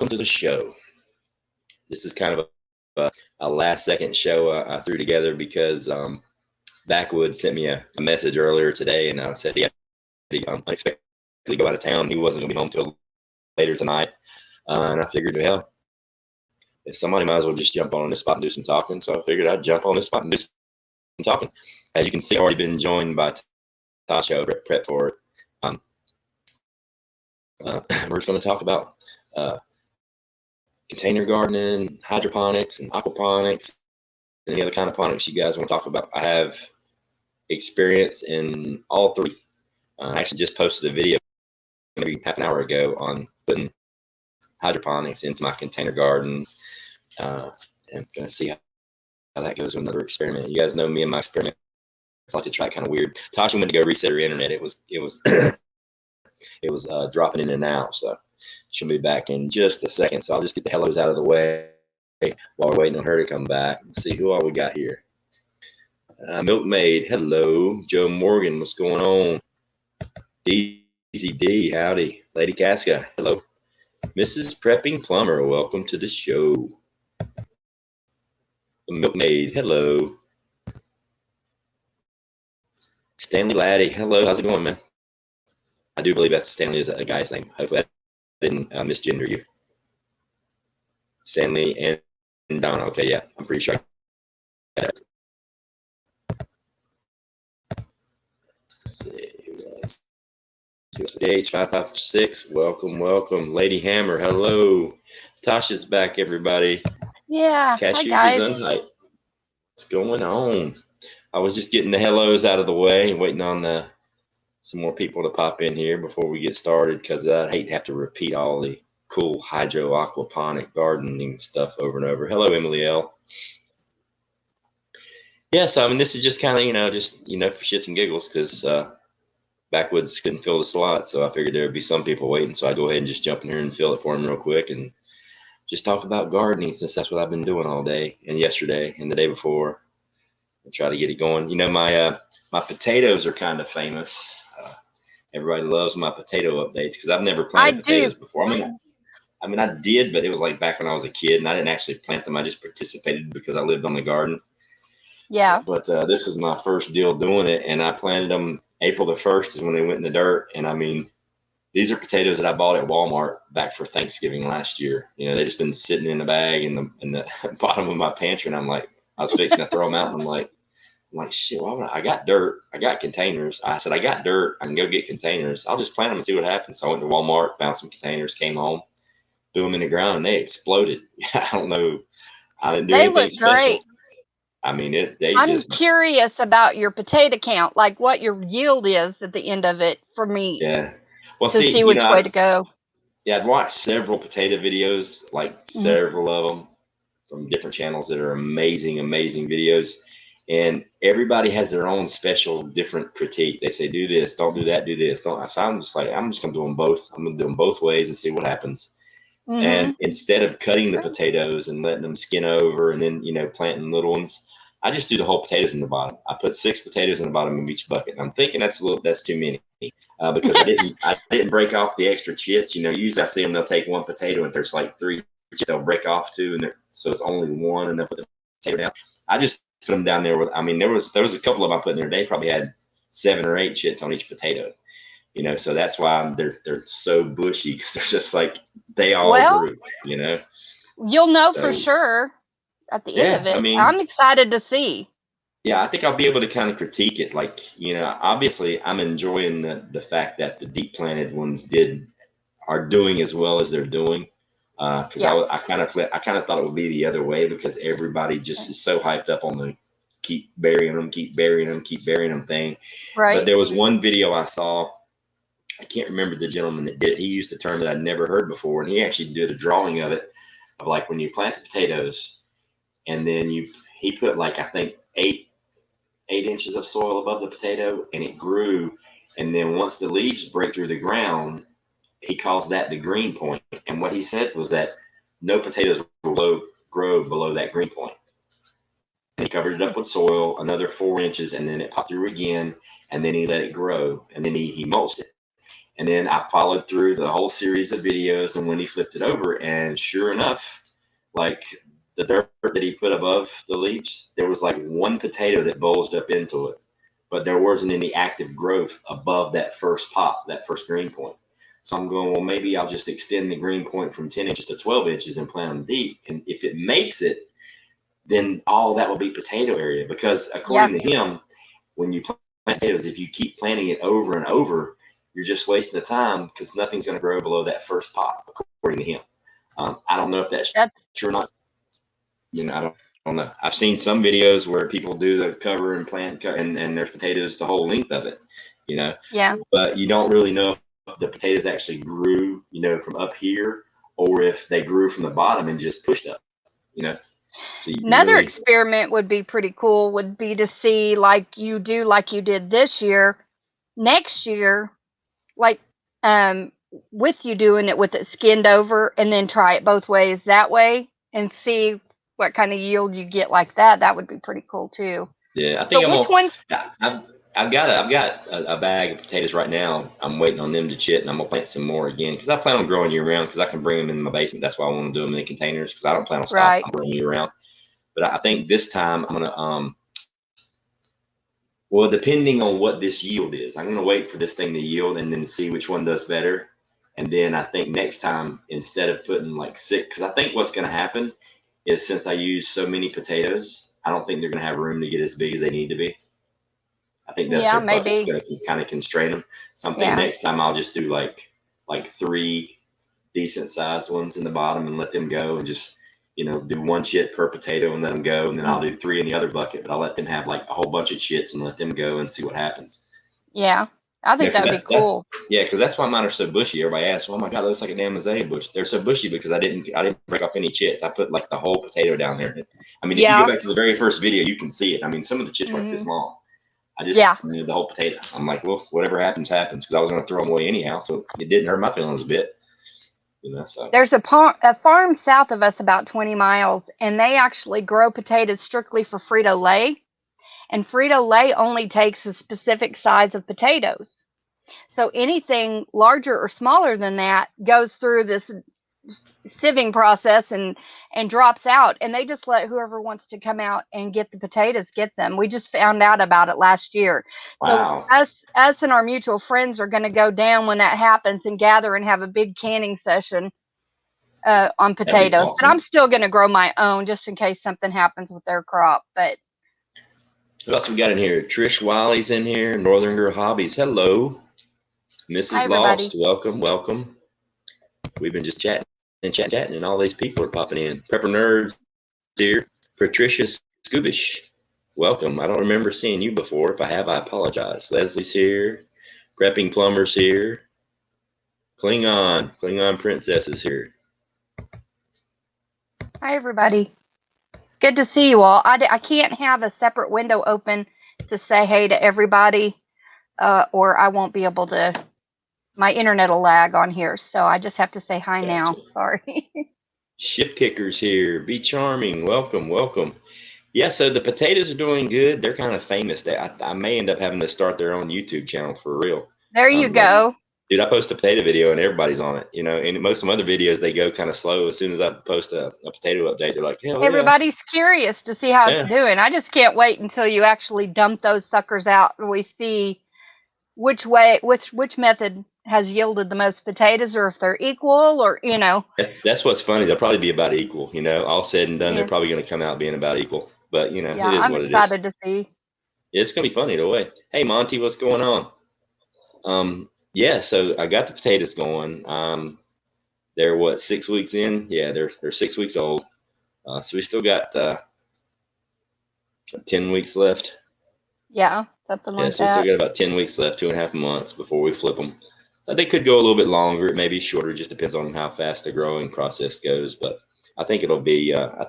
to the show. This is kind of a last second show I threw together because Backwood sent me a message earlier today, and said he had to unexpectedly go out of town. He wasn't going to be home till later tonight, and I figured, hell, if somebody might as well just jump on this spot and do some talking. So I figured I'd jump on this spot and do some talking. As you can see, I've already been joined by Tasha over at Prep for It. We're just going to talk about container gardening, hydroponics, and aquaponics, and any other kind of ponics you guys want to talk about. I have experience in all three. I actually just posted a video maybe half an hour ago on putting hydroponics into my container garden, and I'm going to see how that goes with another experiment. You guys know me and my experiments. I like to try kind of weird. Tasha went to go reset her internet. It was dropping in and out, so she'll be back in just a second. So I'll just get the hellos out of the way while we're waiting on her to come back. Let's see who all we got here. Milkmaid, hello. Joe Morgan, what's going on? Easy D, howdy. Lady Casca, hello. Mrs. Prepping Plumber, welcome to the show. Milkmaid, hello. Stanley Laddie, hello. How's it going, man? I do believe that Stanley is a guy's name. Hopefully I didn't misgender you. Stanley and Donna. Okay, yeah, I'm pretty sure I got that. Let's see. H556, welcome. Lady Hammer, hello. Tasha's back, everybody. Yeah. Cashiers Unhype. What's going on? I was just getting the hellos out of the way, waiting on some more people to pop in here before we get started, because I hate to have to repeat all the cool hydro aquaponic gardening stuff over and over. Hello, Emily L. Yeah, so I mean, this is just kind of, for shits and giggles, because Backwoods couldn't fill the slot, so I figured there would be some people waiting, so I go ahead and just jump in here and fill it for them real quick and just talk about gardening, since that's what I've been doing all day and yesterday and the day before, and try to get it going. My potatoes are kind of famous. Everybody loves my potato updates because I've never planted potatoes before. I mean, I did, but it was like back when I was a kid, and I didn't actually plant them. I just participated because I lived on the garden. Yeah. But this was my first deal doing it, and I planted them April the 1st is when they went in the dirt. And I mean, these are potatoes that I bought at Walmart back for Thanksgiving last year. They've just been sitting in the bag in the bottom of my pantry, and I was fixing to throw them out, and I'm like, shit, why would I got dirt. I got containers. I said, I got dirt. I can go get containers. I'll just plant them and see what happens. So I went to Walmart, found some containers, came home, threw them in the ground, and they exploded. I don't know. I didn't do anything special. Great. I mean, I'm curious about your potato count, like what your yield is at the end of it for me. Yeah. Well, to see which way to go. Yeah, I'd watched several potato videos, several of them from different channels that are amazing videos. And everybody has their own special, different critique. They say, do this, don't do that, do this. Don't. So I'm just going to do them both. I'm going to do them both ways and see what happens. Mm-hmm. And instead of cutting the potatoes and letting them skin over and then, planting little ones, I just do the whole potatoes in the bottom. I put 6 potatoes in the bottom of each bucket. And I'm thinking that's too many because I didn't break off the extra chits. Usually I see them, they'll take 1 potato and there's 3 chits they'll break off 2. And so it's only 1 and they'll put the potato down. I just put them down there there was a couple of them I put in there. They probably had 7 or 8 chits on each potato, so that's why they're so bushy, because they're just they all grew, You'll know for sure at the end of it. I mean, I'm excited to see. Yeah, I think I'll be able to kind of critique it. Obviously I'm enjoying the fact that the deep planted ones are doing as well as they're doing. Because I kind of thought it would be the other way, because everybody just is so hyped up on the keep burying them thing. Right. But there was one video I saw, I can't remember the gentleman that did it. He used a term that I'd never heard before, and he actually did a drawing of it, of when you plant the potatoes, and then he put I think 8 inches of soil above the potato, and it grew, and then once the leaves break through the ground, he calls that the green point. And what he said was that no potatoes will grow below that green point. And he covered it up with soil, another 4 inches, and then it popped through again, and then he let it grow, and then he mulched it. And then I followed through the whole series of videos, and when he flipped it over, and sure enough, like the dirt that he put above the leaves, there was like one potato that bulged up into it, but there wasn't any active growth above that first pop, that first green point. So I'm going, well, maybe I'll just extend the green point from 10 inches to 12 inches and plant them deep. And if it makes it, then all that will be potato area, because according to him, when you plant potatoes, if you keep planting it over and over, you're just wasting the time, because nothing's going to grow below that first pop, according to him. I don't know if that's true or not. I don't know. I've seen some videos where people do the cover and plant, and there's potatoes the whole length of it, Yeah. But you don't really know if the potatoes actually grew, from up here, or if they grew from the bottom and just pushed up, So Another experiment would be pretty cool, would be to see, like you did this year, next year, like with you doing it with it skinned over, and then try it both ways that way and see what kind of yield you get like that. That would be pretty cool too. Yeah, I think so I've got a bag of potatoes right now. I'm waiting on them to chit, and I'm gonna plant some more again, because I plan on growing year round, because I can bring them in my basement. That's why I want to do them in containers, because I don't plan on stopping. I'm growing year round. But I think this time I'm gonna well, depending on what this yield is, I'm gonna wait for this thing to yield and then see which one does better. And then I think next time, instead of putting like 6, because I think what's gonna happen is, since I use so many potatoes, I don't think they're gonna have room to get as big as they need to be. I think that their bucket's going to kind of constrain them. So I'm thinking next time I'll just do like 3 decent sized ones in the bottom and let them go, and just, do 1 chit per potato and let them go. And then I'll do 3 in the other bucket, but I'll let them have like a whole bunch of chits and let them go and see what happens. Yeah. I think that'd be cool. Yeah, because that's why mine are so bushy. Everybody asks, "Oh my God, it looks like a damn azalea bush." They're so bushy because I didn't break off any chits. I put like the whole potato down there. I mean, if you go back to the very first video, you can see it. I mean, some of the chits were like this long. I just planted the whole potato. I'm like, well, whatever happens, happens, because I was going to throw them away anyhow, so it didn't hurt my feelings a bit. So there's a farm south of us about 20 miles, and they actually grow potatoes strictly for Frito-Lay, and Frito-Lay only takes a specific size of potatoes. So anything larger or smaller than that goes through this sieving process and drops out, and they just let whoever wants to come out and get the potatoes get them. We just found out about it last year. Wow. So us and our mutual friends are going to go down when that happens and gather and have a big canning session on potatoes. Awesome. But I'm still going to grow my own just in case something happens with their crop. But what else we got in here? Trish Wiley's in here. Northern Girl Hobbies. Hello, Mrs. Lost. Welcome. We've been just chatting, and all these people are popping in. Prepper Nerds here. Patricia Scoobish, welcome. I don't remember seeing you before. If I have, I apologize. Leslie's here. Prepping Plumbers here. Klingon Princess is here. Hi, everybody. Good to see you all. I can't have a separate window open to say hey to everybody, or I won't be able to. My internet will lag on here, so I just have to say hi now. Sorry. Ship Kickers here. Be charming. Welcome. Yeah, so the potatoes are doing good. They're kind of famous. I may end up having to start their own YouTube channel for real. There you go. Dude, I post a potato video and everybody's on it, and most of my other videos, they go kind of slow. As soon as I post a potato update, they're like, hell everybody's curious to see how it's doing. I just can't wait until you actually dump those suckers out and we see which method has yielded the most potatoes, or if they're equal, or That's what's funny. They'll probably be about equal. All said and done, they're probably going to come out being about equal. But it is what it is. I'm excited to see. It's going to be funny either way. Hey, Monty, what's going on? Yeah, so I got the potatoes going. They're 6 weeks in? Yeah, they're 6 weeks old. So we still got 10 weeks left. Yeah, something like that. So we still got about 10 weeks left, 2.5 months before we flip them. They could go a little bit longer. It may be shorter. Just depends on how fast the growing process goes. But I think it'll be. I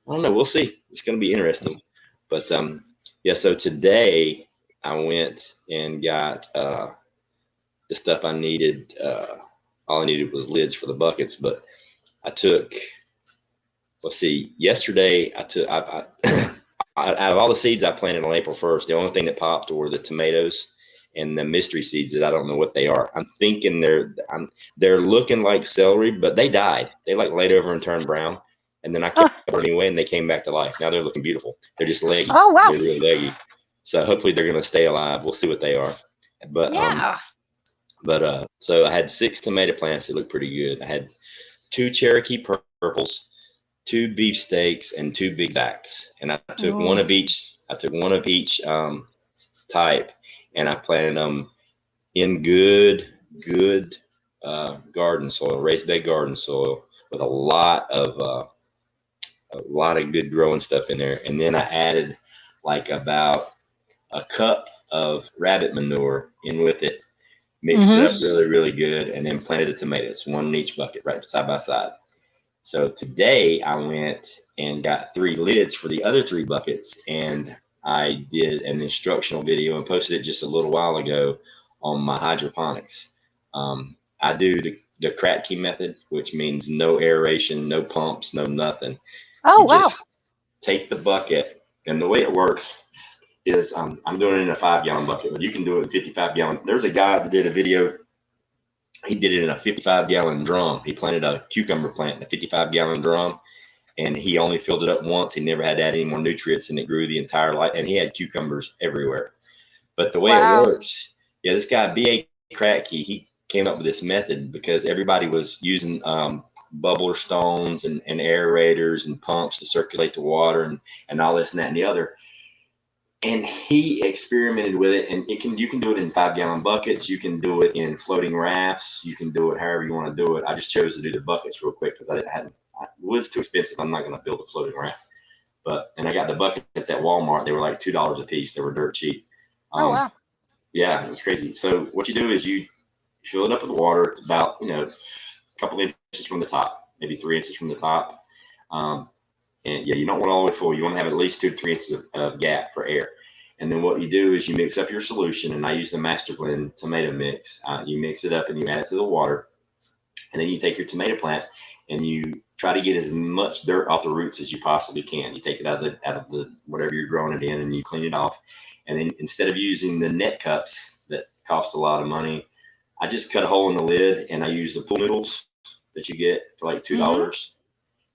don't know. We'll see. It's going to be interesting. But so today I went and got the stuff I needed. All I needed was lids for the buckets. But I took. Let's see. Yesterday I took. Out of all the seeds I planted on April 1st, the only thing that popped were the tomatoes. and the mystery seeds that I don't know what they are. I'm thinking they're looking like celery, but they died. They like laid over and turned brown. And then I kept them anyway, and they came back to life. Now they're looking beautiful. They're just leggy. Oh, wow. They're real leggy. So hopefully they're going to stay alive. We'll see what they are. But yeah. So I had 6 tomato plants that looked pretty good. I had 2 Cherokee purples, 2 beefsteaks, and 2 big zacks. And I took one of each. I took one of each type, and I planted them in good garden soil, raised bed garden soil, with a lot of good growing stuff in there. And then I added like about a cup of rabbit manure in with it, mixed it up really, really good, and then planted the tomatoes, one in each bucket, right side by side. So today I went and got 3 lids for the other 3 buckets, and I did an instructional video and posted it just a little while ago on my hydroponics. I do the crack key method, which means no aeration, no pumps, no nothing. Oh, you wow. Just take the bucket, and the way it works is I'm doing it in a 5-gallon bucket, but you can do it in 55-gallon. There's a guy that did a video. He did it in a 55-gallon drum. He planted a cucumber plant in a 55-gallon drum, and he only filled it up once. He never had to add any more nutrients, and it grew the entire life. And he had cucumbers everywhere. But the way it works, this guy B.A. Kratky, he came up with this method because everybody was using bubbler stones and aerators and pumps to circulate the water and all this and that and the other. And he experimented with it, and you can do it in 5-gallon buckets. You can do it in floating rafts. You can do it however you want to do it. I just chose to do the buckets real quick because it was too expensive. I'm not going to build a floating raft. And I got the buckets at Walmart. They were like $2 a piece. They were dirt cheap. Oh, wow. Yeah, it was crazy. So what you do is you fill it up with water. It's about, a couple inches from the top, maybe 3 inches from the top. And you don't want all the way full. You want to have at least 2 to 3 inches of gap for air. And then what you do is you mix up your solution. And I use the Master Blend tomato mix. You mix it up and you add it to the water. And then you take your tomato plant and you try to get as much dirt off the roots as you possibly can. You take it out of the whatever you're growing it in, and you clean it off. And then instead of using the net cups that cost a lot of money, I just cut a hole in the lid, and I use the pool noodles that you get for like $2.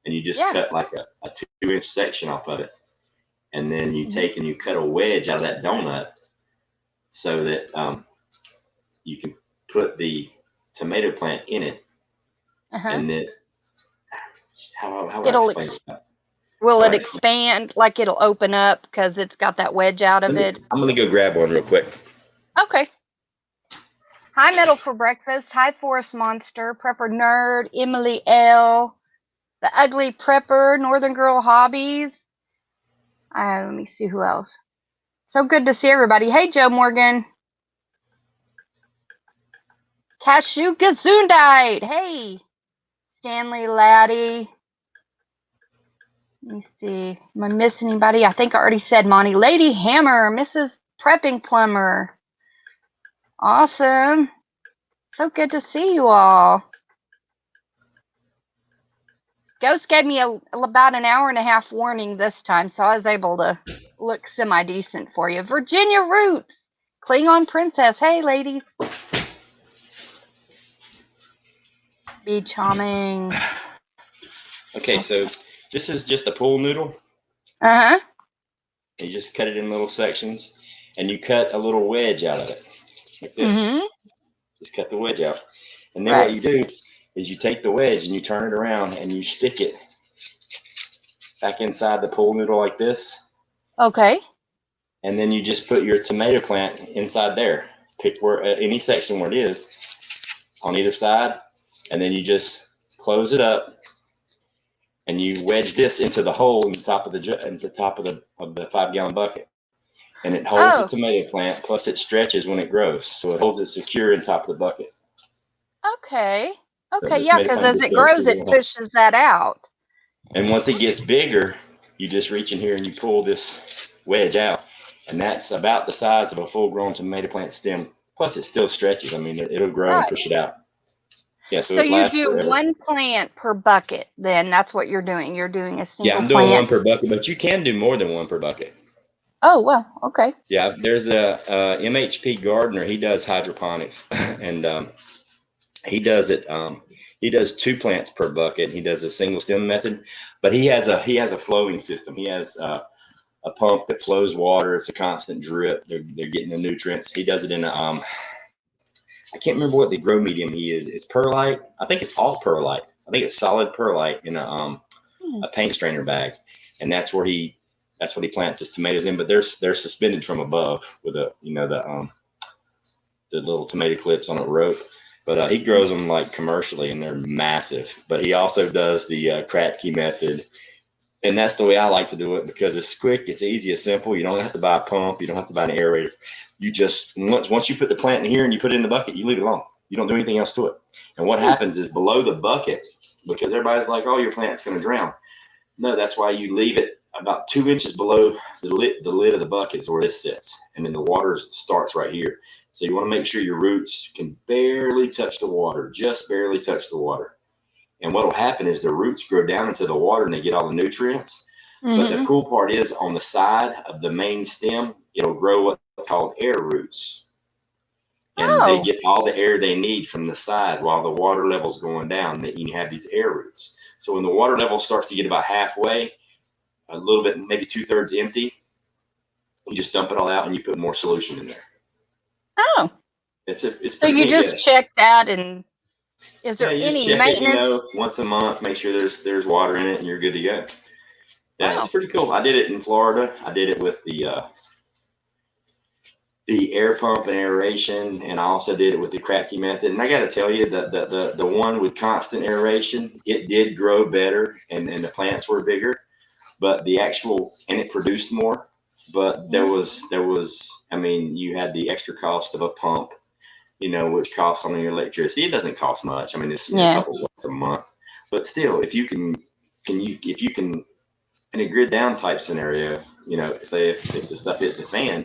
And you just cut like a 2-inch section off of it. And then you take and you cut a wedge out of that donut so that you can put the tomato plant in it. And then how would I explain that? Will it expand, like it'll open up because it's got that wedge out of it? I'm going to go grab one real quick. Okay. Hi, Metal for Breakfast. Hi, Forest Monster, Prepper Nerd, Emily L., The Ugly Prepper, Northern Girl Hobbies. Let me see who else. So good to see everybody. Hey, Joe Morgan. Cashew Gesundheit. Hey. Stanley Laddie. Let me see. Am I missing anybody? I think I already said Monty. Lady Hammer. Mrs. Prepping Plumber. Awesome. So good to see you all. Ghost gave me about an hour and a half warning this time, so I was able to look semi-decent for you. Virginia Roots. Klingon Princess. Hey, ladies. Be charming. Okay, so this is just a pool noodle. Uh-huh. You just cut it in little sections, and you cut a little wedge out of it, like this. Just cut the wedge out. And then what you do is you take the wedge and you turn it around and you stick it back inside the pool noodle like this. Okay. And then you just put your tomato plant inside there. Pick where any section where it is on either side, and then you just close it up and you wedge this into the hole in the top of the 5-gallon bucket. And it holds the tomato plant, plus it stretches when it grows, so it holds it secure in top of the bucket. Okay. Okay, yeah, because as it grows, it pushes that out. And once it gets bigger, you just reach in here and you pull this wedge out. And that's about the size of a full-grown tomato plant stem. Plus, it still stretches. I mean, it'll grow and push it out. Yeah, so it lasts forever. So you do one plant per bucket, then. That's what you're doing. You're doing a single plant. Yeah, I'm doing one per bucket, but you can do more than one per bucket. Oh, well, okay. Yeah, there's a MHP gardener. He does hydroponics, and he does it. He does 2 plants per bucket. He does a single stem method, but he has a flowing system. He has a pump that flows water. It's a constant drip. They're getting the nutrients. He does it in a I can't remember what the grow medium he is. It's perlite. I think it's all perlite. I think it's solid perlite in a paint strainer bag, and that's what he plants his tomatoes in. But they're suspended from above with the little tomato clips on a rope. But he grows them like commercially, and they're massive. But he also does the Kratky method, and that's the way I like to do it because it's quick, it's easy, it's simple. You don't have to buy a pump, you don't have to buy an aerator. You just once you put the plant in here and you put it in the bucket, you leave it alone. You don't do anything else to it. And what happens is below the bucket, because everybody's like, "Oh, your plant's going to drown." No, that's why you leave it about 2 inches below the lid of the bucket is where this sits, and then the water starts right here. So you want to make sure your roots can barely touch the water, just barely touch the water. And what will happen is the roots grow down into the water and they get all the nutrients. But the cool part is on the side of the main stem, it'll grow what's called air roots. And they get all the air they need from the side while the water level's going down. You have these air roots. So when the water level starts to get about halfway, a little bit, maybe 2/3 empty, you just dump it all out and you put more solution in there. Oh. It's so you just check that, and is there you just any check maintenance? it, once a month, make sure there's water in it and you're good to go. Yeah, it's pretty cool. I did it in Florida. I did it with the air pump and aeration, and I also did it with the Kratky method. And I got to tell you that the one with constant aeration, it did grow better, and the plants were bigger, but and it produced more. But there was, I mean, you had the extra cost of a pump, which costs on your electricity. It doesn't cost much. I mean, it's a couple bucks a month, but still, if you can in a grid down type scenario, say if the stuff hit the fan,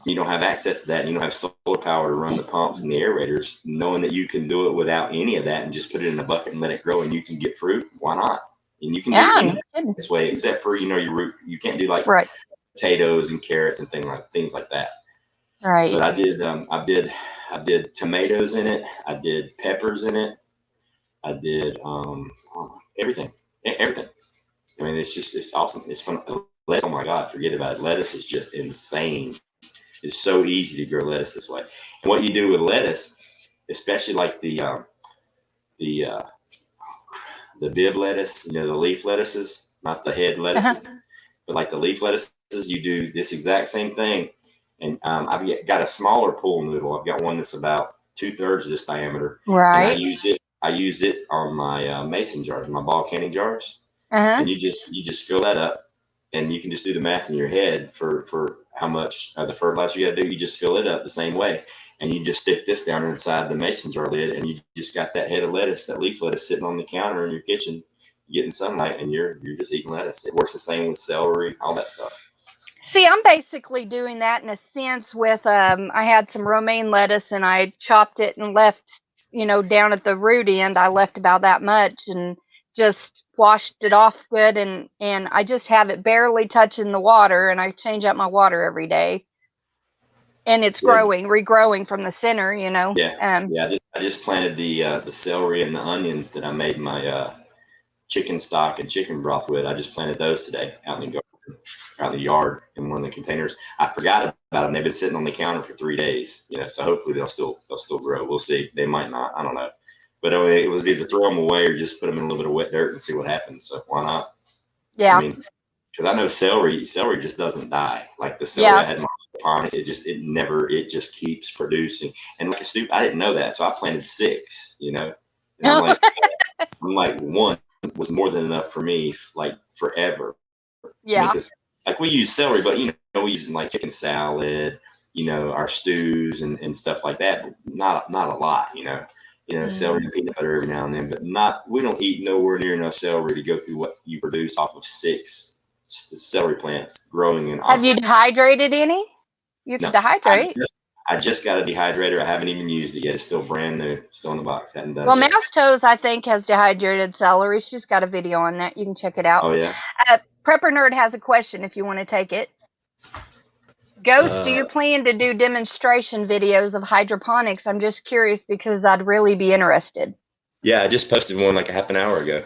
you don't have access to that, and you don't have solar power to run the pumps and the aerators, knowing that you can do it without any of that and just put it in a bucket and let it grow and you can get fruit, why not? And you can do anything this way, except for, your root. You can't do like potatoes and carrots and things like that. Right. But I did tomatoes in it. I did peppers in it. I did everything. I mean, it's awesome. It's fun. Lettuce, oh my God, forget about it. Lettuce is just insane. It's so easy to grow lettuce this way. And what you do with lettuce, especially like the bib lettuce, the leaf lettuces, not the head lettuces, but like the leaf lettuces, you do this exact same thing. And I've got a smaller pool noodle. I've got one that's about 2/3 of this diameter. Right. And I use it on my mason jars, my ball canning jars. And you just fill that up, and you can just do the math in your head for how much the fertilizer you got to do. You just fill it up the same way, and you just stick this down inside the mason jar lid, and you just got that head of lettuce, that leaf lettuce, sitting on the counter in your kitchen, getting sunlight, and you're just eating lettuce. It works the same with celery, all that stuff. See, I'm basically doing that in a sense with I had some romaine lettuce and I chopped it and left, down at the root end, I left about that much and just washed it off good, and I just have it barely touching the water, and I change out my water every day. And it's regrowing from the center, Yeah. I just planted the celery and the onions that I made my chicken stock and chicken broth with. I just planted those today out in the yard in one of the containers. I forgot about them. They've been sitting on the counter for 3 days, so hopefully they'll still grow. We'll see. They might not. I don't know. But it was either throw them away or just put them in a little bit of wet dirt and see what happens. So why not? Yeah. I mean, because I know celery just doesn't die. Like the celery I had in my aquaponics, it just keeps producing. And like I didn't know that, so I planted 6. And I'm like 1 was more than enough for me, like forever. Yeah. Because like we use celery, but we use it in like chicken salad, our stews and stuff like that. But not a lot, celery and peanut butter every now and then, but we don't eat nowhere near enough celery to go through what you produce off of 6 celery plants growing in. Have you dehydrated any? You can dehydrate. I just got a dehydrator. I haven't even used it yet. It's still brand new, still in the box. Hadn't done Well, it yet. Mouse Toes, I think, has dehydrated celery. She's got a video on that. You can check it out. Oh yeah. Prepper Nerd has a question if you want to take it. Ghost, do you plan to do demonstration videos of hydroponics? I'm just curious because I'd really be interested. Yeah, I just posted one like a half an hour ago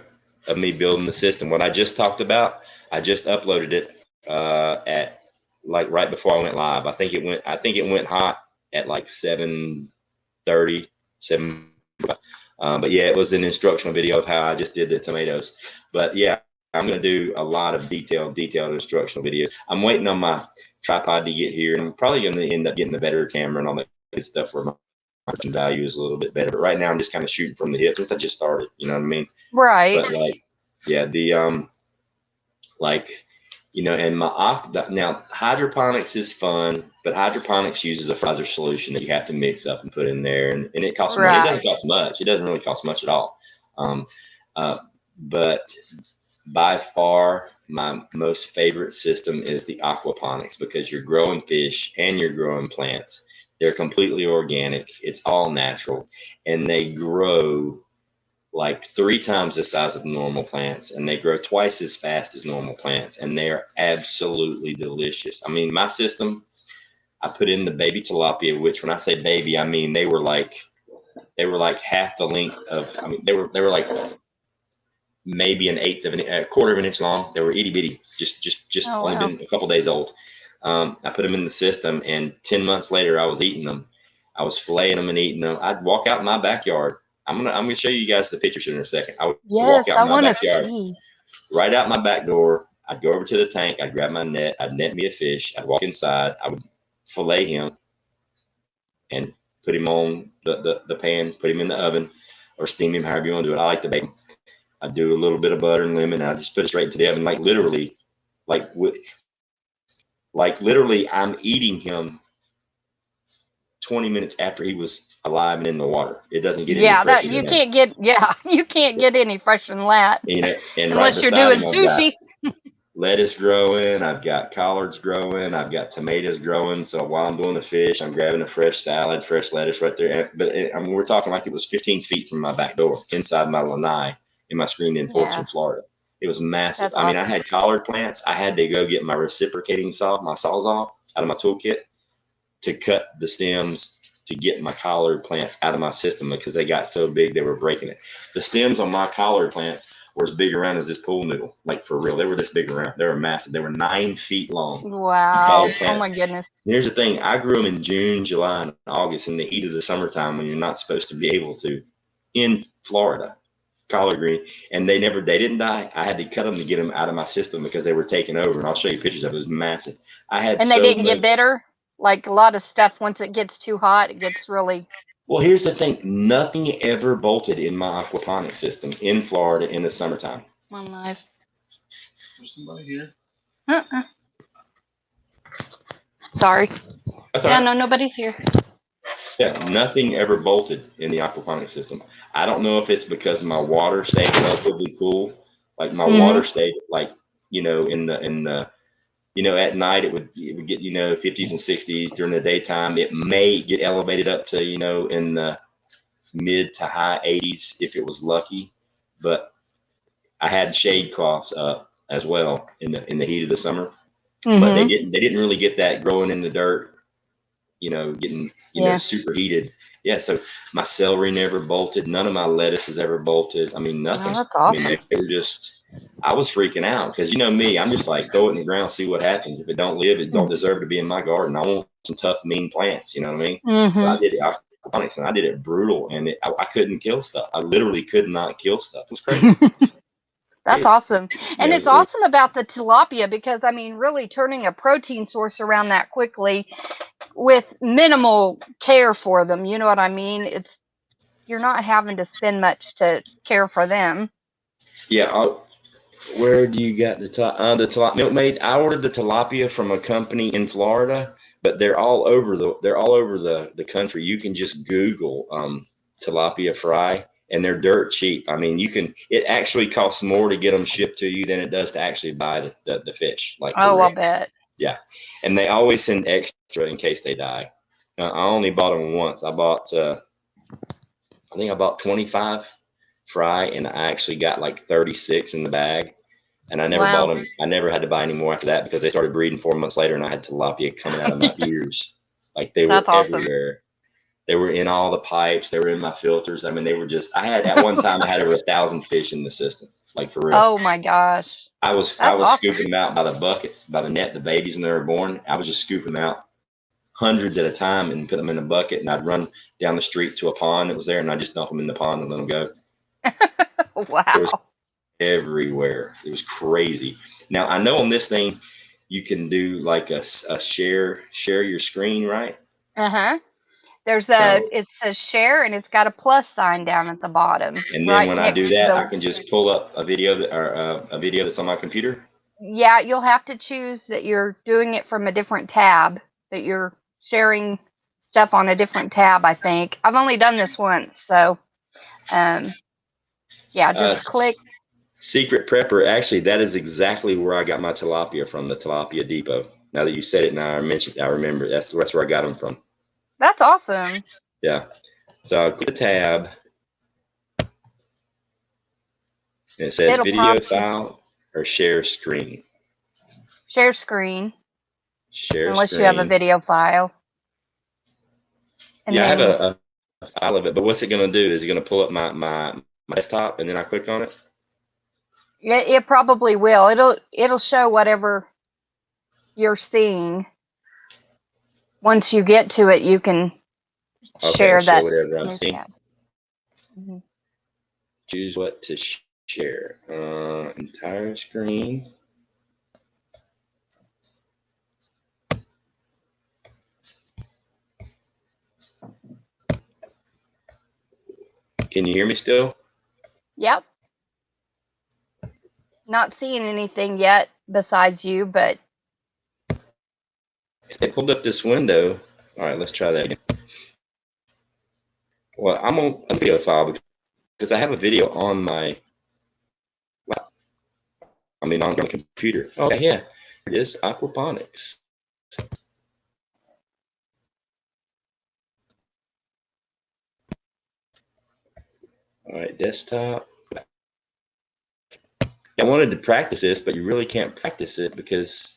of me building the system. What I just talked about, I just uploaded it at like right before I went live. I think it went hot at like 7:30, 7. But yeah, it was an instructional video of how I just did the tomatoes. But yeah, I'm gonna do a lot of detailed instructional videos. I'm waiting on my tripod to get here, and I'm probably gonna end up getting a better camera and all that good stuff where my production value is a little bit better. But right now I'm just kind of shooting from the hip since I just started. You know what I mean? Right. But like, yeah, the like, you know, and now hydroponics is fun, but hydroponics uses a fertilizer solution that you have to mix up and put in there, and it costs money. It doesn't cost much. It doesn't really cost much at all. But by far my most favorite system is the aquaponics, because you're growing fish and you're growing plants. They're completely organic. It's all natural, and they grow like 3 times the size of normal plants, and they grow twice as fast as normal plants, and they are absolutely delicious. I mean, my system, I put in the baby tilapia, which when I say baby, I mean they were like half the length of, I mean, they were like maybe a quarter of an inch long. They were itty bitty, just only been a couple days old. I put them in the system, and 10 months later I was eating them. I was filleting them and eating them. I'd walk out in my backyard. I'm gonna show you guys the pictures in a second. I would walk out in my backyard, right out my back door. I'd go over to the tank. I'd grab my net. I'd net me a fish. I'd walk inside. I would fillet him and put him on the pan, put him in the oven, or steam him, however you want to do it. I like to bake him. I'd do a little bit of butter and lemon, and I just put it straight into the oven, like literally, I'm eating him 20 minutes after he was alive and in the water. It doesn't get any fresher than that. You can't get any fresher than that. You know, and unless right you're beside doing him, sushi. I've got lettuce growing, I've got collards growing, I've got tomatoes growing. So while I'm doing the fish, I'm grabbing a fresh salad, fresh lettuce right there. But I mean, we're talking like it was 15 feet from my back door, inside my lanai in my screened-in porch in Florida. It was massive. I mean, I had collard plants. I had to go get my reciprocating saw, my sawzall, out of my toolkit to cut the stems to get my collard plants out of my system, because they got so big they were breaking it. The stems on my collard plants were as big around as this pool noodle, like for real. They were this big around. They were massive. They were 9 feet long. Wow. Oh my goodness. And here's the thing. I grew them in June, July, and August in the heat of the summertime, when you're not supposed to be able to, in Florida, collard green, and they didn't die. I had to cut them to get them out of my system because they were taking over, and I'll show you pictures of it. It was massive. And they didn't get bitter? Like a lot of stuff, once it gets too hot, it gets really... Well, here's the thing. Nothing ever bolted in my aquaponics system in Florida in the summertime. One life. There's somebody here. Sorry. That's all right. No, nobody's here. Yeah, nothing ever bolted in the aquaponics system. I don't know if it's because my water stayed relatively cool. Like my water stayed, like, you know, in the you know, at night it would get, you know, 50s and 60s. During the daytime, it may get elevated up to, you know, in the mid to high 80s if it was lucky. But I had shade cloths up as well in the heat of the summer. But they didn't really get that growing in the dirt, you know, getting, you know, super heated. Yeah, so my celery never bolted. None of my lettuce has ever bolted. I mean, nothing. Oh, that's awesome. I mean, they were just, I was freaking out because, you know me, I'm just like, throw it in the ground, see what happens. If it don't live, it don't deserve to be in my garden. I want some tough, mean plants, you know what I mean? So I did it aquaponics, and I did it brutal, and I couldn't kill stuff. I literally could not kill stuff. It was crazy. That's awesome. And it's awesome about the tilapia because, I mean, really turning a protein source around that quickly with minimal care for them. You know what I mean? You're not having to spend much to care for them. Yeah. Where do you get the tilapia? Milkmaid, I ordered the tilapia from a company in Florida, but they're all over the country. You can just Google tilapia fry, and they're dirt cheap. I mean, it actually costs more to get them shipped to you than it does to actually buy the fish. Like, I bet. Yeah. And they always send extra in case they die. I only bought them once. I bought, I think I bought 25 fry, and I actually got like 36 in the bag. And I never bought them. I never had to buy any more after that because they started breeding 4 months later, and I had tilapia coming out of my ears. Like they were everywhere. They were in all the pipes. They were in my filters. I mean, they were just. I had at one time I had over 1,000 fish in the system, like for real. Oh my gosh! I was scooping them out by the buckets, by the net. The babies when they were born, I was just scooping them out hundreds at a time and put them in a bucket. And I'd run down the street to a pond that was there, and I just dump them in the pond and let them go. Wow! It was everywhere. It was crazy. Now I know on this thing you can do like a share your screen, right? There's it says share, and it's got a plus sign down at the bottom. And then when I do that, I can just pull up a video a video that's on my computer. Yeah, you'll have to choose that you're doing it from a different tab, that you're sharing stuff on a different tab, I think. I've only done this once, so yeah, just click. Secret Prepper, actually, that is exactly where I got my tilapia from, the Tilapia Depot. Now that you said it, now I remember. That's where I got them from. That's awesome. Yeah. So I'll click the tab. And it says video file or share screen. Share screen. Unless screen. You have a video file. And yeah, then, I have a file of it, but what's it going to do? Is it going to pull up my desktop and then I click on it? It probably will. It'll show whatever you're seeing. Once you get to it, you can share that. Whatever I'm seeing. Choose what to share. Entire screen. Can you hear me still? Yep. Not seeing anything yet besides you, but they pulled up this window. All right, let's try that again. Well, I'm on a video file because I have a video on my on the computer. Oh yeah, it is Aquaponics. All right, desktop. I wanted to practice this, but you really can't practice it because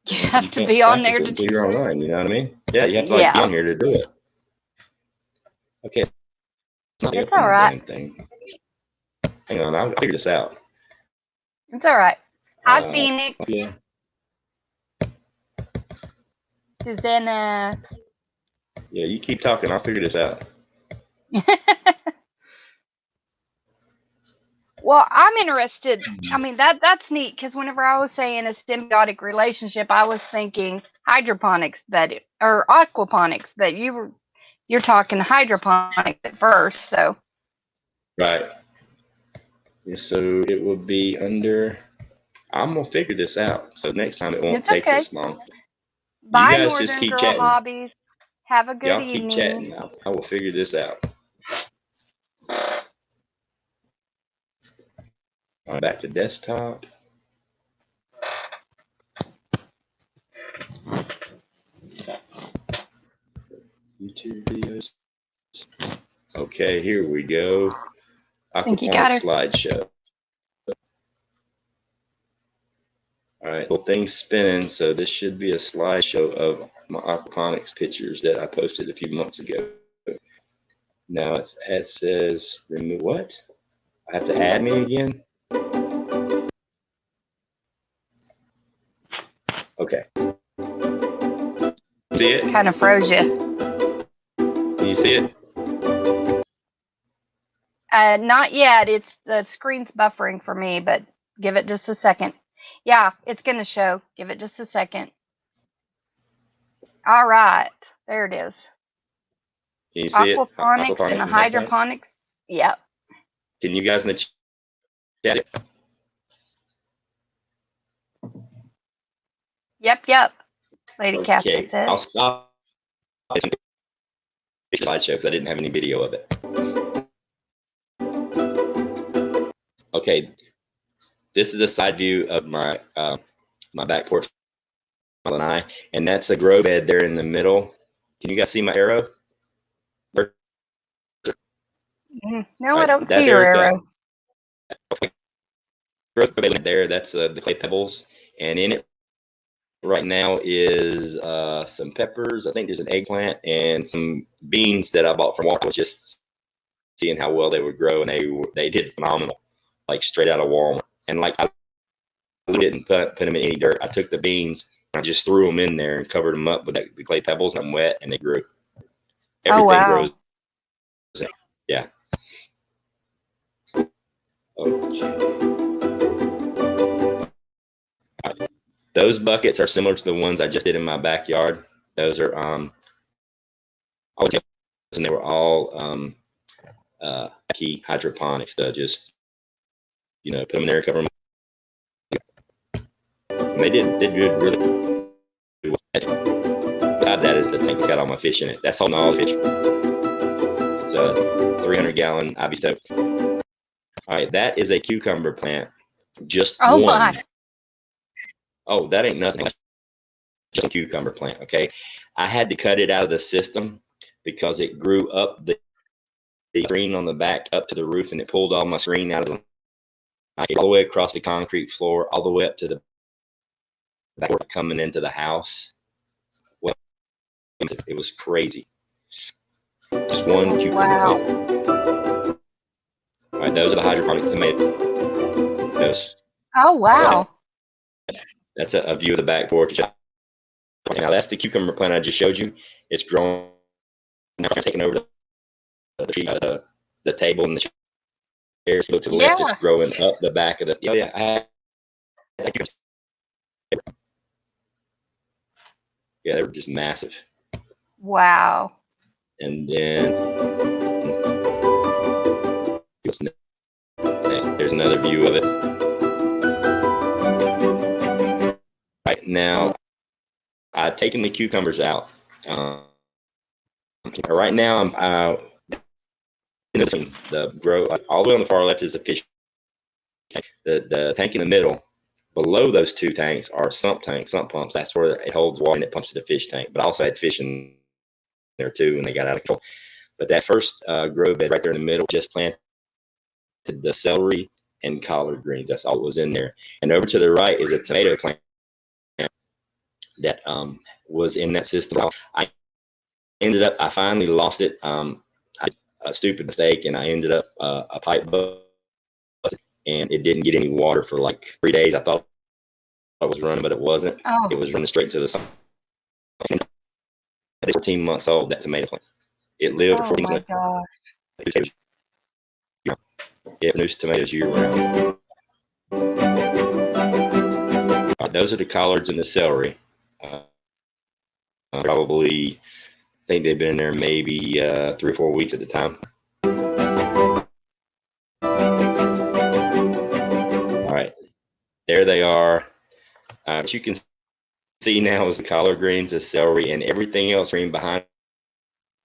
you have to be on there to do you're online. You know what I mean? Yeah, you have to like be on here to do it. Okay, it's not it's all right. Thing. Hang on, I'll figure this out. It's all right. Hi, Phoenix. Yeah. Susanna. Yeah, you keep talking. I'll figure this out. Well, I'm interested. I mean, that's neat because whenever I was saying a symbiotic relationship, I was thinking hydroponics, or aquaponics, but you're talking hydroponics at first, so. Right. Yeah, so it will be under. I'm gonna figure this out. So next time it won't take this long. Bye, you guys Northern just keep Girl chatting. Hobbies. Have a good Y'all evening. keep chatting. I will figure this out. All right, back to desktop. YouTube videos. Okay, here we go. Aquaponics slideshow. All right, well, things spinning. So this should be a slideshow of my aquaponics pictures that I posted a few months ago. Now it says remove what? I have to add me again. Okay. See it? Kind of froze you. Can you see it? Not yet. It's the screen's buffering for me, but give it just a second. Yeah, it's going to show. Give it just a second. All right. There it is. Can you see Aquaponics and the hydroponics. Yep. Can you guys in the chat? Yep. Lady Catherine says. I'll stop the slideshow because I didn't have any video of it. Okay. This is a side view of my my back porch and that's a grow bed there in the middle. Can you guys see my arrow? No, I don't see your arrow. growth there. That's the clay pebbles, and in it right now is some peppers. I think there's an eggplant and some beans that I bought from Walmart. I was just seeing how well they would grow, and they did phenomenal, like straight out of Walmart. And like I didn't put them in any dirt. I took the beans, I just threw them in there and covered them up with the clay pebbles, and I'm wet, and they grew. Oh, Everything wow. grows. Yeah. Okay. Those buckets are similar to the ones I just did in my backyard. Those are and they were all key hydroponics. Just put them in there, cover them. And they did good, really well. Beside that is the tank that's got all my fish in it. That's holding all the fish. It's a 300-gallon IV stove. All right, that is a cucumber plant. Just Oh, one. my. Oh, that ain't nothing. Just a cucumber plant. Okay, I had to cut it out of the system because it grew up the screen on the back up to the roof, and it pulled all my screen out of the all the way across the concrete floor, all the way up to the back coming into the house. Well, it was crazy. Just one cucumber plant. All right, those are the hydroponic tomatoes. Oh, wow. That's a view of the back porch. Now that's the cucumber plant I just showed you. It's growing. Now I'm taking over the table and the chairs. Go to the left. It's growing up the back of the. Oh yeah, yeah, they were just massive. Wow. And then there's another view of it. Right now, I've taken the cucumbers out. Right now, I'm the grow. All the way on the far left is the fish tank. The tank in the middle, below those two tanks are sump pumps. That's where it holds water and it pumps to the fish tank. But I also had fish in there too, and they got out of control. But that first grow bed right there in the middle just planted the celery and collard greens. That's all that was in there. And over to the right is a tomato plant that was in that system. I finally lost it. A stupid mistake, and I ended up a pipe busted, and it didn't get any water for like 3 days. I thought it was running, but it wasn't. Oh. It was running straight to the sun. It's 14 months old, that tomato plant. It lived for 14 months. Oh my gosh. It produced tomatoes year round. Those are the collards and the celery. Probably, I think they've been in there maybe 3 or 4 weeks at the time. All right, there they are. What you can see now is the collard greens, the celery, and everything else green behind.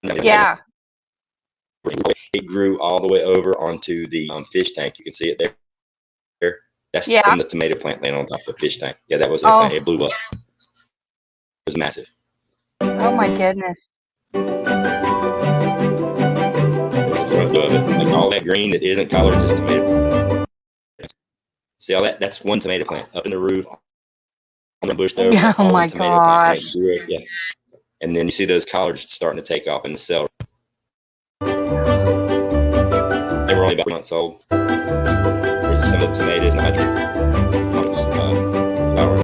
Yeah. It grew all the way over onto the fish tank. You can see it there. That's from the tomato plant laying on top of the fish tank. Yeah, that was it. It blew up. It was massive. Oh my goodness. There's the front of it. Like all that green that isn't collard, just tomato. See all that? That's one tomato plant up in the roof on the bush there. Oh my gosh. Yeah. And then you see those collards starting to take off in the celery. They were only about 3 months old. There's some of the tomatoes and hydroponics flower.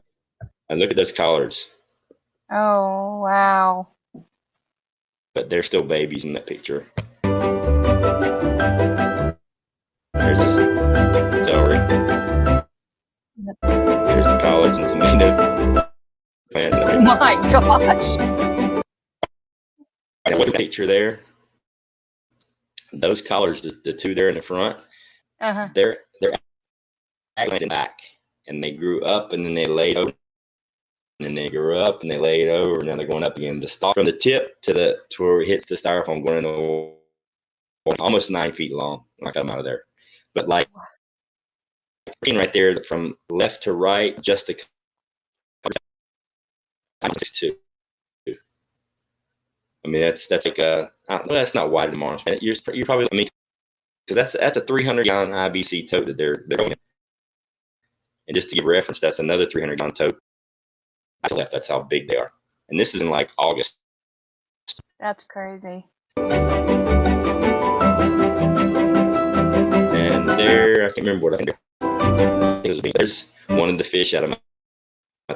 And look at those collards. Oh, wow. But they're still babies in that picture. There's this celery. There's the collards and tomato plants. Oh my gosh. Now look at the picture there. Those collards, the two there in the front, they're actually back, and they grew up and then they laid over, and then they grew up and they laid over, and then they're going up again. The stalk from the tip to where it hits the styrofoam going in the almost 9 feet long when I got them out of there. But like right there from left to right, just the two. I mean, that's like that's not wide tomorrow. You're probably, I mean, because that's a 300-gallon IBC tote that they're going in. And just to give reference, that's another 300-gallon tote. That's how big they are. And this is in like August. That's crazy. And there, I can't remember what I think. There's one of the fish out of my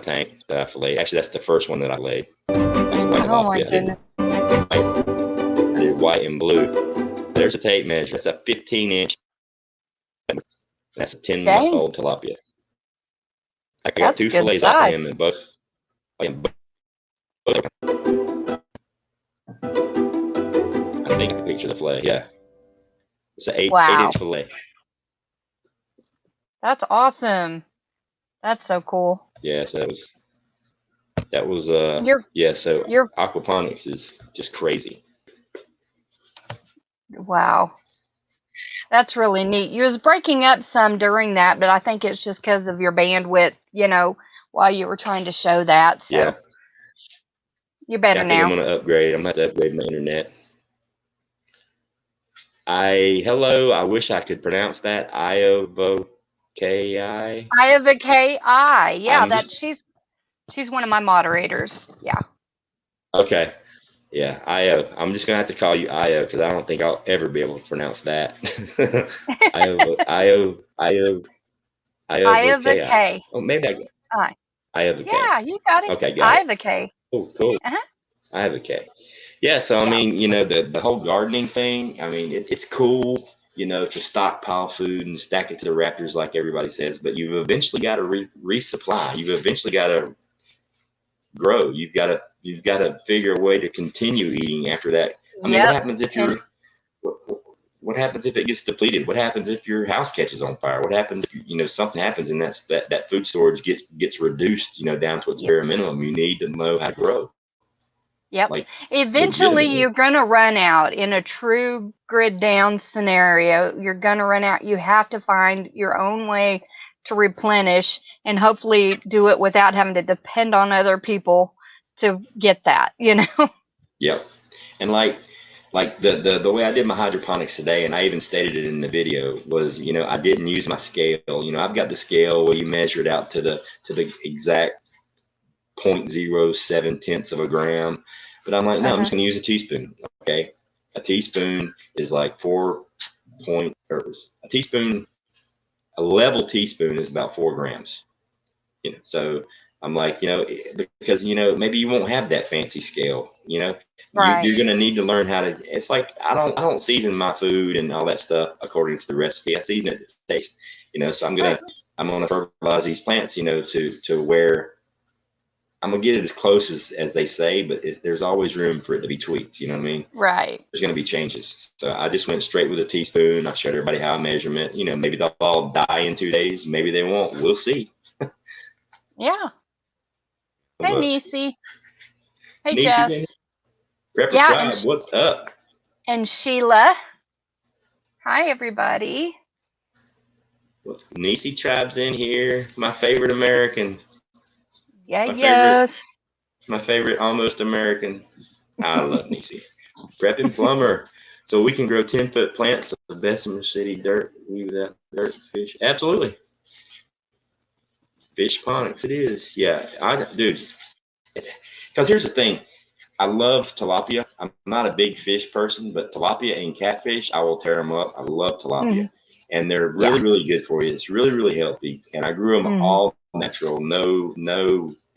tank that I filleted. Actually, that's the first one that I laid. Oh my goodness. I did white and blue. There's a tape measure. That's a 15-inch. That's a 10-month-old tilapia. I got two fillets off of him, and both. I think I can picture the fillet. Yeah, it's an 8-inch fillet. That's awesome. That's so cool. Yeah, so that was yeah. So aquaponics is just crazy. Wow. That's really neat. You was breaking up some during that, but I think it's just because of your bandwidth, you know, while you were trying to show that. So yeah. You're better now. I'm going to upgrade. I'm going to have to upgrade my internet. Hello. I wish I could pronounce that. Iovoki. Iovoki. Yeah, she's one of my moderators. Yeah. Okay. Yeah, Io. I'm just gonna have to call you Io because I don't think I'll ever be able to pronounce that. Iovoki. Oh, maybe I got Iovoki. Yeah, you got it. Okay, got it. Iovoki. Oh, cool. Iovoki. Yeah, so I mean, you know, the whole gardening thing. I mean, it's cool, you know, to stockpile food and stack it to the rafters like everybody says, but you've eventually got to resupply. You've eventually got to grow. You've got to figure a way to continue eating after that. I mean, what happens if what happens if it gets depleted? What happens if your house catches on fire? What happens if, you know, something happens and that food storage gets reduced, you know, down to its bare minimum? You need to know how to grow. Yep. Like, eventually you're going to run out. In a true grid down scenario, you're going to run out. You have to find your own way to replenish and hopefully do it without having to depend on other people to get that, you know? Yep. And like the way I did my hydroponics today, and I even stated it in the video, was, you know, I didn't use my scale. You know, I've got the scale where you measure it out to the exact 0.07 of a gram. But I'm like, no, I'm just going to use a teaspoon. Okay. A teaspoon is like a level teaspoon is about 4 grams. You know, so I'm like, you know, because, you know, maybe you won't have that fancy scale, you know, you're going to need to learn how to, it's like, I don't season my food and all that stuff according to the recipe. I season it to taste, you know, so I'm going to fertilize these plants, you know, to where I'm going to get it as close as they say, but there's always room for it to be tweaked. You know what I mean? Right. There's going to be changes. So I just went straight with a teaspoon. I showed everybody how I measure it. You know, maybe they'll all die in 2 days. Maybe they won't. We'll see. Yeah. Hey, Niecy. Hey, Niecy's Jeff. in here. Prepper Tribe, what's up? And Sheila. Hi, everybody. Niecy Tribe's in here. My favorite American. Yeah, my favorite almost American. I love Niecy. Prepping plumber. So we can grow 10-foot plants of the best in the city dirt. Leave that dirt fish. Absolutely. Fishponics it is. Yeah. Dude. Because here's the thing. I love tilapia. I'm not a big fish person, but tilapia and catfish, I will tear them up. I love tilapia. And they're really, really good for you. It's really, really healthy. And I grew them all natural, no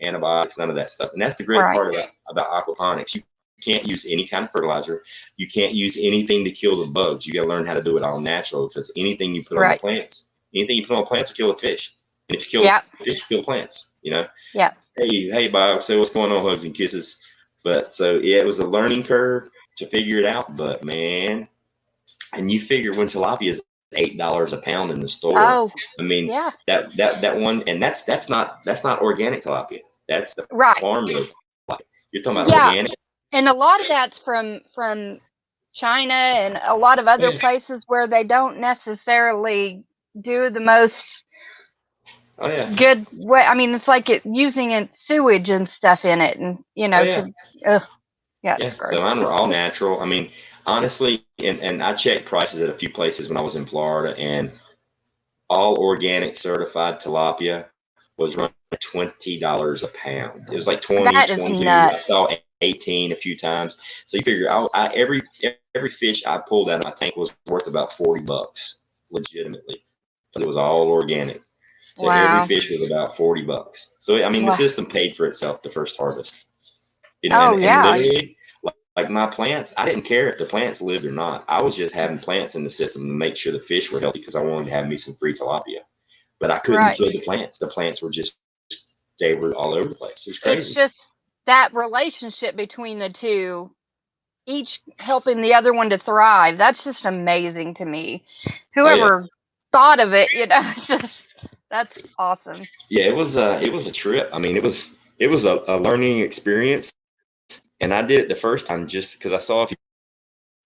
antibiotics, none of that stuff. And that's the great part about aquaponics. You can't use any kind of fertilizer. You can't use anything to kill the bugs. You got to learn how to do it all natural, because anything you put on the plants, will kill a fish. And if you kill the fish, kill plants, you know? Yeah. Hey, Bob, say what's going on, hugs and kisses. But so, yeah, it was a learning curve to figure it out. But, man, and you figure when tilapia is $8 a pound in the store. Oh, I mean, that one, and that's not organic tilapia. That's the farm-raised tilapia. You're talking about organic. And a lot of that's from China and a lot of other places where they don't necessarily do the most good way. I mean, it's like using sewage and stuff in it, and you know, So mine were all natural. I mean, honestly, and I checked prices at a few places when I was in Florida, and all organic certified tilapia was running $20 a pound. It was like 20, That is 22. nuts. I saw 18 a few times. So you figure every fish I pulled out of my tank was worth about $40, legitimately, because it was all organic. So every Wow. fish was about $40. So I mean, the Wow. system paid for itself the first harvest. Oh, And yeah. literally, like my plants, I didn't care if the plants lived or not. I was just having plants in the system to make sure the fish were healthy because I wanted to have me some free tilapia. But I couldn't Right. kill the plants. The plants were they were all over the place. It was It's crazy. just that relationship between the two, each helping the other one to thrive. That's just amazing to me. Oh, yeah. Whoever thought of it, that's awesome. Yeah, it was a trip. I mean, it was a learning experience. And I did it the first time just because I saw a few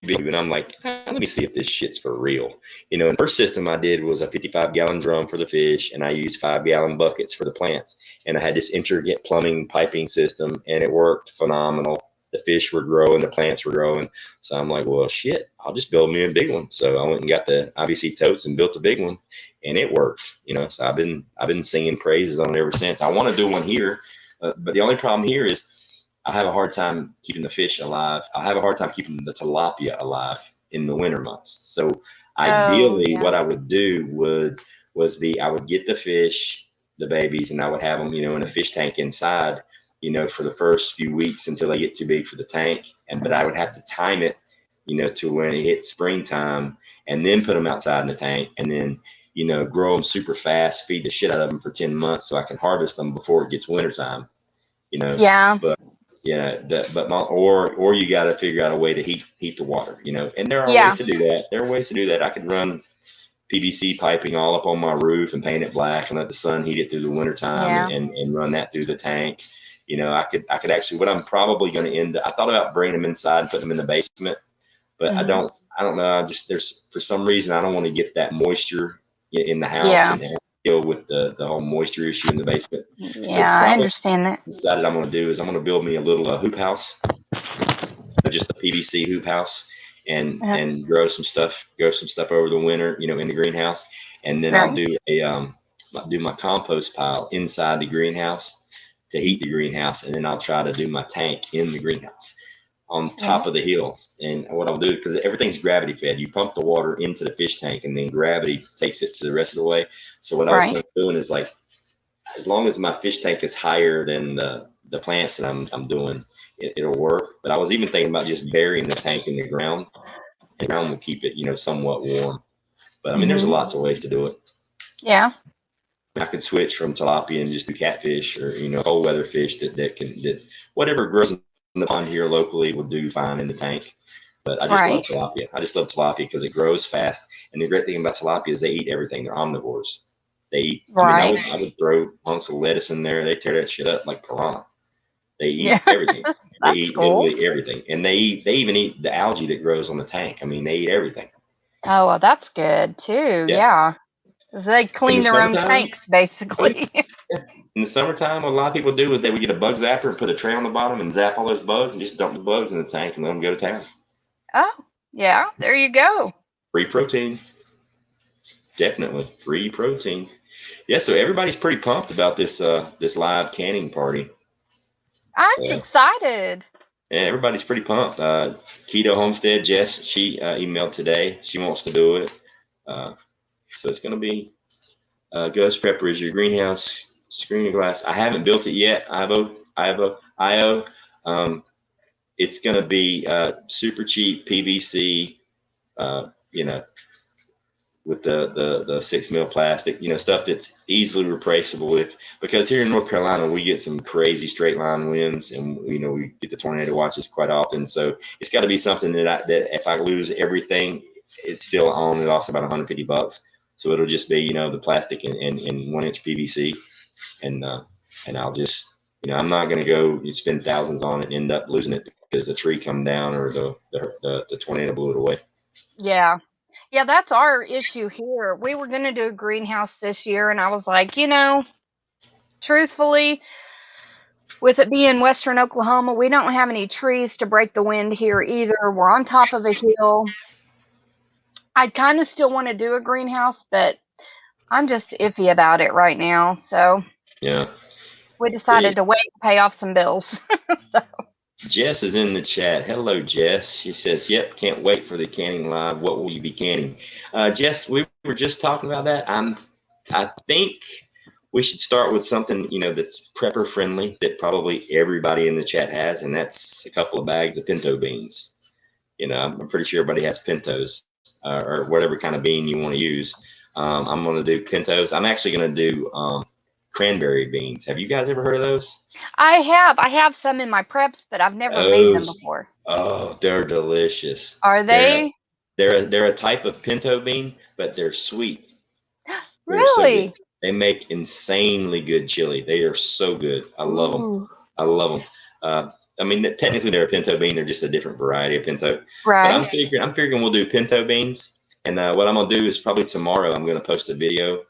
videos and I'm like, let me see if this shit's for real. And the first system I did was a 55-gallon drum for the fish, and I used 5-gallon buckets for the plants. And I had this intricate plumbing piping system, and it worked phenomenal. The fish were growing, the plants were growing. So I'm like, well, shit, I'll just build me a big one. So I went and got the IBC totes and built a big one, and it worked. So I've been singing praises on it ever since. I want to do one here, but the only problem here is I have a hard time keeping the fish alive. I have a hard time keeping the tilapia alive in the winter months. So ideally, yeah. what I would do I would get the fish, the babies, and I would have them, in a fish tank inside, for the first few weeks until they get too big for the tank. But I would have to time it, to when it hits springtime, and then put them outside in the tank, and then, grow them super fast, feed the shit out of them for 10 months so I can harvest them before it gets wintertime. Yeah. But or you got to figure out a way to heat the water, and there are Yeah. ways to do that. There are ways to do that. I could run PVC piping all up on my roof and paint it black and let the sun heat it through the wintertime Yeah. and run that through the tank. I could actually, what I'm probably going to I thought about bringing them inside and putting them in the basement, but I don't know. There's, for some reason, I don't want to get that moisture in the house Yeah. and deal with the whole moisture issue in the basement. So Yeah, I probably understand that. decided I'm going to do is I'm going to build me a little hoop house, just a PVC hoop house, and Yeah. grow some stuff over the winter, in the greenhouse, and then Right. I'll do my compost pile inside the greenhouse to heat the greenhouse, and then I'll try to do my tank in the greenhouse on top of the hill. And what I'll do, because everything's gravity fed, you pump the water into the fish tank, and then gravity takes it to the rest of the way. So what I was Right. doing is, like, as long as my fish tank is higher than the plants that I'm doing, it'll work. But I was even thinking about just burying the tank in the ground, and the ground will keep it, somewhat warm. But I mean, there's lots of ways to do it. Yeah. I could switch from tilapia and just do catfish, or cold weather fish that whatever grows in the pond here locally will do fine in the tank. But I just love Right. tilapia. I just love tilapia because it grows fast. And the great thing about tilapia is they eat everything. They're omnivores. They eat. I mean, Right. I would throw hunks of lettuce in there. They tear that shit up like piranha. They Yeah. eat everything. They That's eat cool. literally everything, and they even eat the algae that grows on the tank. I mean, they eat everything. Oh, well, that's good too. Yeah. Yeah. 'Cause they In clean the their own summertime, tanks, basically. in the summertime, what a lot of people do is they would get a bug zapper and put a tray on the bottom and zap all those bugs and just dump the bugs in the tank and let them go to town. Oh, yeah. There you go. Free protein. Definitely free protein. Yeah, so everybody's pretty pumped about this live canning party. I'm So excited. yeah, everybody's pretty pumped. Keto Homestead, Jess, she emailed today. She wants to do it. So it's going to be Ghost Prepper is your greenhouse screen of glass. I haven't built it yet. IO. It's going to be super cheap PVC, with the 6 mil plastic, stuff that's easily replaceable with, because here in North Carolina, we get some crazy straight line winds, and, we get the tornado watches quite often. So it's got to be something that if I lose everything, it's still on. It also about $150. So it'll just be, the plastic and 1-inch PVC. And I'll just, I'm not going to go spend thousands on it and end up losing it because the tree come down or the tornado blew it away. Yeah. Yeah, that's our issue here. We were going to do a greenhouse this year, and I was like, truthfully, with it being western Oklahoma, we don't have any trees to break the wind here either. We're on top of a hill. I kind of still want to do a greenhouse, but I'm just iffy about it right now. So Yeah. we decided to wait and pay off some bills. So. Jess is in the chat. Hello, Jess. She says, "Yep, can't wait for the canning live. What will you be canning?" Jess, we were just talking about that. I think we should start with something, that's prepper friendly that probably everybody in the chat has, and that's a couple of bags of pinto beans. I'm pretty sure everybody has pintos, or whatever kind of bean you want to use. I'm going to do pintos. I'm actually going to do cranberry beans. Have you guys ever heard of those? I have some in my preps, but I've never made them before. Oh, they're delicious. Are they? They're a type of pinto bean, but they're sweet. They're so Really? good. They make insanely good chili. They are so good. I love them. I love them. I mean, technically they're a pinto bean. They're just a different variety of pinto. Right. But I'm figuring we'll do pinto beans. And what I'm gonna do is probably tomorrow I'm gonna post a video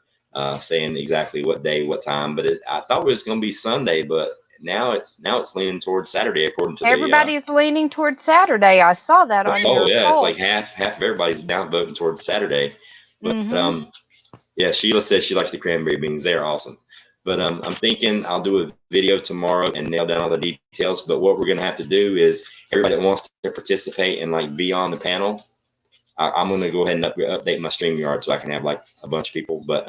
saying exactly what day, what time. But I thought it was gonna be Sunday, but now it's leaning towards Saturday according to everybody's leaning towards Saturday. I saw that on your yeah, poll. it's like half of everybody's down voting towards Saturday. But yeah, Sheila says she likes the cranberry beans. They're awesome. But I'm thinking I'll do a video tomorrow and nail down all the details. But what we're gonna have to do is everybody that wants to participate and like be on the panel, I'm gonna go ahead and update my StreamYard so I can have like a bunch of people. But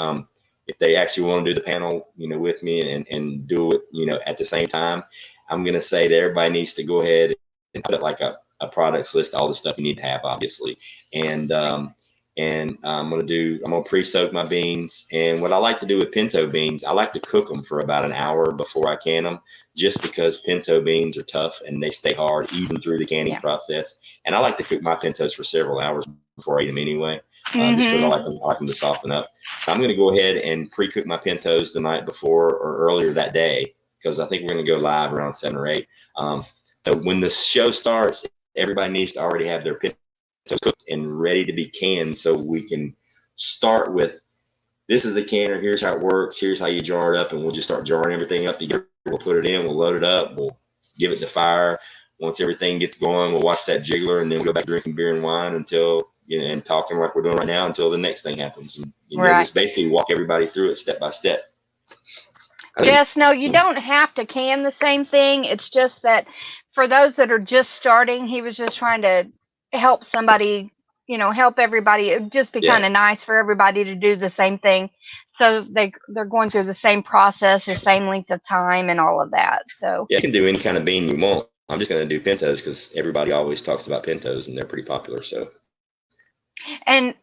if they actually want to do the panel, with me and do it, at the same time, I'm gonna say that everybody needs to go ahead and put like a products list, all the stuff you need to have, obviously, and I'm gonna pre-soak my beans. And what I like to do with pinto beans, I like to cook them for about an hour before I can them, just because pinto beans are tough and they stay hard even through the canning process. And I like to cook my pintos for several hours before I eat them anyway, just because I like them to soften up. So I'm gonna go ahead and pre-cook my pintos the night before or earlier that day, because I think we're gonna go live around 7 or 8. So when the show starts, everybody needs to already have their pintos cooked and ready to be canned, so we can start with, this is the canner, here's how it works, here's how you jar it up, and we'll just start jarring everything up together. We'll put it in, we'll load it up, we'll give it to fire. Once everything gets going, we'll watch that jiggler, and then we'll go back drinking beer and wine until, and talking like we're doing right now until the next thing happens. And, just basically walk everybody through it step by step. Jess, no, you don't have to can the same thing. It's just that for those that are just starting, he was just trying to help somebody, help everybody. It would just be kind of nice for everybody to do the same thing. So they're going through the same process, the same length of time and all of that. So yeah, you can do any kind of bean you want. I'm just going to do pintos because everybody always talks about pintos and they're pretty popular. So, and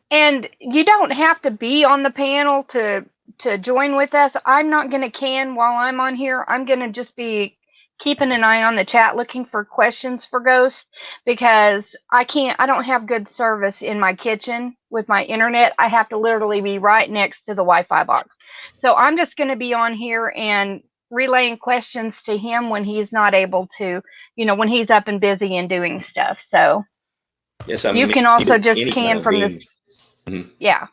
you don't have to be on the panel to join with us. I'm not going to can while I'm on here. I'm going to just be keeping an eye on the chat, looking for questions for Ghost, because I don't have good service in my kitchen with my internet. I have to literally be right next to the Wi-Fi box. So I'm just going to be on here and relaying questions to him when he's not able to, when he's up and busy and doing stuff. So yes, you can also just can from this. Yeah.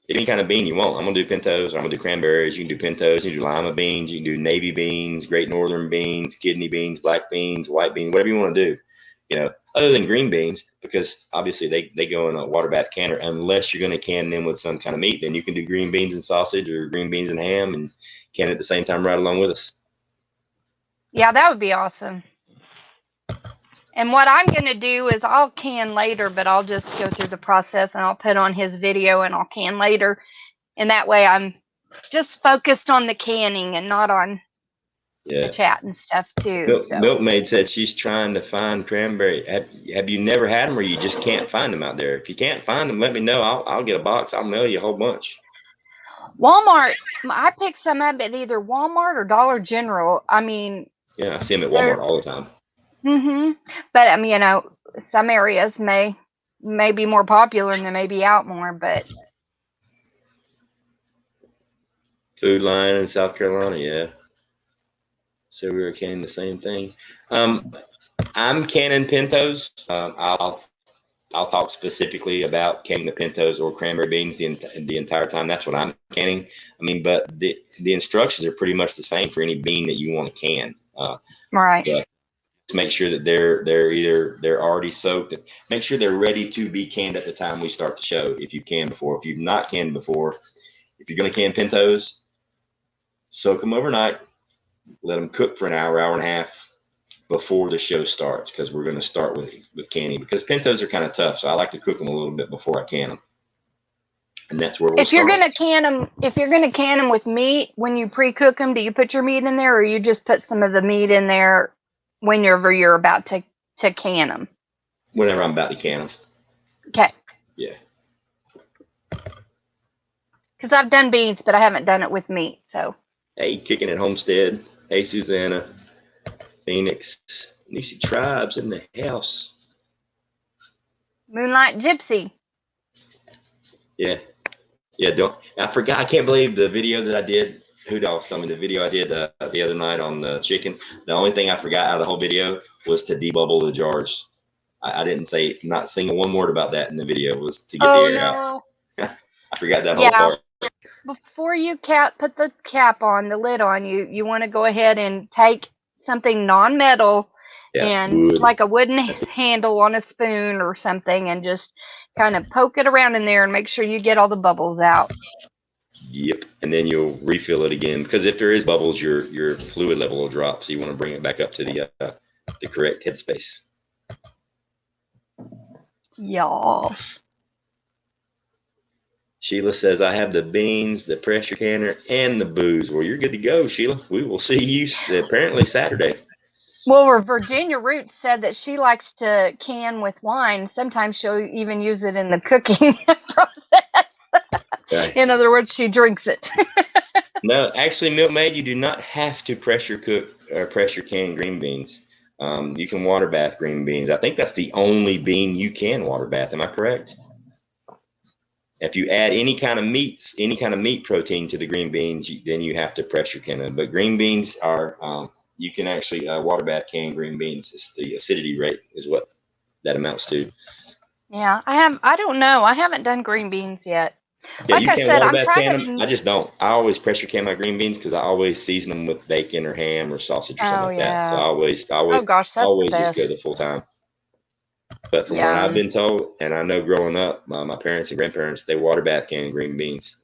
Any kind of bean you want. I'm gonna do pintos, or I'm gonna do cranberries. You can do pintos, you can do lima beans, you can do navy beans, great northern beans, kidney beans, black beans, white beans, whatever you want to do. Other than green beans, because obviously they go in a water bath canner, unless you're gonna can them with some kind of meat. Then you can do green beans and sausage or green beans and ham and can it at the same time right along with us. Yeah, that would be awesome. And what I'm going to do is I'll can later, but I'll just go through the process and I'll put on his video and I'll can later. And that way I'm just focused on the canning and not on the chat and stuff too. Milkmaid said she's trying to find cranberry. Have you never had them, or you just can't find them out there? If you can't find them, let me know. I'll get a box. I'll mail you a whole bunch. Walmart. I pick some up at either Walmart or Dollar General. I mean. Yeah, I see them at Walmart all the time. But some areas may be more popular and they may be out more, but Food Line in South Carolina, yeah. So we were canning the same thing. I'm canning pintos. I'll talk specifically about canning the pintos or cranberry beans the entire time. That's what I'm canning. But the instructions are pretty much the same for any bean that you want to can. Right. make sure that they're already soaked. Make sure they're ready to be canned at the time we start the show. If you can before, if you've not canned before, if you're going to can pintos, soak them overnight. Let them cook for an hour, hour and a half before the show starts, because we're going to start with canning, because pintos are kind of tough. So I like to cook them a little bit before I can them. And that's where we'll If you're start. going to can them with meat, when you pre-cook them, do you put your meat in there, or you just put some of the meat in there whenever you're about to can them? Whenever I'm about to can them. Okay. Yeah. Because I've done beans, but I haven't done it with meat. So. Hey, Kicking at Homestead. Hey, Susanna. Phoenix. Nisi Tribes in the house. Moonlight Gypsy. Yeah. Yeah, I forgot. I can't believe the video that I did. Hoodolph told me the video I did the other night on the chicken. The only thing I forgot out of the whole video was to debubble the jars. I didn't say not single one word about that in the video, was to get the air out. I forgot that whole part. Before you put the cap on, the lid on, you want to go ahead and take something non-metal and wood. like a wooden handle on a spoon or something, and just kind of poke it around in there and make sure you get all the bubbles out. Yep, and then you'll refill it again, because if there is bubbles, your fluid level will drop. So you want to bring it back up to the correct headspace. Y'all. Sheila says, I have the beans, the pressure canner, and the booze. Well, you're good to go, Sheila. We will see you apparently Saturday. Well, Virginia Roots said that she likes to can with wine. Sometimes she'll even use it in the cooking process. Okay. In other words, she drinks it. No, actually, Milkmaid, you do not have to pressure cook or pressure can green beans. You can water bath green beans. I think that's the only bean you can water bath. Am I correct? If you add any kind of meat protein to the green beans, then you have to pressure can them. But green beans are, you can actually water bath canned green beans. It's the acidity rate is what that amounts to. Yeah, I don't know. I haven't done green beans yet. Yeah, like you can water bath can them. I just don't. I always pressure can my green beans because I always season them with bacon or ham or sausage or something like that. So I always just go the full time. But from what I've been told, and I know growing up, my parents and grandparents, they water bath canned green beans.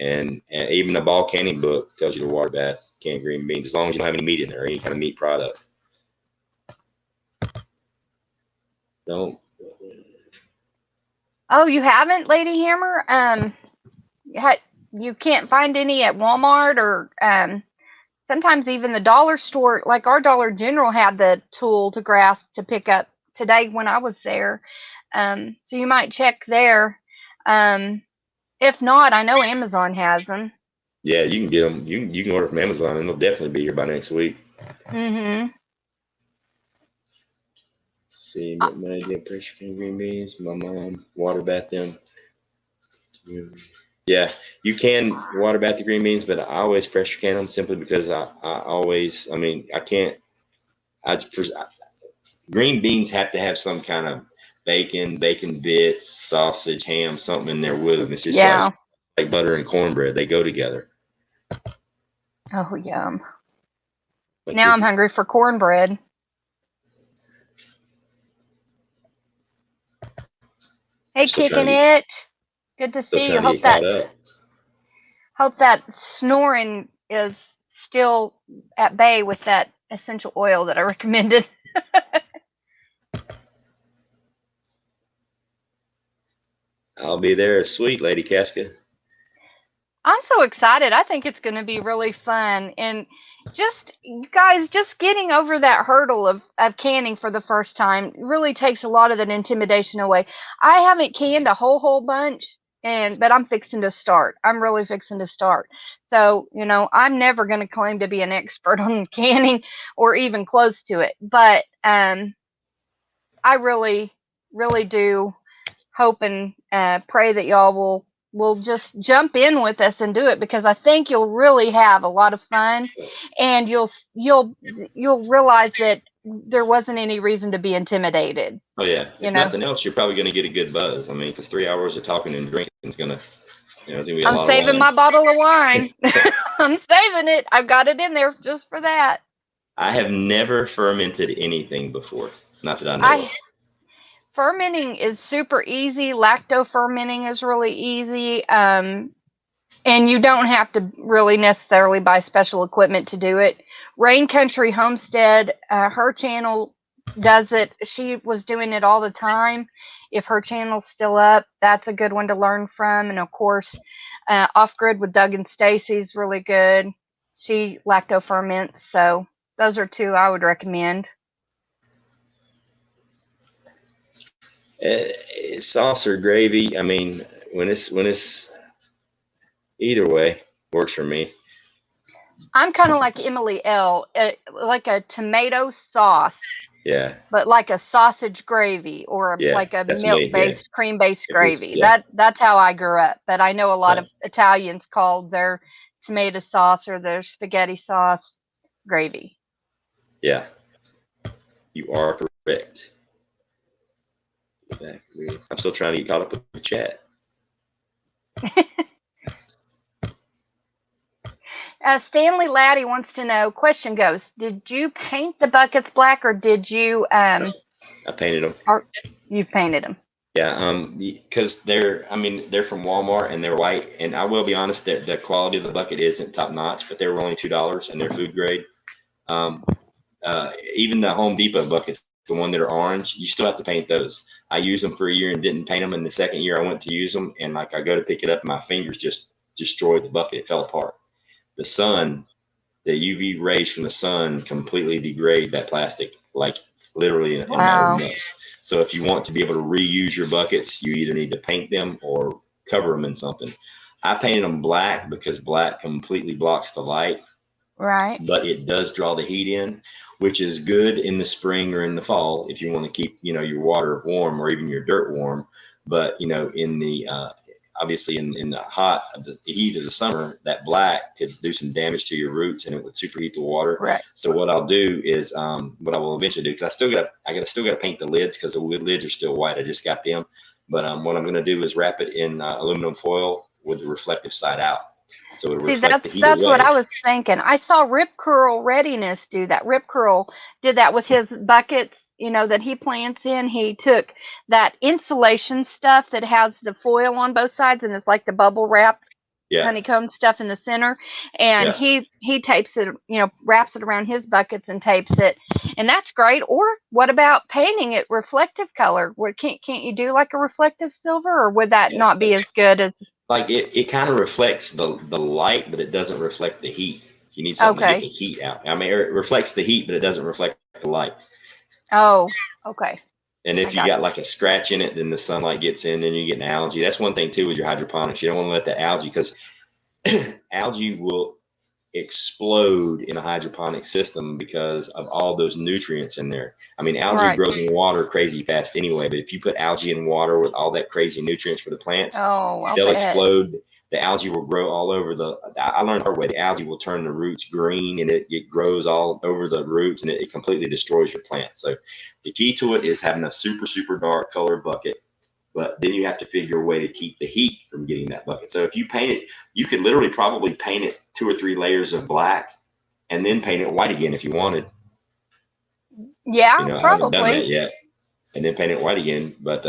And even the ball canning book tells you to water bath canned green beans, as long as you don't have any meat in there or any kind of meat product. Don't. Oh, you haven't, Lady Hammer? You can't find any at Walmart or sometimes even the dollar store, like our Dollar General had the tool to grasp to pick up today when I was there. So you might check there. If not, I know Amazon has them. Yeah, you can get them. You can order from Amazon, and they'll definitely be here by next week. Mm-hmm. See, my did pressure can green beans. My mom water bath them. Yeah, you can water bath the green beans, but I always pressure can them simply because green beans have to have some kind of bacon bits, sausage, ham, something in there with them. It's just like butter and cornbread. They go together. Oh, yum. Like now I'm hungry for cornbread. Hey, Kicking It. Good to see you. Hope that snoring is still at bay with that essential oil that I recommended. I'll be there. Sweet, Lady Casca. I'm so excited. I think it's going to be really fun. And guys, just getting over that hurdle of canning for the first time really takes a lot of that intimidation away. I haven't canned a whole bunch, but I'm fixing to start. I'm really fixing to start. So, I'm never going to claim to be an expert on canning or even close to it. But I really, really do hope and pray that y'all will just jump in with us and do it, because I think you'll really have a lot of fun, and you'll realize that there wasn't any reason to be intimidated. Oh yeah, if nothing else, you're probably going to get a good buzz. I mean, because 3 hours of talking and drinking is going to, it's going to be a lot of wine. I'm saving my bottle of wine. I'm saving it. I've got it in there just for that. I have never fermented anything before. Not that I know of. Fermenting is super easy. Lacto fermenting is really easy. And you don't have to really necessarily buy special equipment to do it. Rain Country Homestead, her channel does it. She was doing it all the time. If her channel's still up, that's a good one to learn from. And of course, Off Grid with Doug and Stacy's really good. She lacto ferments, so those are two I would recommend. Sauce or gravy, I mean, when it's either way works for me. I'm kind of like Emily L, like a tomato sauce. Yeah. But like a sausage gravy or like a milk-based, cream-based gravy. That's how I grew up. But I know a lot of Italians call their tomato sauce or their spaghetti sauce gravy. Yeah, you are correct. I'm still trying to get caught up with the chat. Stanley Laddie wants to know, question goes, did you paint the buckets black or did you I painted them. Or you painted them? Yeah, because they're from Walmart and they're white, and I will be honest that the quality of the bucket isn't top notch, but they were only $2 and they're food grade. Even the Home Depot buckets, the one that are orange, you still have to paint those. I used them for a year and didn't paint them, and the second year I went to use them, and like I go to pick it up, and my fingers just destroyed the bucket. It fell apart. The sun, the UV rays from the sun completely degrade that plastic, like literally in a matter of minutes. So if you want to be able to reuse your buckets, you either need to paint them or cover them in something. I painted them black because black completely blocks the light. Right. But it does draw the heat in, which is good in the spring or in the fall if you want to keep, your water warm or even your dirt warm. But, in the obviously in the heat of the summer, that black could do some damage to your roots and it would superheat the water. Right. So what I'll do is what I will eventually do, because I still got to paint the lids because the lids are still white. I just got them. But what I'm going to do is wrap it in aluminum foil with the reflective side out. So it'll reflect the heat that's away. what I was thinking. I saw Rip Curl Readiness do that. Rip Curl did that with his buckets, that he plants in. He took that insulation stuff that has the foil on both sides and it's like the bubble wrap, honeycomb stuff in the center, and he tapes it, wraps it around his buckets and tapes it, and that's great. Or what about painting it reflective color? Can't you do like a reflective silver, or would that not be as good as? Like it kind of reflects the light, but it doesn't reflect the heat. You need something to get the heat out. I mean, it reflects the heat, but it doesn't reflect the light. Oh, okay. And if you got like a scratch in it, then the sunlight gets in, then you get an algae. That's one thing too with your hydroponics. You don't want to let the algae, because algae will explode in a hydroponic system because of all those nutrients in there. I mean, algae grows in water crazy fast anyway, but if you put algae in water with all that crazy nutrients for the plants, they'll explode. The algae will grow all over I learned the hard way. The algae will turn the roots green and it grows all over the roots and it completely destroys your plant. So the key to it is having a super, super dark color bucket. But then you have to figure a way to keep the heat from getting that bucket. So if you paint it, you could literally probably paint it 2 or 3 layers of black and then paint it white again if you wanted. Yeah, probably. I haven't done that yet. And then paint it white again. But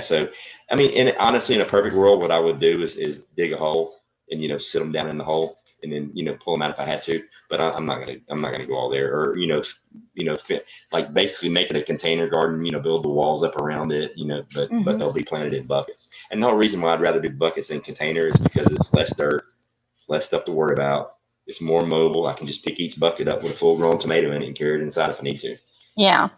so I mean, honestly, in a perfect world, what I would do is dig a hole and sit them down in the hole and then pull them out if I had to. But I'm not gonna go all there, or like basically make it a container garden. Build the walls up around it. But they'll be planted in buckets. And the whole reason why I'd rather do buckets than containers is because it's less dirt, less stuff to worry about. It's more mobile. I can just pick each bucket up with a full-grown tomato in it and carry it inside if I need to. Yeah.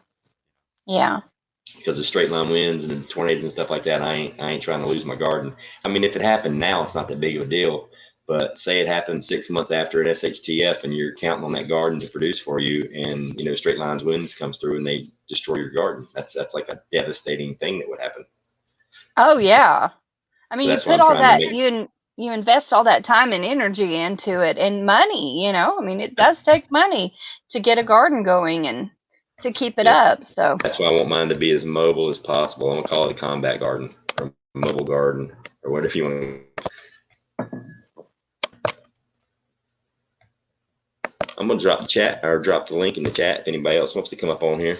Because of straight line winds and tornadoes and stuff like that, I ain't trying to lose my garden. I mean, if it happened now, it's not that big of a deal. But say it happened 6 months after an SHTF and you're counting on that garden to produce for you, and straight lines winds comes through and they destroy your garden. That's like a devastating thing that would happen. Oh yeah, I mean, so you put all that you invest all that time and energy into it and money. I mean, it does take money to get a garden going and to keep it up. So that's why I want mine to be as mobile as possible. I'm gonna call it a combat garden or mobile garden or whatever you want. I'm gonna drop the chat or drop the link in the chat if anybody else wants to come up on here.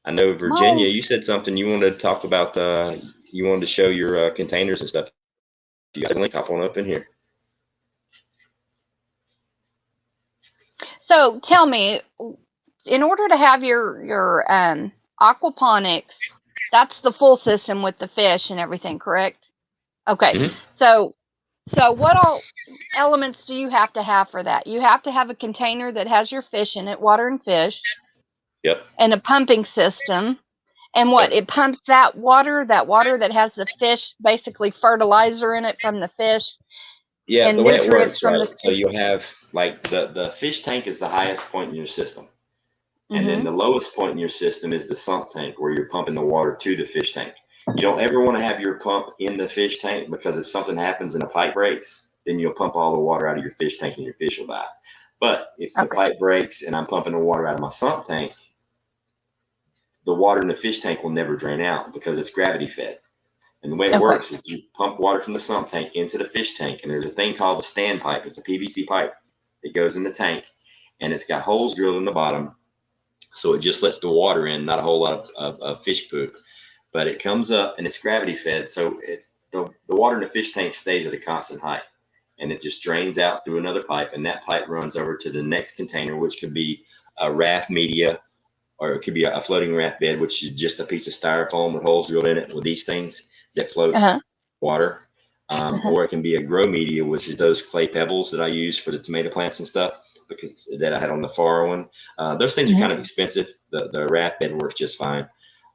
I know Virginia, you said something you wanted to talk about. You wanted to show your containers and stuff. You got the link, hop on up in here. So tell me, in order to have your aquaponics, that's the full system with the fish and everything, correct? Okay. Mm-hmm. So what all elements do you have to have for that? You have to have a container that has your fish in it, water and fish. Yep. And a pumping system. And what? It pumps that water that has the fish, basically fertilizer in it from the fish. Yeah, and the way it nutrients works, from right? the So you'll have like the fish tank is the highest point in your system. And Mm-hmm. then the lowest point in your system is the sump tank where you're pumping the water to the fish tank. You don't ever want to have your pump in the fish tank because if something happens and a pipe breaks, then you'll pump all the water out of your fish tank and your fish will die. But if the pipe breaks and I'm pumping the water out of my sump tank, the water in the fish tank will never drain out because it's gravity fed. And the way it works is you pump water from the sump tank into the fish tank, and there's a thing called the stand pipe. It's a PVC pipe that goes in the tank, and it's got holes drilled in the bottom, so it just lets the water in, not a whole lot of fish poop. But it comes up, and it's gravity fed, so the water in the fish tank stays at a constant height, and it just drains out through another pipe, and that pipe runs over to the next container, which could be a raft media, or it could be a floating raft bed, which is just a piece of styrofoam with holes drilled in it with these things that float water. Or it can be a grow media, which is those clay pebbles that I use for the tomato plants and stuff, because that I had on the far one. Those things are kind of expensive. The raft bed works just fine.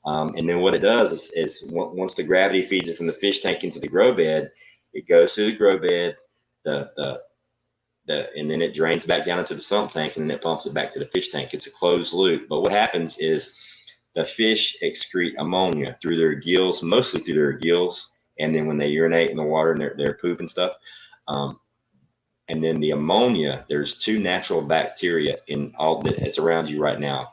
And then what it does is once the gravity feeds it from the fish tank into the grow bed, it goes through the grow bed, and then it drains back down into the sump tank, and then it pumps it back to the fish tank. It's a closed loop. But what happens is the fish excrete ammonia through their gills, mostly through their gills, and then when they urinate in the water and their poop and stuff. And then the ammonia, there's two natural bacteria in all that's around you right now.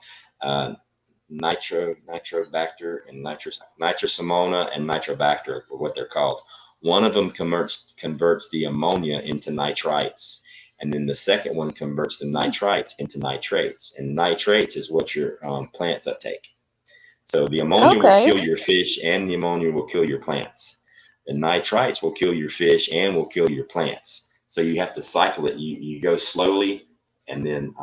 Nitrobacter and nitrosamona and nitrobacter are what they're called. One of them converts the ammonia into nitrites, and then the second one converts the nitrites into nitrates. And nitrates is what your plants uptake. So the ammonia will kill your fish, and the ammonia will kill your plants. The nitrites will kill your fish and will kill your plants. So you have to cycle it. You go slowly, and then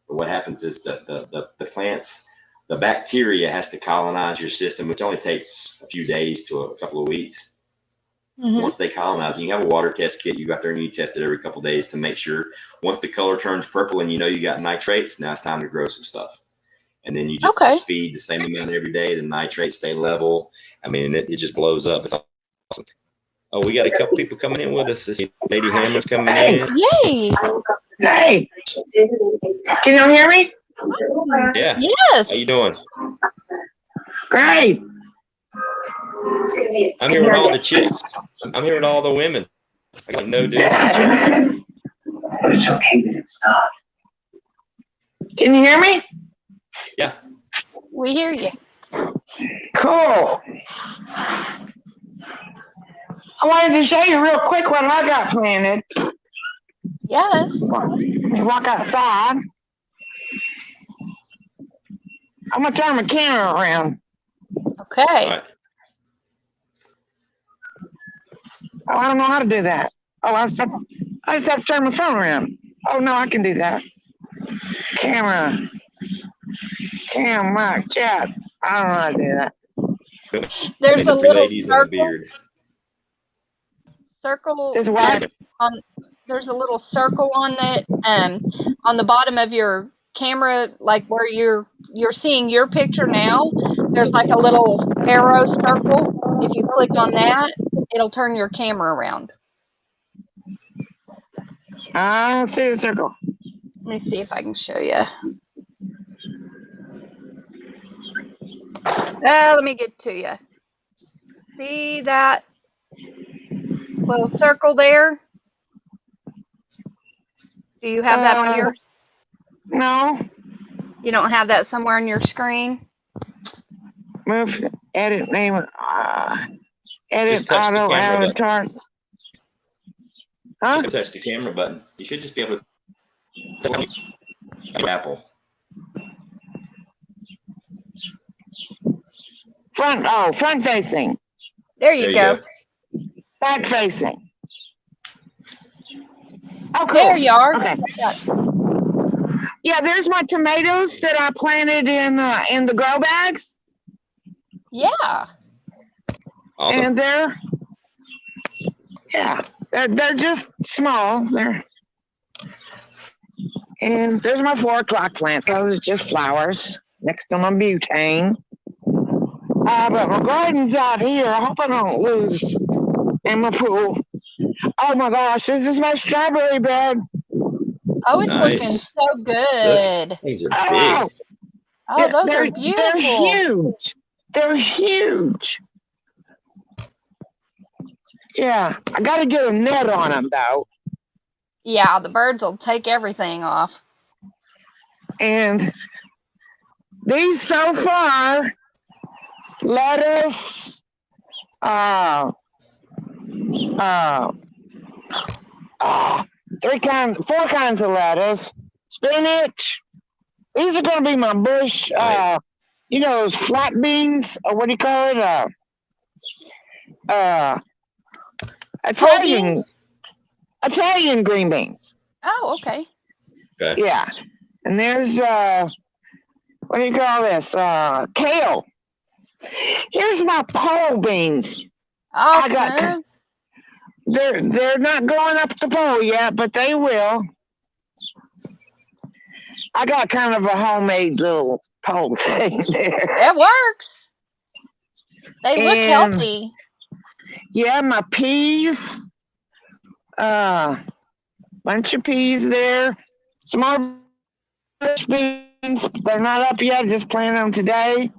what happens is that the plants, the bacteria has to colonize your system, which only takes a few days to a couple of weeks. Once they colonize, you have a water test kit. You go out there and you test it every couple of days to make sure. Once the color turns purple and you know you got nitrates, now it's time to grow some stuff. And then you just feed the same amount every day. The nitrates stay level. I mean, it just blows up. It's awesome. Oh, we got a couple people coming in with us. This Lady Hammer's coming in. Yay! Hey, can you hear me? Yeah. Yes. How you doing? Great. I'm here with all the chicks. I'm here with all the women. I got no dudes. It's okay that it's not. Can you hear me? Yeah. We hear you. Cool. I wanted to show you real quick what I got planted. Yes. Let me walk outside. I'm going to turn my camera around. Okay. All right. Oh, I don't know how to do that. Oh, I just have to turn my phone around. Oh, no, I can do that. Camera, chat. I don't know how to do that. There's a little ladies and a beard. Circle. There's what? There's a little circle on the bottom of your camera, like where you're seeing your picture now. There's like a little arrow circle. If you click on that, it'll turn your camera around. I see the circle. Let me see if I can show you. Let me get to you. See that little circle there? Do you have that on your? No. You don't have that somewhere on your screen? Move, edit name, edit Just touch the auto camera avatars. Huh? Just touch the camera button. You should just be able to. Apple. Front facing. There you go. Back facing. Oh, cool. There you are. Okay. Yeah, there's my tomatoes that I planted in the grow bags. Yeah. Awesome. And they're just small. And there's my 4 o'clock plant. Those are just flowers next to my butane. But my garden's out here. I hope I don't lose in my pool. Oh my gosh, this is my strawberry bed. Oh, it's looking Nice. so good. Look, these are big. Oh, those are beautiful. They're huge. They're huge. Yeah, I got to get a net on them though. Yeah, the birds will take everything off. And these so far, lettuce, 4 kinds of lettuce, spinach. These are going to be my bush, you know, those flat beans, or what do you call it? Italian green beans. Oh, okay. Okay. Yeah. And there's, what do you call this? Kale. Here's my pole beans. Oh, They're not going up the pole yet, but they will. I got kind of a homemade little pole thing there. it works. They look healthy. Yeah, my peas. Bunch of peas there. Some more bush beans. They're not up yet. Just planted them today.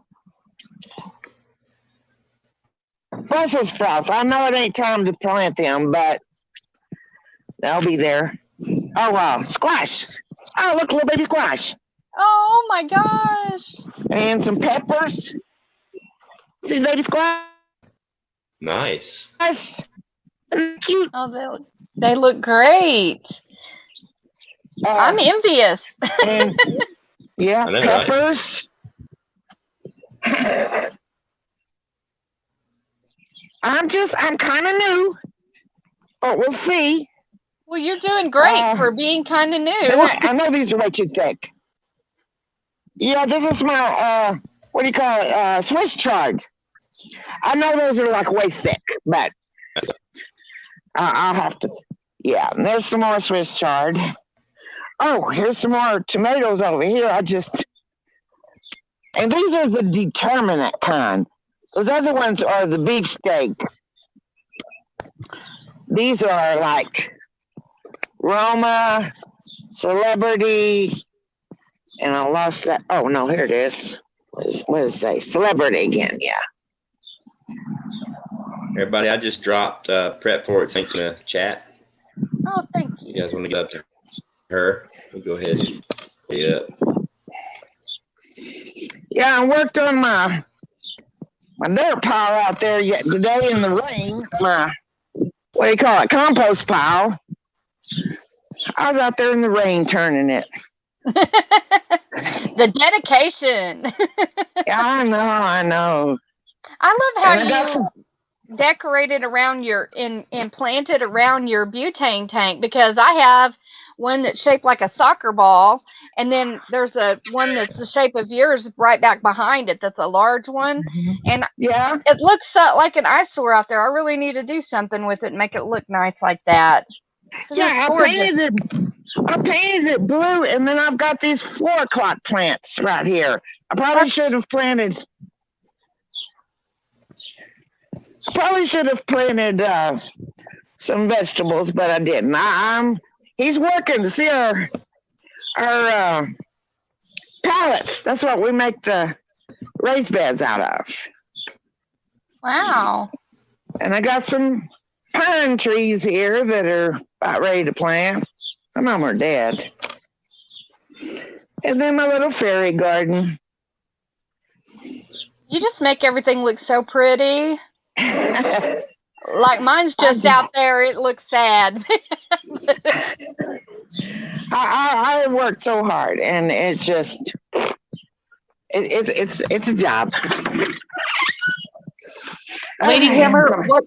Brussels sprouts. I know it ain't time to plant them, but they'll be there. Oh, wow. Squash. Oh, look, little baby squash. Oh, my gosh. And some peppers. See, baby squash. Nice. Cute. Oh, they look great. I'm envious. And, yeah, I know, peppers. I'm kind of new, but we'll see. Well, you're doing great for being kind of new. I know these are way too thick. Yeah, this is my, what do you call it? Swiss chard. I know those are like way thick, but I'll have to, yeah. And there's some more Swiss chard. Oh, here's some more tomatoes over here. And these are the determinate kind. Those other ones are the beefsteak. These are like Roma, Celebrity, and I lost that. Oh, no, here it is. What does it say? Celebrity again, yeah. Everybody, I just dropped Prep For It link in the chat. Oh, thank you. You guys want to get up to her? We'll go ahead and stay up. Yeah, I worked on my dirt pile out there yet today in the rain. My, what do you call it, compost pile. I was out there in the rain turning it. The dedication. Yeah, I know. I love how And I got you decorated around and planted around your butane tank, because I have one that's shaped like a soccer ball, and then there's one that's the shape of yours right back behind it. That's a large one, and yeah, it looks like an eyesore out there. I really need to do something with it and make it look nice like that. yeah. I painted it blue, and then I've got these 4 o'clock plants right here. I probably should have planted. Some vegetables, but I didn't. He's working to see our pallets. That's what we make the raised beds out of. Wow. And I got some pine trees here that are about ready to plant. Some of them are dead. And then my little fairy garden. You just make everything look so pretty. Like mine's just out there. It looks sad. I worked so hard, and it's just it's a job. Lady Hammer, what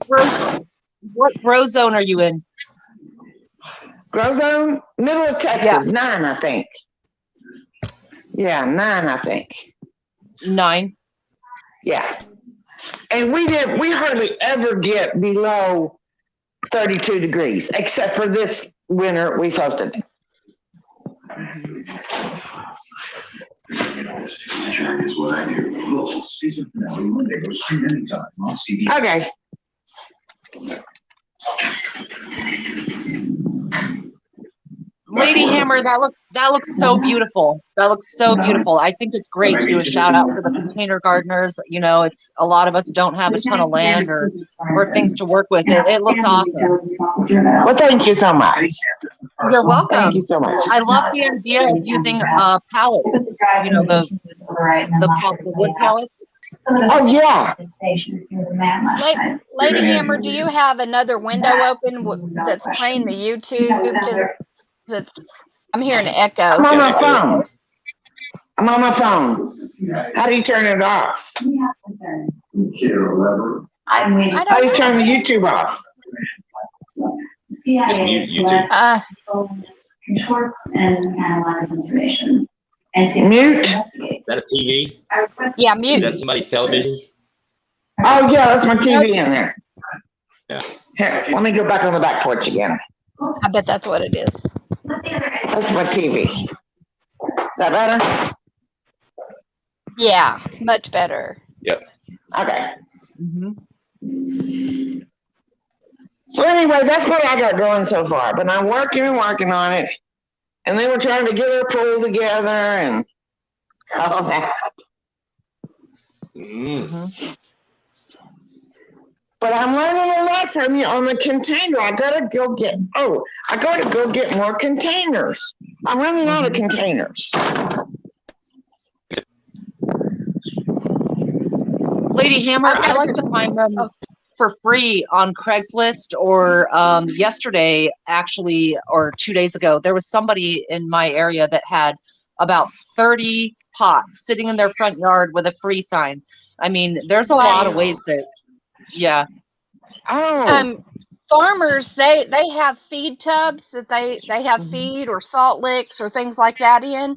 grow zone are you in? Grow zone, middle of Texas, Yeah. 9, I think. Yeah, 9, I think. 9. Yeah, and we hardly ever get below 32 degrees, except for this winter we've hosted. Okay. Lady Hammer, that looks so beautiful. That looks so beautiful. I think it's great to do a shout out for the container gardeners. You know, it's a lot of us don't have a ton of land or things to work with. It looks awesome. Well, thank you so much. You're welcome. Thank you so much. I love the idea of using pallets. You know, the wood pallets. Oh yeah. Lady Hammer, do you have another window open that's playing the YouTube? I'm hearing an echo. I'm on my phone. I'm on my phone. How do you turn it off? How do you turn the YouTube off? Just mute YouTube. Mute? Is that a TV? Yeah, Is mute. that somebody's television? Oh yeah, that's my TV in there. Yeah. Here, let me go back on the back porch again. I bet that's what it is. That's my TV. Is that better? Yeah, much better. Yep. Okay. So anyway, that's what I got going so far. But I'm working on it. And then we're trying to get our pool together and all that. But I'm learning a lot from you on the container. I gotta go get more containers. I'm running out of containers. Lady Hammer, I like to find them for free on Craigslist, or yesterday, actually, or 2 days ago, there was somebody in my area that had about 30 pots sitting in their front yard with a free sign. I mean, there's a lot of ways that, yeah. Oh. Farmers, they have feed tubs that they have feed or salt licks or things like that in.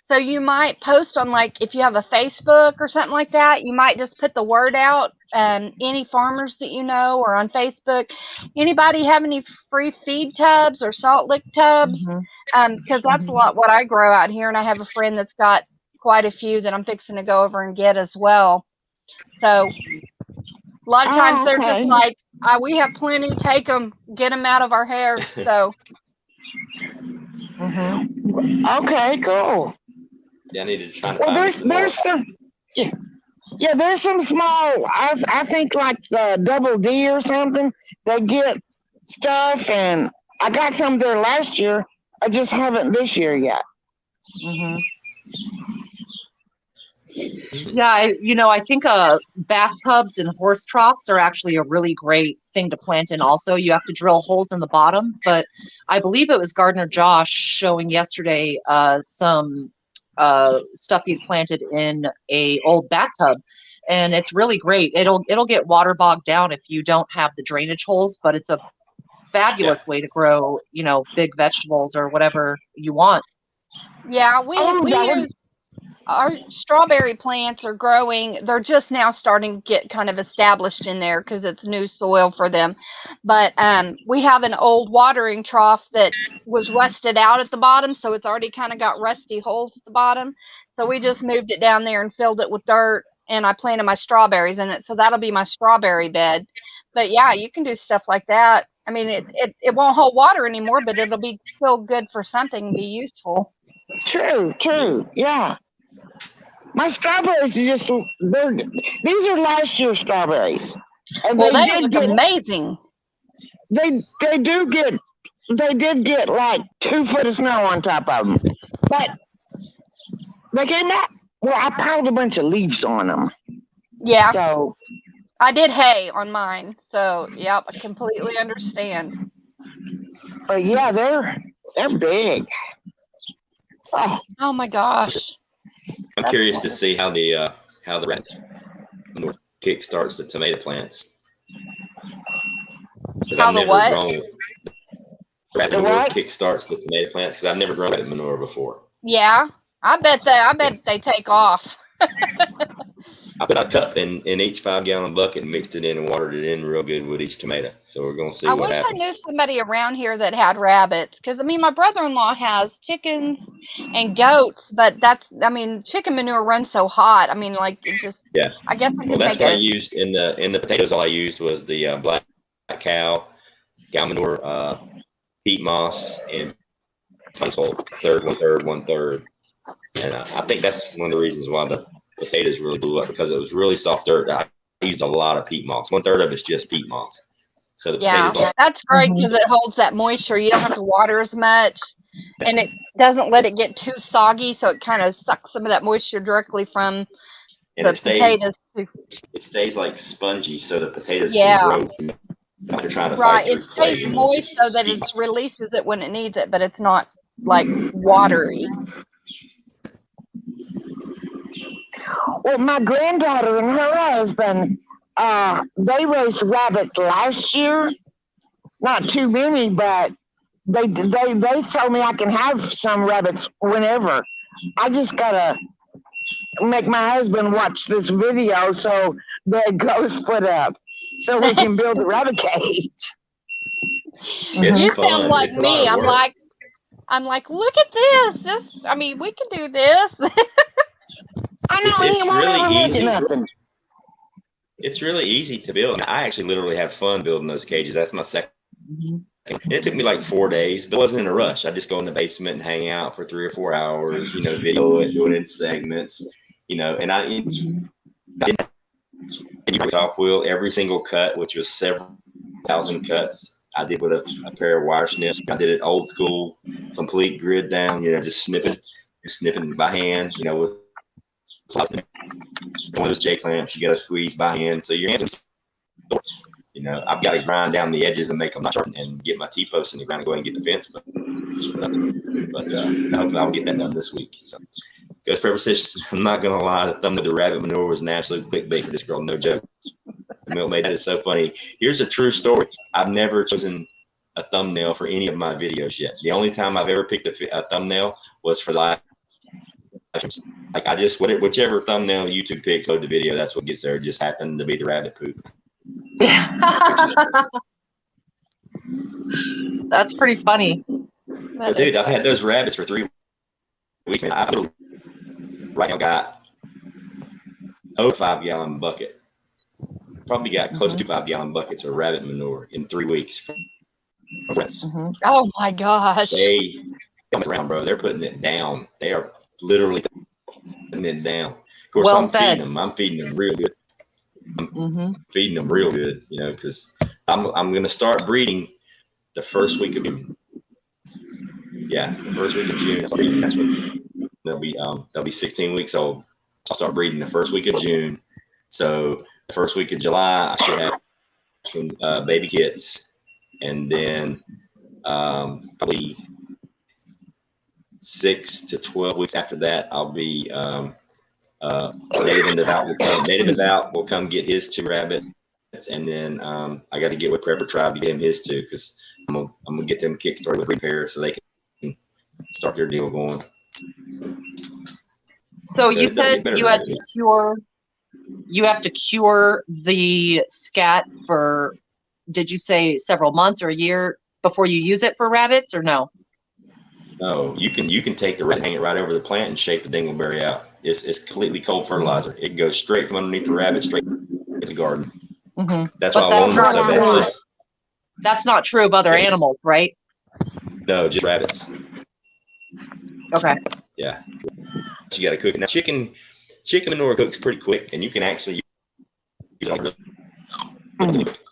So you might post on, like, if you have a Facebook or something like that, you might just put the word out. Any farmers that you know, or on Facebook, anybody have any free feed tubs or salt lick tubs? Because that's a lot what I grow out here, and I have a friend that's got quite a few that I'm fixing to go over and get as well. So a lot of times they're just like, we have plenty, take them, get them out of our hair. So. Okay, cool. Yeah, I needed to try to Well, find there's some, yeah, there's some small, I think like the Double D or something, they get stuff, and I got some there last year. I just haven't this year yet. Yeah, I think bathtubs and horse troughs are actually a really great thing to plant in also. You have to drill holes in the bottom, but I believe it was Gardener Josh showing yesterday some stuff he'd planted in a old bathtub, and it's really great. It'll get water bogged down if you don't have the drainage holes, but it's a fabulous way to grow, big vegetables or whatever you want. Yeah, we use, our strawberry plants are growing. They're just now starting to get kind of established in there because it's new soil for them. But we have an old watering trough that was rusted out at the bottom, so it's already kind of got rusty holes at the bottom. So we just moved it down there and filled it with dirt, and I planted my strawberries in it. So that'll be my strawberry bed. But yeah, you can do stuff like that. I mean, it won't hold water anymore, but it'll be still good for something and be useful. True, yeah. My strawberries are just, these are last year's strawberries. And well, they look amazing. They did get like 2 foot of snow on top of them. But they came out, well, I piled a bunch of leaves on them. Yeah. So I did hay on mine. So, yep, I completely understand. But yeah, they're big. Oh, Oh my gosh. I'm curious to see how the rabbit manure kick starts the tomato plants. Because How I've the never what? grown rabbit The manure what? kick starts the tomato plants because I've never grown rabbit manure before. Yeah. I bet they take off. I put a cup in each 5-gallon bucket and mixed it in and watered it in real good with each tomato. So we're gonna see I what wish I happens. knew somebody around here that had rabbits, because I mean my brother-in-law has chickens and goats, but chicken manure runs so hot. I mean, like it just. Yeah. I guess I Well, could that's make what I a. used in the potatoes. All I used was the black cow manure, peat moss, and soil, third, 1/3, 1/3. And I think that's one of the reasons why the potatoes really blew up, because it was really soft dirt. I used a lot of peat moss. 1/3 of it's just peat moss. So the Yeah, potatoes, that's great because it holds that moisture. You don't have to water as much, and it doesn't let it get too soggy, so it kind of sucks some of that moisture directly from and the potatoes. it stays like spongy, so the potatoes can Yeah, grow. They're trying to right. fight It through clay. stays moist so that it releases it when it needs it, but it's not like watery. well, my granddaughter and her husband, they raised rabbits last year. Not too many, but they told me I can have some rabbits whenever. I just gotta make my husband watch this video so the ghost put up, so we can build the rabbit cage. It's You fun. sound like It's a lot me. of work. I'm like, look at this. I mean, we can do this. I know It's he won't really ever look easy. at nothing. It's really easy to build. I actually literally have fun building those cages. That's my second. And it took me like 4 days, but it wasn't in a rush. I just go in the basement and hang out for 3 or 4 hours, video it, do it in segments, and I did off wheel every single cut, which was several thousand cuts. I did with a pair of wire snips. I did it old school, complete grid down, just snipping by hand, with one of those J clamps. You got to squeeze by hand, so your hands. I've got to grind down the edges and make them not sharp and get my T-posts in the ground and go ahead and get the fence. But hopefully I'll get that done this week. So, Ghost Pepper says, I'm not going to lie, the thumbnail to rabbit manure was an absolute clickbait for this girl, no joke. Milkmaid, that is so funny. Here's a true story. I've never chosen a thumbnail for any of my videos yet. The only time I've ever picked a thumbnail was for live streams. Like I just, whichever thumbnail YouTube picks, load the video, that's what gets there. It just happened to be the rabbit poop. That's pretty funny. But dude, I've had those rabbits for 3 weeks. Man, I've right now got over 5-gallon bucket. Probably got close to 5-gallon buckets of rabbit manure in 3 weeks. Oh my gosh. They mess around, bro. They're putting it down. They are literally putting it down. Of course, Well I'm fed. feeding them. I'm feeding them real good. Feeding them real good, because I'm going to start breeding the first week of June. Yeah, the first week of June. That's what they'll be 16 weeks old. I'll start breeding the first week of June. So the first week of July, I should have some baby kits, and then probably 6 to 12 weeks after that, I'll be Native Devout will come get his 2 rabbits, and then I got to get with Prepper Tribe to get him his 2, because I'm gonna get them kickstarted with repair so they can start their deal going. So you said you had to cure. You have to cure the scat for. Did you say several months or a year before you use it for rabbits, or no? No, you can take the hang it right over the plant and shake the dingleberry out. It's completely cold fertilizer. It goes straight from underneath the rabbit straight to the garden. That's why I wanted them so bad. That's not true of other animals, right? No, just rabbits. Okay. Yeah. So you got to cook it. Now, chicken manure cooks pretty quick, and you can actually use it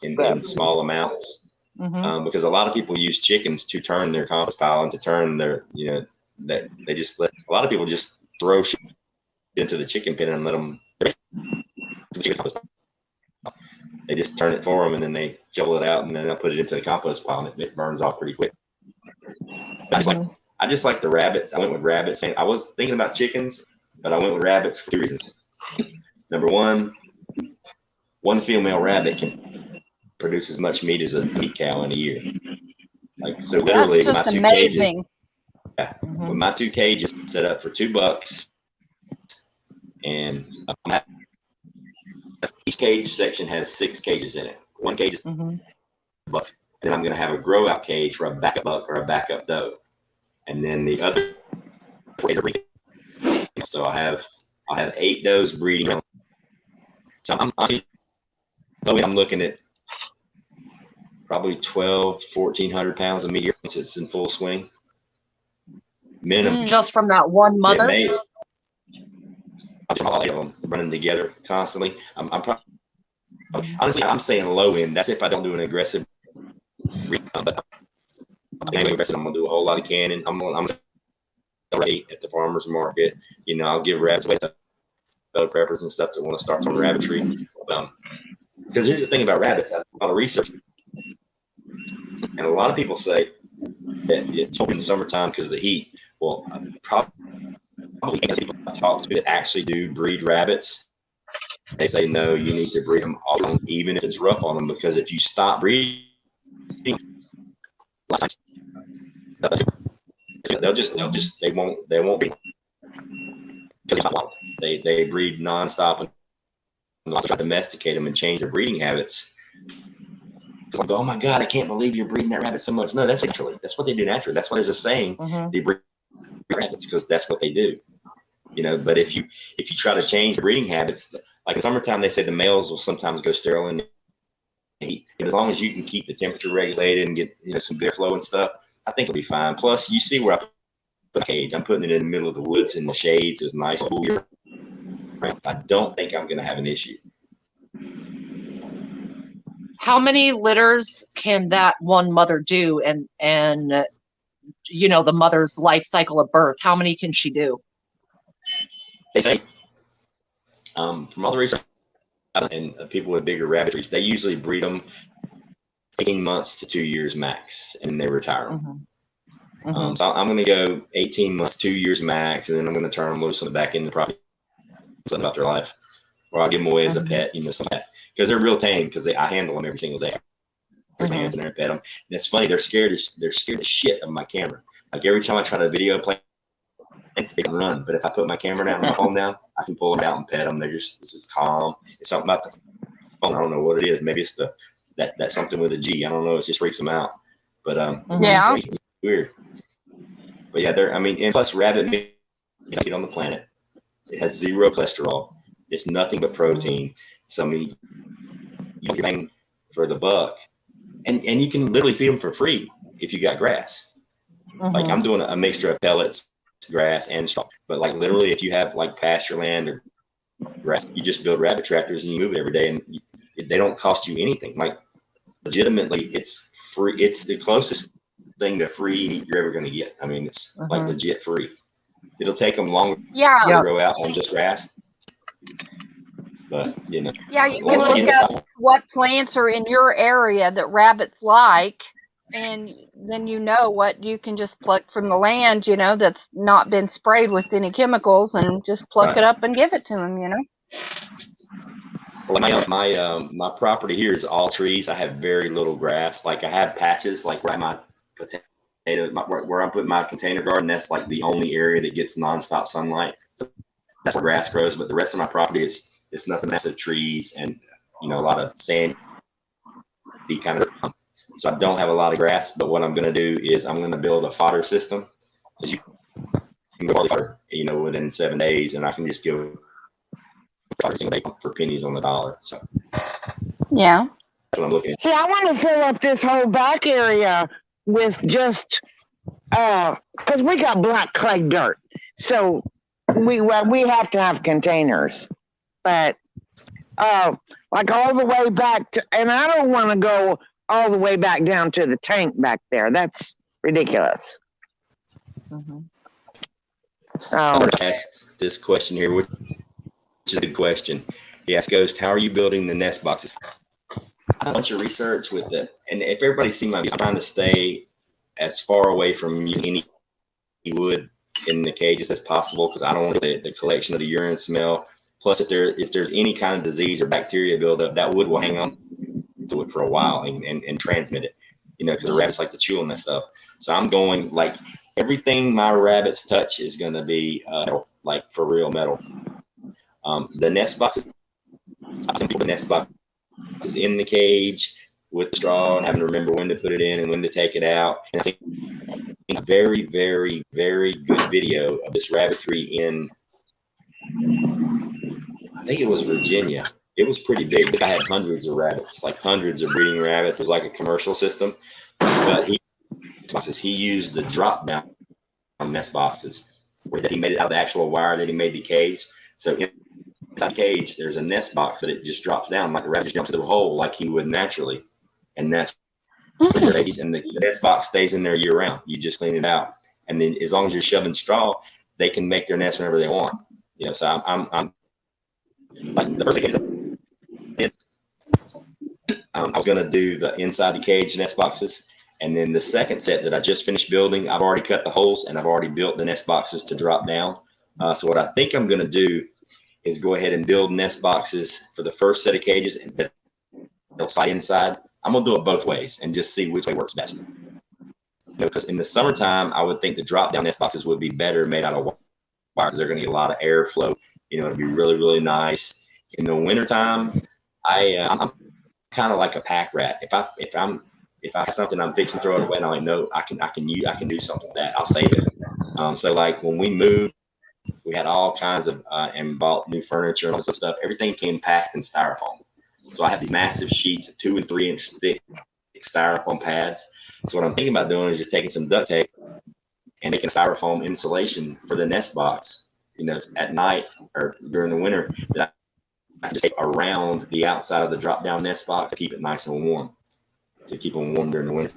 in small amounts. Because a lot of people use chickens to turn their compost pile and to turn their, that they just let, a lot of people just throw shit into the chicken pen and let them, they just turn it for them, and then they shovel it out, and then they'll put it into the compost pile, and it burns off pretty quick. I just like the rabbits. I went with rabbits. And I was thinking about chickens, but I went with rabbits for 2 reasons. Number one female rabbit can produce as much meat as a meat cow in a year. Like, so literally with my That's just 2 cages, amazing. yeah, with my 2 cages set up for $2, and each cage section has 6 cages in it. 1 cage is $1, and then I'm going to have a grow out cage for a backup buck or a backup doe, and then the other. So I'll have 8 does breeding. So I'm looking at probably 1,400 pounds of meat once it's in full swing. Minimum. Just from that one mother? All 8 of them running together constantly. I'm probably, honestly, I'm saying low end. That's if I don't do an aggressive. But I'm going to do a whole lot of canning. I'm already at the farmer's market. You know, I'll give rabbits away to bell preppers and stuff that want to start on rabbitry. Because here's the thing about rabbits, I do a lot of research, and a lot of people say that it's in the summertime because of the heat. Well, probably people I talk to that actually do breed rabbits, they say no, you need to breed them all along, even if it's rough on them, because if you stop breeding, they won't be. They breed nonstop and try to domesticate them and change their breeding habits. It's like, oh my God, I can't believe you're breeding that rabbit so much. No, that's naturally. That's what they do naturally. That's why there's a saying, they breed rabbits, because that's what they do. You know, but if you try to change the breeding habits, like in summertime, they say the males will sometimes go sterile in the heat. And as long as you can keep the temperature regulated and get, you know, some good flow and stuff, I think it'll be fine. Plus, you see where I put the cage. I'm putting it in the middle of the woods in the shades. It's nice, cool year. I don't think I'm going to have an issue. How many litters can that one mother do? And you know, the mother's life cycle of birth, how many can she do? They say, from all the research and people with bigger rabbitries, they usually breed them 18 months to 2 years max, and they retire them. So I'm going to go 18 months, 2 years max, and then I'm going to turn them loose on the back end of the property, something about their life, or I'll give them away as a pet, you know, something like that, because they're real tame. Because I handle them every single day. My hands in there and pet them. And it's funny, they're scared as shit of my camera. Like every time I try to video play, they can run. But if I put my camera down, my phone down, I can pull them out and pet them. This is calm. It's something about the phone. I don't know what it is. Maybe it's that something with a G. I don't know. It just freaks them out. But yeah, it's weird. But yeah, and plus rabbit meat on the planet. It has 0 cholesterol. It's nothing but protein. So I mean, you get bang for the buck, and you can literally feed them for free if you got grass. Like I'm doing a mixture of pellets, grass, and straw. But like literally, if you have like pasture land or grass, you just build rabbit tractors and you move it every day, and they don't cost you anything. Like legitimately, it's free. It's the closest thing to free meat you're ever going to get. I mean, it's like legit free. It'll take them longer to grow out on just grass. But, you know. Yeah, you can look up what plants are in your area that rabbits like, and then you know what you can just pluck from the land, you know, that's not been sprayed with any chemicals, and just pluck it up and give it to them, you know. Well, my property here is all trees. I have very little grass. Like I have patches, like where my potato, where I'm putting my container garden. That's like the only area that gets nonstop sunlight. So that's where grass grows. But the rest of my property, it's nothing but trees and, you know, a lot of sand. Kind of. So I don't have a lot of grass. But what I'm going to do is I'm going to build a fodder system, because you can go fodder, you know, within 7 days, and I can just give for pennies on the dollar. So yeah, that's what I'm looking at. See, I want to fill up this whole back area with just because we got black clay dirt, so we have to have containers, but like all the way back to, and I don't want to go all the way back down to the tank back there. That's ridiculous. So I'm going to ask this question here, which is a good question. He asked Ghost, how are you building the nest boxes? A bunch of research with it, and if everybody's seen my videos, I'm trying to stay as far away from any wood in the cages as possible, because I don't want the collection of the urine smell. Plus, if there's any kind of disease or bacteria buildup, that wood will hang on to it for a while and transmit it, you know, because the rabbits like to chew on that stuff. So I'm going like everything my rabbits touch is going to be metal, like for real metal. The nest boxes, some people nest boxes in the cage with straw and having to remember when to put it in and when to take it out. And I think a very, very, very good video of this rabbitry in, I think it was Virginia. It was pretty big. I had hundreds of rabbits, like hundreds of breeding rabbits. It was like a commercial system, but he used the drop down nest boxes where he made it out of the actual wire that he made the cage. So inside the cage, there's a nest box, but it just drops down like a rabbit just jumps into a hole like he would naturally. And that's where your babies, and the nest box stays in there year round. You just clean it out. And then as long as you're shoving straw, they can make their nest whenever they want. You know, so I'm like the first thing I was going to do the inside the cage nest boxes. And then the second set that I just finished building, I've already cut the holes and I've already built the nest boxes to drop down. So what I think I'm going to do is go ahead and build nest boxes for the first set of cages and they'll slide inside. I'm going to do it both ways and just see which way works best. You know, because in the summertime, I would think the drop down nest boxes would be better made out of wire because they're going to get a lot of airflow. You know, it'd be really, really nice. In the wintertime, I'm kind of like a pack rat. If I have something I'm fixing to throw it away and I'm like, no, I can do something with that. I'll save it. So like when we moved, we had all kinds of and bought new furniture and all this stuff. Everything came packed in styrofoam. So I have these massive sheets of 2 and 3 inch thick styrofoam pads. So what I'm thinking about doing is just taking some duct tape and making styrofoam insulation for the nest box. You know, at night or during the winter, that I just take around the outside of the drop down nest box to keep it nice and warm. To keep them warm during the winter.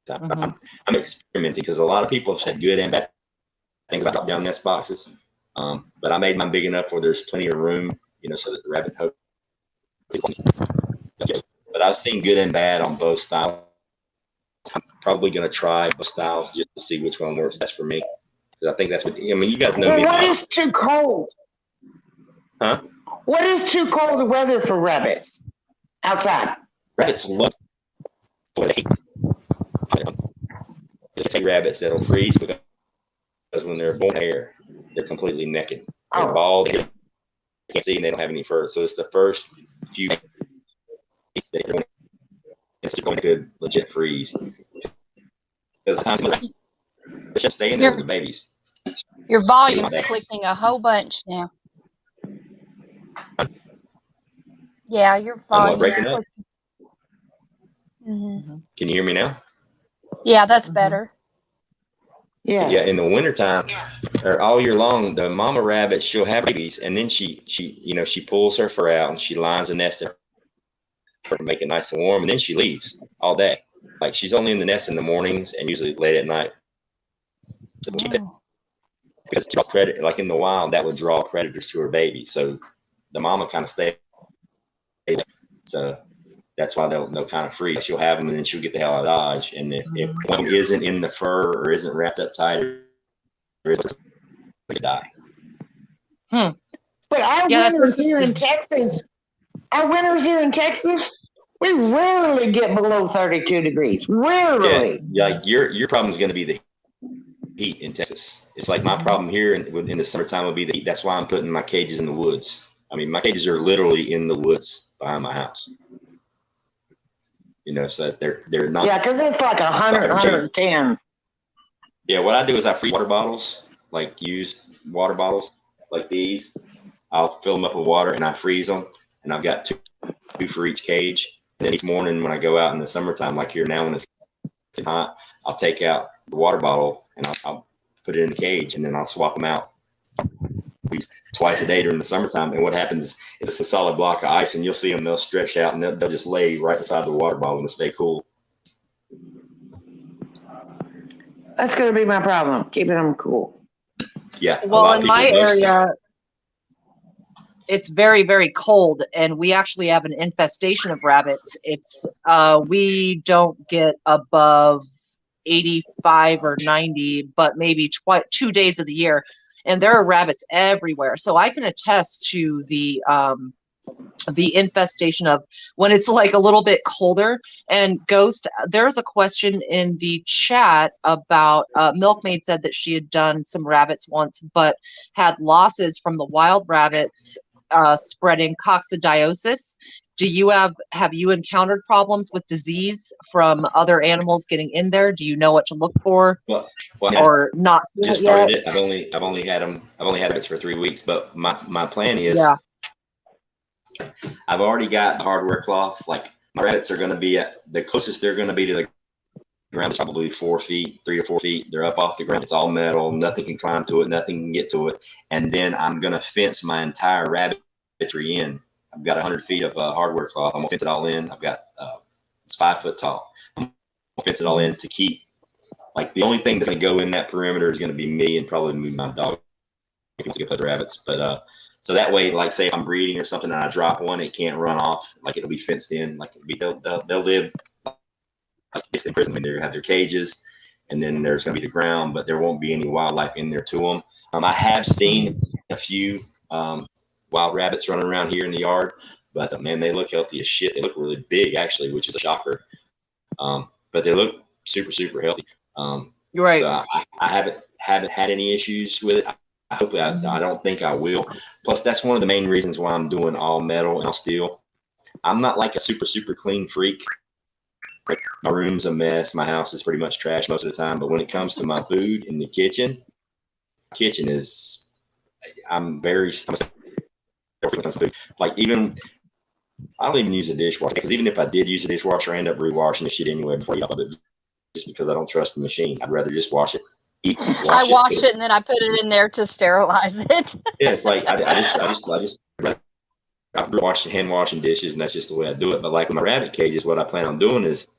I'm experimenting because a lot of people have said good and bad things about drop down nest boxes. But I made mine big enough where there's plenty of room, you know, so that the rabbit hope. But I've seen good and bad on both styles. I'm probably going to try both styles just to see which one works best for me. Because I think that's what, I mean, you guys know me. What is too cold? Huh? What is too cold weather for rabbits outside? Rabbits love what they say rabbits that'll freeze because when they're born air, they're completely naked. They're bald, they can't see, and they don't have any fur. So it's the first few it's going to legit freeze. Because times they just stay in there with the babies. Your volume is clicking a whole bunch now. Yeah, your volume. Breaking up? Mm-hmm. Can you hear me now? Yeah, that's better. Yeah. Yeah, in the wintertime or all year long, the mama rabbit, she'll have babies and then she pulls her fur out and she lines the nest to make it nice and warm, and then she leaves all day. Like she's only in the nest in the mornings and usually late at night. Because like in the wild, that would draw predators to her baby. So the mama kind of stays. So that's why they'll kind of freeze. She'll have them and then she'll get the hell out of Dodge. And if one isn't in the fur or isn't wrapped up tight, they die. But our winters here in Texas, we rarely get below 32 degrees. Rarely. Yeah, like your problem is going to be the heat in Texas. It's like my problem here in the summertime would be the heat. That's why I'm putting my cages in the woods. I mean, my cages are literally in the woods behind my house. You know, so they're not. Yeah, because it's like 100, 110. Yeah, what I do is I freeze water bottles, like used water bottles like these. I'll fill them up with water and I freeze them. And I've got two for each cage. And then each morning when I go out in the summertime, like here now when it's hot, I'll take out the water bottle and I'll put it in the cage and then I'll swap them out twice a day during the summertime. And what happens is it's a solid block of ice and you'll see them, they'll stretch out and they'll just lay right beside the water bottle and stay cool. That's going to be my problem, keeping them cool. Yeah. Well, in my area, it's very, very cold, and we actually have an infestation of rabbits. It's we don't get above 85 or 90, but maybe 2 days of the year. And there are rabbits everywhere. So I can attest to the infestation of when it's like a little bit colder. And Ghost, there's a question in the chat about Milkmaid said that she had done some rabbits once, but had losses from the wild rabbits spreading coccidiosis. Have you encountered problems with disease from other animals getting in there? Do you know what to look for? Well, or not seen just it yet? started it. I've only had rabbits for 3 weeks, but my plan is, Yeah. I've already got the hardware cloth. Like, my rabbits are going to be at the closest they're going to be to the ground is probably 4 feet, 3 or 4 feet. They're up off the ground. It's all metal. Nothing can climb to it. Nothing can get to it. And then I'm going to fence my entire rabbitry in. I've got 100 feet of hardware cloth. I'm going to fence it all in. I've got, it's 5 foot tall. I'm going to fence it all in to keep, like, the only thing that's going to go in that perimeter is going to be me and probably my dog. To get the rabbits. But, so that way, like, say if I'm breeding or something and I drop one, it can't run off. Like, it'll be fenced in. Like, they'll live like in prison. They have their cages, and then there's going to be the ground, but there won't be any wildlife in there to them. I have seen a few wild rabbits running around here in the yard, but man, they look healthy as shit. They look really big, actually, which is a shocker. But they look super, super healthy. You're right. So I haven't had any issues with it. Hopefully, I don't think I will. Plus, that's one of the main reasons why I'm doing all metal and all steel. I'm not like a super, super clean freak. My room's a mess. My house is pretty much trash most of the time. But when it comes to my food in the kitchen is, I'm very, like, even, I don't even use a dishwasher, because even if I did use a dishwasher, I end up rewashing the shit anyway before I eat all of it, just because I don't trust the machine. I'd rather just wash it. I wash it and then I put it in there to sterilize it. Yeah, it's like I just hand washing dishes, and that's just the way I do it. But like with my rabbit cages, what I plan on doing is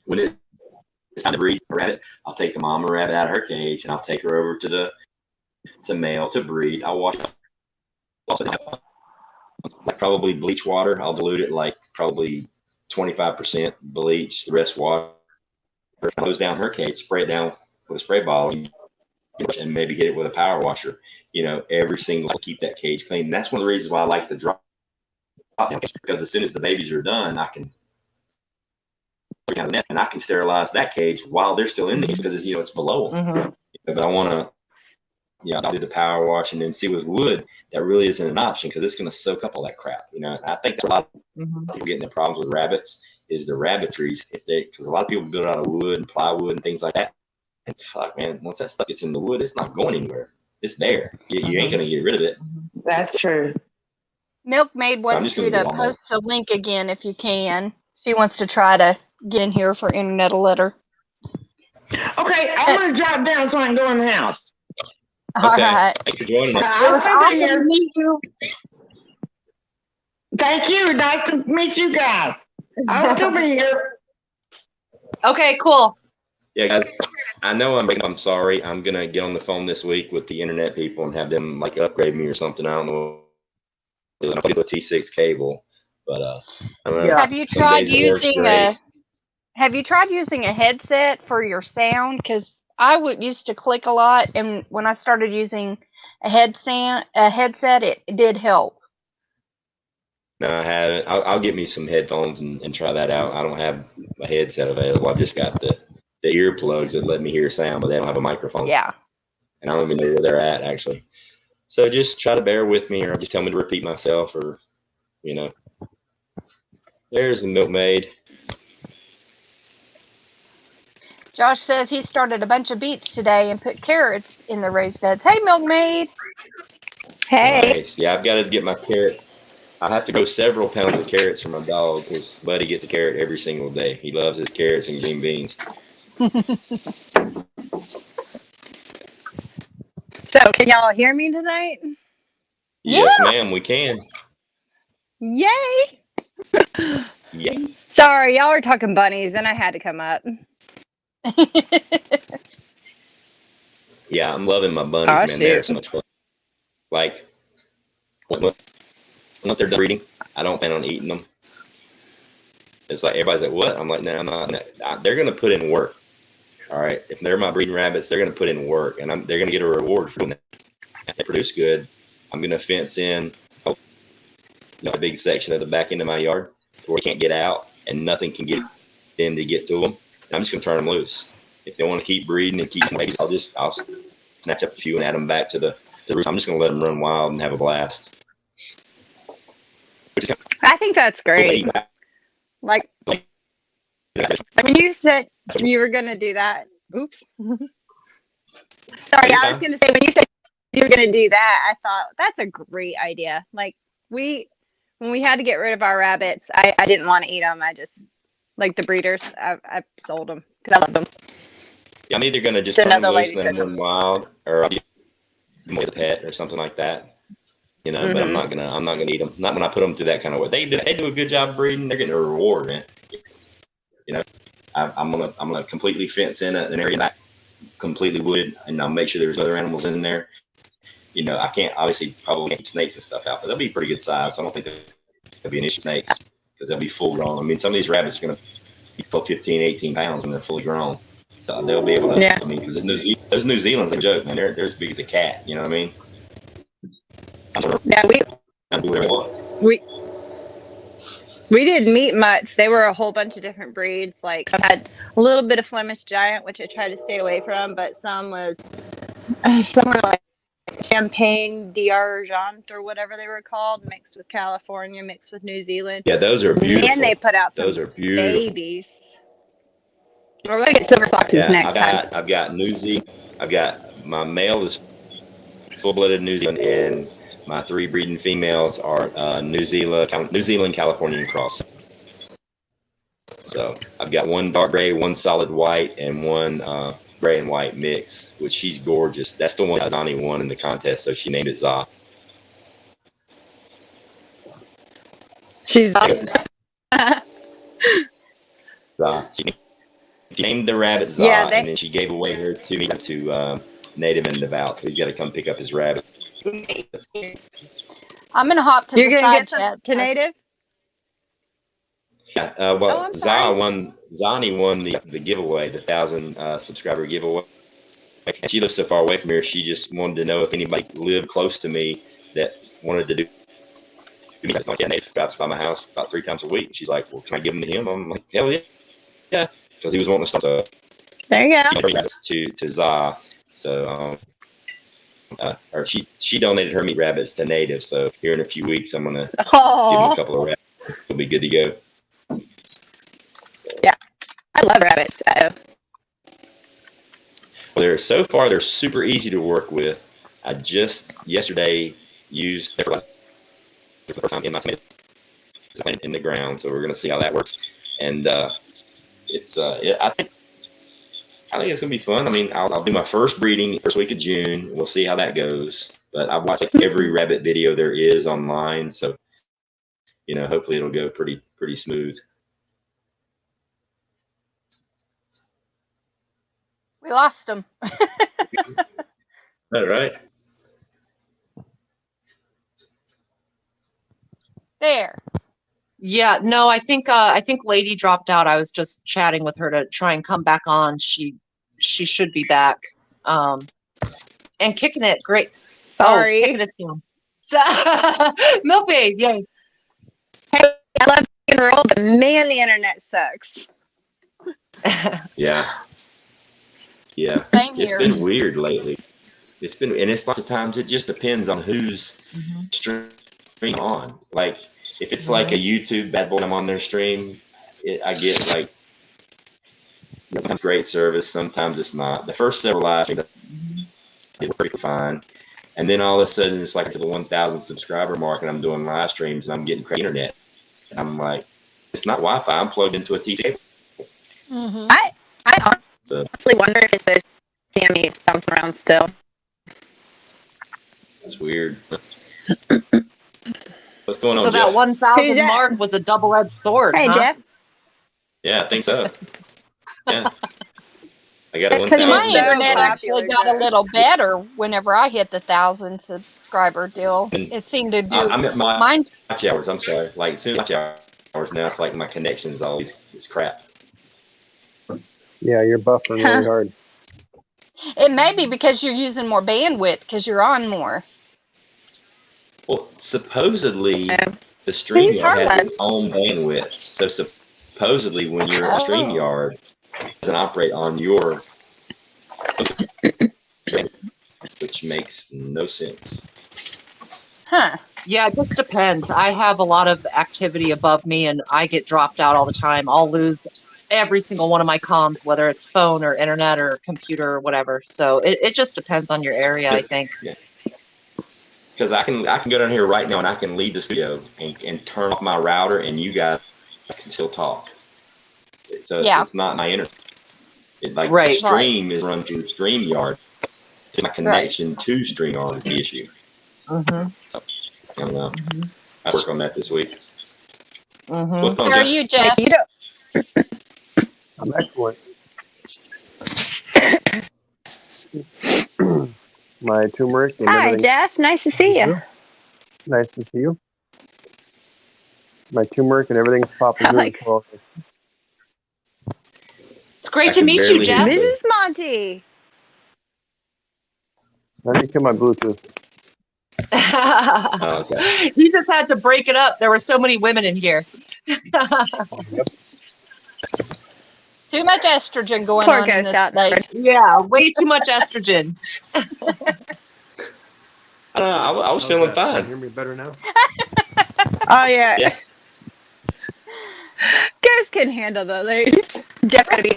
when it's time to breed a rabbit, I'll take the mama rabbit out of her cage and I'll take her over to male to breed. I'll wash it, like probably bleach water. I'll dilute it like probably 25% bleach, the rest water. Close down her cage, spray it down with a spray bottle, and maybe hit it with a power washer, every single time, keep that cage clean. And that's one of the reasons why I like the drop down cage, because as soon as the babies are done, I can and I can sterilize that cage while they're still in the cage, because it's below them. Mm-hmm. But I want to, I'll do the power wash, and then see with wood, that really isn't an option, because it's going to soak up all that crap. And I think that's a lot of people getting the problems with rabbits is the rabbitries, because a lot of people build out of wood and plywood and things like that. And fuck, man, once that stuff gets in the wood, it's not going anywhere. It's there. You ain't gonna get rid of it. That's true. Milkmaid wants you to post the link again if you can. She wants to try to get in here for Internet Letter. Okay, I'm gonna drop down so I can go in the house. All right. Thanks for joining us. I'll still be Awesome to here. meet you. Thank you. Nice to meet you guys. I'll still be here. Okay, cool. Yeah, guys, I know I'm sorry. I'm going to get on the phone this week with the internet people and have them like upgrade me or something. I don't know. I'll do a T6 cable, but I don't know. Yeah. Have you tried using a headset for your sound? Because I used to click a lot, and when I started using a headset, it did help. No, I haven't. I'll get me some headphones and try that out. I don't have a headset available. I've just got the earplugs that let me hear sound, but they don't have a microphone. Yeah. And I don't even know where they're at, actually. So just try to bear with me, or just tell me to repeat myself, or, There's the Milkmaid. Josh says he started a bunch of beets today and put carrots in the raised beds. Hey, Milkmaid. Hey. Nice. Yeah, I've got to get my carrots. I have to grow several pounds of carrots for my dog, because Buddy gets a carrot every single day. He loves his carrots and green beans. So, can y'all hear me tonight? Yes, ma'am, we can. Yay! Yeah. Sorry, y'all were talking bunnies, and I had to come up. Yeah, I'm loving my bunnies, man. They're shoot. so much fun. Like, once they're done breeding, I don't plan on eating them. It's like everybody's like, "What?" I'm like, "No, I'm not." They're gonna put in work. All right, if they're my breeding rabbits, they're going to put in work, and they're going to get a reward for doing that. If they produce good, I'm going to fence in a big section of the back end of my yard where they can't get out and nothing can get in to get to them. And I'm just going to turn them loose. If they want to keep breeding and keep babies, I'll snatch up a few and add them back to the roost. I'm just going to let them run wild and have a blast. I think that's great. Like when you said you were going to do that. Oops. Sorry, I was going to say, when you said you were going to do that, I thought that's a great idea. Like when we had to get rid of our rabbits, I didn't want to eat them. I just, like the breeders, I sold them because I love them. Yeah, I'm either going to just turn them loose and let them run wild, or I'll be as a pet or something like that. You know, but I'm not gonna eat them. Not when I put them through that kind of way. They do a good job breeding. They're getting a reward, man. You know, I'm gonna completely fence in an area that completely wooded, and I'll make sure there's other animals in there. You know, I can't obviously probably keep snakes and stuff out, but they'll be pretty good size. So I don't think there'll be an issue with snakes because they'll be full grown. I mean, some of these rabbits are gonna be 15, 18 pounds when they're fully grown, so they'll be able to. Yeah. I mean, because those New Zealand's a joke, man. They're as big as a cat. You know what I mean? Yeah, we did meat mutts. They were a whole bunch of different breeds. Like I had a little bit of Flemish Giant, which I tried to stay away from, but some were like Champagne d'Argent or whatever they were called, mixed with California, mixed with New Zealand. Yeah, those are beautiful. And they put out some babies. We're gonna get silver foxes next time. I've got New Zealand. I've got my male is full-blooded New Zealand, and my 3 breeding females are New Zealand, Californian cross. So I've got 1 dark gray, 1 solid white, and 1 gray and white mix, which she's gorgeous. That's the one that Zani won in the contest, so she named it Za. She's awesome. Za. She named the rabbit Za, and then she gave away her to me to Native and Devout. So he's got to come pick up his rabbit. I'm gonna hop to. You're gonna get some to Native. Yeah. Zani won the giveaway, the 1,000 subscriber giveaway. And she lives so far away from here. She just wanted to know if anybody lived close to me that wanted to do. Like, yeah, Native drops by my house about 3 times a week. She's like, "Well, can I give them to him?" I'm like, "Hell yeah, yeah," because he was wanting to start. So there you go. To Za. So or she donated her meat rabbits to Native. So here in a few weeks, I'm gonna give them a couple of rabbits. It'll be good to go. So. Yeah, I love rabbits. Well, they're super easy to work with. I just yesterday used the first time in my tomato plant in the ground, so we're gonna see how that works. And I think it's gonna be fun. I mean, I'll do my first breeding first week of June. We'll see how that goes. But I've watched every rabbit video there is online, so you know, hopefully it'll go pretty smooth. We lost them. All right. There. Yeah, no, I think Lady dropped out. I was just chatting with her to try and come back on. She should be back. And kicking it, great. Sorry. Kicking it to him. So, Milfy, yay. Hey, I love being roll, but man, the internet sucks. Yeah. Yeah. It's been weird lately. It's lots of times it just depends on who's streaming on. Like if it's like a YouTube bad boy, I'm on their stream, I get like sometimes great service, sometimes it's not. The first several live streams did pretty fine. And then all of a sudden it's like to the 1,000 subscriber mark and I'm doing live streams and I'm getting crazy internet. And I'm like, it's not Wi-Fi, I'm plugged into a TC cable. I honestly wonder if it's those CMEs bounce around still. It's weird. What's going on, So Jeff? that 1,000 mark was a double-edged sword. Hey, Jeff. Yeah, I think so. Yeah. I got Because my internet actually got a little better whenever I hit the 1,000 subscriber deal. It seemed to do. I'm at my watch hours. I'm sorry. Like as soon as watch hours now, it's like my connection's always crap. Yeah, you're buffering really hard. It may be because you're using more bandwidth because you're on more. Well, supposedly the He's StreamYard has hard. its own bandwidth. So supposedly when you're on StreamYard, it doesn't operate on your bandwidth, which makes no sense. Huh. Yeah, it just depends. I have a lot of activity above me and I get dropped out all the time. I'll lose every single one of my comms, whether it's phone or internet or computer or whatever. So it just depends on your area, I think. Yeah. Because I can go down here right now and I can leave the studio and turn off my router and you guys can still talk. So it's not my internet. The stream is run through StreamYard. It's my connection to StreamYard is the issue. Mm-hmm. So, I don't know. I work on that this week. Mm-hmm. What's going How on, are Jeff? you, Jeff? You don't. I'm excellent. My turmeric and Hi, everything. Jeff. Nice to see you. Nice to see you. My turmeric and everything's popping good. Alex. Well, It's great I to can meet you, barely hear Jeff. you. Mrs. Monty. let me kill my Bluetooth. Oh, okay. You just had to break it up. There were so many women in here. Yep. Too much estrogen going Poor on in ghost this out place. there. Yeah, way too much estrogen. I don't know. I was feeling Can you fine. hear me better now? Oh yeah. Yeah. Ghost can handle the ladies. Jeff's gonna be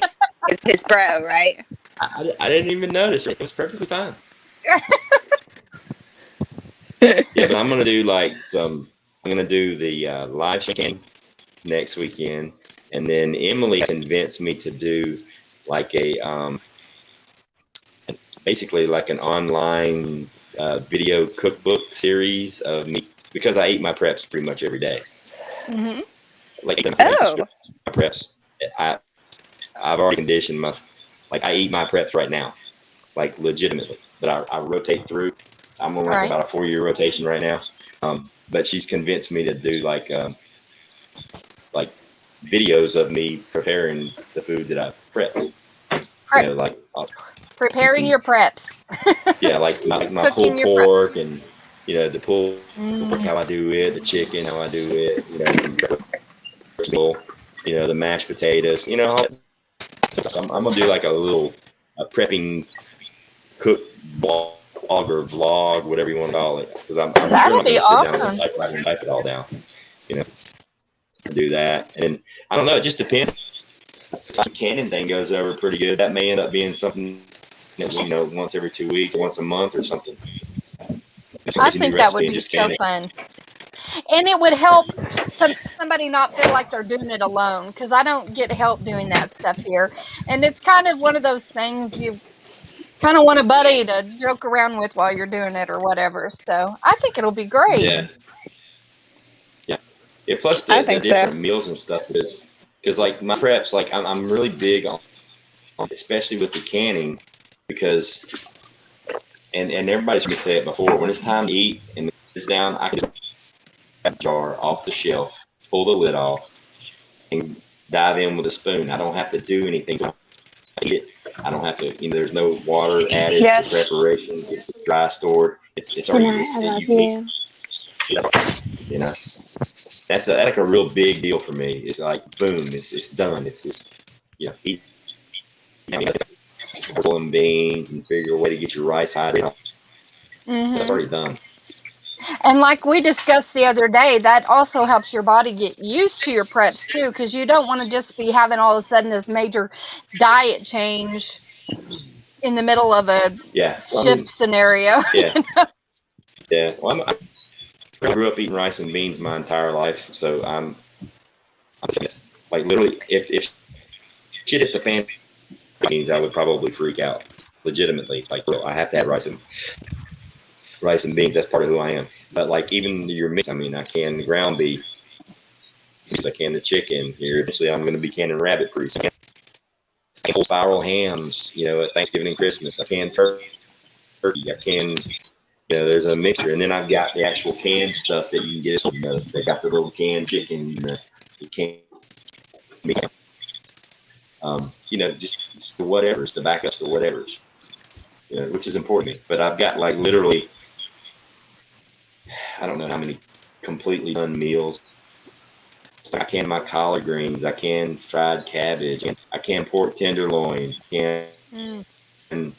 his bro, right? I didn't even notice. It was perfectly fine. Yeah, but I'm gonna do I'm gonna do the live stream next weekend, and then Emily convinced me to do like basically like an online video cookbook series of me, because I eat my preps pretty much every day. Mm-hmm. Like Oh. my preps, I've already conditioned I eat my preps right now, like legitimately, but I rotate through. I'm on about a 4-year rotation right now. But she's convinced me to do like videos of me preparing the food that I prepped. You know, Preparing your preps. Yeah, like my Cooking pulled your pork and the pulled pork, how I do it, the chicken, how I do it, the mashed potatoes, all that stuff. I'm gonna do like a little prepping cook blog or vlog, whatever you want to call it, because I'm sure I'm That'd going be to sit down awesome. and type it all down. Do that, and I don't know. It just depends. If the Canon thing goes over pretty good, that may end up being something that once every 2 weeks, once a month, or something. I think that would be so fun. And it would help somebody not feel like they're doing it alone, because I don't get help doing that stuff here. And it's kind of one of those things you kind of want a buddy to joke around with while you're doing it or whatever. So I think it'll be great. Yeah. Plus the different meals and stuff is, because like my preps, like I'm really big on, especially with the canning, because and everybody's gonna say it before, when it's time to eat and it's down, I can just grab a jar off the shelf, pull the lid off, and dive in with a spoon. I don't have to do anything. I don't have to, there's no water added to preparation. It's dry stored. It's already that's like a real big deal for me. It's like boom, it's done. It's just eat pulling beans and figure a way to get your rice hydrated. That's already done. And like we discussed the other day, that also helps your body get used to your preps too, because you don't want to just be having all of a sudden this major diet change in the middle of a shift scenario. Yeah. Well, I grew up eating rice and beans my entire life, so I'm like literally, if shit hit the fan, beans, I would probably freak out. Legitimately, like I have to have rice and beans. That's part of who I am. But like even your meat, I can ground beef, I can the chicken. Here, eventually, I'm going to be canning rabbit pretty soon. I can spiral hams, at Thanksgiving and Christmas. I can turkey. I can. There's a mixture, and then I've got the actual canned stuff that you can get. They got the little canned chicken, the canned meat. Just the whatevers, the backups, the whatevers, which is important to me. But I've got like literally, I don't know how many completely done meals. I can my collard greens, I can fried cabbage, I can pork tenderloin, I can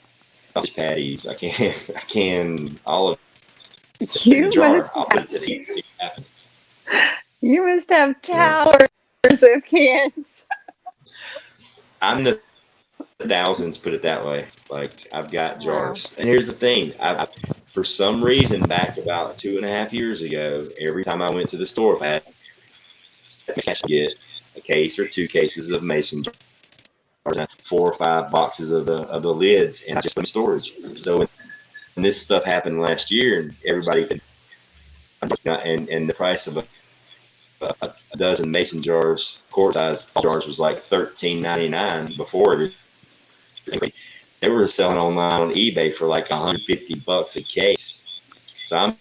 sausage patties, I can all of it in a jar. I'll put it to the heat and see what happens. You must have towers of cans. I'm the thousands, put it that way. Like I've got jars. And here's the thing, I for some reason back about 2.5 years ago, every time I went to the store, I had to get a case or 2 cases of mason jars, 4 or 5 boxes of the lids, and I just put in storage. So when this stuff happened last year, and everybody could, and the price of a dozen mason jars, quart size jars, was like $13.99 before. They were selling online on eBay for like $150 a case. So I'm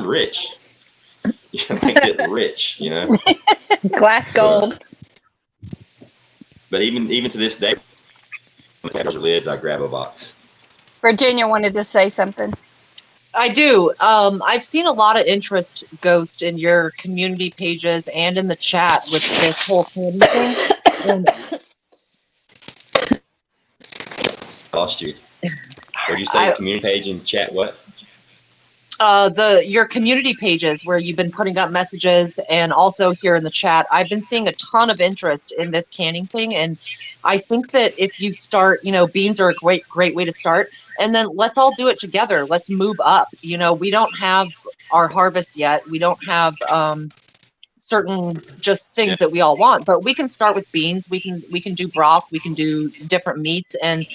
rich. I get rich, Glass gold. But even to this day, lids, I grab a box. Virginia wanted to say something. I do. I've seen a lot of interest, Ghost, in your community pages and in the chat with this whole candy thing. And Lost you. What did you say? Community page and chat? What? Your community pages where you've been putting up messages, and also here in the chat, I've been seeing a ton of interest in this canning thing. And I think that if you start, beans are a great way to start. And then let's all do it together. Let's move up. We don't have our harvest yet. We don't have certain just things that we all want, but we can start with beans. We can do broth. We can do different meats. And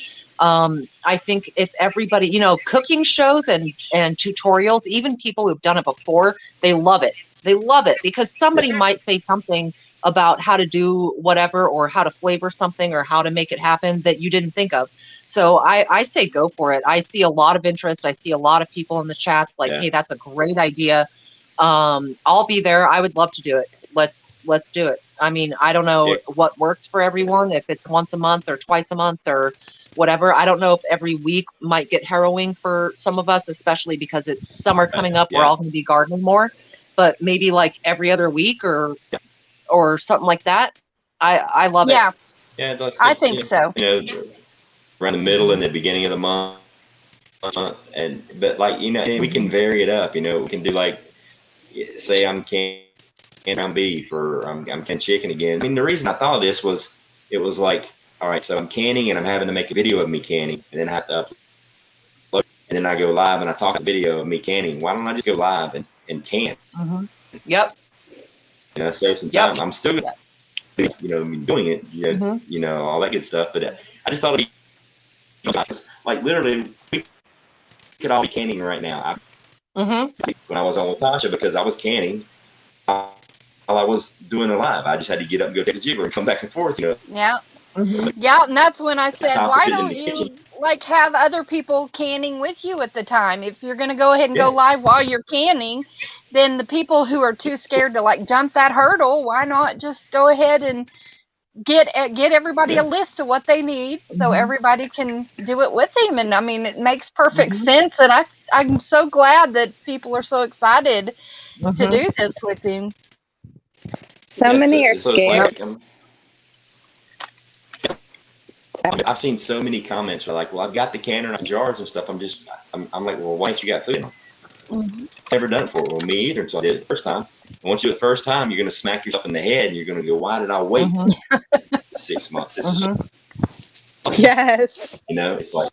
I think if everybody, cooking shows and tutorials, even people who've done it before, they love it. They love it because somebody might say something about how to do whatever, or how to flavor something, or how to make it happen that you didn't think of. So I say go for it. I see a lot of interest. I see a lot of people in the chats like, hey, that's a great idea. I'll be there. I would love to do it. Let's do it. I mean, I don't know what works for everyone, if it's once a month or twice a month or whatever. I don't know if every week might get harrowing for some of us, especially because it's summer coming up. We're all going to be gardening more, but maybe like every other week or something like that. I love it. Yeah, I think so. Around the middle and the beginning of the month, but like we can vary it up. We can do like, say I'm canning ground beef, or I'm canning chicken again. I mean, the reason I thought of this was, it was like, all right, so I'm canning and I'm having to make a video of me canning, and then I have to upload, and then I go live and I talk a video of me canning. Why don't I just go live and can? Yep. Save some time. I'm still doing it, all that good stuff. But I just thought it'd be like literally we could all be canning right now. When I was on Latasha, because I was canning while I was doing a live. I just had to get up and go take a jigger and come back and forth. Yeah. Yeah, and that's when I said, why don't you like have other people canning with you at the time? If you're going to go ahead and go live while you're canning, then the people who are too scared to like jump that hurdle, why not just go ahead and get everybody a list of what they need, so everybody can do it with them. And I mean, it makes perfect sense, and I'm so glad that people are so excited to do this with him. So many are scared. I've seen so many comments where like, well, I've got the canner and jars and stuff. I'm like, well, why don't you got food in them? Never done it before. Well, me either until I did it the first time. And once you do it the first time, you're going to smack yourself in the head and you're going to go, why did I wait 6 months? It's just, yes. It's like,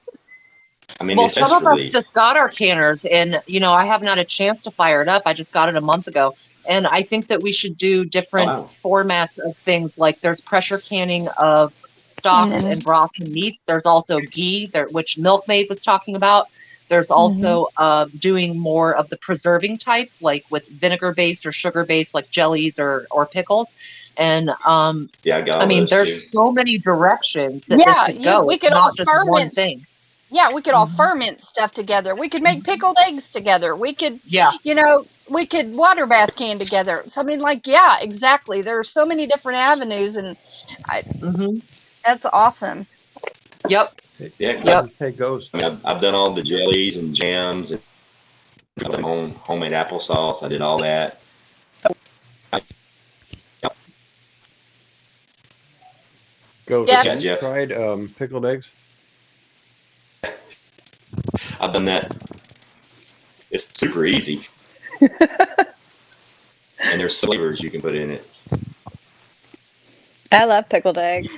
I mean, well, some of us just got our canners, and I haven't had a chance to fire it up. I just got it a month ago. And I think that we should do different formats of things. Like there's pressure canning of stocks and broths and meats. There's also ghee, which Milkmaid was talking about. There's also doing more of the preserving type, like with vinegar-based or sugar-based, like jellies or pickles. And I mean, there's so many directions that this could go. We could not just one thing. Yeah, we could all ferment stuff together. We could make pickled eggs together. We could, we could water bath can together. So I mean, like, yeah, exactly. There are so many different avenues, and that's awesome. Yep. Yeah, 'cause Yep. Take those. I mean, I've done all the jellies and jams and homemade applesauce. I did all that. Ghost, Yeah. have you Jeff. tried pickled eggs? I've done that. It's super easy. And there's flavors you can put in it. I love pickled eggs.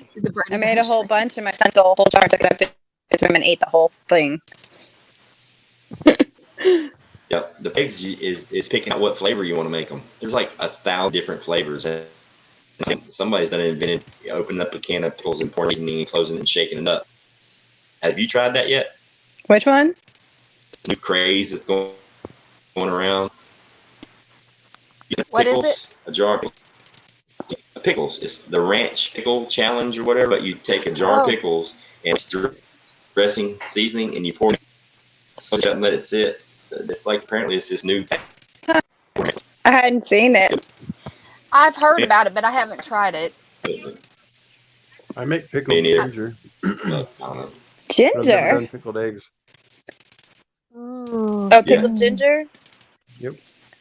I made a whole bunch, and my son stole a whole jar and took it up to his room and ate the whole thing. Yep, the eggs is picking out what flavor you want to make them. There's like 1,000 different flavors. And somebody's done invented opening up a can of pickles and pouring seasoning and closing it and shaking it up. Have you tried that yet? Which one? New craze that's going around. What is Pickles, a jar of pickles. It's the ranch pickle challenge or whatever. But you take a jar of pickles and dressing, seasoning, and you pour it and let it sit. So it's like apparently it's this new. I hadn't seen it. I've heard about it, but I haven't tried it. I make pickled Me neither. ginger. I don't know. But I've never Ginger. done pickled eggs. Ooh. Oh, pickled ginger. Yep.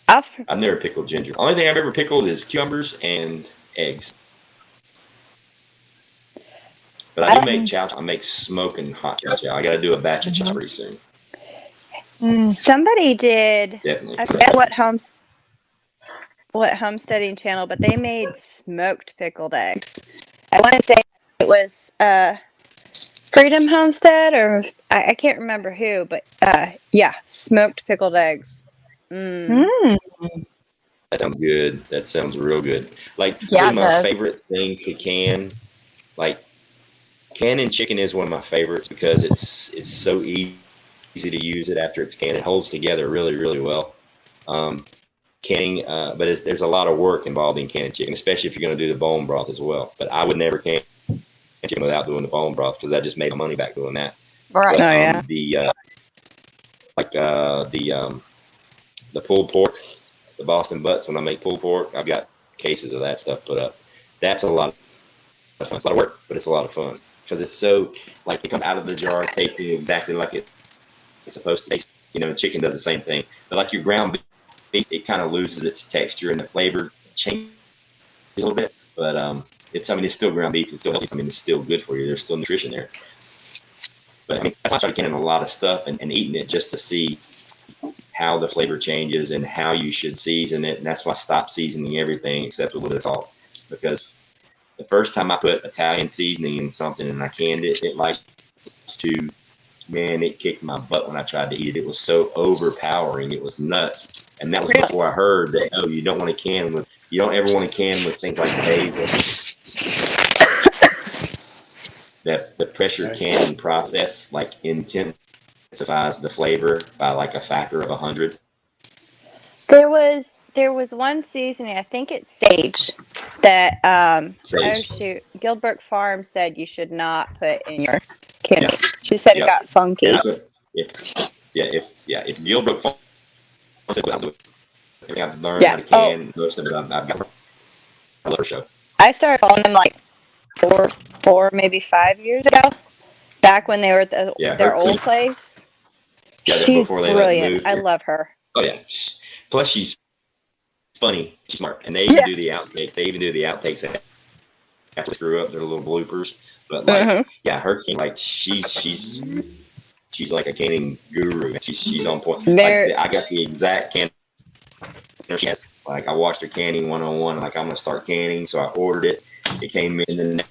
I've never pickled ginger. Only thing I've ever pickled is cucumbers and eggs. But I do make chow. I make smoking hot chow. I got to do a batch of chow pretty soon. Somebody did. Definitely. I forget what homesteading channel, but they made smoked pickled eggs. I want to say it was Freedom Homestead, or I can't remember who, but yeah, smoked pickled eggs. That sounds good. That sounds real good. Like Yeah, probably my favorite thing to can, like canning chicken is one of my favorites because it's so easy to use it after it's canned. It holds together really, really well. Canning, but there's a lot of work involved in canning chicken, especially if you're going to do the bone broth as well. But I would never can chicken without doing the bone broth because I just made my money back doing that. Right. But, the pulled pork, the Boston butts. When I make pulled pork, I've got cases of that stuff put up. That's a lot of fun. It's a lot of work, but it's a lot of fun because it's so like it comes out of the jar tasting exactly like it's supposed to taste. You know, chicken does the same thing. But like your ground beef, it kind of loses its texture and the flavor changes a little bit. But it's still ground beef. It's still healthy. It's still good for you. There's still nutrition there. But I mean, I started canning a lot of stuff and eating it just to see how the flavor changes and how you should season it. And that's why I stopped seasoning everything except a little bit of salt. Because the first time I put Italian seasoning in something and I canned it, it kicked my butt when I tried to eat it. It was so overpowering. It was nuts. And that was before I heard that, you don't want to can with, you don't ever want to can with things like basil. That the pressure canning process like intensifies the flavor by like a factor of 100. There was one seasoning, I think it's sage, that Gilbert Farm said you should not put in your candy. Yeah. She said it got funky. If Gilbert Farm said I'll do it. Everything I've learned how to can, most of it I've got. I love her show. I started following them like four, maybe 5 years ago, back when they were at their old place. Yeah, she's brilliant. I love her. Oh yeah. Plus she's funny. She's smart, and they even do the outtakes. They even do the outtakes that after screw up. They're little bloopers. But like, her king, like she's like a canning guru. She's on point. Like, I got the exact can. She has like I watched her canning 101. Like I'm gonna start canning, so I ordered it. It came in the next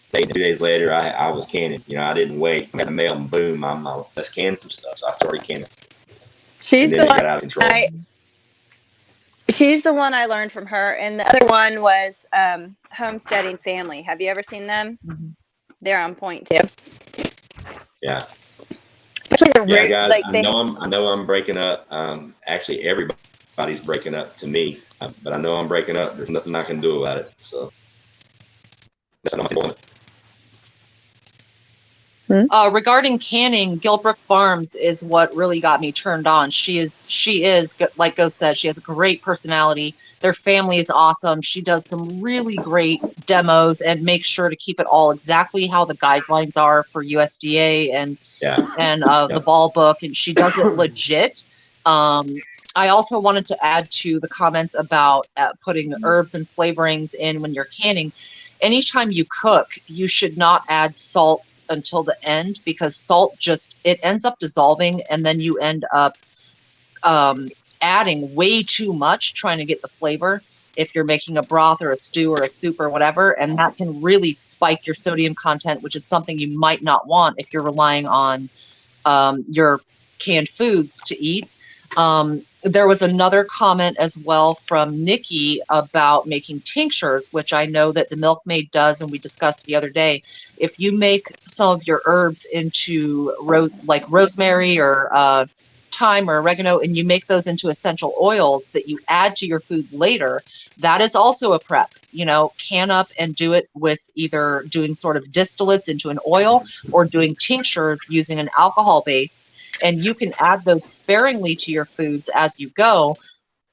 day. 2 days later, I was canning. I didn't wait. I got the mail and boom, let's can some stuff. So I started canning. She's the one. Got out of control. She's the one I learned from her, and the other one was Homesteading Family. Have you ever seen them? Mm-hmm. They're on point too. Yeah. Guys, like I know I'm breaking up. Actually, everybody's breaking up to me, but I know I'm breaking up. There's nothing I can do about it. So. Regarding canning, Gilbrook Farms is what really got me turned on. She is like Go said, she has a great personality. Their family is awesome. She does some really great demos and makes sure to keep it all exactly how the guidelines are for USDA and the ball book, and she does it legit. I also wanted to add to the comments about putting herbs and flavorings in when you're canning. Anytime you cook, you should not add salt until the end, because salt it ends up dissolving, and then you end up adding way too much trying to get the flavor if you're making a broth or a stew or a soup or whatever, and that can really spike your sodium content, which is something you might not want if you're relying on your canned foods to eat. There was another comment as well from Nikki about making tinctures, which I know that the Milkmaid does, and we discussed the other day. If you make some of your herbs into like rosemary or thyme or oregano, and you make those into essential oils that you add to your food later, that is also a prep. You know, can up and do it with either doing sort of distillates into an oil or doing tinctures using an alcohol base. And you can add those sparingly to your foods as you go,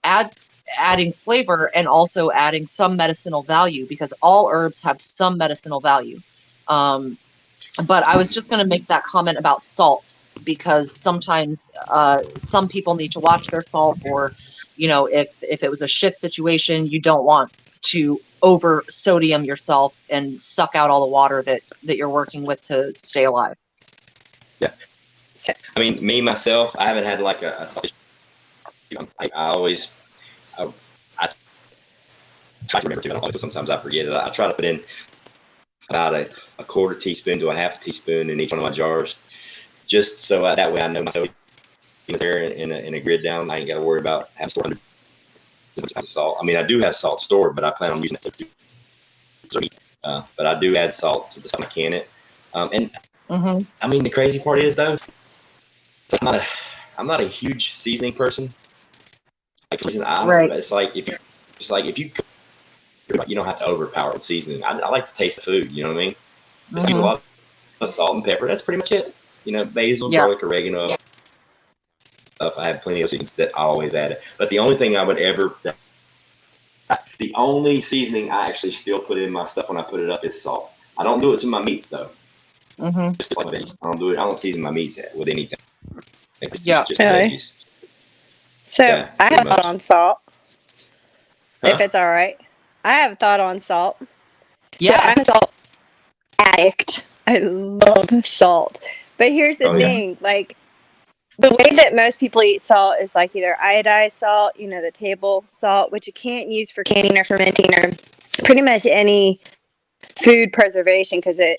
adding flavor and also adding some medicinal value, because all herbs have some medicinal value. But I was just going to make that comment about salt, because sometimes some people need to watch their salt, or, you know, if it was a shift situation, you don't want to over sodium yourself and suck out all the water that you're working with to stay alive. Yeah. I mean, me, myself, I haven't had like a I try to remember to, but sometimes I forget it. I try to put in about a quarter teaspoon to a half a teaspoon in each one of my jars, just so that way I know my sodium is there in a grid down. I ain't got to worry about having stored under salt. I mean, I do have salt stored, but I plan on using it to but I do add salt to the time I can it. And I mean, the crazy part is though, I'm not a huge seasoning person. Like, it's like if you don't have to overpower with seasoning. I like to taste the food. You know what I mean? Just use a lot of salt and pepper. That's pretty much it. You know, basil, garlic, oregano. If I have plenty of seasonings, that I always add it. But the only thing the only seasoning I actually still put in my stuff when I put it up is salt. I don't do it to my meats though. Just like veggies. I don't season my meats with anything. It's just veggies. So I have a thought on salt. If it's all right. I have a thought on salt. Yeah. So I'm a salt addict. I love salt. But here's the thing, like the way that most people eat salt is like either iodized salt, you know, the table salt, which you can't use for canning or fermenting or pretty much any food preservation, because I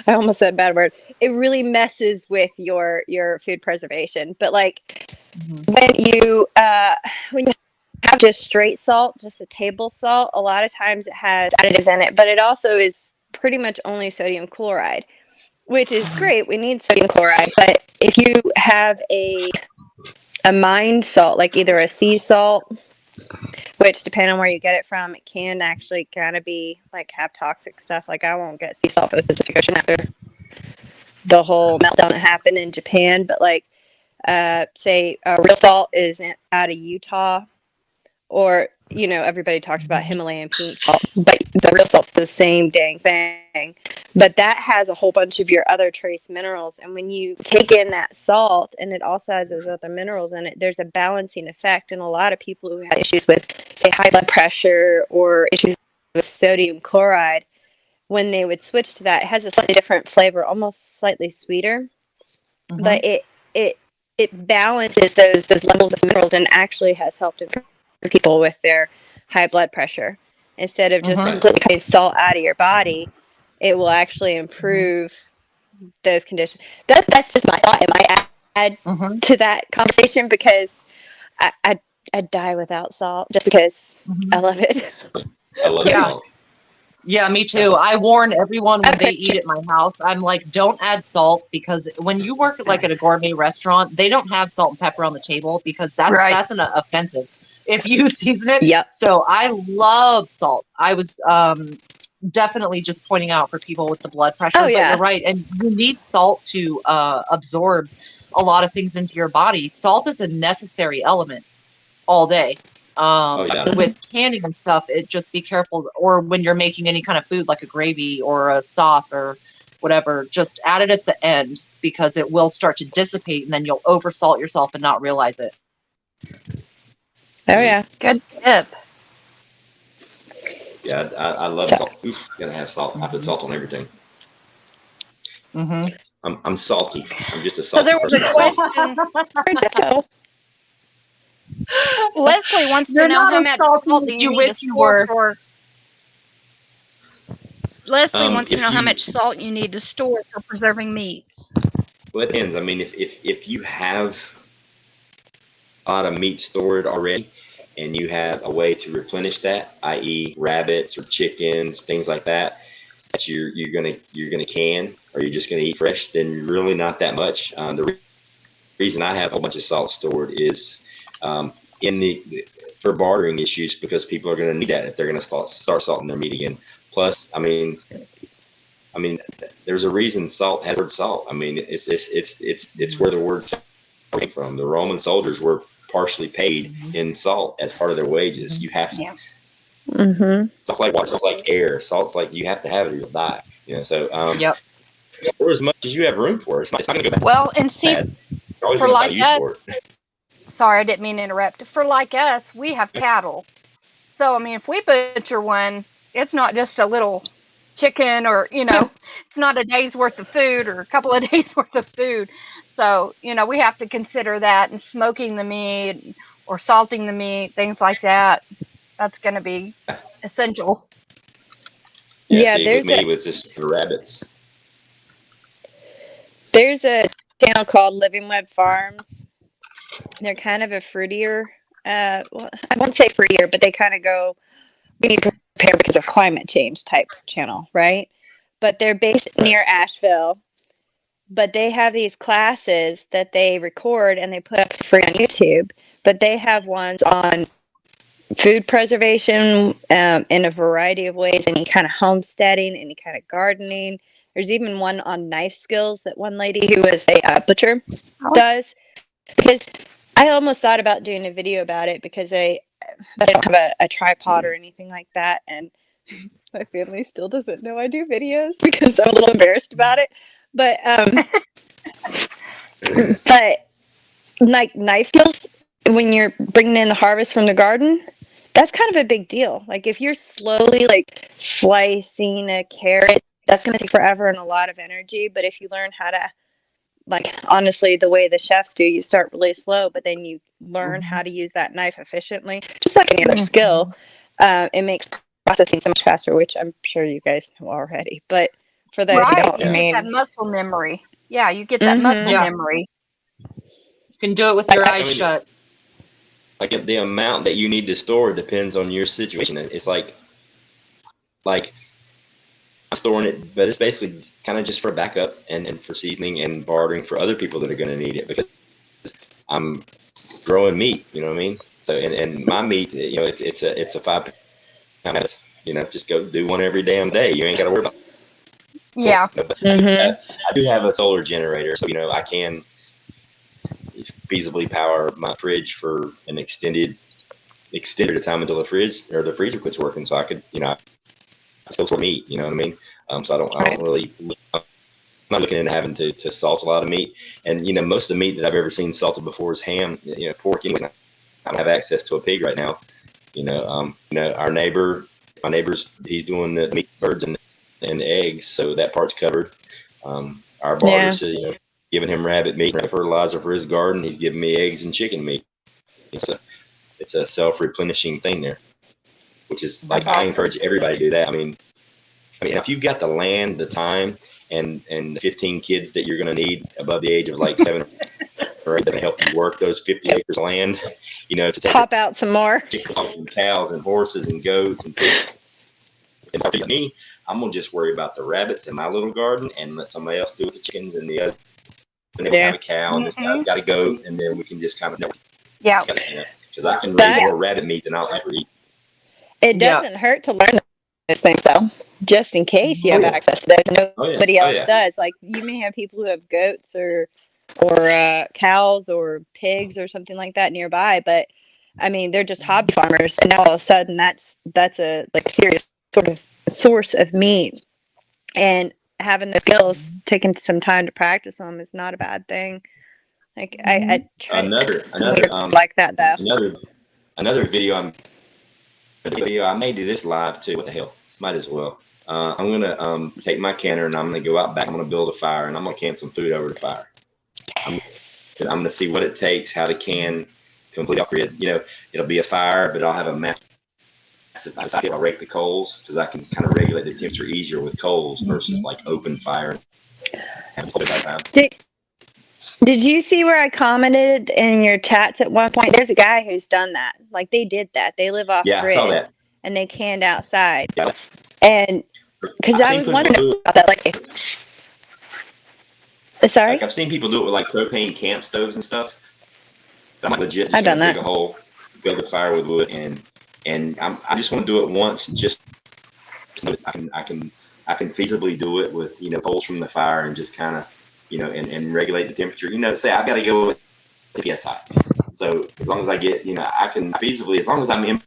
almost said a bad word. It really messes with your food preservation. But like when you have just straight salt, just a table salt, a lot of times it has additives in it, but it also is pretty much only sodium chloride, which is great. We need sodium chloride, but if you have a mined salt, like either a sea salt, which depending on where you get it from, it can actually kind of be like have toxic stuff. Like I won't get sea salt for the Pacific Ocean after the whole meltdown that happened in Japan, but like say real salt is out of Utah, or you know, everybody talks about Himalayan pink salt, but the real salt's the same dang thing. But that has a whole bunch of your other trace minerals, and when you take in that salt, and it also has those other minerals in it, there's a balancing effect. And a lot of people who have issues with, say, high blood pressure or issues with sodium chloride, when they would switch to that, it has a slightly different flavor, almost slightly sweeter, but it balances those levels of minerals and actually has helped improve people with their high blood pressure. Instead of just completely cutting salt out of your body, it will actually improve those conditions. That's just my thought. It might add to that conversation, because I'd die without salt just because I love it. I love salt. Yeah, me too. I warn everyone when they eat at my house. I'm like, don't add salt, because when you work like at a gourmet restaurant, they don't have salt and pepper on the table, because that's an offensive if you season it. So I love salt. I was definitely just pointing out for people with the blood pressure. Oh, But yeah. you're right, and you need salt to absorb a lot of things into your body. Salt is a necessary element all day. yeah. With canning and stuff, just be careful. Or when you're making any kind of food like a gravy or a sauce or whatever, just add it at the end because it will start to dissipate, and then you'll oversalt yourself and not realize it. Oh yeah. Good tip. Yeah, I love So- salt. Oof, gotta have salt. I put salt on everything. Mm-hmm. I'm salty. I'm just a So salty there was a person. question. Oh, Leslie wants You're to know not how as much salty salt as do you you need wish to you store were. for. Leslie wants to If know how you- much salt you need to store for preserving meat. Well, it depends. I mean, if you have a lot of meat stored already, and you have a way to replenish that, i.e., rabbits or chickens, things like that, that you're gonna can, or you're just gonna eat fresh, then really not that much. The reason I have a bunch of salt stored is in for bartering issues, because people are going to need that if they're going to start salting their meat again. Plus, I mean, there's a reason salt has the word salt. I mean, it's where the word salt came from. The Roman soldiers were partially paid in salt as part of their wages. You have to. Yeah. Mm-hmm. Salt's like water. Salt's like air. Salt's like you have to have it or you'll die. So Yep. store as much as you have room for. It's not going to go Well, and see, bad. You're always for going to like find use us, for it. sorry, I didn't mean to interrupt. For like us, we have cattle. So, I mean, if we butcher one, it's not just a little chicken or, it's not a day's worth of food or a couple of days worth of food. So, we have to consider that, and smoking the meat or salting the meat, things like that. That's going to be essential. Yeah, See, with me, with just the rabbits. There's a channel called Living Web Farms. They're kind of a fruitier, well, I won't say fruitier, but they kind of go, we need to prepare because of climate change type channel, right? But they're based near Asheville. But they have these classes that they record and they put up free on YouTube. But they have ones on food preservation in a variety of ways, any kind of homesteading, any kind of gardening. There's even one on knife skills that one lady who was a butcher does. Because I almost thought about doing a video about it because I don't have a tripod or anything like that, and my family still doesn't know I do videos because I'm a little embarrassed about it. But but like knife skills, when you're bringing in the harvest from the garden, that's kind of a big deal. Like if you're slowly like slicing a carrot, that's going to take forever and a lot of energy. But if you learn how to, like, honestly, the way the chefs do, you start really slow, but then you learn how to use that knife efficiently, just like any other skill. It makes processing so much faster, which I'm sure you guys know already. But for those who don't, You get that muscle memory. Yeah, you get that muscle Yeah. memory. You can do it with your eyes shut. Like the amount that you need to store depends on your situation. It's like I'm storing it, but it's basically kind of just for backup and for seasoning and bartering for other people that are going to need it, because I'm growing meat. You know what I mean? So and my meat, it's a 5 pound. Just go do one every damn day. You ain't got to worry about it. Yeah. I do have a solar generator, so I can feasibly power my fridge for an extended time until the fridge or the freezer quits working, so I could I still store meat. You know what I mean? So I don't really. I'm not looking into having to salt a lot of meat, and most of the meat that I've ever seen salted before is ham. Pork. Anyways, I don't have access to a pig right now. My neighbor's he's doing the meat, birds, and the eggs, so that part's covered. Our barter says, giving him rabbit meat and fertilizer for his garden. He's giving me eggs and chicken meat. It's a self-replenishing thing there, which is like, I encourage everybody to do that. I mean, if you've got the land, the time, and 15 kids that you're going to need above the age of like 7 or 8 that can help you work those 50 acres of land, to take pop out some more chickens and cows and horses and goats and pigs. And for me, I'm gonna just worry about the rabbits in my little garden and let somebody else do with the chickens, and the other have a cow, and this guy's got a goat, and then we can just kind of because I can raise more rabbit meat than I'll ever eat. It doesn't hurt to learn those things though, just in case you have access to those. And nobody else yeah. does. Like you may have people who have goats or cows or pigs or something like that nearby, but I mean they're just hobby farmers, and now all of a sudden that's a like serious sort of source of meat, and having the skills, taking some time to practice them is not a bad thing. Like I try Another like that though. another video I may do this live too. What the hell? Might as well. I'm gonna take my canner and I'm gonna go out back. I'm gonna build a fire and I'm gonna can some food over the fire. I'm gonna see what it takes, how to can complete off grid. You know, it'll be a fire, but I'll have a massive. I'll rake the coals because I can kind of regulate the temperature easier with coals versus like open fire. Did you see where I commented in your chats at one point? There's a guy who's done that. Like they did that. They live off grid. I saw that. And they canned outside. Yeah. And because I was wondering about that, like, sorry. Like I've seen people do it with like propane camp stoves and stuff. I'm like legit just I've done that. dig a hole, build a fire with wood, and I just want to do it once. Just so I can feasibly do it with coals from the fire and just kind of and regulate the temperature. Say I've got to go with the PSI. So as long as I get I can feasibly, as long as I'm in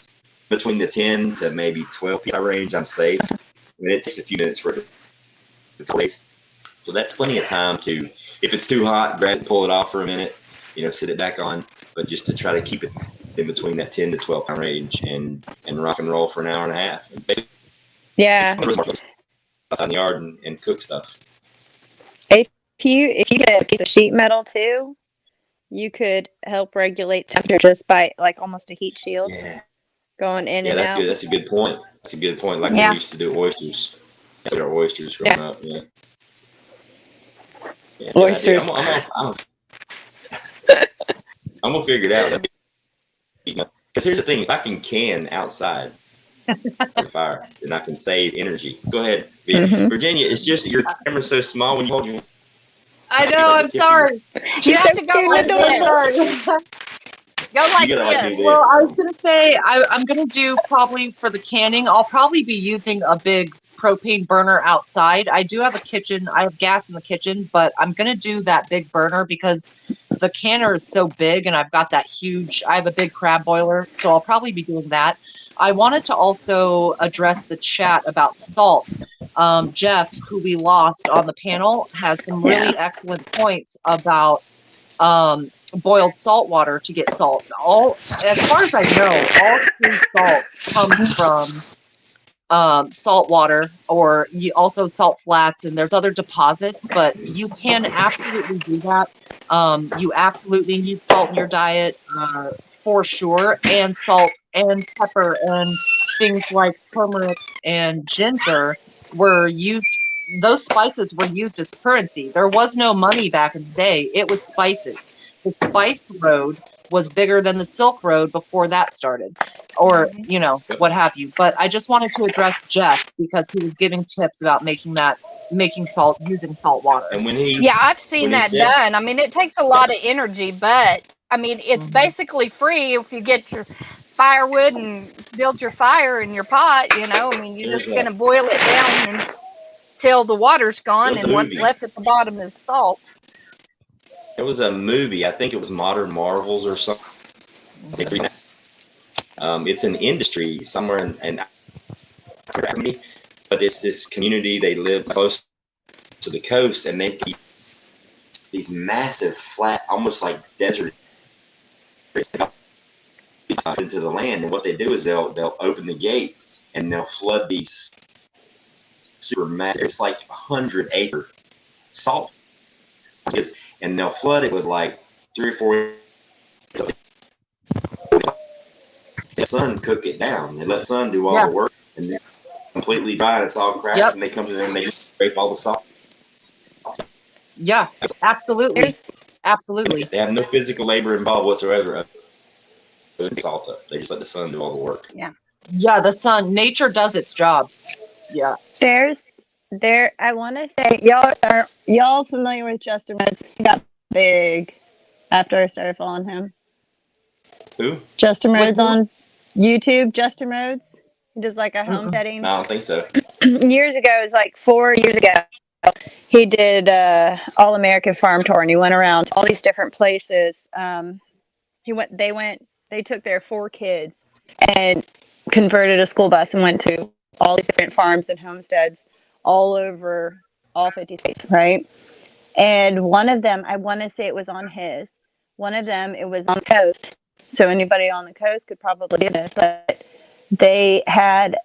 between the 10 to maybe 12 PSI range, I'm safe. I mean, it takes a few minutes for it to place. So that's plenty of time to, if it's too hot, grab it, pull it off for a minute, sit it back on, but just to try to keep it in between that 10 to 12 pound range and rock and roll for an hour and a half. And basically, outside in the yard and cook stuff. If you get a piece of sheet metal too, you could help regulate temperature just by like almost a heat shield. Yeah. Going in and out. Yeah, that's good. That's a good point. That's a good point. Like when we used to do oysters. That's our oysters growing up. Yeah. Oysters. I'm gonna figure it out. Because here's the thing: if I can outside the fire, then I can save energy. Go ahead, Virginia. It's just your camera's so small when you hold your. I know. I'm sorry. You have to go like this. Go like this. Well, I was gonna say I'm gonna do probably for the canning. I'll probably be using a big propane burner outside. I do have a kitchen. I have gas in the kitchen, but I'm gonna do that big burner because the canner is so big, and I've got that huge. I have a big crab boiler, so I'll probably be doing that. I wanted to also address the chat about salt. Jeff, who we lost on the panel, has some really excellent points about boiled salt water to get salt. As far as I know, all sea salt comes from salt water, or also salt flats, and there's other deposits, but you can absolutely do that. You absolutely need salt in your diet for sure, and salt and pepper and things like turmeric and ginger were used. Those spices were used as currency. There was no money back in the day. It was spices. The spice road was bigger than the Silk Road before that started, or what have you. But I just wanted to address Jeff because he was giving tips about making salt, using salt water. And I've seen that done. I mean, it takes a lot of energy, but I mean, it's basically free if you get your firewood and build your fire in your pot. I mean, you're just gonna boil it down until the water's gone, and what's left at the bottom is salt. There was a movie, I think it was Modern Marvels or something. It's an industry somewhere in but it's this community. They live close to the coast and make these massive flat, almost like desert into the land. And what they do is they'll open the gate and they'll flood these super massive. It's like 100-acre salt. And they'll flood it with like 3 or 4. The sun cook it down. They let the sun do all the work, and then completely dry, and it's all cracked. And they come in and they scrape all the salt. Yeah, absolutely, absolutely. They have no physical labor involved whatsoever. Salt up. They just let the sun do all the work. Yeah, the sun. Nature does its job. Yeah. I want to say, y'all familiar with Justin Rhodes? He got big after I started following him. Who? Justin Rhodes on YouTube. Justin Rhodes. He does like a homesteading. I don't think so. Years ago, it was like 4 years ago. He did All American Farm Tour, and he went around all these different places. They took their 4 kids and converted a school bus and went to all these different farms and homesteads all over all 50 states, right? And one of them, I want to say it was on his. One of them, it was on the coast. So anybody on the coast could probably do this, but they had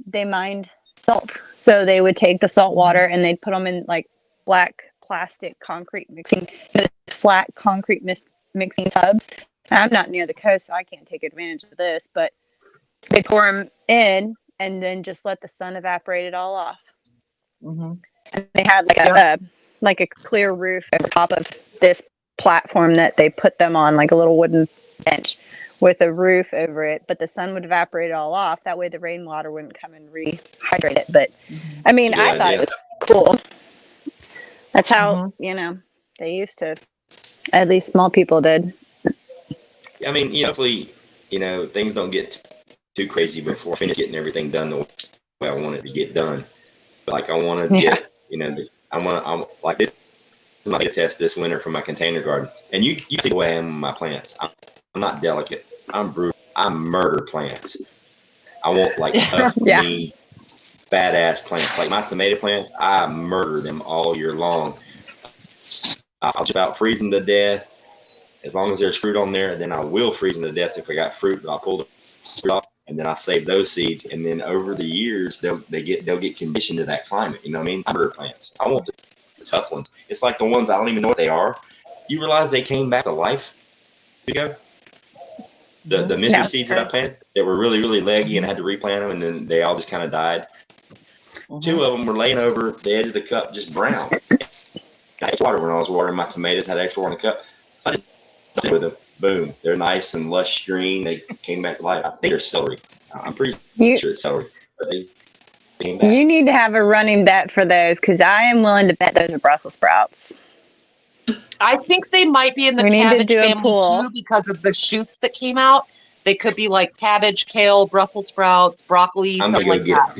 they mined salt. So they would take the salt water and they'd put them in like black plastic concrete mixing, flat concrete mixing tubs. I'm not near the coast, so I can't take advantage of this, but they pour them in and then just let the sun evaporate it all off. Mm-hmm. And they had like a clear roof over top of this platform that they put them on, like a little wooden bench with a roof over it, but the sun would evaporate it all off. That way the rainwater wouldn't come and rehydrate it. But I mean, I thought it was cool. That's how, they used to, at least small people did. I mean, hopefully, things don't get too crazy before I finish getting everything done the way I want it to get done. But like I want to get, I'm like this. I'm going to test this winter for my container garden, and you see the way I am with my plants. I'm not delicate. I'm brutal. I murder plants. I want like tough, mean, badass plants. Like my tomato plants, I murder them all year long. I'll just about freeze them to death. As long as there's fruit on there, then I will freeze them to death. If I got fruit, I'll pull the fruit off, and then I save those seeds. And then over the years, they'll get conditioned to that climate. You know what I mean? I murder plants. I want the tough ones. It's like the ones I don't even know what they are. You realize they came back to life ago? The mystery seeds that I planted that were really, really leggy and I had to replant them, and then they all just kind of died. 2 of them were laying over the edge of the cup, just brown. I had water when I was watering my tomatoes, had extra water in the cup. So I just did with them. Boom. They're nice and lush green. They came back to life. I think they're celery. I'm pretty sure it's celery. But they came back. You need to have a running bet for those, because I am willing to bet those are Brussels sprouts. I think they might be in the cabbage family too because of the shoots that came out. They could be like cabbage, kale, Brussels sprouts, broccoli, something like that.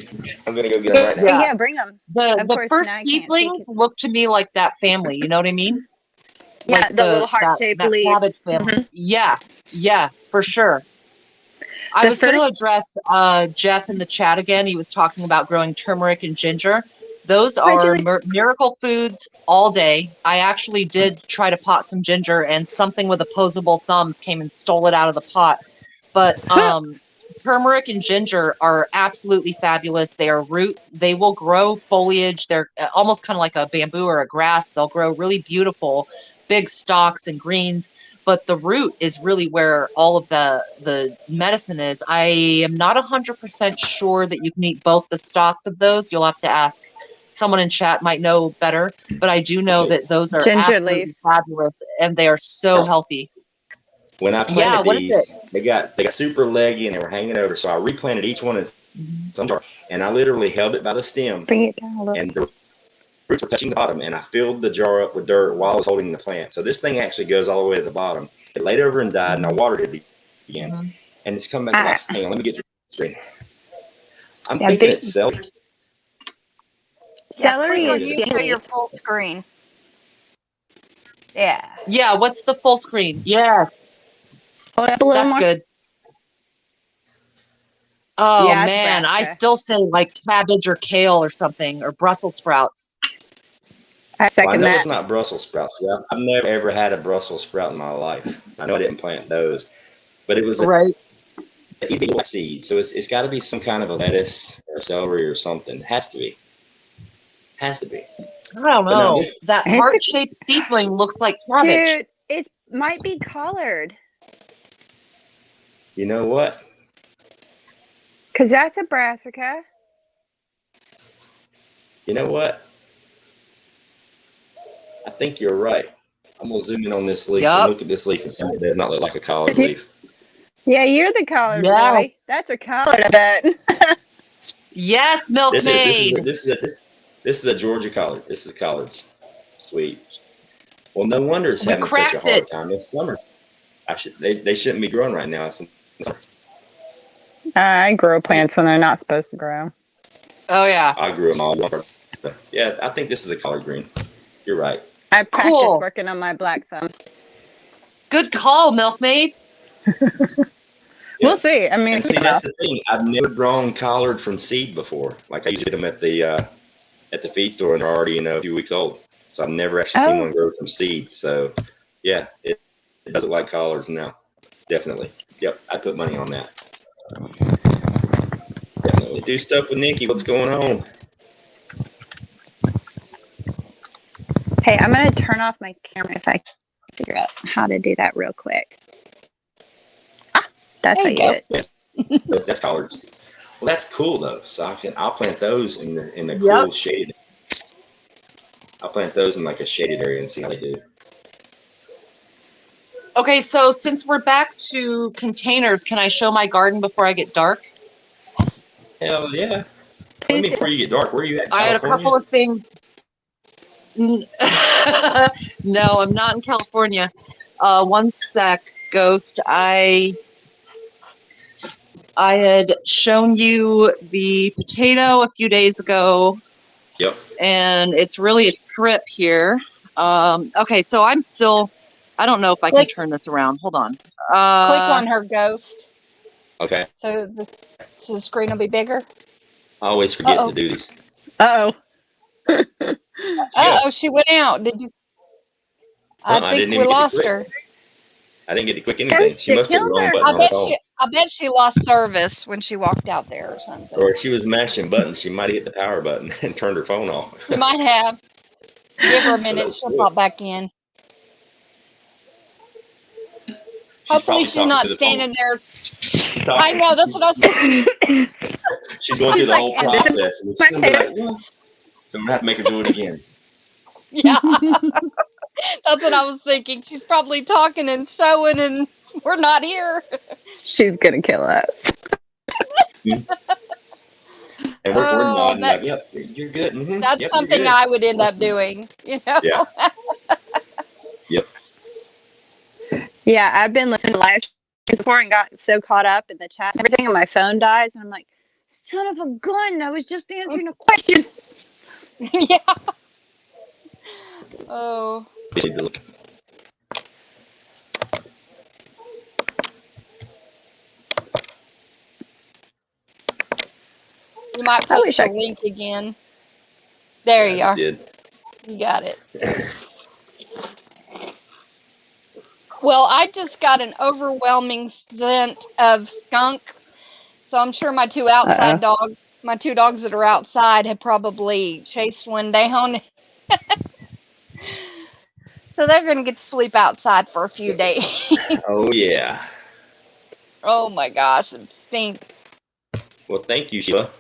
I'm going to go get them right now. Yeah, bring them. The first seedlings look to me like that family. You know what I mean? Yeah, like the little heart-shaped leaves. Cabbage family. Yeah, for sure. I was going to address Jeff in the chat again. He was talking about growing turmeric and ginger. Those are miracle foods all day. I actually did try to pot some ginger, and something with opposable thumbs came and stole it out of the pot. But turmeric and ginger are absolutely fabulous. They are roots. They will grow foliage. They're almost kind of like a bamboo or a grass. They'll grow really beautiful, big stalks and greens. But the root is really where all of the medicine is. I am not 100% sure that you can eat both the stalks of those. You'll have to ask. Someone in chat might know better, but I do know that those are ginger absolutely leaves. fabulous, and they are so healthy. When I planted these, they got super leggy and they were hanging over. So I replanted each one in some jar, and I literally held it by the stem. Bring it down a little. And the roots were touching the bottom, and I filled the jar up with dirt while I was holding the plant. So this thing actually goes all the way to the bottom. It laid over and died, and I watered it again, and it's come back to life. Hang on, let me get your screen. I'm thinking it's celery. Celery is your full screen. Yeah. Yeah, what's the full screen? Yes. Hold up a little That's more. good. Oh, Yeah, man. I still say like cabbage or kale or something, or Brussels sprouts. I second I know that. it's not Brussels sprouts. Yeah, I've never ever had a Brussels sprout in my life. I know I didn't plant those, but it was right. A seed. So it's got to be some kind of a lettuce or celery or something. It has to be. Has to be. I don't know. That heart-shaped seedling looks like cabbage. Dude, it might be collared. You know what? Because that's a brassica. You know what? I think you're right. I'm going to zoom in on this leaf and look at this leaf and tell me it does not look like a collard leaf. Yeah, you're the collard boy. That's a collard, I bet. Yes, milkmaid. This is a Georgia collard. This is collards. Sweet. Well, no wonder it's having such a hard time. It's summer. They shouldn't be growing right now. It's summer. I grow plants when they're not supposed to grow. Oh yeah. I grew them all. Yeah, I think this is a collard green. You're right. I practice Cool. working on my black thumb. Good call, milkmaid. We'll see. I mean, And see, that's the thing. I've never grown collard from seed before. Like I used to get them at the feed store, and they're already a few weeks old. So I've never actually seen one grow from seed. So yeah, it does look like collards now. Definitely. Yep, I put money on that. Definitely. Do stuff with Nikki. What's going on? Hey, I'm going to turn off my camera if I can figure out how to do that real quick. Ah, that's how you do it. Yes, that's collards. Well, that's cool though. So I'll plant those in the cool shaded. I'll plant those in like a shaded area and see how they do. Okay, so since we're back to containers, can I show my garden before I get dark? Hell yeah. Let me before you get dark. Where are you at? I had a couple of things. No, I'm not in California. One sec, Ghost. I had shown you the potato a few days ago. Yep. And it's really a trip here. Okay, so I'm still, I don't know if I can turn this around. Hold on. Click on her, Ghost. Okay. So the screen will be bigger. I always forget to do these. Uh-oh. Uh-oh, she went out. Did you? I think we lost her. I didn't get to click anything. She must have the wrong button on her phone. I bet she lost service when she walked out there or something. Or if she was mashing buttons, she might have hit the power button and turned her phone off. She might have. Give her a minute. She'll pop back in. Hopefully she's not standing there. I know, that's what I was thinking. She's going through the whole process. And she's gonna be like, well, so I'm going to have to make her do it again. Yeah. That's what I was thinking. She's probably talking and showing and we're not here. She's going to kill us. And we're nodding like, yep, you're good. Mm-hmm. That's yep, something I would end up doing, you know? Yeah. Yep. Yeah, I've been listening to live streams before and got so caught up in the chat and everything, and my phone dies, and I'm like, son of a gun, I was just answering a question. Yeah. Oh. You might post the link again. There you are. You got it. Well, I just got an overwhelming scent of skunk, so I'm sure my two outside dogs, my two dogs that are outside, have probably chased one down. So they're going to get to sleep outside for a few days. Oh, yeah. Oh, my gosh. It stinks. Well, thank you, Sheila.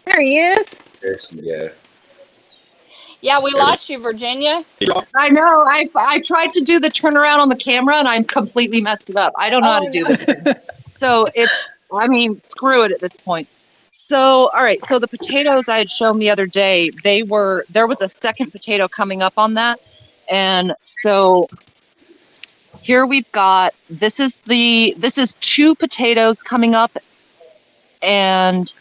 There he is. There she go. Yeah, we lost you, Virginia. I know. I tried to do the turnaround on the camera, and I completely messed it up. I don't know how to do this. So screw it at this point. So, all right. So the potatoes I had shown the other day, there was a second potato coming up on that. And so here we've got, this is 2 potatoes coming up, and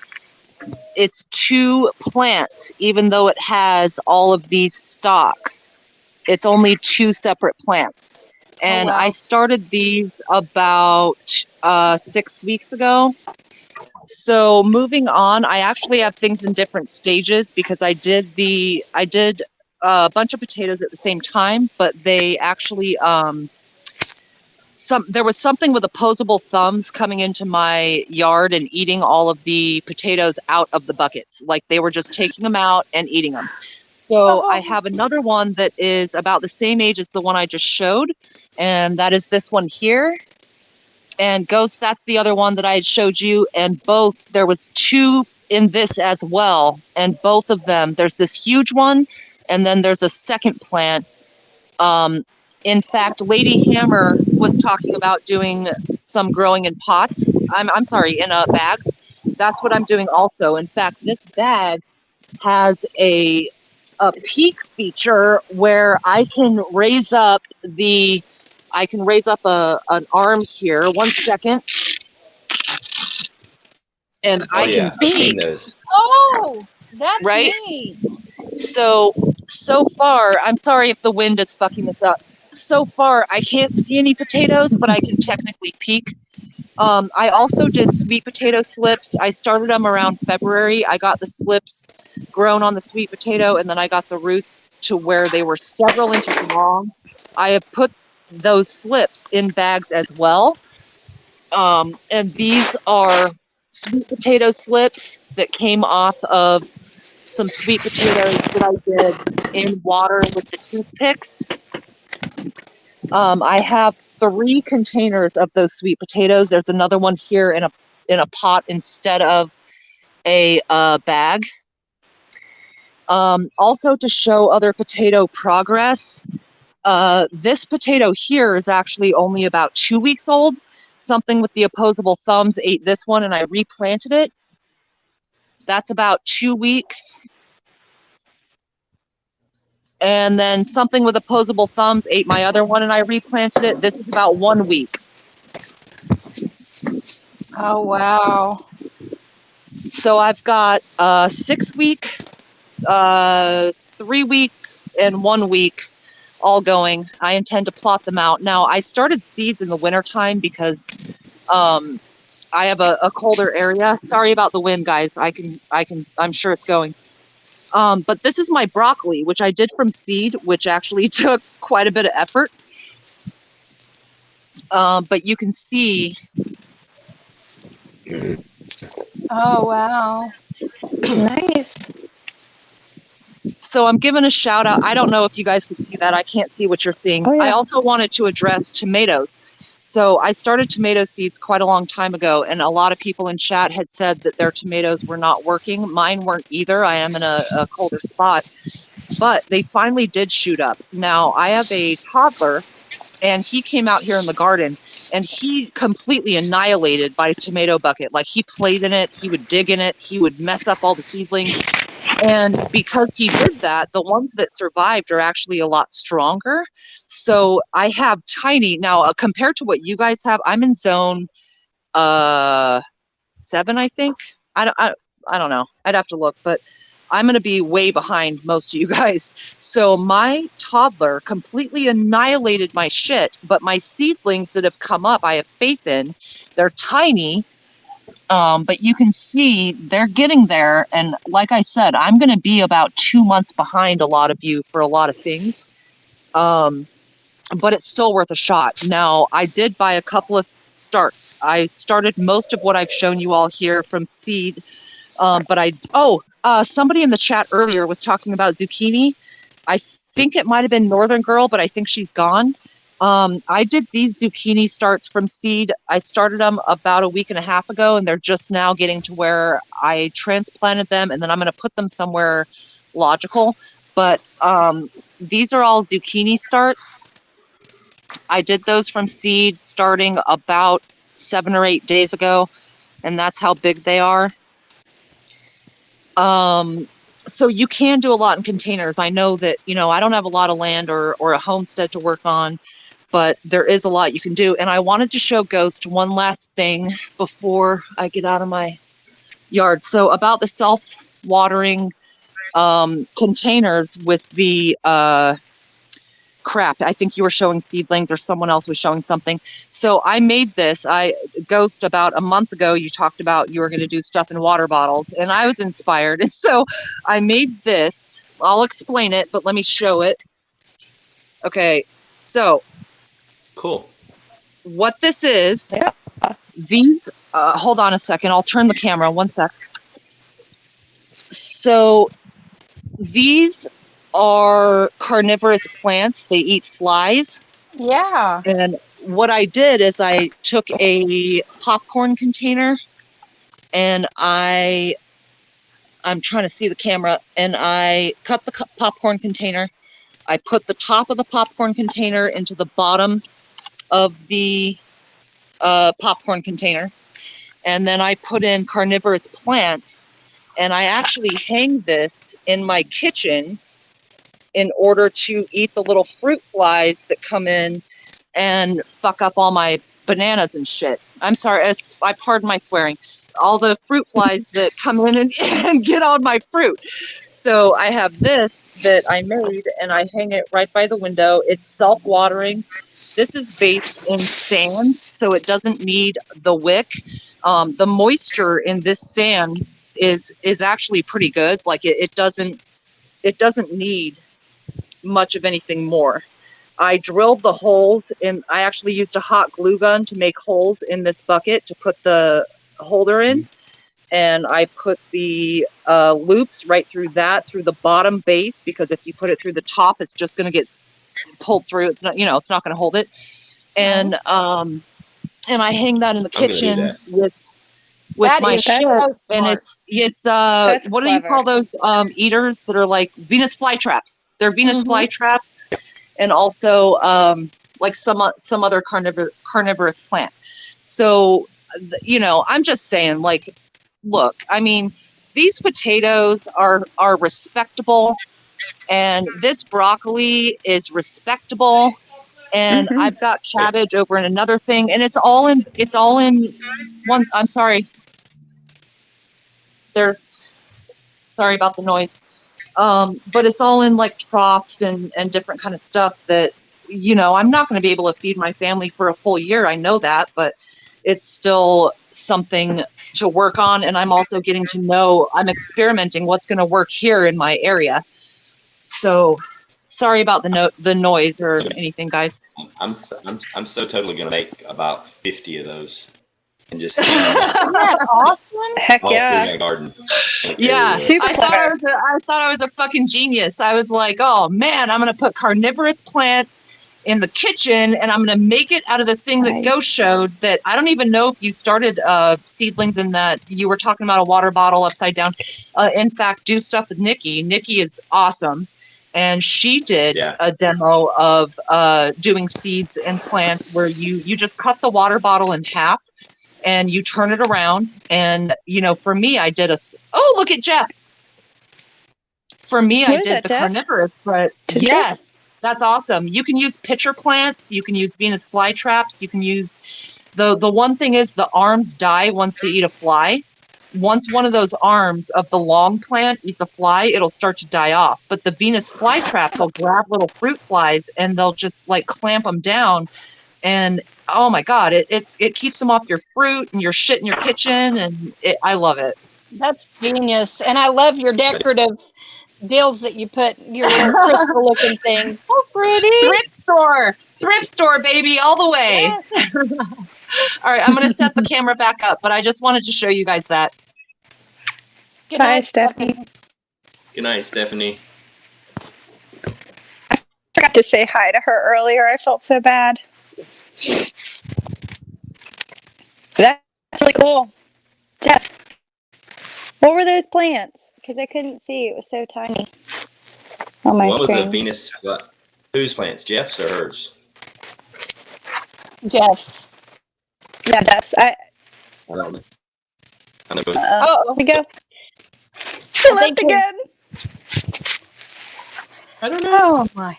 it's 2 plants, even though it has all of these stalks. It's only 2 separate plants. And I started these about 6 weeks ago. So moving on, I actually have things in different stages because I did a bunch of potatoes at the same time, but they actually there was something with opposable thumbs coming into my yard and eating all of the potatoes out of the buckets. Like they were just taking them out and eating them. So I have another one that is about the same age as the one I just showed, and that is this one here. And Ghost, that's the other one that I had showed you. And both, there was 2 in this as well. And both of them, there's this huge one, and then there's a second plant. In fact, Lady Hammer was talking about doing some growing in pots. I'm sorry, in bags. That's what I'm doing also. In fact, this bag has a peak feature where I can raise up I can raise up an arm here. 1 second. And Oh I yeah, can I've seen peek, those. Oh, that's right? neat. So far, I'm sorry if the wind is fucking this up. So far, I can't see any potatoes, but I can technically peek. I also did sweet potato slips. I started them around February. I got the slips grown on the sweet potato, and then I got the roots to where they were several inches long. I have put those slips in bags as well. And these are sweet potato slips that came off of some sweet potatoes that I did in water with the toothpicks. I have 3 containers of those sweet potatoes. There's another one here in a pot instead of a bag. Also to show other potato progress, this potato here is actually only about 2 weeks old. Something with the opposable thumbs ate this one and I replanted it. That's about 2 weeks. And then something with opposable thumbs ate my other one and I replanted it. This is about 1 week. Oh, wow. So I've got 6 week, 3 week, and 1 week all going. I intend to plot them out. Now I started seeds in the wintertime because I have a colder area. Sorry about the wind, guys. I'm sure it's going. But this is my broccoli, which I did from seed, which actually took quite a bit of effort. But you can see. Oh, wow. Nice. So I'm giving a shout out. I don't know if you guys could see that. I can't see what you're seeing. Oh, yeah. I also wanted to address tomatoes. So I started tomato seeds quite a long time ago, and a lot of people in chat had said that their tomatoes were not working. Mine weren't either. I am in a colder spot, but they finally did shoot up. Now I have a toddler, and he came out here in the garden, and he completely annihilated my tomato bucket. Like, he played in it, he would dig in it, he would mess up all the seedlings. And because he did that, the ones that survived are actually a lot stronger. So I have tiny, now compared to what you guys have, I'm in zone 7, I think. I don't know. I'd have to look, but I'm going to be way behind most of you guys. So my toddler completely annihilated my shit, but my seedlings that have come up, I have faith in. They're tiny. But you can see they're getting there. And like I said, I'm going to be about 2 months behind a lot of you for a lot of things. But it's still worth a shot. Now, I did buy a couple of starts. I started most of what I've shown you all here from seed. Somebody in the chat earlier was talking about zucchini. I think it might have been Northern Girl, but I think she's gone. I did these zucchini starts from seed. I started them about a week and a half ago, and they're just now getting to where I transplanted them, and then I'm going to put them somewhere logical. But these are all zucchini starts. I did those from seed starting about 7 or 8 days ago, and that's how big they are. So you can do a lot in containers. I know that, I don't have a lot of land or a homestead to work on, but there is a lot you can do. And I wanted to show Ghost one last thing before I get out of my yard. So about the self-watering containers with the crap. I think you were showing seedlings or someone else was showing something. So I made this. Ghost, about a month ago, you talked about you were going to do stuff in water bottles, and I was inspired. And so I made this. I'll explain it, but let me show it. Okay, so Cool. what this is, these, hold on a second. I'll turn the camera. 1 sec. So these are carnivorous plants. They eat flies. Yeah. And what I did is I took a popcorn container and I'm trying to see the camera, and I cut the popcorn container. I put the top of the popcorn container into the bottom of the popcorn container. And then I put in carnivorous plants, and I actually hang this in my kitchen in order to eat the little fruit flies that come in and fuck up all my bananas and shit. I'm sorry, I pardon my swearing. All the fruit flies that come in and get on my fruit. So I have this that I made, and I hang it right by the window. It's self-watering. This is based in sand, so it doesn't need the wick. The moisture in this sand is actually pretty good. Like it doesn't need much of anything more. I drilled the holes, and I actually used a hot glue gun to make holes in this bucket to put the holder in. And I put the loops right through the bottom base, because if you put it through the top, it's just going to get pulled through. It's not, it's not going to hold it. And I hang that in the kitchen with my shit. And it's That's what do clever. you call those eaters that are like Venus flytraps? They're Venus flytraps, and also like some other carnivorous plant. So I'm just saying, like, look, I mean, these potatoes are respectable, and this broccoli is respectable, and I've got cabbage over in another thing, and it's all in one. I'm sorry. Sorry about the noise. But it's all in like troughs and different kind of stuff that, I'm not going to be able to feed my family for a full year. I know that, but it's still something to work on. And I'm also getting to know, I'm experimenting what's going to work here in my area. So sorry about the noise or anything, guys. I'm so totally going to make about 50 of those and just Isn't that awesome? Heck all through yeah. my garden. Yeah, Super I thought clever. I thought I was a fucking genius. I was like, oh man, I'm gonna put carnivorous plants in the kitchen, and I'm gonna make it out of the thing that Ghost showed. That I don't even know if you started seedlings in that. You were talking about a water bottle upside down. In fact, do stuff with Nikki. Nikki is awesome, and she did a demo of doing seeds and plants where you just cut the water bottle in half. And you turn it around, and for me, I did look at Jeff. For me, I did the carnivorous, but yes, that's awesome. You can use pitcher plants, you can use Venus flytraps, you can use the one thing is the arms die once they eat a fly. Once one of those arms of the long plant eats a fly, it'll start to die off. But the Venus flytraps will grab little fruit flies, and they'll just like clamp them down. And oh my God, it keeps them off your fruit and your shit in your kitchen, and I love it. That's genius, and I love your decorative deals that you put your little crystal looking things. So pretty. Thrift store, baby, all the way. Yes. All right, I'm gonna set the camera back up, but I just wanted to show you guys that. Good Bye, night, Stephanie. Good night, Stephanie. I forgot to say hi to her earlier. I felt so bad. That's really cool. Jeff, what were those plants? Because I couldn't see. It was so tiny on my One was screen. a Venus. Whose plants? Jeff's or hers? Jeff. Yeah, that's I don't know. Oh, we go. I Left think again. I don't know. Oh my.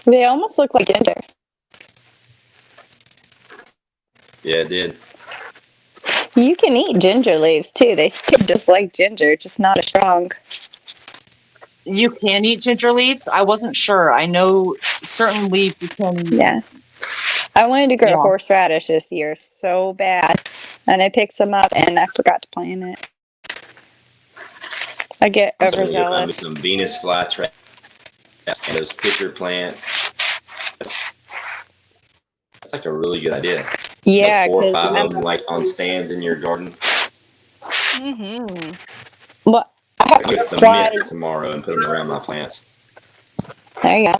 They almost look like ginger. Yeah, it did. You can eat ginger leaves too. They taste just like ginger, just not as strong. You can eat ginger leaves? I wasn't sure. I know certain leaves you can. Yeah. I wanted to grow horseradish this year so bad, and I picked some up, and I forgot to plant it. I get overzealous. Some Venus flytraps and those pitcher plants. That's like a really good idea. Yeah, like 4 or 5 of them, like on stands in your garden. Well, I have I'll get some fly. mint tomorrow and put them around my plants. There you go.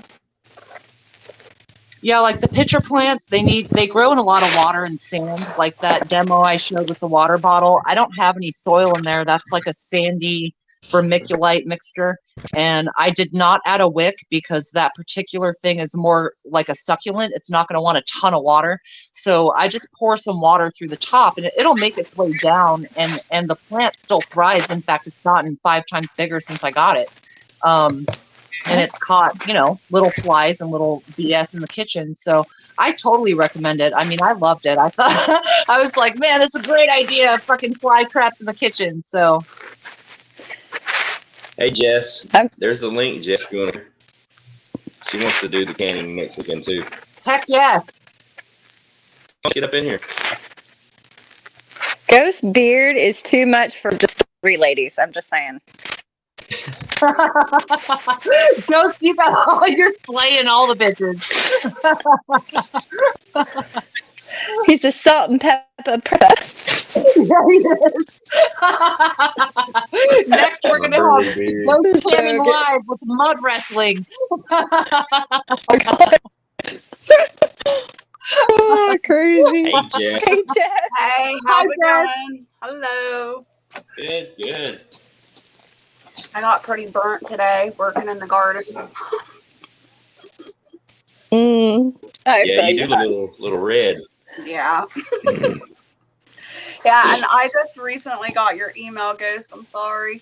Yeah, like the pitcher plants, they grow in a lot of water and sand, like that demo I showed with the water bottle. I don't have any soil in there. That's like a sandy vermiculite mixture. And I did not add a wick because that particular thing is more like a succulent. It's not going to want a ton of water. So I just pour some water through the top, and it'll make its way down, and the plant still thrives. In fact, it's gotten 5 times bigger since I got it. and it's caught, little flies and little BS in the kitchen. So I totally recommend it. I mean, I loved it. I thought, I was like, man, this is a great idea. Fucking fly traps in the kitchen. So. Hey, Jess, there's the link, Jess. She wants to do the canning next weekend, too. Heck yes. Get up in here. Ghost beard is too much for just 3 ladies. I'm just saying. Ghost, you got all, you're slaying all the bitches. He's a salt and pepper princess. Yeah, he is. Next, we're going to have Ghost canning live with mud wrestling. Oh, crazy. Hey, Jess. Hey, Jess. Hey, how's it going? Hello. Good. I got pretty burnt today working in the garden. Yeah, you do the little red. Yeah. Yeah, and I just recently got your email, Ghost. I'm sorry.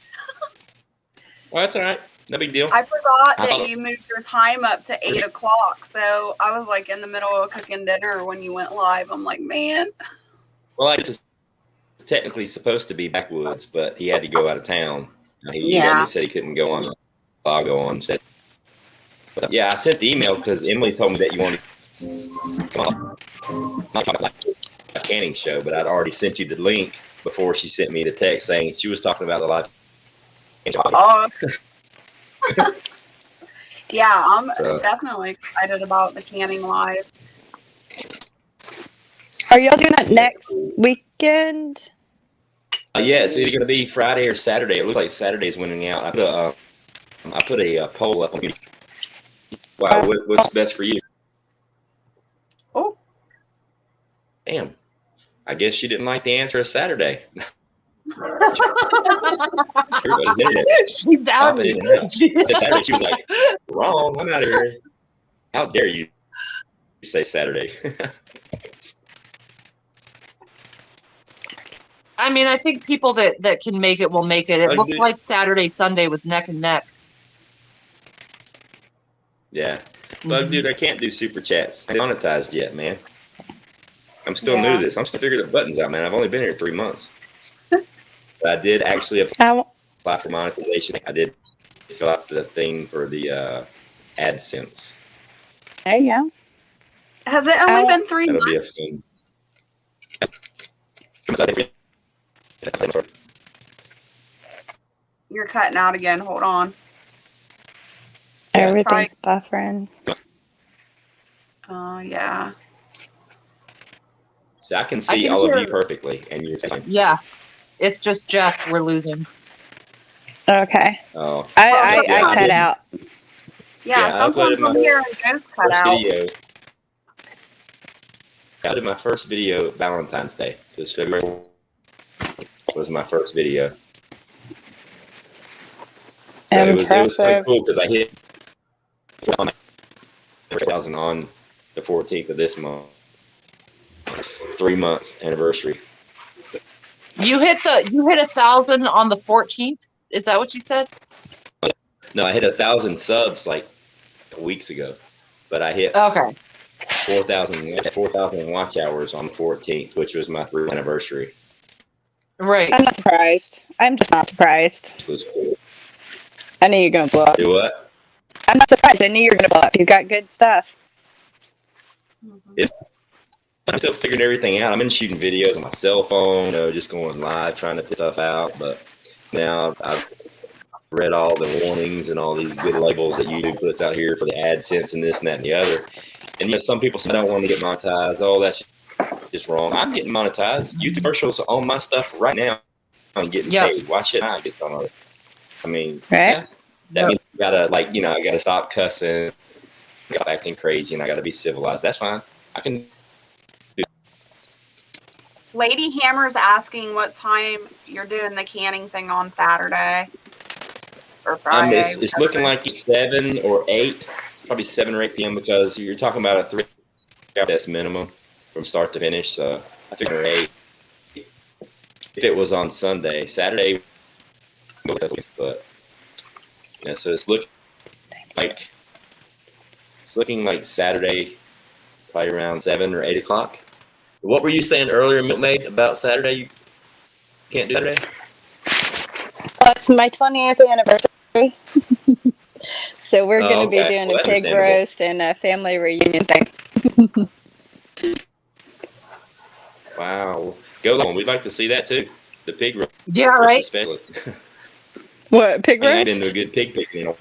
Well, that's all right. No big deal. I forgot that you moved your time up to 8 o'clock. So I was like in the middle of cooking dinner when you went live. I'm like, man. Well, I was technically supposed to be backwoods, but he had to go out of town. He said he couldn't go on. I'll go on. Said, but yeah, I sent the email because Emily told me that you wanted to come on a canning show, but I'd already sent you the link before she sent me the text saying she was talking about the live. Oh. Yeah, I'm definitely excited about the canning live. Are y'all doing that next weekend? Yeah, it's either going to be Friday or Saturday. It looks like Saturday's winning out. I put a poll up on YouTube. Wow, what's best for you? Oh. Damn. I guess she didn't like the answer of Saturday. Everybody's internet. She's out. Saturday, she was like, wrong, I'm out of here. How dare you say Saturday? I mean, I think people that can make it will make it. It looked like Saturday, Sunday was neck and neck. Yeah. Bug dude, I can't do super chats. I haven't monetized yet, man. I'm still new to this. I'm still figuring the buttons out, man. I've only been here 3 months. But I did actually apply for monetization. I did fill out the thing for the AdSense. There you go. Has it only been 3 months? That'll be a thing. You're cutting out again. Hold on. Everything's buffering. Oh, yeah. So I can see all of you perfectly, and you're saying, yeah, it's just Jeff we're losing. Okay. Oh, I cut out. Yeah, sometimes I'm hearing Ghost cut out. I did my first video Valentine's Day. This February was my first video. So it was so cool because I hit 1,000 on the 14th of this month. 3 months anniversary. You hit 1,000 on the 14th. Is that what you said? No, I hit 1,000 subs like weeks ago, but I hit 4,000 watch hours on the 14th, which was my 3rd anniversary. Right. I'm not surprised. I'm just not surprised. It was cool. I knew you were gonna blow up. Do what? I'm not surprised. I knew you were gonna blow up. You got good stuff. I'm still figuring everything out. I've been shooting videos on my cell phone, just going live, trying to put stuff out. But now I've read all the warnings and all these good labels that YouTube puts out here for the AdSense and this and that and the other. And some people say I don't want to get monetized. Oh, that's just wrong. I'm getting monetized. YouTube commercials on my stuff right now. I'm getting paid. Why should I get some of it? I mean, that means you gotta I gotta stop cussing, stop acting crazy, and I gotta be civilized. That's fine. I can. Lady Hammer's asking what time you're doing the canning thing on Saturday or Friday. It's looking like 7 or 8, probably 7 or 8 p.m. because you're talking about a 3 hour test minimum from start to finish. So I figure 8. If it was on Sunday, Saturday, but so it's looking like it's looking like Saturday, probably around 7 or 8 o'clock. What were you saying earlier, Milkmaid, about Saturday? You can't do Saturday? It's my 20th anniversary. So we're going to be doing a pig roast and a family reunion thing. Wow. Go on. We'd like to see that too. The pig roast. Yeah, right. Especially. What, pig roast? I ain't into a good pig, you know.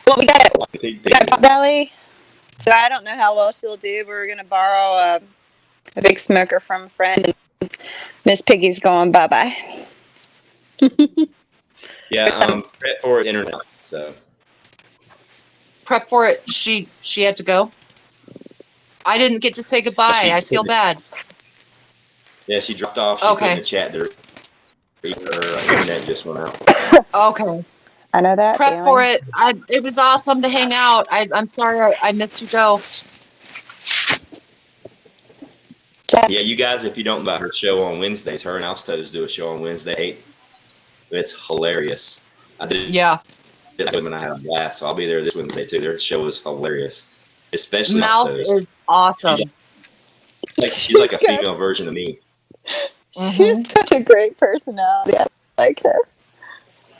Well, we got Potbelly. So I don't know how well she'll do, but we're going to borrow a big smoker from a friend. And Miss Piggy's going bye-bye. Yeah, prep for internet, so. Prep for it. She had to go. I didn't get to say goodbye. I feel bad. Yeah, she dropped off. She put in the chat there. Her internet just went out. Okay. I know that. Prep for it. It was awesome to hang out. I'm sorry I missed you go. Yeah, you guys, if you don't know about her show on Wednesdays, her and Alstos do a show on Wednesday. It's hilarious. I did. Yeah. And I had a blast, so I'll be there this Wednesday too. Their show is hilarious, especially Mouth Alstos. is awesome. She's like a female version of me. She's such a great personality. I like her.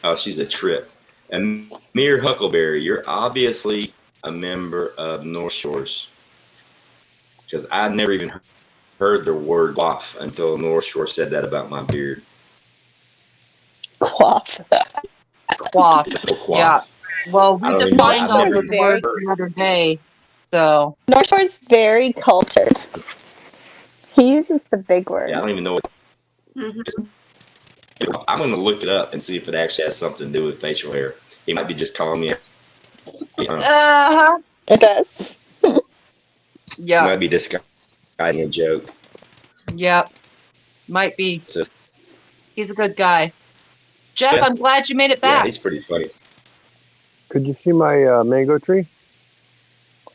Oh, she's a trip. And Mere Huckleberry, you're obviously a member of North Shores. Because I never even heard the word quaff until North Shore said that about my beard. Quaff. Quaff. Yeah. Well, we defined all those very words the other day, so. North Shore's very cultured. He uses the big word. Yeah, I don't even know what. I'm going to look it up and see if it actually has something to do with facial hair. He might be just calling me. It does. Yeah. He might be disguising a joke. Yep. Might be. He's a good guy. Jeff, yeah. I'm glad you made it back. Yeah, he's pretty funny. Could you see my mango tree?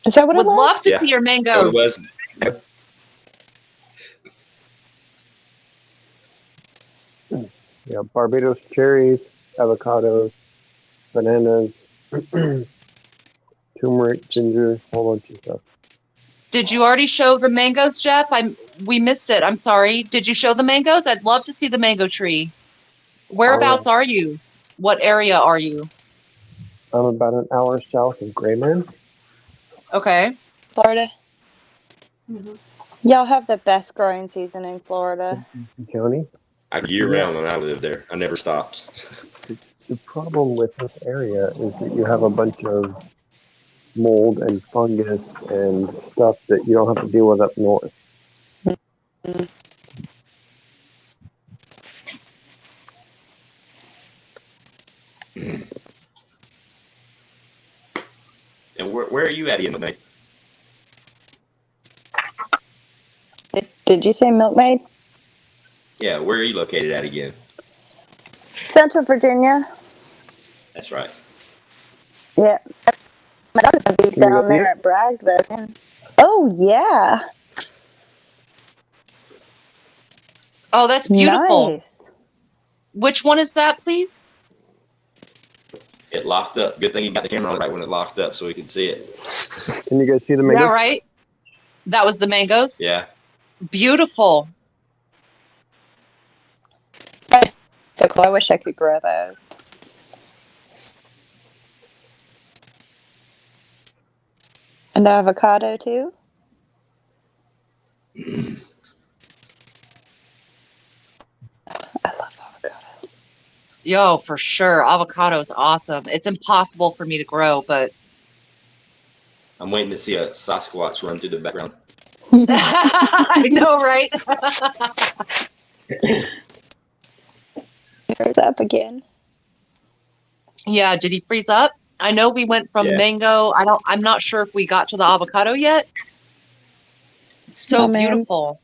Is that what Would it was? love to see your mangoes. So it was. Yeah, Barbados cherries, avocados, bananas, turmeric, ginger, a whole bunch of stuff. Did you already show the mangoes, Jeff? We missed it. I'm sorry. Did you show the mangoes? I'd love to see the mango tree. Whereabouts are you? What area are you? I'm about an hour south of Grayman. Okay. Florida. Y'all have the best growing season in Florida. County. Year round when I lived there. I never stopped. The problem with this area is that you have a bunch of mold and fungus and stuff that you don't have to deal with up north. And where are you at, Ian? Did you say Milkmaid? Yeah, where are you located at again? Central Virginia. That's right. Yeah. My daughter's going to be down there at Bragg this. Oh, yeah. Oh, that's beautiful. Nice. Which one is that, please? It locked up. Good thing you got the camera on right when it locked up so we could see it. Can you guys see the mangoes? Yeah, right. That was the mangoes? Yeah. Beautiful. That's so cool. I wish I could grow those. And avocado too? I love avocado. Yo, for sure. Avocado is awesome. It's impossible for me to grow, but. I'm waiting to see a Sasquatch run through the background. I know, right? There's up again. Yeah, did he freeze up? I know we went from mango. I'm not sure if we got to the avocado yet. It's so beautiful.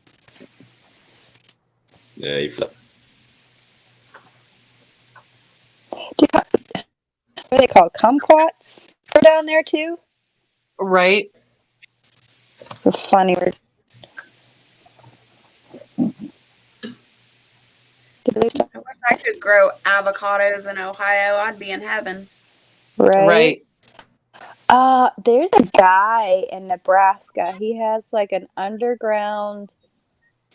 Yeah, what are they called? Kumquats? They're down there too? Right. It's a funny word. I wish I could grow avocados in Ohio. I'd be in heaven. Right. There's a guy in Nebraska. He has like an underground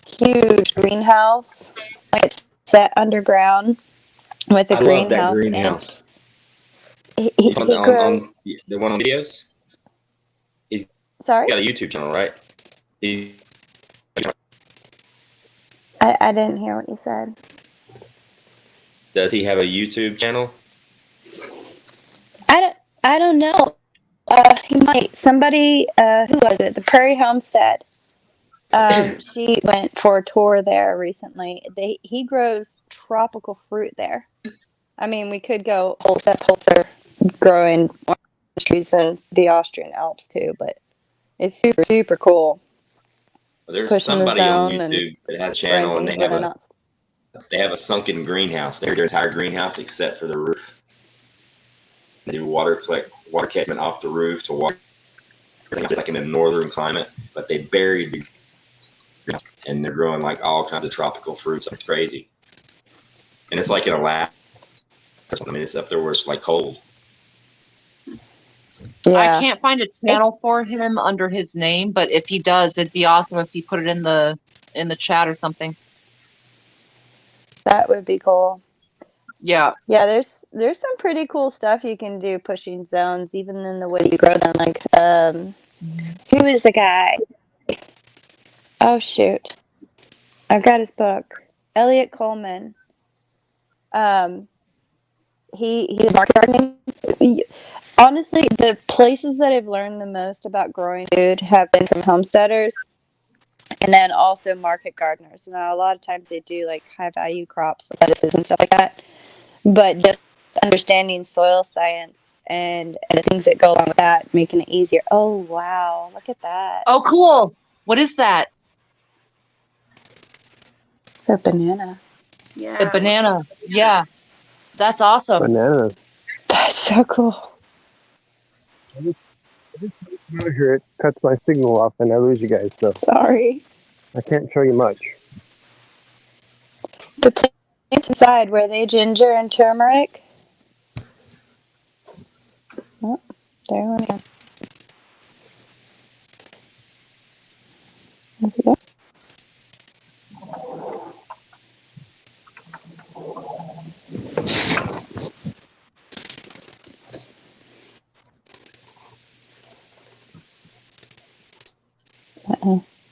huge greenhouse. Like it's set underground with a I love that greenhouse, and greenhouse. he On grows. the one on videos. He's Sorry, got a YouTube channel, right? He, I didn't hear what you said. does he have a YouTube channel? I don't know. He might. Somebody. Who was it? The Prairie Homestead. She went for a tour there recently. He grows tropical fruit there. I mean, we could go whole are growing orange trees in the Austrian Alps too, but it's super cool. Well, there's Pushing the somebody on zone and YouTube that has a growing channel, and things that are not. they have a sunken greenhouse. They do their entire greenhouse except for the roof. They do water catchment off the roof to water. It's like in a northern climate, but they buried the greenhouse, and they're growing like all kinds of tropical fruits. It's crazy, and it's like in Alaska. I mean, it's up there where it's like cold. Yeah. I can't find a channel for him under his name, but if he does, it'd be awesome if he put it in the chat or something. That would be cool. Yeah. Yeah, there's some pretty cool stuff you can do pushing zones, even in the way you grow them. Like, who is the guy? Oh shoot, I've got his book. Elliot Coleman. He's market gardening. Honestly, the places that I've learned the most about growing food have been from homesteaders, and then also market gardeners. Now, a lot of times they do like high value crops, like lettuces and stuff like that. But just understanding soil science and the things that go along with that, making it easier. Oh wow, look at that! Oh, cool. What is that? It's a banana. Yeah. A banana. Yeah. That's awesome. Bananas. That's so cool. I just here it cuts my signal off and I lose you guys, so Sorry. I can't show you much. The plants inside, were they ginger and turmeric? Oh, there we go. Is it there?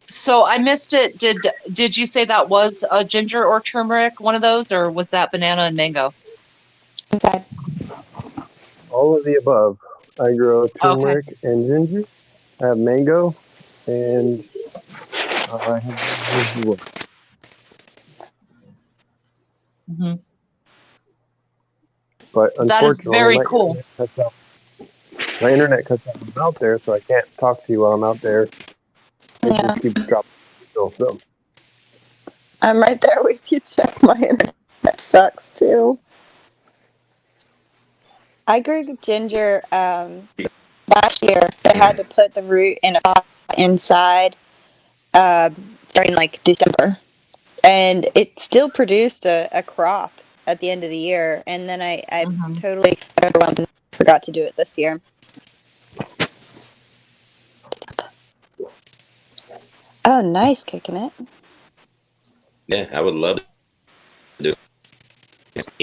So I missed it. Did you say that was a ginger or turmeric, one of those, or was that banana and mango? Inside. All of the above. I grow turmeric and ginger. I have mango, and I have ginger. Mm-hmm. But That is unfortunately, very cool. My internet cuts out when I'm out there, so I can't talk to you while I'm out there. It Yeah. just keeps dropping. So I'm right there with you, Jeff. My internet sucks too. I grew ginger last year. I had to put the root in a pot inside starting like December. And it still produced a crop at the end of the year. And then I totally overwhelmed and forgot to do it this year. Oh, nice, kicking it. Yeah, I would love to do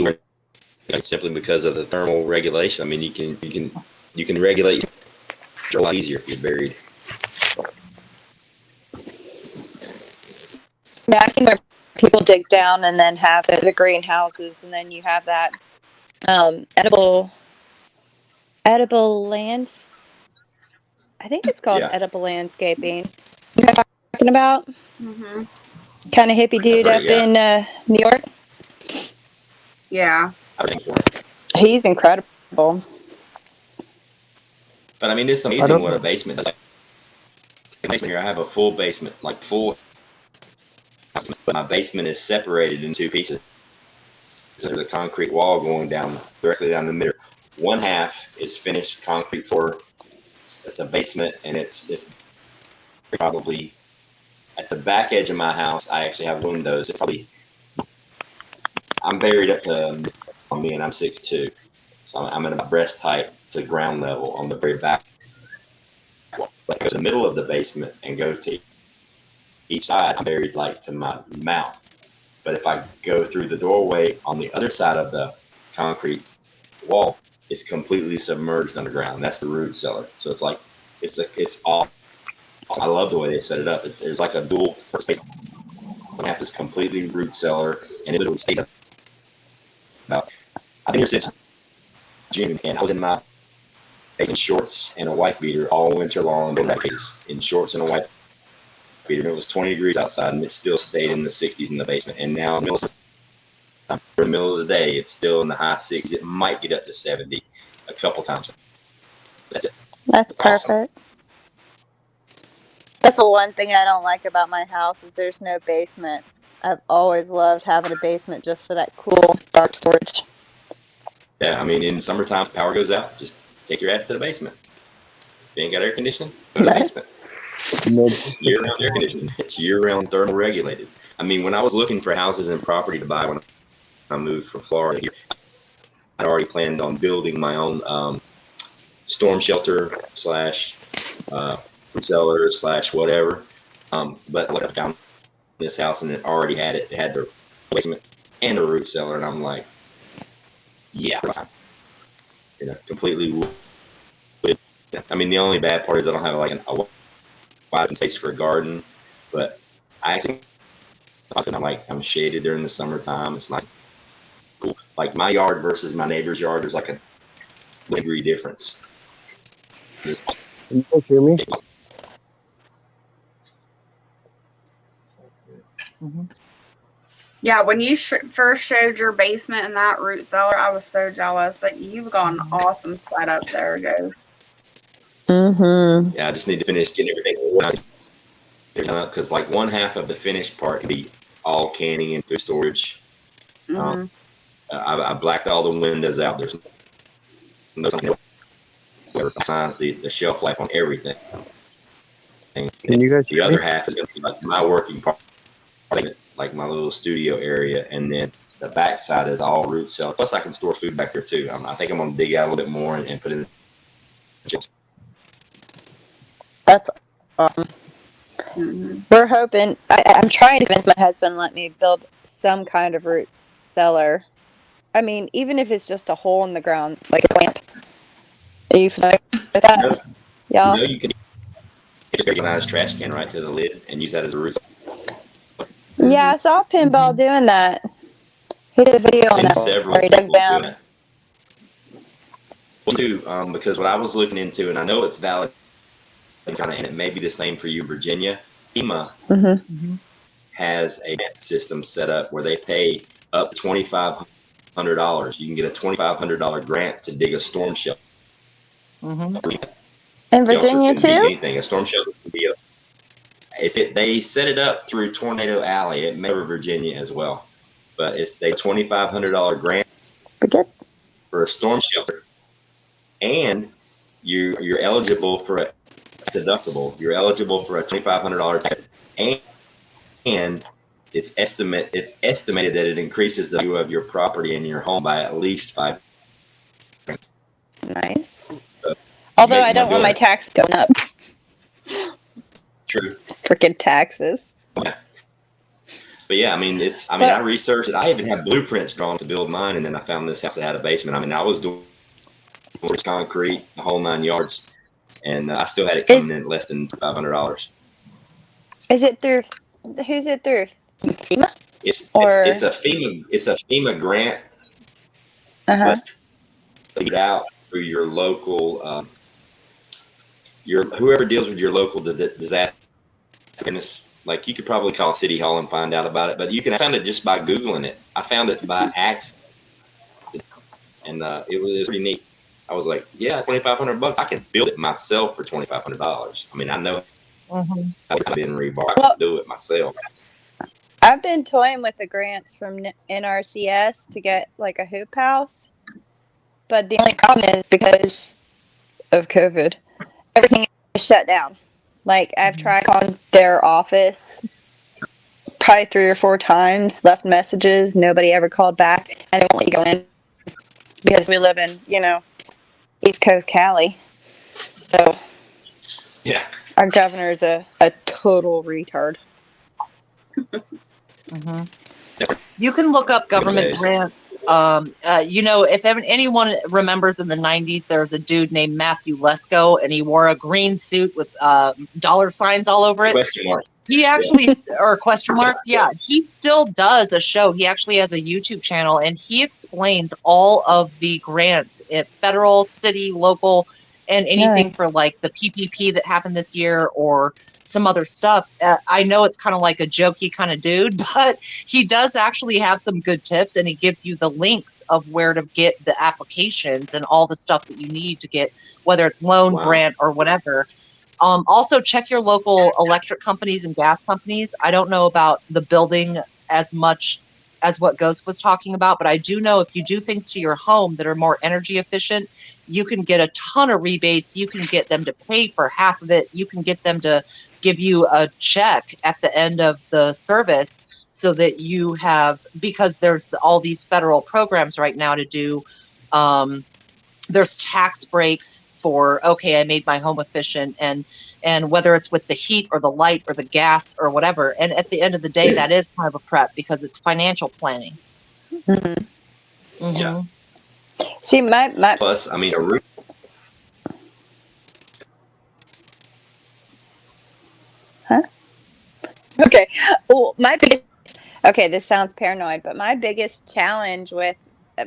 it. Simply because of the thermal regulation. I mean, you can regulate a lot easier if you're buried. Yeah, I've seen where people dig down and then have the greenhouses, and then you have that edible lands. I think it's called edible landscaping. You know what I'm talking about? Mm-hmm. Kind of hippie dude up in New York. Yeah. He's incredible. But I mean, it's amazing what a basement does. Basement here, I have a full basement, like full. But my basement is separated in two pieces. So there's a concrete wall going down directly down the middle. One half is finished concrete floor. It's a basement, and it's probably at the back edge of my house. I actually have windows. It's probably I'm buried up to me, and I'm 6'2", so I'm at about breast height to ground level on the very back Like go to the middle of the basement and go to each side, I'm buried like to my mouth. But if I go through the doorway on the other side of the concrete wall, it's completely submerged underground. That's the root cellar. So it's like it's all. I love the way they set it up. There's like a dual space. Half is completely root cellar, and it literally stays up. I've been here since June, and I was in my basement shorts and a wife beater all winter long. In shorts and a wife beater. It was 20 degrees outside, and it still stayed in the 60s in the basement. And now, in the middle of the day, it's still in the high 60s. It might get up to 70 a couple times. That's it. That's perfect. Awesome. That's the one thing I don't like about my house is there's no basement. I've always loved having a basement just for that cool dark storage. Yeah, I mean, in summertime, power goes out. Just take your ass to the basement. If you ain't got air conditioning, go to the basement. It's year-round air conditioning. It's year-round thermal regulated. I mean, when I was looking for houses and property to buy when I moved from Florida here, I already planned on building my own storm shelter / root cellar / whatever. But I found this house and it already had it. It had the basement and a root cellar, and I'm like, yeah, completely wood. I mean, the only bad part is I don't have like a wide open space for a garden, but I actually I'm shaded during the summertime. It's nice, cool. Like my yard versus my neighbor's yard, there's like a degree difference. Can you guys hear me? Mm-hmm. Yeah, when you first showed your basement and that root cellar, I was so jealous. That you've got an awesome setup there, Ghost. Mm-hmm. Yeah, I just need to finish getting everything because like one half of the finished part can be all canning and food storage. Mm-hmm. I blacked all the windows out. There's no signs the shelf life on everything. And Can you guys the hear other me? half is going to be like my working part, like my little studio area, and then the back side is all root cellar. Plus, I can store food back there too. I think I'm going to dig out a little bit more and put it in. That's awesome. Mm-hmm. We're hoping. I'm trying to convince my husband to let me build some kind of root cellar. I mean, even if it's just a hole in the ground, like a lamp. Are you familiar with that? No, Yeah. no, you can just organize trash can right to the lid and use that as a root cellar. Yeah, I saw Pinball doing that. He did a video on And that several where he dug people doing down. that. Too, because what I was looking into, and I know it's valid, and it may be the same for you, Virginia. FEMA has a grant system set up where they pay up to $2,500. You can get a $2,500 grant to dig a storm shelter. In Virginia It can be too? anything. A storm shelter can be they set it up through Tornado Alley. It may be Virginia as well, but it's a $2,500 grant for a storm shelter, and you're eligible for a deductible. You're eligible for a $2,500, and it's estimated that it increases the value of your property and your home by at least $5,000. Nice. So although I don't want my tax going up. True. Freaking taxes. Yeah. But yeah, I mean, I researched it. I even had blueprints drawn to build mine, and then I found this house that had a basement. I mean, I was doing concrete, the whole 9 yards, and I still had it coming in less than $500. Is it through? Who's it through? FEMA? It's a FEMA grant. Let's put it out through your local, whoever deals with your local disaster. Like you could probably call City Hall and find out about it, but I found it just by Googling it. I found it by accident, and it was pretty neat. I was like, yeah, $2,500. I can build it myself for $2,500. I mean, I know I've been rebar. I can do it myself. I've been toying with the grants from NRCS to get like a hoop house, but the only problem is because of COVID, everything is shut down. Like I've tried calling their office probably 3 or 4 times, left messages, nobody ever called back, and they won't let you go in because we live in, East Coast Cali. So yeah, Our governor is a total retard. Mm-hmm. You can look up government grants. If anyone remembers in the 90s, there was a dude named Matthew Lesko, and he wore a green suit with dollar signs all over it. Question marks. He actually, or question marks, yeah. He still does a show. He actually has a YouTube channel, and he explains all of the grants at federal, city, local, and anything for like the PPP that happened this year or some other stuff. I know it's kind of like a jokey kind of dude, but he does actually have some good tips, and he gives you the links of where to get the applications and all the stuff that you need to get, whether it's loan, grant, or whatever. Also, check your local electric companies and gas companies. I don't know about the building as much as what Ghost was talking about, but I do know if you do things to your home that are more energy efficient, you can get a ton of rebates. You can get them to pay for half of it. You can get them to give you a check at the end of the service so that you have, because there's all these federal programs right now to do, there's tax breaks for, okay, I made my home efficient, and whether it's with the heat or the light or the gas or whatever. And at the end of the day, that is kind of a prep because it's financial planning. Mm-hmm. Mm-hmm. Yeah. See, my Plus, I mean, a roof. Huh? Okay. Well, this sounds paranoid, but my biggest challenge with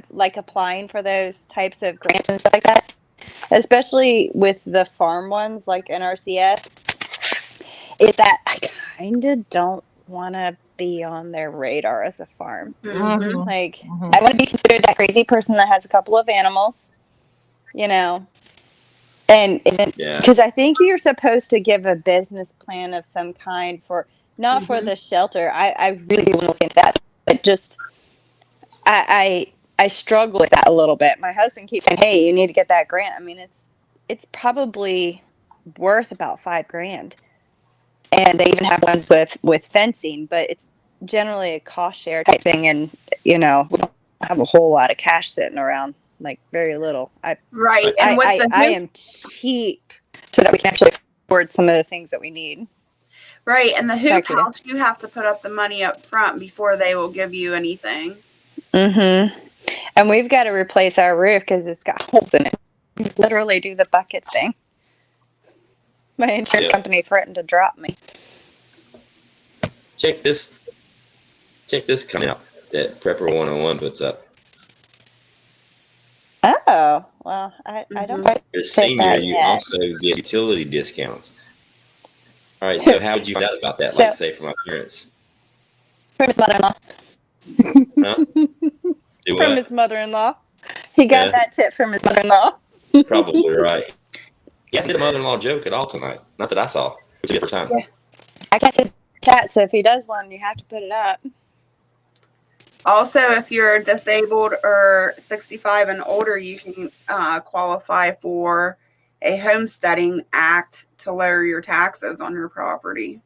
like applying for those types of grants and stuff like that, especially with the farm ones like NRCS, is that I kind of don't want to be on their radar as a farm. Mm-hmm. Like, I want to be considered that crazy person that has a couple of animals, and because I think you're supposed to give a business plan of some kind for, not for the shelter. I really want to look into that, but just I struggle with that a little bit. My husband keeps saying, "Hey, you need to get that grant." I mean, it's probably worth about $5,000, and they even have ones with fencing, but it's generally a cost share type thing, and we don't have a whole lot of cash sitting around, like very little. And I am cheap so that we can actually afford some of the things that we need. Right, and the hoop house, you have to put up the money up front before they will give you anything. Mm-hmm. And we've got to replace our roof because it's got holes in it. We literally do the bucket thing. My insurance company threatened to drop me. Check this coming out that Prepper 101 puts up. Oh, well, I don't quite As a senior, you also get utility discounts. All right, so how would you find out about that, like, say, from my parents? From his mother-in-law. Huh? From his mother-in-law. He got that tip from his mother-in-law. Probably right. He hasn't did a mother-in-law joke at all tonight. Not that I saw. It's the first time. Yeah. I can't see chat, so if he does one, you have to put it up. Also, if you're disabled or 65 and older, you can qualify for a homesteading act to lower your taxes on your property.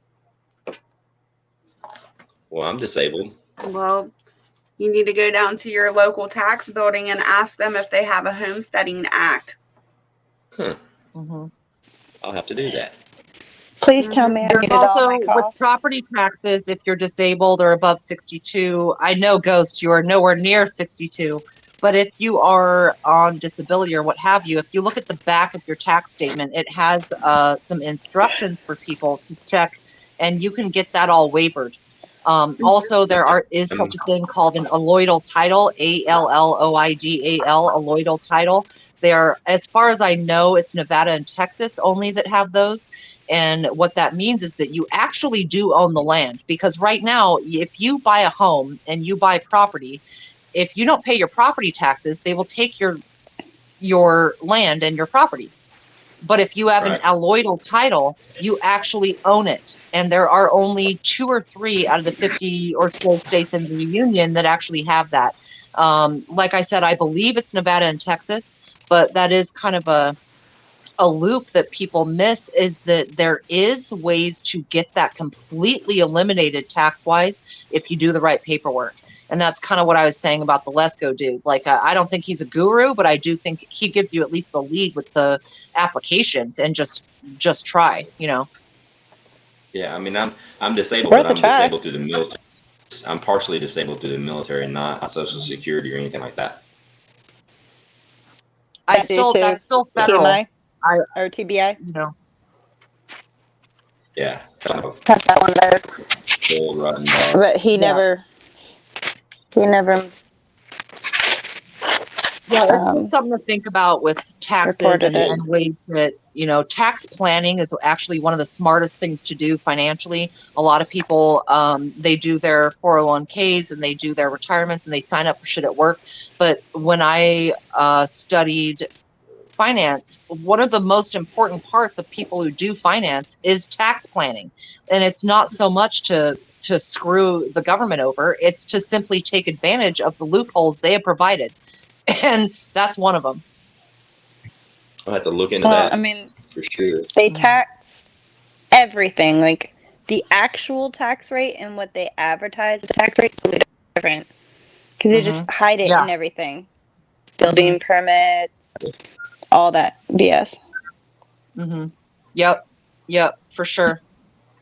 Well, I'm disabled. Well, you need to go down to your local tax building and ask them if they have a homesteading act. Huh. Mm-hmm. I'll have to do that. Please tell me. There's also with property taxes, if you're disabled or above 62, I know, Ghost, you are nowhere near 62, but if you are on disability or what have you, if you look at the back of your tax statement, it has some instructions for people to check, and you can get that all wavered. Also, there is such a thing called an alloidal title, ALLOIDAL, alloidal title. They are, as far as I know, it's Nevada and Texas only that have those. And what that means is that you actually do own the land, because right now, if you buy a home and you buy property, if you don't pay your property taxes, they will take your land and your property. But if you have an alloidal title, you actually own it. And there are only 2 or 3 out of the 50 or so states in the union that actually have that. Like I said, I believe it's Nevada and Texas, but that is kind of a loop that people miss, is that there is ways to get that completely eliminated tax-wise if you do the right paperwork. And that's kind of what I was saying about the Lesko dude. Like, I don't think he's a guru, but I do think he gives you at least the lead with the applications, and just try, you know. Yeah, I mean, I'm disabled, Worth but a I'm try. disabled through the military. I'm partially disabled through the military, not Social Security or anything like that. That's still federal. TMI or TBI. You know. Yeah, kind of Have that one of those. full rotten dog. But he never. Yeah, it's just something to think about with taxes and ways that, you know, tax planning is actually one of the smartest things to do financially. A lot of people, they do their 401ks and they do their retirements and they sign up for shit at work. But when I studied finance, one of the most important parts of people who do finance is tax planning. And it's not so much to screw the government over, it's to simply take advantage of the loopholes they have provided. And that's one of them. I'll have to look into that. I mean, for sure. They tax everything. Like the actual tax rate and what they advertise the tax rate is different because they just hide it in everything. Building permits, all that BS. Yep, for sure.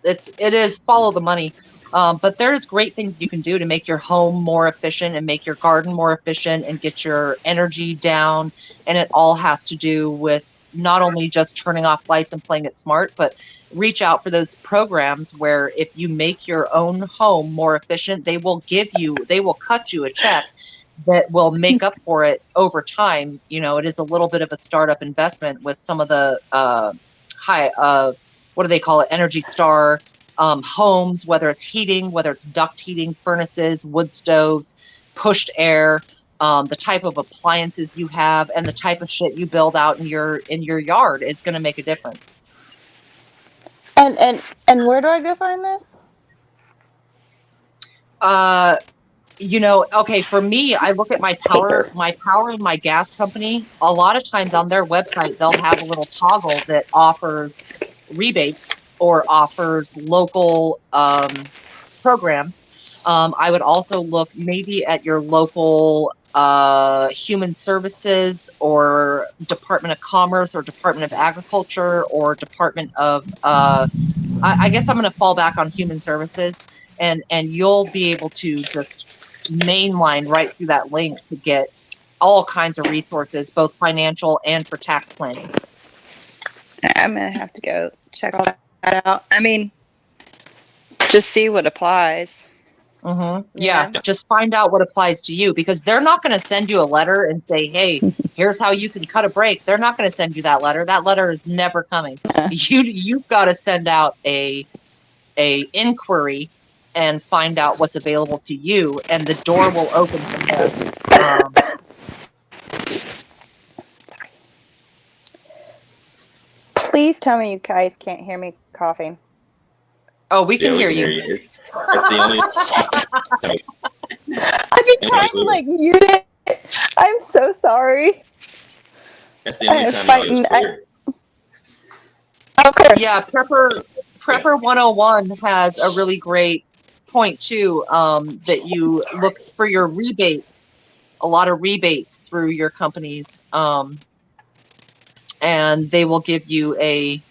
It is follow the money. But there's great things you can do to make your home more efficient and make your garden more efficient and get your energy down. And it all has to do with not only just turning off lights and playing it smart, but reach out for those programs where if you make your own home more efficient, they will cut you a check that will make up for it over time. You know, it is a little bit of a startup investment with some of the what do they call it? Energy Star homes, whether it's heating, whether it's duct heating, furnaces, wood stoves, pushed air, the type of appliances you have, and the type of shit you build out in your yard is going to make a difference. And where do I go find this? You know, okay, for me, I look at my power and my gas company. A lot of times on their website, they'll have a little toggle that offers rebates or offers local programs. I would also look maybe at your local human services or Department of Commerce or Department of Agriculture or Department of I guess I'm going to fall back on human services, and you'll be able to just mainline right through that link to get all kinds of resources, both financial and for tax planning. I'm going to have to go check all that out. I mean, just see what applies. Yeah, just find out what applies to you, because they're not going to send you a letter and say, hey, here's how you can cut a break. They're not going to send you that letter. That letter is never coming. You've got to send out a inquiry and find out what's available to you, and the door will open from there. Please tell me you guys can't hear me coughing. Oh, we can hear you. That's the only. I've been trying to like mute it. I'm so sorry. That's the only time you clear. Okay. Yeah, Prepper 101 has a really great point too, that you look for your rebates, a lot of rebates through your companies, and they will give you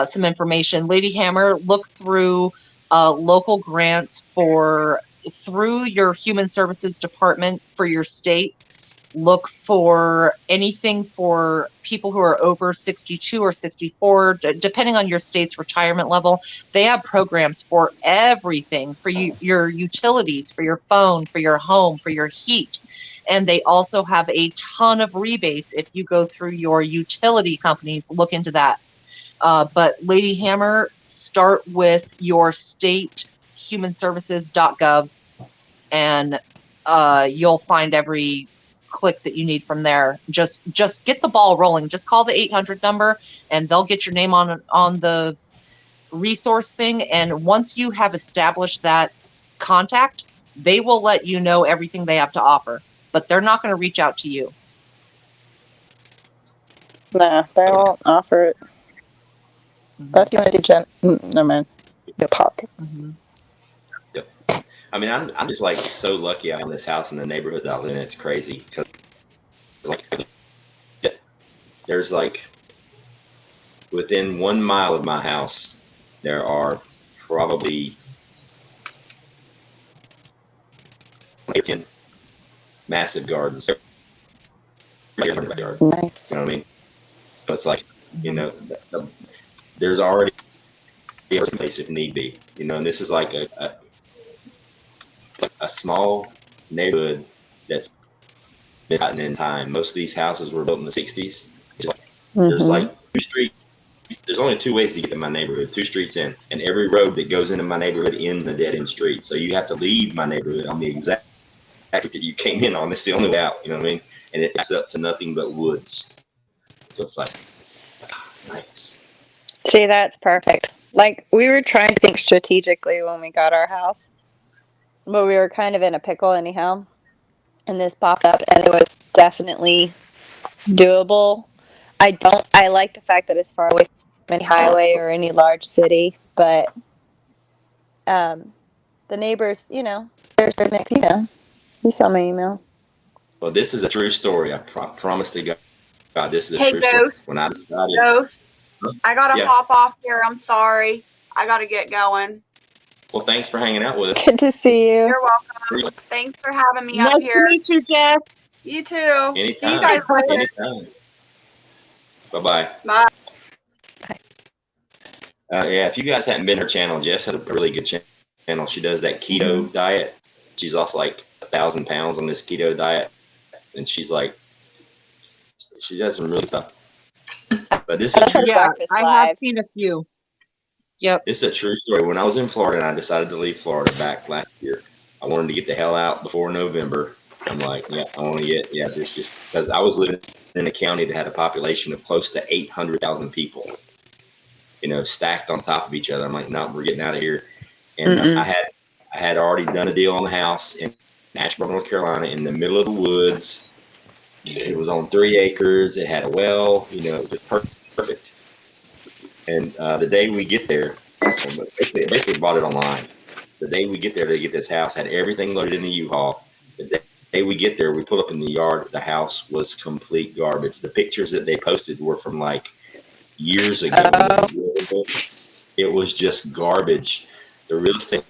some information. Lady Hammer, look through local grants through your human services department for your state. Look for anything for people who are over 62 or 64, depending on your state's retirement level. They have programs for everything, for your utilities, for your phone, for your home, for your heat. And they also have a ton of rebates if you go through your utility companies. Look into that. But Lady Hammer, start with your state humanservices.gov, and you'll find every click that you need from there. Just get the ball rolling. Just call the 800 number and they'll get your name on the resource thing. And once you have established that contact, they will let you know everything they have to offer, but they're not going to reach out to you. Nah, they won't offer it. That's you want to do never mind. The politics. Yep. I mean, I'm just like so lucky I'm in this house in the neighborhood that I live in. It's crazy because like there's like within 1 mile of my house, there are probably 10 massive gardens. Backyard. Nice. You know what I mean? So it's like, you know, there's already a place if need be. You know, and this is like a small neighborhood that's been gotten in time. Most of these houses were built in the 60s. There's like 2 streets. There's only 2 ways to get to my neighborhood, 2 streets in, and every road that goes into my neighborhood ends in a dead end street. So you have to leave my neighborhood on the exact that you came in on. It's the only way out. You know what I mean? And it backs up to nothing but woods. So it's like nice. See, that's perfect. Like, we were trying to think strategically when we got our house, but we were kind of in a pickle anyhow. And this popped up, and it was definitely doable. I like the fact that it's far away from any highway or any large city, but the neighbors, you know, you saw my email. Well, this is a true story. I promise to God, this is a Hey, true Ghost. story. When I decided, Ghost, I gotta Yeah. hop off here. I'm sorry. I gotta get going. well, thanks for hanging out with us. Good to see you. You're welcome. Thanks for having me up Nice to here. meet you, Jess. You too. See you Anytime. guys later. Anytime. Bye-bye. Bye. Yeah, if you guys haven't been to her channel, Jess has a really good channel. She does that keto diet. She's lost like 1,000 pounds on this keto diet, and she's like, she does some really stuff. But this is a true, Yeah, Breakfast I Live. have seen a few. Yep. this is a true story. When I was in Florida and I decided to leave Florida back last year, I wanted to get the hell out before November. I'm like, yeah, I want to get, yeah, there's just, because I was living in a county that had a population of close to 800,000 people, you know, stacked on top of each other. I'm like, no, we're getting out of here. And I had already done a deal on the house in Asheboro, North Carolina, in the middle of the woods. It was on 3 acres. It had a well, you know, it was perfect. And the day we get there, basically bought it online. The day we get there to get this house, had everything loaded in the U-Haul. The day we get there, we pull up in the yard. The house was complete garbage. The pictures that they posted were from like years ago. It was just garbage. The real estate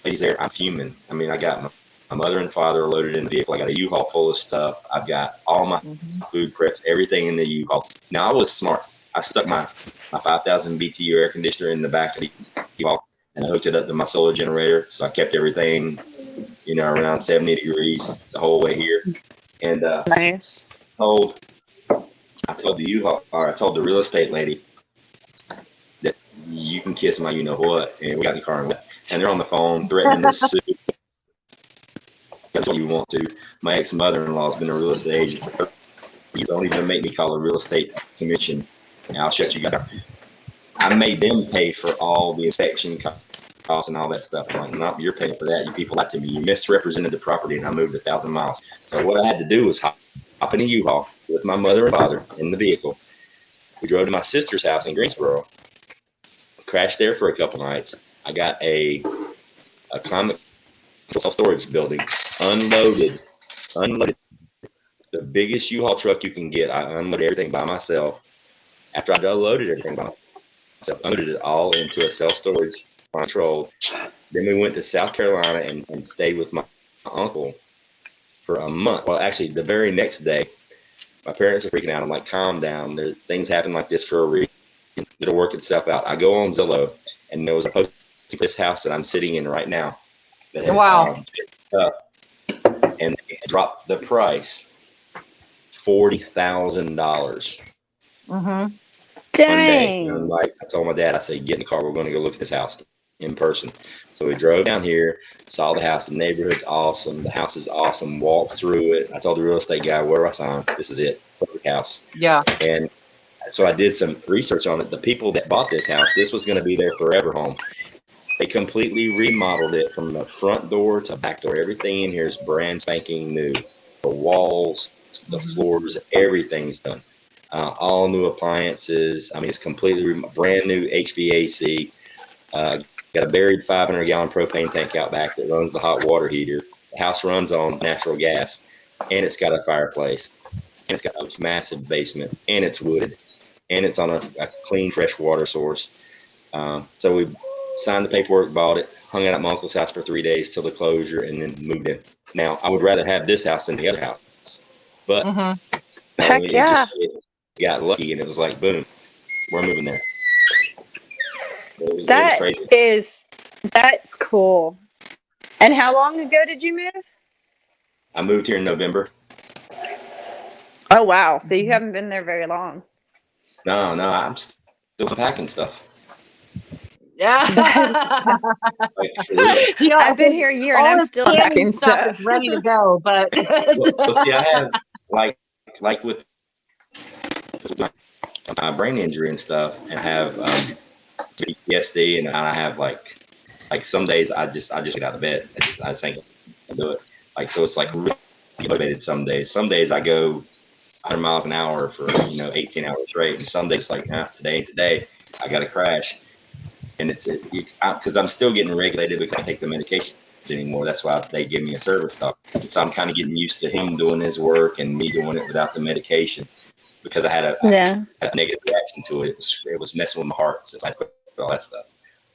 ladies there, I'm human. I mean, I got my mother and father loaded in the vehicle. I got a U-Haul full of stuff. I've got all my food preps, everything in the U-Haul. Now, I was smart. I stuck my 5,000 BTU air conditioner in the back of the U-Haul, and I hooked it up to my solar generator. So I kept everything, you know, around 70 degrees the whole way here. And Nice. I told the U-Haul, or I told the real estate lady that you can kiss my you-know-what, and we got in the car and went. And they're on the phone threatening to sue. That's what you want to. My ex-mother-in-law has been a real estate agent for 30 years. Don't even make me call a real estate commission. And I'll shut you guys down. I made them pay for all the inspection costs and all that stuff. I'm like, no, you're paying for that. You people lied to me. You misrepresented the property, and I moved 1,000 miles. So what I had to do was hop in a U-Haul with my mother and father in the vehicle. We drove to my sister's house in Greensboro. Crashed there for a couple nights. I got a climate self-storage building, unloaded. The biggest U-Haul truck you can get. I unloaded everything by myself. After I unloaded everything by myself, unloaded it all into a self-storage control. Then we went to South Carolina and stayed with my uncle for a month. Well, actually, the very next day, my parents are freaking out. I'm like, calm down. Things happen like this for a reason. It'll work itself out. I go on Zillow, and there was a post to this house that I'm sitting in right now. That had, Wow. And they dropped the price $40,000. Mm-hmm. Dang. And I'm like, I told my dad, I said, get in the car. We're going to go look at this house in person. So we drove down here, saw the house. The neighborhood's awesome. The house is awesome. Walked through it. I told the real estate guy, where do I sign? This is it. Perfect house. Yeah. And so I did some research on it. The people that bought this house, this was going to be their forever home. They completely remodeled it from the front door to back door. Everything in here is brand spanking new. The walls, the floors, everything's done. All new appliances. I mean, it's completely brand new HVAC. Got a buried 500-gallon propane tank out back that runs the hot water heater. The house runs on natural gas, and it's got a fireplace, and it's got a massive basement, and it's wooded, and it's on a clean, fresh water source. So we signed the paperwork, bought it, hung out at my uncle's house for 3 days till the closure, and then moved in. Now, I would rather have this house than the other house, but Heck yeah. it got lucky, and it was like, boom, we're moving there. It was crazy. That's cool. And how long ago did you move? I moved here in November. Oh wow! So you haven't been there very long. No, I'm still packing stuff. Yeah. Yeah, I've been here a year and I'm still packing stuff. Is ready to go, but well, see, I have like with my brain injury and stuff, and I have PTSD, and I have like some days I just get out of bed. I just ain't gonna do it. Like, so it's like really motivated some days. Some days I go 100 miles an hour for 18 hours straight, and some days like today ain't today. I got to crash. And it's because I'm still getting regulated because I don't take the medications anymore. That's why they give me a service dog. And so I'm kind of getting used to him doing his work and me doing it without the medication because I had a negative reaction to it. It was messing with my heart since I put all that stuff.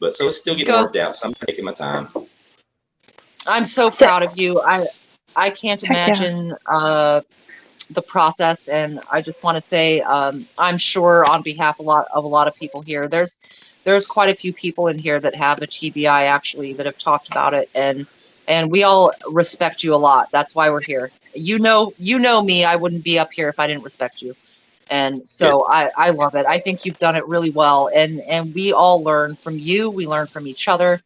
But so it's still getting worked out. So I'm taking my time. I'm so proud of you. I can't imagine the process, and I just want to say I'm sure on behalf of a lot of people here, there's quite a few people in here that have a TBI actually that have talked about it, and we all respect you a lot. That's why we're here. You know me. I wouldn't be up here if I didn't respect you, and so I love it. I think you've done it really well, and we all learn from you. We learn from each other.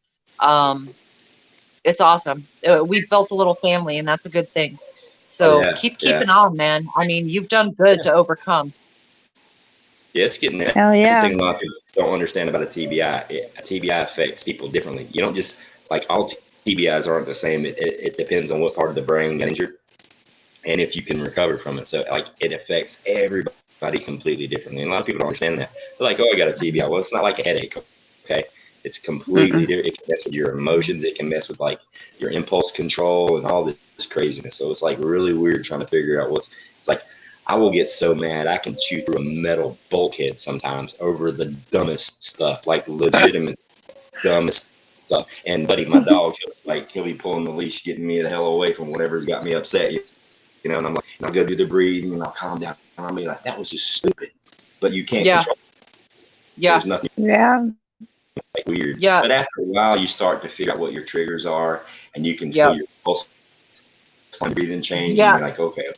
It's awesome. We've built a little family, and that's a good thing. So keep keeping on, man. I mean, you've done good to overcome. Yeah, it's getting there. Hell yeah. That's the thing a lot of people don't understand about a TBI. A TBI affects people differently. You don't just, like, all TBIs aren't the same. It depends on what part of the brain got injured and if you can recover from it. So, like, it affects everybody completely differently. And a lot of people don't understand that. They're like, oh, I got a TBI. Well, it's not like a headache, okay? It's completely different. It can mess with your emotions. It can mess with, like, your impulse control and all this craziness. So it's, like, really weird trying to figure out it's like, I will get so mad I can chew through a metal bulkhead sometimes over the dumbest stuff, like legitimate dumbest stuff. And Buddy, my dog, he'll be pulling the leash, getting me the hell away from whatever's got me upset. And I'm like, I'll go do the breathing and I'll calm down. And I'll be like, that was just stupid. But you can't control it. Yeah. There's nothing like weird. Yeah. But after a while, you start to figure out what your triggers are, and you can feel your pulse breathing change. Yeah. And you're like, okay.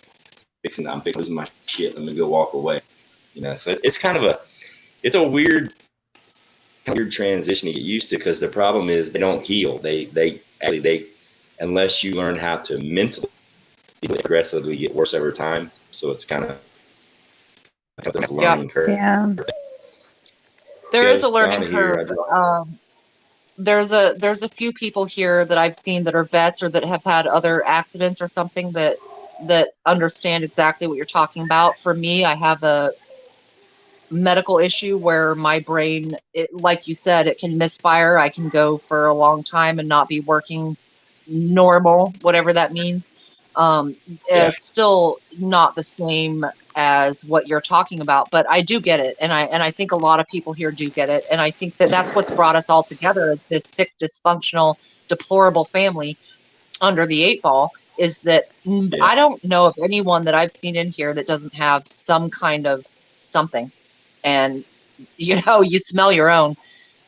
I'm fixing my shit. Let me go walk away. So it's kind of it's a weird transition to get used to, because the problem is they don't heal. They unless you learn how to mentally aggressively get worse over time. So it's kind of a learning curve. Yeah. There is a learning curve. There's a few people here that I've seen that are vets or that have had other accidents or something that understand exactly what you're talking about. For me, I have a medical issue where my brain, like you said, it can misfire. I can go for a long time and not be working normal, whatever that means. It's still not the same as what you're talking about, but I do get it. And I think a lot of people here do get it. And I think that's what's brought us all together as this sick, dysfunctional, deplorable family under the 8 ball. Is that I don't know of anyone that I've seen in here that doesn't have some kind of something, and you smell your own.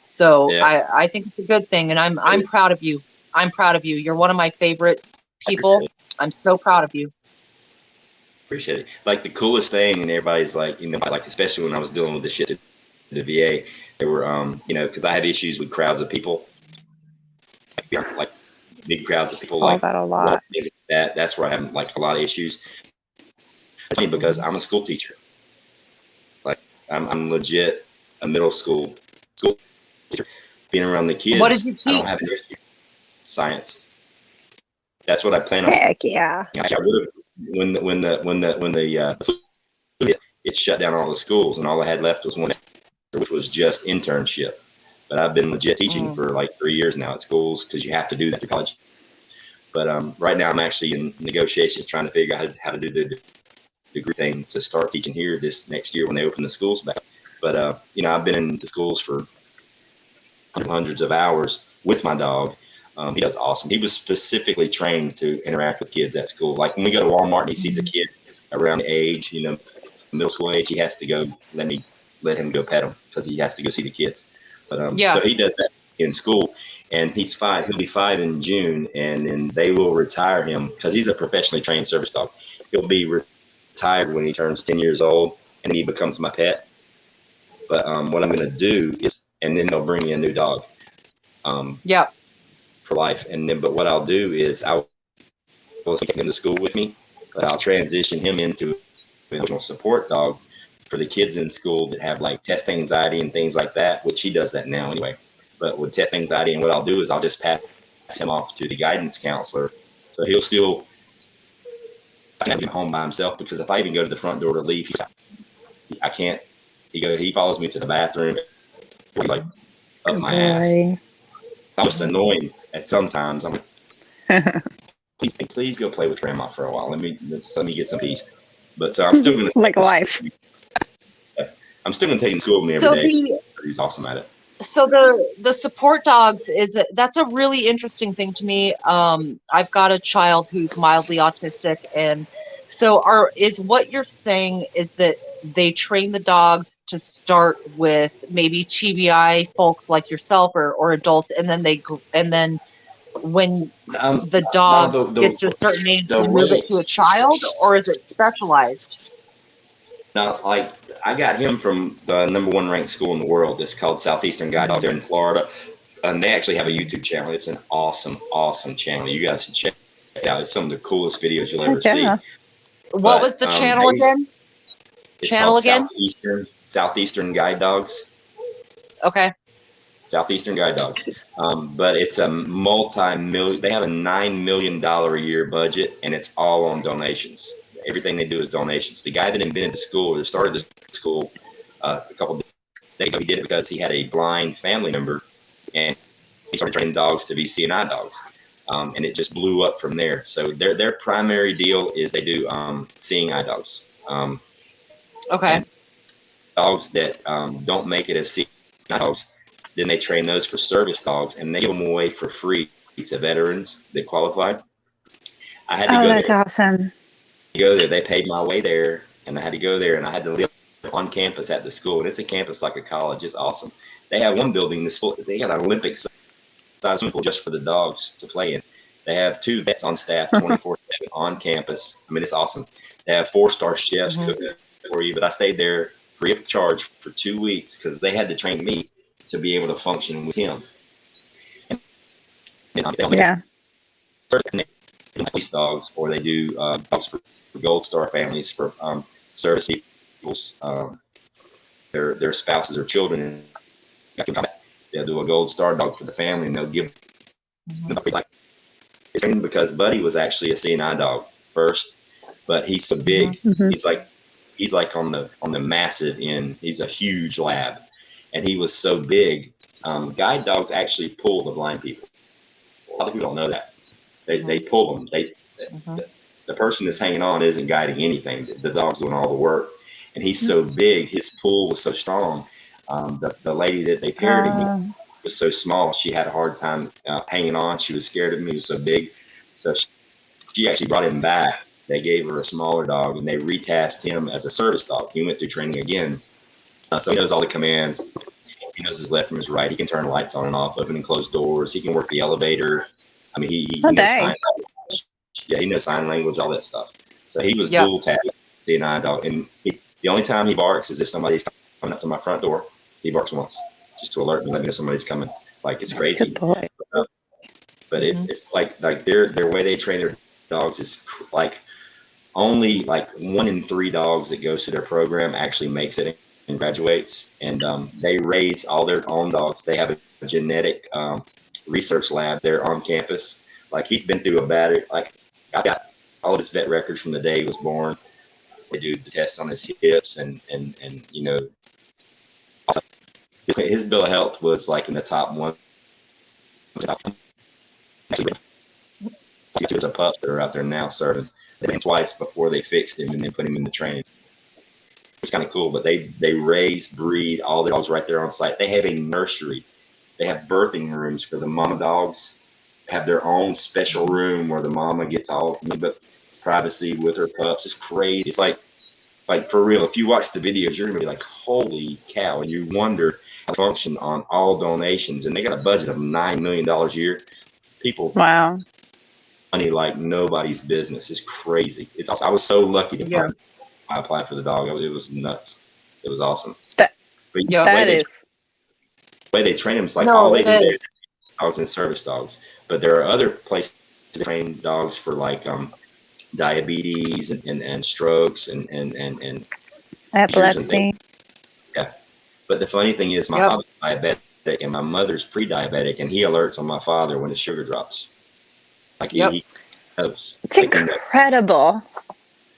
So I think it's a good thing, and I'm proud of you. I'm proud of you. You're one of my favorite people. I'm so proud of you. Appreciate it. Like, the coolest thing, and everybody's like, like, especially when I was dealing with the shit at the VA, there were because I have issues with crowds of people, like big crowds of people, like that a lot. That's where I have like a lot of issues. It's funny because I'm a school teacher. Like, I'm legit a middle school teacher. Being around the kids, what did you teach? I don't have an issue. Science. That's what I plan on. Heck yeah. I would have, when it shut down all the schools, and all I had left was one, which was just internship. but I've been legit teaching for like 3 years now at schools because you have to do that through college. But right now I'm actually in negotiations trying to figure out how to do the degree thing to start teaching here this next year when they open the schools back. But you know, I've been in the schools for hundreds of hours with my dog. He does awesome. He was specifically trained to interact with kids at school. Like when we go to Walmart and he sees a kid around the age, you know, middle school age, he has to go let him go pet him because he has to go see the kids. But so he does that in school, and he's 5. He'll be 5 in June, and then they will retire him because he's a professionally trained service dog. He'll be retired when he turns 10 years old, and he becomes my pet. But what I'm going to do is, and then they'll bring me a new dog. For life. And then, but what I'll do is I'll take him to school with me, but I'll transition him into an emotional support dog for the kids in school that have like test anxiety and things like that, which he does that now anyway. But with test anxiety, and what I'll do is I'll just pass him off to the guidance counselor. So he'll still be home by himself, because if I even go to the front door to leave, I can't. He follows me to the bathroom. He's like up my ass. I'm just annoying at sometimes. I'm like, please go play with grandma for a while. Let me get some peace. But so I'm still gonna like a wife. I'm still gonna take him to school with me every day. He's awesome at it. So the support dogs that's a really interesting thing to me. I've got a child who's mildly autistic, and so is what you're saying is that they train the dogs to start with maybe TBI folks like yourself or adults, and then when the dog gets to a certain age, they move it to a child, or is it specialized? No, like I got him from the #1 ranked school in the world. It's called Southeastern Guide Dog there in Florida, and they actually have a YouTube channel. It's an awesome channel. You guys should check it out. It's some of the coolest videos you'll ever see. What was the channel again? It's called Southeastern Guide Dogs. Okay. Southeastern Guide Dogs. But it's a multi-million. They have a $9 million a year budget, and it's all on donations. Everything they do is donations. The guy that invented the school, or started the school a couple of days ago, he did it because he had a blind family member, and he started training dogs to be CNI dogs. And it just blew up from there. So their primary deal is they do seeing eye dogs. Okay. Dogs that don't make it as seeing eye dogs, then they train those for service dogs, and they give them away for free to veterans that qualify. I had to go there. That's awesome. Go there. They paid my way there, and I had to go there, and I had to live on campus at the school. And it's a campus like a college. It's awesome. They have one building that's full. They got an Olympic size swimming pool just for the dogs to play in. They have 2 vets on staff 24/7 on campus. I mean, it's awesome. They have 4-star chefs cooking for you. But I stayed there free of charge for 2 weeks because they had to train me to be able to function with him. And police dogs, or they do dogs for Gold Star families, for service people's their spouses or children. They'll do a Gold Star dog for the family, and they'll give them because Buddy was actually a CNI dog first, but he's so big. He's like on the massive end. He's a huge lab, and he was so big. Guide dogs actually pull the blind people. A lot of people don't know that. They pull them. The person that's hanging on isn't guiding anything. The dog's doing all the work, and he's so big. His pull was so strong. The lady that they paired him with was so small. She had a hard time hanging on. She was scared of him. He was so big. So she actually brought him back. They gave her a smaller dog, and they retasked him as a service dog. He went through training again. So he knows all the commands. He knows his left from his right. He can turn lights on and off, open and close doors. He can work the elevator. I mean, he knows sign language. Yeah, he knows sign language, all that stuff. So he was dual tasked, CNI dog. And the only time he barks is if somebody's coming up to my front door. He barks once, just to alert me, let me know somebody's coming. Like, it's crazy. But it's like their way they train their dogs is like only like 1 in 3 dogs that goes to their program actually makes it and graduates. And they raise all their own dogs. They have a genetic research lab there on campus. Like, he's been through a battery. Like, I got all of his vet records from the day he was born. They do the tests on his hips and you know, His bill of health was like in the top one. There's a pups that are out there now serving. They went twice before they fixed him and then put him in the training. It's kind of cool, but they raise, breed all the dogs right there on site. They have a nursery. They have birthing rooms for the mama dogs. Have their own special room where the mama gets all but privacy with her pups. It's crazy. It's like for real. If you watch the videos, you're gonna be like, "Holy cow!" And you wonder how they function on all donations. And they got a budget of $9 million a year. People, Wow. money like nobody's business. It's crazy. It's awesome. I was so lucky to I applied for the dog. It was nuts. It was awesome. That the way they train them is like all they do there is dogs and service dogs. But there are other places to train dogs for like diabetes and strokes and epilepsy. Yeah. But the funny thing is my father's diabetic and my mother's pre-diabetic, and he alerts on my father when his sugar drops. Like he knows. It's incredible.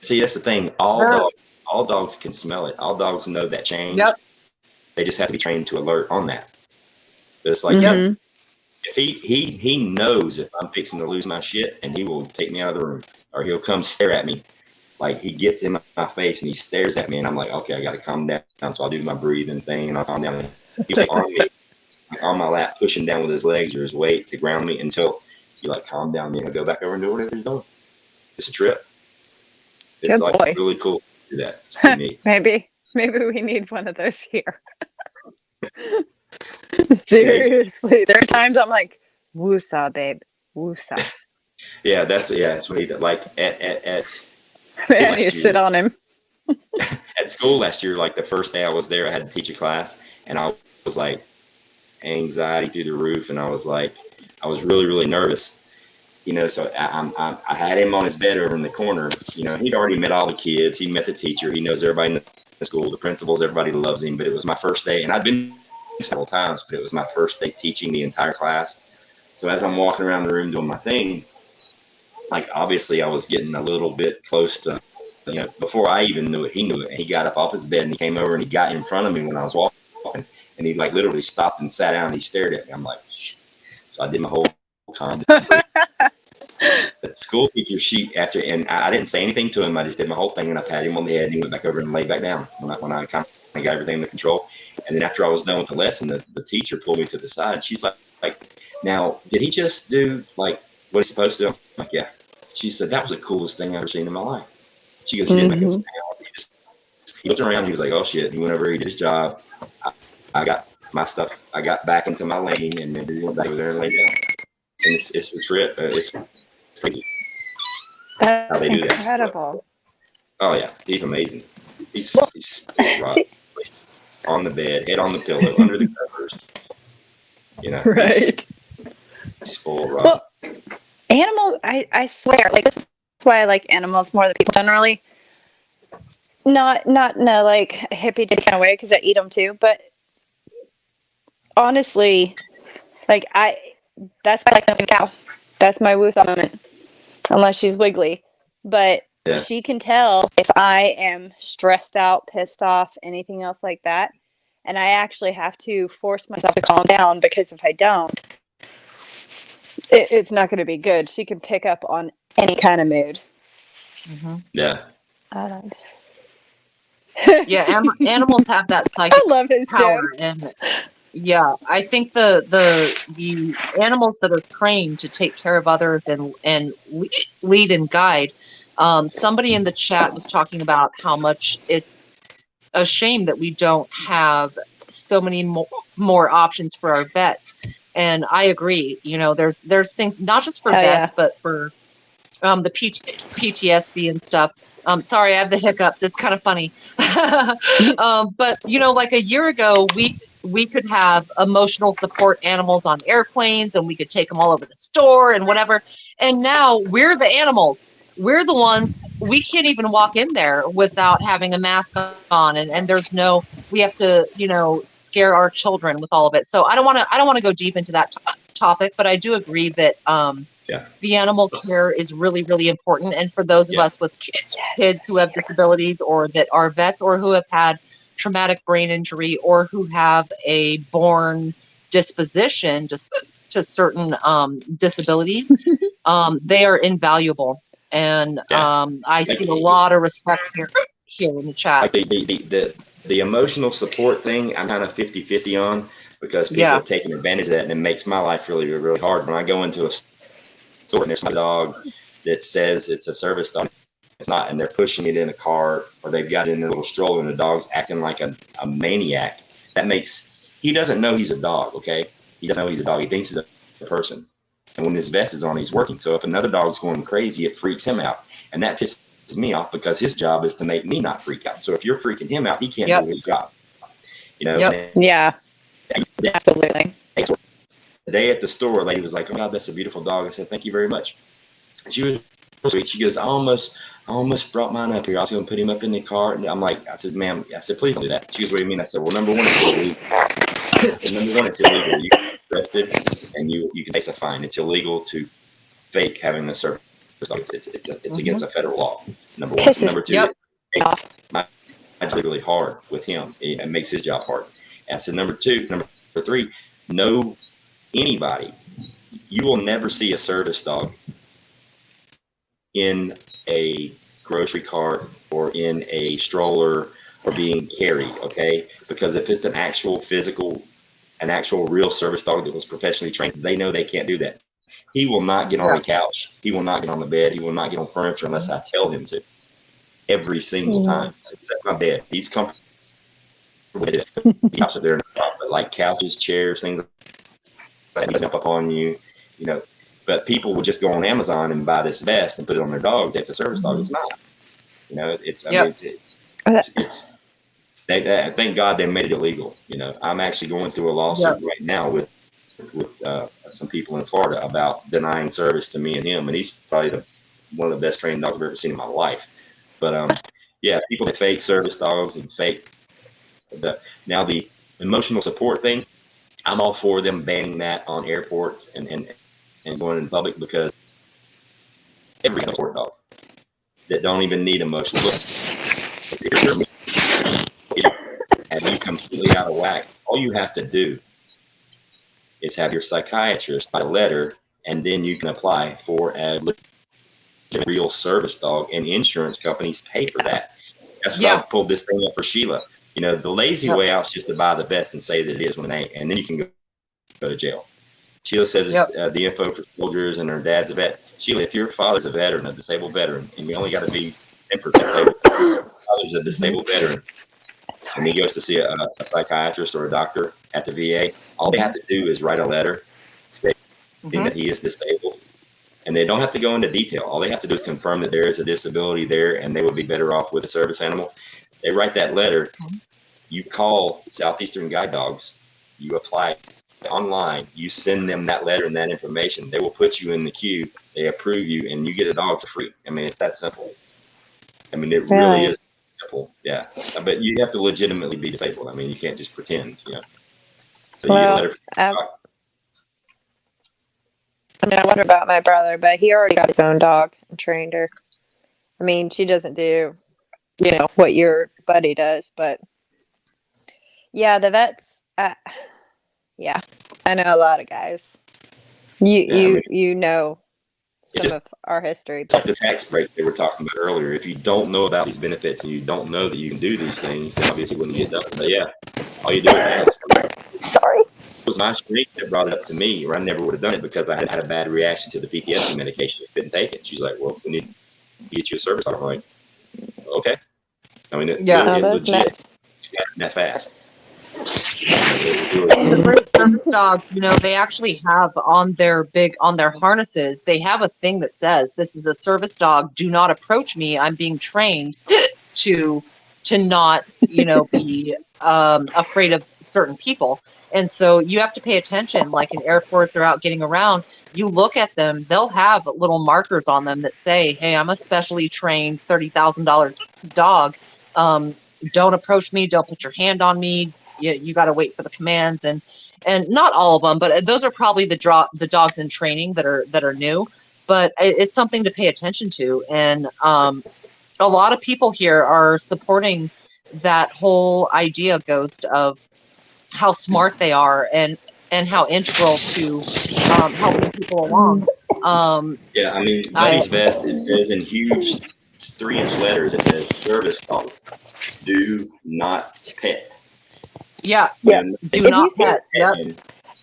See, that's the thing. All dogs can smell it. All dogs know that change. Yep. They just have to be trained to alert on that. But it's like if he knows if I'm fixing to lose my shit, and he will take me out of the room, or he'll come stare at me. Like he gets in my face and he stares at me, and I'm like, okay, I got to calm down. So I'll do my breathing thing, and I'll calm down. He's like on me, on my lap, pushing down with his legs or his weight to ground me until you like calm down. Then he'll go back over and do whatever he's doing. It's a trip. It's Good like boy. really cool to do that. It's pretty neat. Maybe we need one of those here. Seriously, there are times I'm like, woosah, babe, woosah. Yeah, that's what he did. Like at Man, you sit on him. at school last year, like the first day I was there, I had to teach a class, and I was like anxiety through the roof, and I was really, really nervous. You know, so I had him on his bed over in the corner. You know, he'd already met all the kids. He met the teacher. He knows everybody in the school, the principals, everybody loves him. But it was my first day, and I'd been several times, but it was my first day teaching the entire class. So as I'm walking around the room doing my thing, like obviously I was getting a little bit close to, you know, before I even knew it, he knew it. And he got up off his bed and he came over and he got in front of me when I was walking, and he like literally stopped and sat down and he stared at me. I'm like, shh. So I did my whole time. The school teacher sheet after, and I didn't say anything to him. I just did my whole thing, and I patted him on the head, and he went back over and laid back down when I kind of got everything under control. And then after I was done with the lesson, the teacher pulled me to the side. She's like, now, did he just do like what he's supposed to do? I'm like, yeah. She said, that was the coolest thing I've ever seen in my life. She goes, he didn't make a sound. He looked around, he was like, oh shit. He went over, he did his job. I got my stuff. I got back into my lane, and then he went back over there and laid down. And it's a trip. It's crazy. That's how they do incredible. That. Oh yeah, he's amazing. He's on the bed, head on the pillow, under the covers. You know, right. He's full rock. Well, animals, I swear, like this is why I like animals more than people generally. Not in a like hippie kind of way, because I eat them too. But honestly, like that's why I like a cow. That's my woosah moment. Unless she's wiggly. But she can tell if I am stressed out, pissed off, anything else like that. And I actually have to force myself to calm down, because if I don't, it's not going to be good. She can pick up on any kind of mood. Mm-hmm. Yeah. Yeah, animals have that psychic I love his power, joke. and yeah, I think the animals that are trained to take care of others and lead and guide. Somebody in the chat was talking about how much it's a shame that we don't have so many more options for our vets, and I agree. You know, there's things not just for vets, but for the PTSD and stuff. Sorry, I have the hiccups. It's kind of funny. But, you know, like a year ago, we could have emotional support animals on airplanes, and we could take them all over the store and whatever. And now we're the animals. We're the ones, we can't even walk in there without having a mask on. And there's no, we have to, you know, scare our children with all of it. So I don't want to go deep into that topic, but I do agree that, the animal care is really, really important. And for those of us with kids who have disabilities, or that are vets, or who have had traumatic brain injury or who have a born disposition to certain disabilities, they are invaluable. And I see a lot of respect here in the chat. Like the emotional support thing, I'm kind of 50-50 on, because people are taking advantage of that, and it makes my life really, really hard. When I go into a store and there's a dog that says it's a service dog, it's not, and they're pushing it in a cart, or they've got it in a little stroller, and the dog's acting like a maniac. He doesn't know he's a dog, okay? He doesn't know he's a dog. He thinks he's a person. And when his vest is on, he's working. So if another dog's going crazy, it freaks him out. And that pisses me off, because his job is to make me not freak out. So if you're freaking him out, he can't do his job. You know? Yeah. Absolutely. The day at the store, a lady was like, "Oh God, that's a beautiful dog." I said, "Thank you very much." And she was sweet. She goes, I almost brought mine up here. I was going to put him up in the car. And I'm like, I said, "Ma'am," I said, "please don't do that." She goes, "What do you mean?" I said, "Well, number one, it's illegal." I said, "Number one, it's illegal. You get arrested and you can face a fine. It's illegal to fake having a service dog. It's against a federal law. Number one. So number two, it makes my job really hard with him. It makes his job hard." And I said, number three, know anybody. You will never see a service dog in a grocery cart or in a stroller or being carried, okay? Because if it's an actual real service dog that was professionally trained, they know they can't do that. He will not get on the couch. He will not get on the bed. He will not get on furniture unless I tell him to. Every single time, except my bed. He's comfortable with it. He hops up there, but like couches, chairs, things like that, he doesn't jump up on you, you know. But people will just go on Amazon and buy this vest and put it on their dog. That's a service dog. It's not. You know, thank God they made it illegal. You know, I'm actually going through a lawsuit right now with some people in Florida about denying service to me and him, and he's probably one of the best trained dogs I've ever seen in my life. But people that fake service dogs and fake now the emotional support thing, I'm all for them banning that on airports and going in public, because every support dog that don't even need emotional and you completely out of whack, all you have to do is have your psychiatrist write a letter, and then you can apply for a real service dog, and insurance companies pay for that. That's what I pulled this thing up for Sheila. You know, the lazy way out is just to buy the vest and say that it is when it ain't, and then you can go to jail. Sheila says it's, the info for soldiers and her dad's a vet. Sheila, if your father's a veteran, a disabled veteran, and you only got to be 10% disabled, father's a disabled veteran, and he goes to see a psychiatrist or a doctor at the VA, all they have to do is write a letter stating that he is disabled. And they don't have to go into detail. All they have to do is confirm that there is a disability there and they would be better off with a service animal. They write that letter. You call Southeastern Guide Dogs. You apply online. You send them that letter and that information. They will put you in the queue. They approve you, and you get a dog for free. I mean, it's that simple. I mean, it really is simple. Yeah. But you have to legitimately be disabled. I mean, you can't just pretend, you know. So you get a letter from I wonder about my brother, but he already got his own dog and trained her. I mean, she doesn't do, you know, what your buddy does, but yeah, the vets. Yeah, I know a lot of guys. You know some of our history. It's like the tax breaks they were talking about earlier. If you don't know about these benefits and you don't know that you can do these things, then obviously you wouldn't get done. But yeah, all you do is ask. Sorry. It was my strength that brought it up to me, or I never would have done it, because I had a bad reaction to the PTSD medication. I couldn't take it. She's like, "Well, we need to get you a service dog." I'm like, "Okay." I mean, it legit that fast. The great service dogs, you know, they actually have on their harnesses, they have a thing that says, "This is a service dog. Do not approach me. I'm being trained to not, you know, be afraid of certain people." And so you have to pay attention, like in airports or out getting around, you look at them, they'll have little markers on them that say, "Hey, I'm a specially trained $30,000 dog. Don't approach me. Don't put your hand on me. You got to wait for the commands." And not all of them, but those are probably the dogs in training that are new, but it's something to pay attention to. And a lot of people here are supporting that whole idea, Ghost, of how smart they are and how integral to helping people along. Yeah, I mean, Buddy's vest, it says in huge 3-inch letters, it says service dog. Do not pet. Yeah. You know, Do not pet. pet him,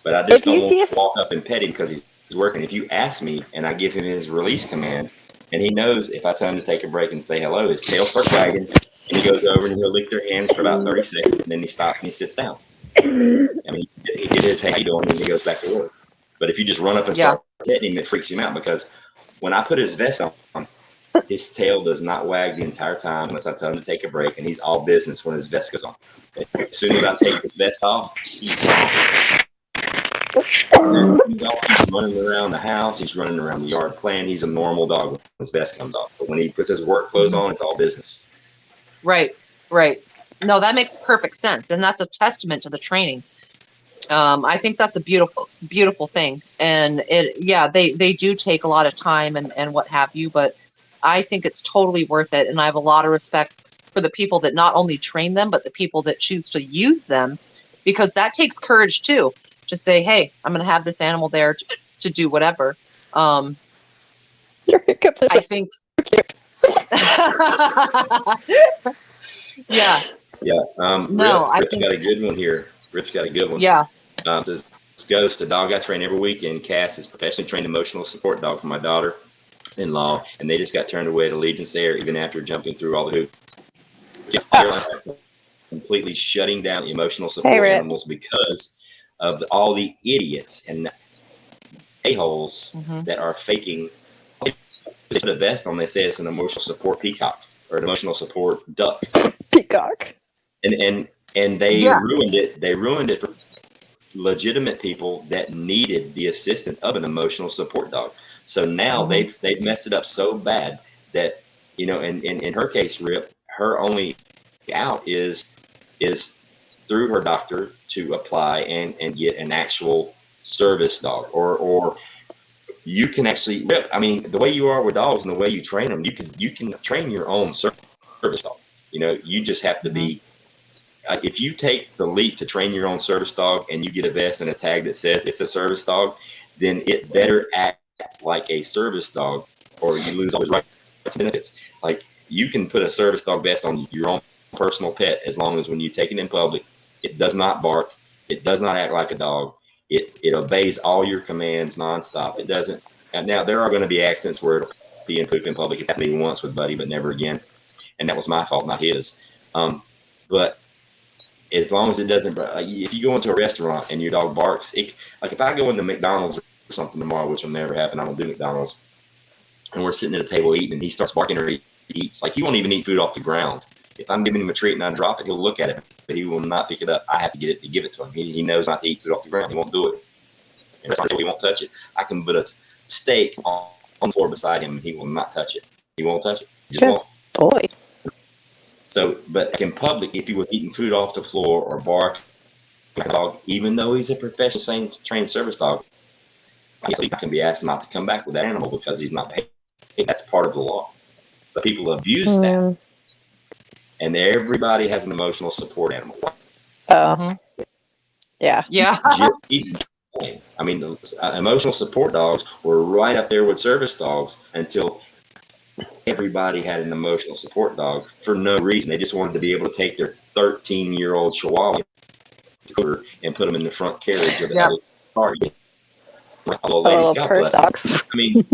but I just If you don't see want a to walk up and pet him because he's working. If you ask me and I give him his release command, and he knows if I tell him to take a break and say hello, his tail starts wagging, and he goes over and he'll lick their hands for about 30 seconds, and then he stops and he sits down. I mean, he did his, hey, how you doing, and he goes back to work. But if you just run up and start petting him, it freaks him out because when I put his vest on, his tail does not wag the entire time unless I tell him to take a break, and he's all business when his vest goes on. As soon as I take his vest off, he's gone. He's running around the house. He's running around the yard playing. He's a normal dog when his vest comes off. But when he puts his work clothes on, it's all business. Right. No, that makes perfect sense, and that's a testament to the training. I think that's a beautiful thing, and they do take a lot of time and what have you, but I think it's totally worth it, and I have a lot of respect for the people that not only train them, but the people that choose to use them, because that takes courage too, to say, hey, I'm going to have this animal there to do whatever. I think. Yeah. No, Rip's got a good one here. Rip's got a good one. Yeah. Says, Ghost, the dog I train every week, and Cass is professionally trained emotional support dog for my daughter-in-law, and they just got turned away at Allegiance Air even after jumping through all the hoops. Completely shutting down the emotional support animals because of all the idiots and a-holes that are faking. They put a vest on, they say it's an emotional support peacock or an emotional support duck. Peacock. And they ruined it. They ruined it for legitimate people that needed the assistance of an emotional support dog. So now they've messed it up so bad that, you know, in her case, Rip, her only out is through her doctor to apply and get an actual service dog, or you can actually, Rip, I mean, the way you are with dogs and the way you train them, you can train your own service dog. You know, you just have to be, if you take the leap to train your own service dog and you get a vest and a tag that says it's a service dog, then it better act like a service dog or you lose all the rights and benefits. Like, you can put a service dog vest on your own personal pet as long as when you take it in public, it does not bark, it does not act like a dog, it obeys all your commands nonstop. It doesn't. Now, there are going to be accidents where it'll be in poop in public. It happened to me once with Buddy, but never again. And that was my fault, not his. But as long as it doesn't, if you go into a restaurant and your dog barks, like if I go into McDonald's or something tomorrow, which will never happen, I don't do McDonald's, and we're sitting at a table eating and he starts barking or he eats, like he won't even eat food off the ground. If I'm giving him a treat and I drop it, he'll look at it, but he will not pick it up. I have to get it to give it to him. He knows not to eat food off the ground. He won't do it. And he won't touch it. I can put a steak on the floor beside him and he will not touch it. He won't touch it. He just won't. Boy. So, but in public, if he was eating food off the floor or bark like a dog, even though he's a professional trained service dog, I can be asked not to come back with that animal because he's not behaving. That's part of the law. But people abuse that. And everybody has an emotional support animal. Yeah. I mean, the emotional support dogs were right up there with service dogs until everybody had an emotional support dog for no reason. They just wanted to be able to take their 13-year-old Chihuahua and put them in the front carriage of the car. Little ladies, God bless them. I mean,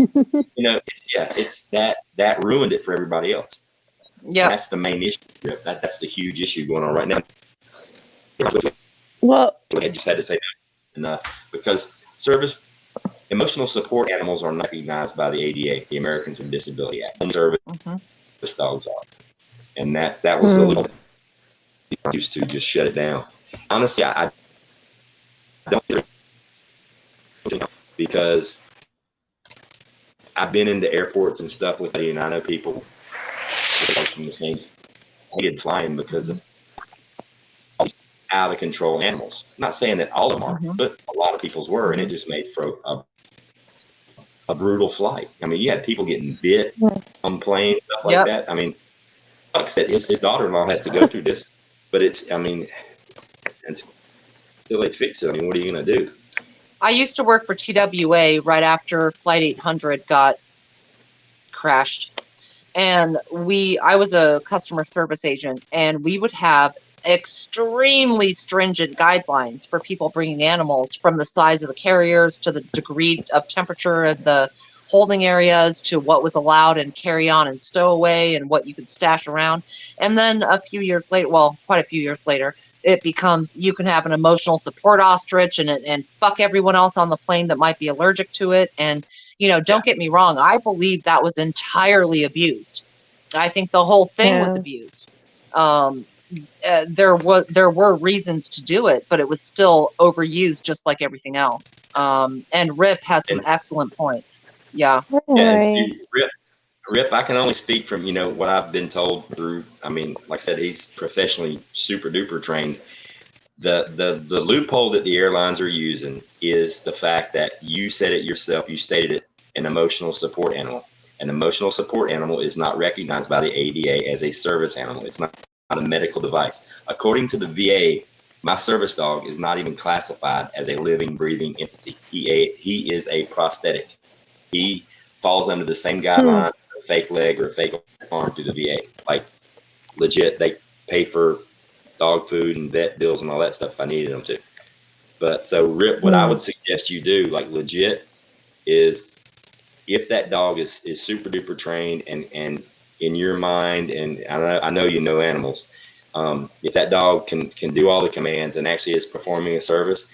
you know, it's that ruined it for everybody else. Yeah, that's the main issue. That's the huge issue going on right now. Well, I just had to say that enough because emotional support animals are not recognized by the ADA, the Americans with Disability Act. Service dogs are, and that was a little used to just shut it down. Honestly, I don't, because I've been into airports and stuff with Eddie, and I know people from the same hated flying because of all these out of control animals. I'm not saying that all of them are, but a lot of people's were, and it just made for a brutal flight. I mean, you had people getting bit on planes, stuff like that. I mean, sucks that his daughter-in-law has to go through this, but it's, I mean, until they fix it, I mean, what are you going to do? I used to work for TWA right after Flight 800 got crashed. And I was a customer service agent, and we would have extremely stringent guidelines for people bringing animals, from the size of the carriers to the degree of temperature in the holding areas to what was allowed in carry on and stow away and what you could stash around. And then a few years later, well, quite a few years later, it becomes you can have an emotional support ostrich and fuck everyone else on the plane that might be allergic to it. And, you know, don't get me wrong, I believe that was entirely abused. I think the whole thing was abused. There were reasons to do it, but it was still overused just like everything else. And Rip has some excellent points. Yeah. Yeah, and see, Rip, I can only speak from, you know, what I've been told through, I mean, like I said, he's professionally super duper trained. The loophole that the airlines are using is the fact that you said it yourself, you stated it, an emotional support animal. An emotional support animal is not recognized by the ADA as a service animal. It's not a medical device. According to the VA, my service dog is not even classified as a living, breathing entity. He is a prosthetic. He falls under the same guidelines as a fake leg or a fake arm through the VA. Like, legit, they pay for dog food and vet bills and all that stuff if I needed them to. But so, Rip, what I would suggest you do, like legit, is if that dog is super duper trained and in your mind, and I know you know animals, if that dog can do all the commands and actually is performing a service,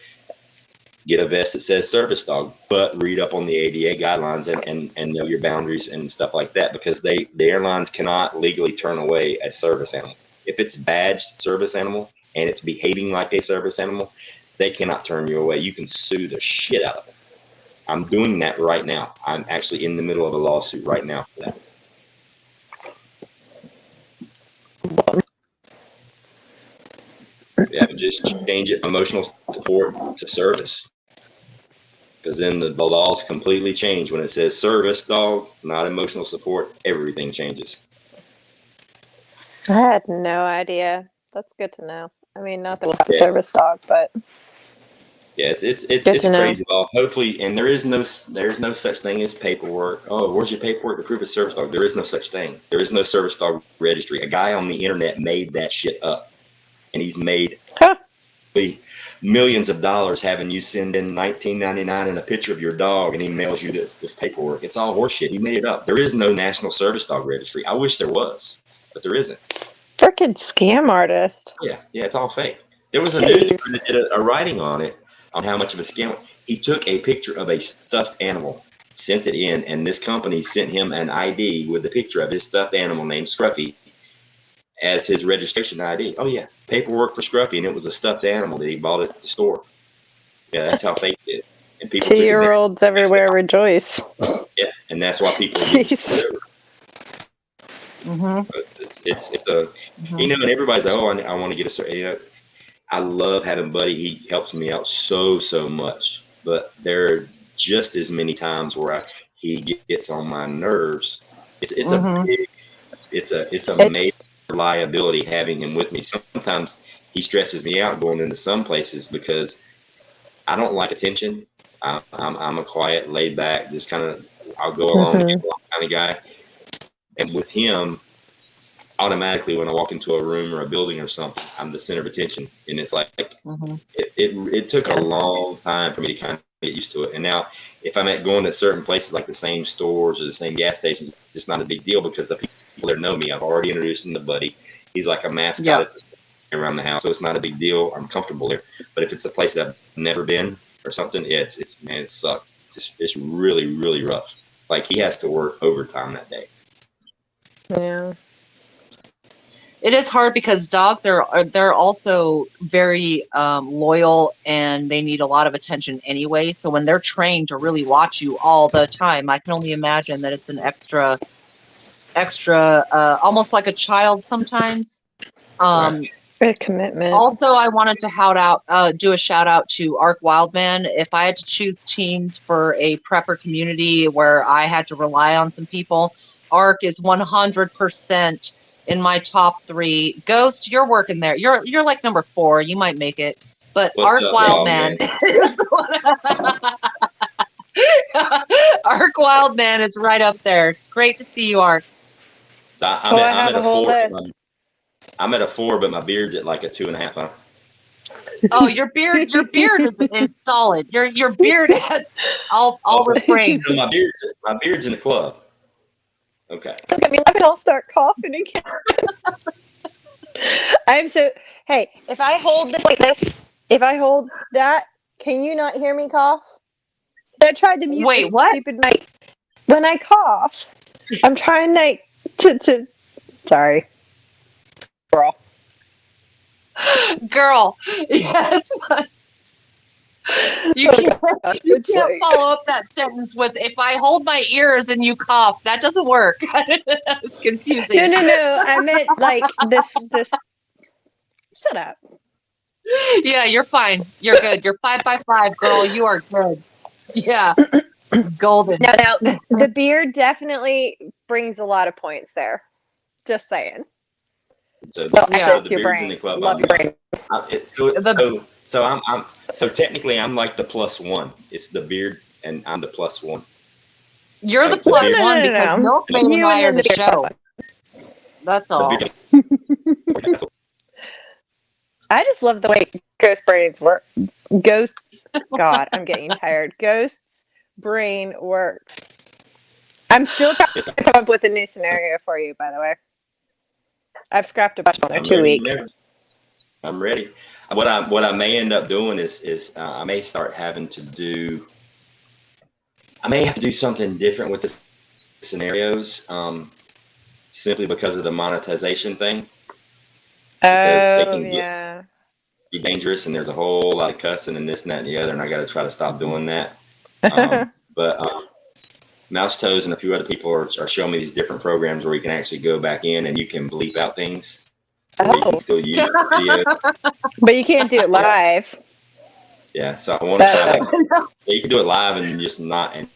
get a vest that says service dog, but read up on the ADA guidelines and know your boundaries and stuff like that, because the airlines cannot legally turn away a service animal. If it's badged service animal and it's behaving like a service animal, they cannot turn you away. You can sue the shit out of them. I'm doing that right now. I'm actually in the middle of a lawsuit right now for that. Yeah, just change it from emotional support to service. Because then the laws completely change. When it says service dog, not emotional support, everything changes. I had no idea. That's good to know. I mean, not that we have a service dog, but yeah, it's crazy law. Hopefully, and there's no such thing as paperwork. Oh, where's your paperwork to prove a service dog? There is no such thing. There is no service dog registry. A guy on the internet made that shit up, and he's made millions of dollars having you send in $19.99 and a picture of your dog, and he mails you this paperwork. It's all horseshit. He made it up. There is no national service dog registry. I wish there was, but there isn't. Freaking scam artist. Yeah, it's all fake. There was a newspaper that did a writing on it, on how much of a scam. He took a picture of a stuffed animal, sent it in, and this company sent him an ID with the picture of his stuffed animal named Scruffy as his registration ID. Oh yeah, paperwork for Scruffy, and it was a stuffed animal that he bought at the store. Yeah, that's how fake it is. And people 2-year-olds everywhere rejoice. Yeah, and that's why people it's a you know, and everybody's like, oh, I want to get a certain, you know, I love having Buddy. He helps me out so much, but there are just as many times where he gets on my nerves. It's a major liability having him with me. Sometimes he stresses me out going into some places because I don't like attention. I'm a quiet, laid back, just kind of, I'll go along kind of guy. And with him, automatically when I walk into a room or a building or something, I'm the center of attention. And it's like, it took a long time for me to kind of get used to it. And now if I'm going to certain places like the same stores or the same gas stations, it's not a big deal because the people that know me, I've already introduced him to Buddy. He's like a mascot at the around the house. So it's not a big deal. I'm comfortable there. But if it's a place that I've never been or something, yeah, it's man, it sucks. It's really, really rough. Like he has to work overtime that day. Yeah. It is hard because dogs they're also very loyal and they need a lot of attention anyway. So when they're trained to really watch you all the time, I can only imagine that it's an extra, almost like a child sometimes. A commitment. Also, I wanted to do a shout out to Ark Wildman. If I had to choose teams for a prepper community where I had to rely on some people, Ark is 100% in my top 3. Ghost, you're working there. You're like number 4. You might make it. But What's Arc up, Wild y'all, Man. man? Arc Wild Man is right up there. It's great to see you, Arc. So I'm at a 4. I'm at a 4, but my beard's at like a 2.5. Huh? Oh, your beard is solid. Your beard has all refrain. So my beard's in the club. Okay. Look at me laughing, I'll start coughing again. Hey, if I hold this like this, if I hold that, can you not hear me cough? I tried to mute this stupid mic. When I cough, I'm trying to sorry. Girl. Yes. You can't follow up that sentence with "if I hold my ears and you cough." That doesn't work. It's confusing. No. I meant like this. Shut up. Yeah, you're fine. You're good. You're 5 by 5, girl. You are good. Yeah. Golden. Now, the beard definitely brings a lot of points there. Just saying. So the beard's brain. in the club. Love your brain. So technically I'm like the +1. It's the beard, and I'm the +1. You're the +1 because Milkmaid and I are the show. That's all. I just love the way ghost brains work. Ghosts. God, I'm getting tired. Ghosts' brain works. I'm still trying to come up with a new scenario for you, by the way. I've scrapped a bunch on there 2 weeks. I'm ready. What I may end up doing is I may start having to do. I may have to do something different with the scenarios, simply because of the monetization thing. Because they can be dangerous, and there's a whole lot of cussing and this and that and the other, and I got to try to stop doing that. But Mouse Toes and a few other people are showing me these different programs where you can actually go back in and you can bleep out things. Or you can still use video. But you can't do it live. Yeah, so I want to try. You can do it live and just not, and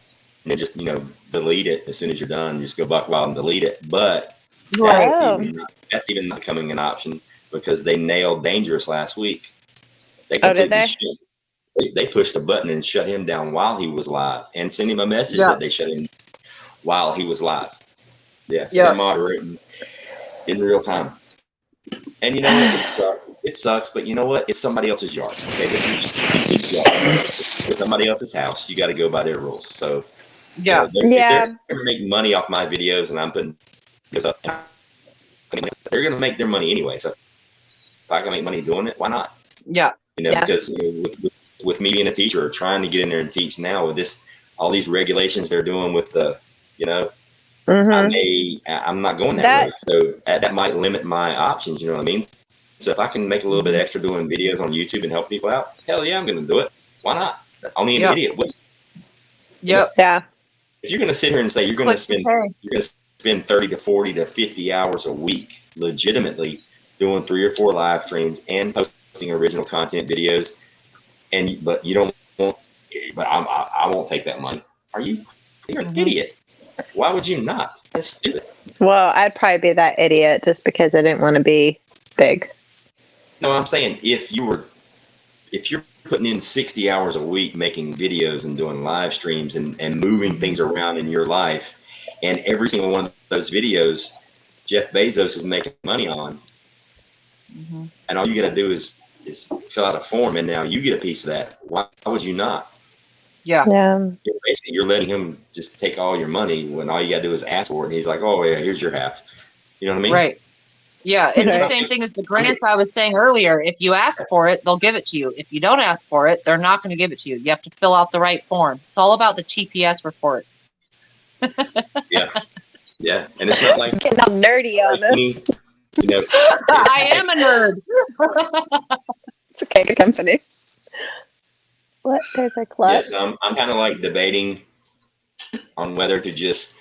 then just delete it as soon as you're done. Just go buck wild and delete it. But that's even not becoming an option because they nailed Dangerous last week. Did they? They pushed a button and shut him down while he was live, and sent him a message that they shut him while he was live. Yeah, so they're moderating in real time. And it sucks, but you know what? It's somebody else's yard. Okay, this is yard. It's somebody else's house. You got to go by their rules. So they're going to make money off my videos, and I'm putting videos up. They're going to make their money anyway. So if I can make money doing it, why not? Yeah. Because with me being a teacher, or trying to get in there and teach now with all these regulations they're doing with the, I'm not going that route. So that might limit my options. You know what I mean? So if I can make a little bit extra doing videos on YouTube and help people out, hell yeah, I'm going to do it. Why not? Only an idiot would. Yep. Yeah. If you're going to sit here and say you're going to spend 30 to 40 to 50 hours a week legitimately doing 3 or 4 live streams and posting original content videos, but you don't want, but I won't take that money. You're an idiot. Why would you not? That's stupid. Well, I'd probably be that idiot just because I didn't want to be big. No, I'm saying if you're putting in 60 hours a week making videos and doing live streams and moving things around in your life, and every single one of those videos Jeff Bezos is making money on, and all you got to do is fill out a form, and now you get a piece of that. Why would you not? Yeah. Basically, you're letting him just take all your money when all you got to do is ask for it. And he's like, oh, yeah, here's your half. You know what I mean? Right. Yeah. It's the same thing as the grants I was saying earlier. If you ask for it, they'll give it to you. If you don't ask for it, they're not going to give it to you. You have to fill out the right form. It's all about the TPS report. Yeah. Yeah. And it's not like it's getting all nerdy on us. I am a nerd. It's okay, good company. What? There's a club. Yes, I'm kind of like debating on whether to just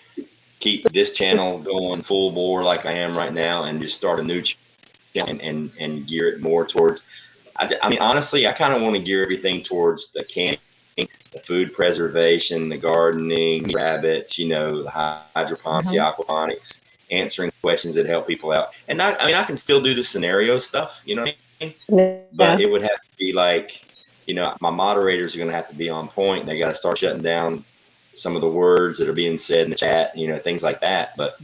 keep this channel going full bore like I am right now and just start a new channel and gear it more towards. I mean, honestly, I kind of want to gear everything towards the canning, the food preservation, the gardening, the rabbits, the hydroponics, the aquaponics, answering questions that help people out. And I mean, I can still do the scenario stuff, you know what I mean? But it would have to be like, you know, my moderators are going to have to be on point. They got to start shutting down some of the words that are being said in the chat, you know, things like that. But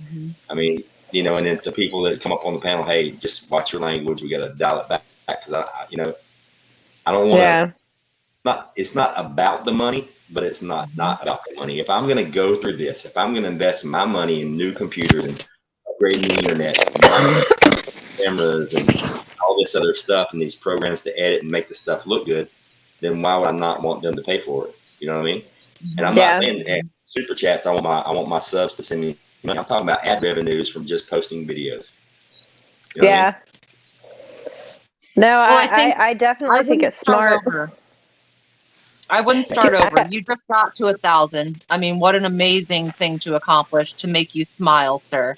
I mean, you know, and then to people that come up on the panel, hey, just watch your language. We got to dial it back because you know, I don't want to. It's not about the money, but it's not about the money. If I'm going to go through this, if I'm going to invest my money in new computers and upgrading the internet, and cameras and all this other stuff and these programs to edit and make the stuff look good, then why would I not want them to pay for it? You know what I mean? And I'm not saying that super chats. I want my subs to send me money. I'm talking about ad revenues from just posting videos. You know what I mean? No, I definitely think it's smart. I wouldn't start over. You just got to 1,000. I mean, what an amazing thing to accomplish to make you smile, sir.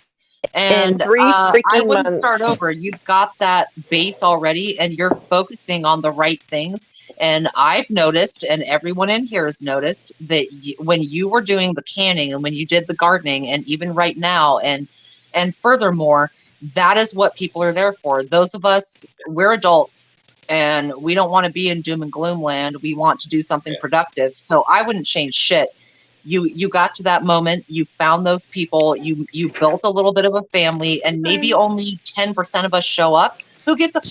And in 3 freaking I wouldn't months. start over. You've got that base already, and you're focusing on the right things. And I've noticed, and everyone in here has noticed, that when you were doing the canning and when you did the gardening, and even right now, and furthermore, that is what people are there for. Those of us, we're adults, and we don't want to be in doom and gloom land. We want to do something productive. So I wouldn't change shit. You got to that moment, you found those people, you built a little bit of a family, and maybe only 10% of us show up. Who gives a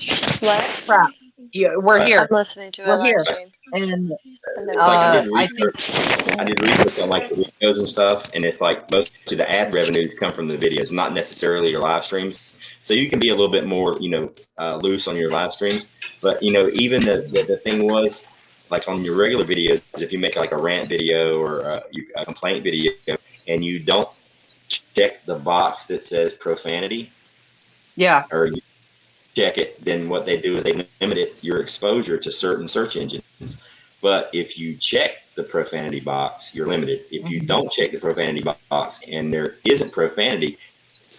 crap? Yeah, we're here. I'm listening to We're here. stream. And it's like I did research on like the videos and stuff, and it's like most of the ad revenues come from the videos, not necessarily your live streams. So you can be a little bit more, you know, loose on your live streams. But you know, even the thing was, like on your regular videos, if you make like a rant video or a complaint video, and you don't check the box that says profanity, or you check it, then what they do is they limit your exposure to certain search engines. But if you check the profanity box, you're limited. If you don't check the profanity box and there isn't profanity,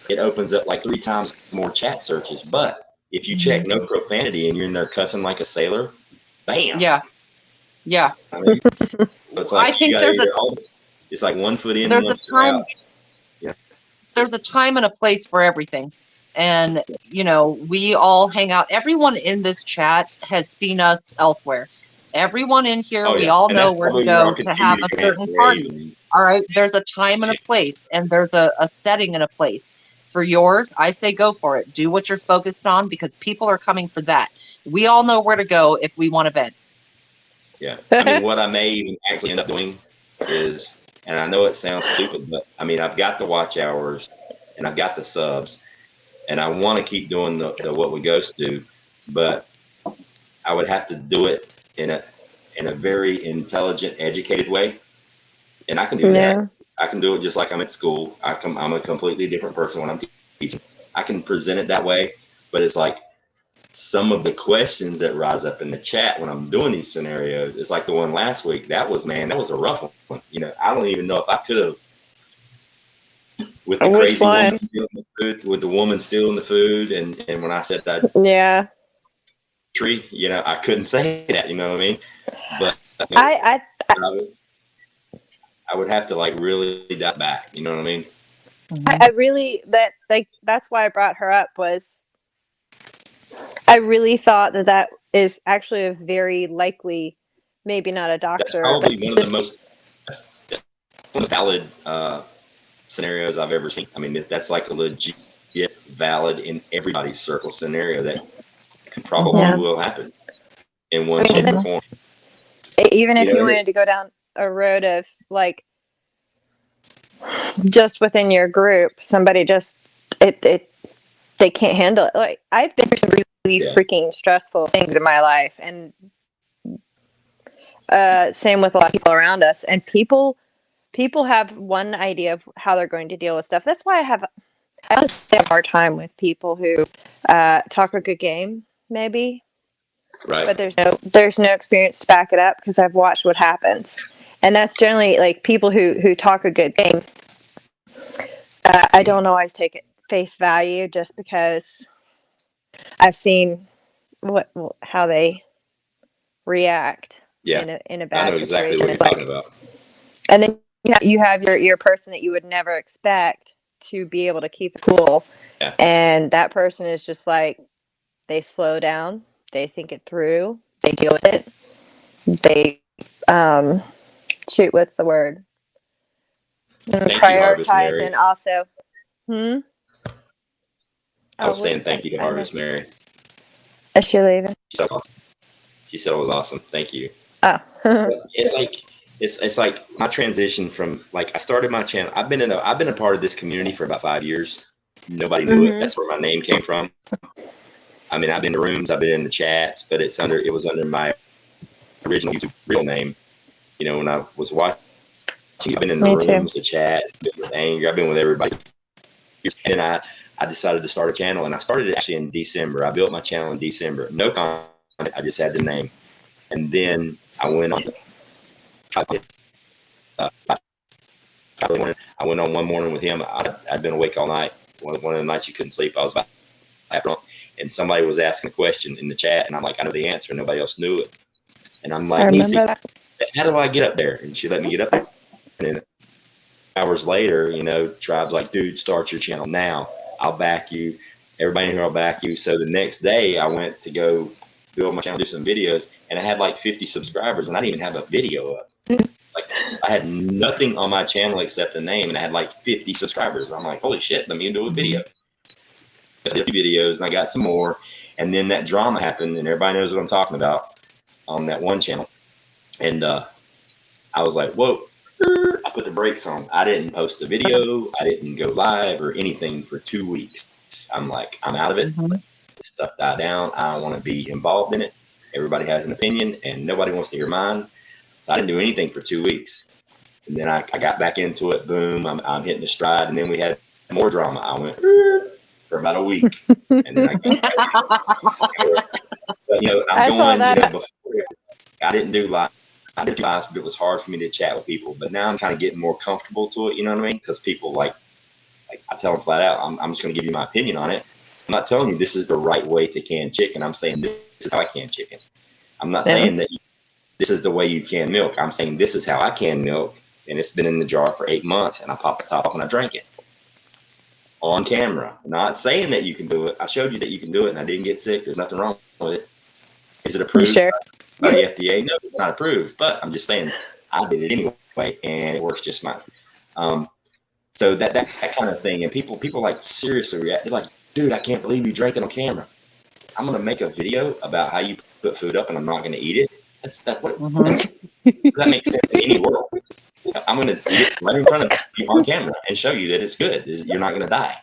it opens up like 3 times more chat searches. But if you check no profanity and you're in there cussing like a sailor, bam. Yeah. I mean, it's like I think it's like 1 foot in, 1 foot out. Yeah. There's a time and a place for everything. And, you know, we all hang out. Everyone in this chat has seen us elsewhere. Everyone in here, we all know where to go to have a certain party. All right. There's a time and a place, and there's a setting and a place. For yours, I say go for it. Do what you're focused on, because people are coming for that. We all know where to go if we want to vent. Yeah. I mean, what I may even actually end up doing is, and I know it sounds stupid, but I mean, I've got the watch hours and I've got the subs, and I want to keep doing the what we ghost do, but I would have to do it in a very intelligent, educated way. And I can do that. I can do it just like I'm at school. I'm a completely different person when I'm teaching. I can present it that way, but it's like, some of the questions that rise up in the chat when I'm doing these scenarios, it's like the one last week. That was a rough one. You know, I don't even know if I could have, with the crazy woman stealing the food, with the woman stealing the food, and when I said that tree, you know, I couldn't say that. You know what I mean? But I would have to like really dive back. You know what I mean? I really that's why I brought her up, was I really thought that is actually a very likely, maybe not a doctor. That's probably one of the most valid scenarios I've ever seen. I mean, that's like a legit, valid in everybody's circle scenario that could probably will happen in one shape or form. Even if you wanted to go down a road of like, just within your group, somebody just they can't handle it. Like, I've been through some really freaking stressful things in my life, and same with a lot of people around us. And people have one idea of how they're going to deal with stuff. That's why I have a hard time with people who talk a good game, maybe, right? But there's no experience to back it up, because I've watched what happens, and that's generally like people who talk a good game. I don't always take it face value, just because I've seen how they react in a bad I know exactly situation. what you're talking about. And then you have your person that you would never expect to be able to keep it cool. Yeah. And that person is just like, they slow down, they think it through, they deal with it, they shoot, what's the word? Thank you, Harvest Prioritize, Mary. and also I was saying thank you to Harvest Mary. Is she leaving? She said it was awesome. Thank you. Oh. It's like my transition from, like, I started my channel. I've been a part of this community for about 5 years. Nobody knew it. That's where my name came from. I mean, I've been in the rooms, I've been in the chats, but it was under my original YouTube real name. You know, when I was watching, I've been in the rooms, the chat, with Anger, I've been with everybody. And I decided to start a channel, and I started it actually in December. I built my channel in December. No content, I just had the name. And then I went on. I went on one morning with him. I'd been awake all night. One of the nights you couldn't sleep, I was about to, and somebody was asking a question in the chat, and I'm like, I know the answer. Nobody else knew it. And I'm like, Nisi, how do I get up there? And she let me get up there. And then hours later, you know, Tribe's like, dude, start your channel now. I'll back you. Everybody in here will back you. So the next day, I went to go build my channel, do some videos, and I had like 50 subscribers, and I didn't even have a video up. Like, I had nothing on my channel except the name, and I had like 50 subscribers. I'm like, holy shit, let me do a video. I did videos, and I got some more, and then that drama happened, and everybody knows what I'm talking about on that one channel. And I was like, whoa. I put the brakes on. I didn't post a video. I didn't go live or anything for 2 weeks. I'm like, I'm out of it. This stuff died down. I don't want to be involved in it. Everybody has an opinion, and nobody wants to hear mine. So I didn't do anything for 2 weeks. And then I got back into it. Boom, I'm hitting the stride. And then we had more drama. I went for about a week. And then I got back into it. But, you know, I'm doing, you know, before I didn't do live. I did live, but it was hard for me to chat with people. But now I'm kind of getting more comfortable to it. You know what I mean? Because people like I tell them flat out, I'm just going to give you my opinion on it. I'm not telling you this is the right way to can chicken. I'm saying this is how I can chicken. I'm not saying that this is the way you can milk. I'm saying this is how I can milk, and it's been in the jar for 8 months, and I popped the top off and I drank it on camera. Not saying that you can do it. I showed you that you can do it, and I didn't get sick. There's nothing wrong with it. Is it approved? Sure. By the FDA? No, it's not approved, but I'm just saying I did it anyway, and it works just fine. So that kind of thing, and people like seriously react. They're like, dude, I can't believe you drank it on camera. I'm gonna make a video about how you put food up, and I'm not gonna eat it. Does that make sense in any world? I'm gonna eat it right in front of you on camera and show you that it's good. You're not gonna die.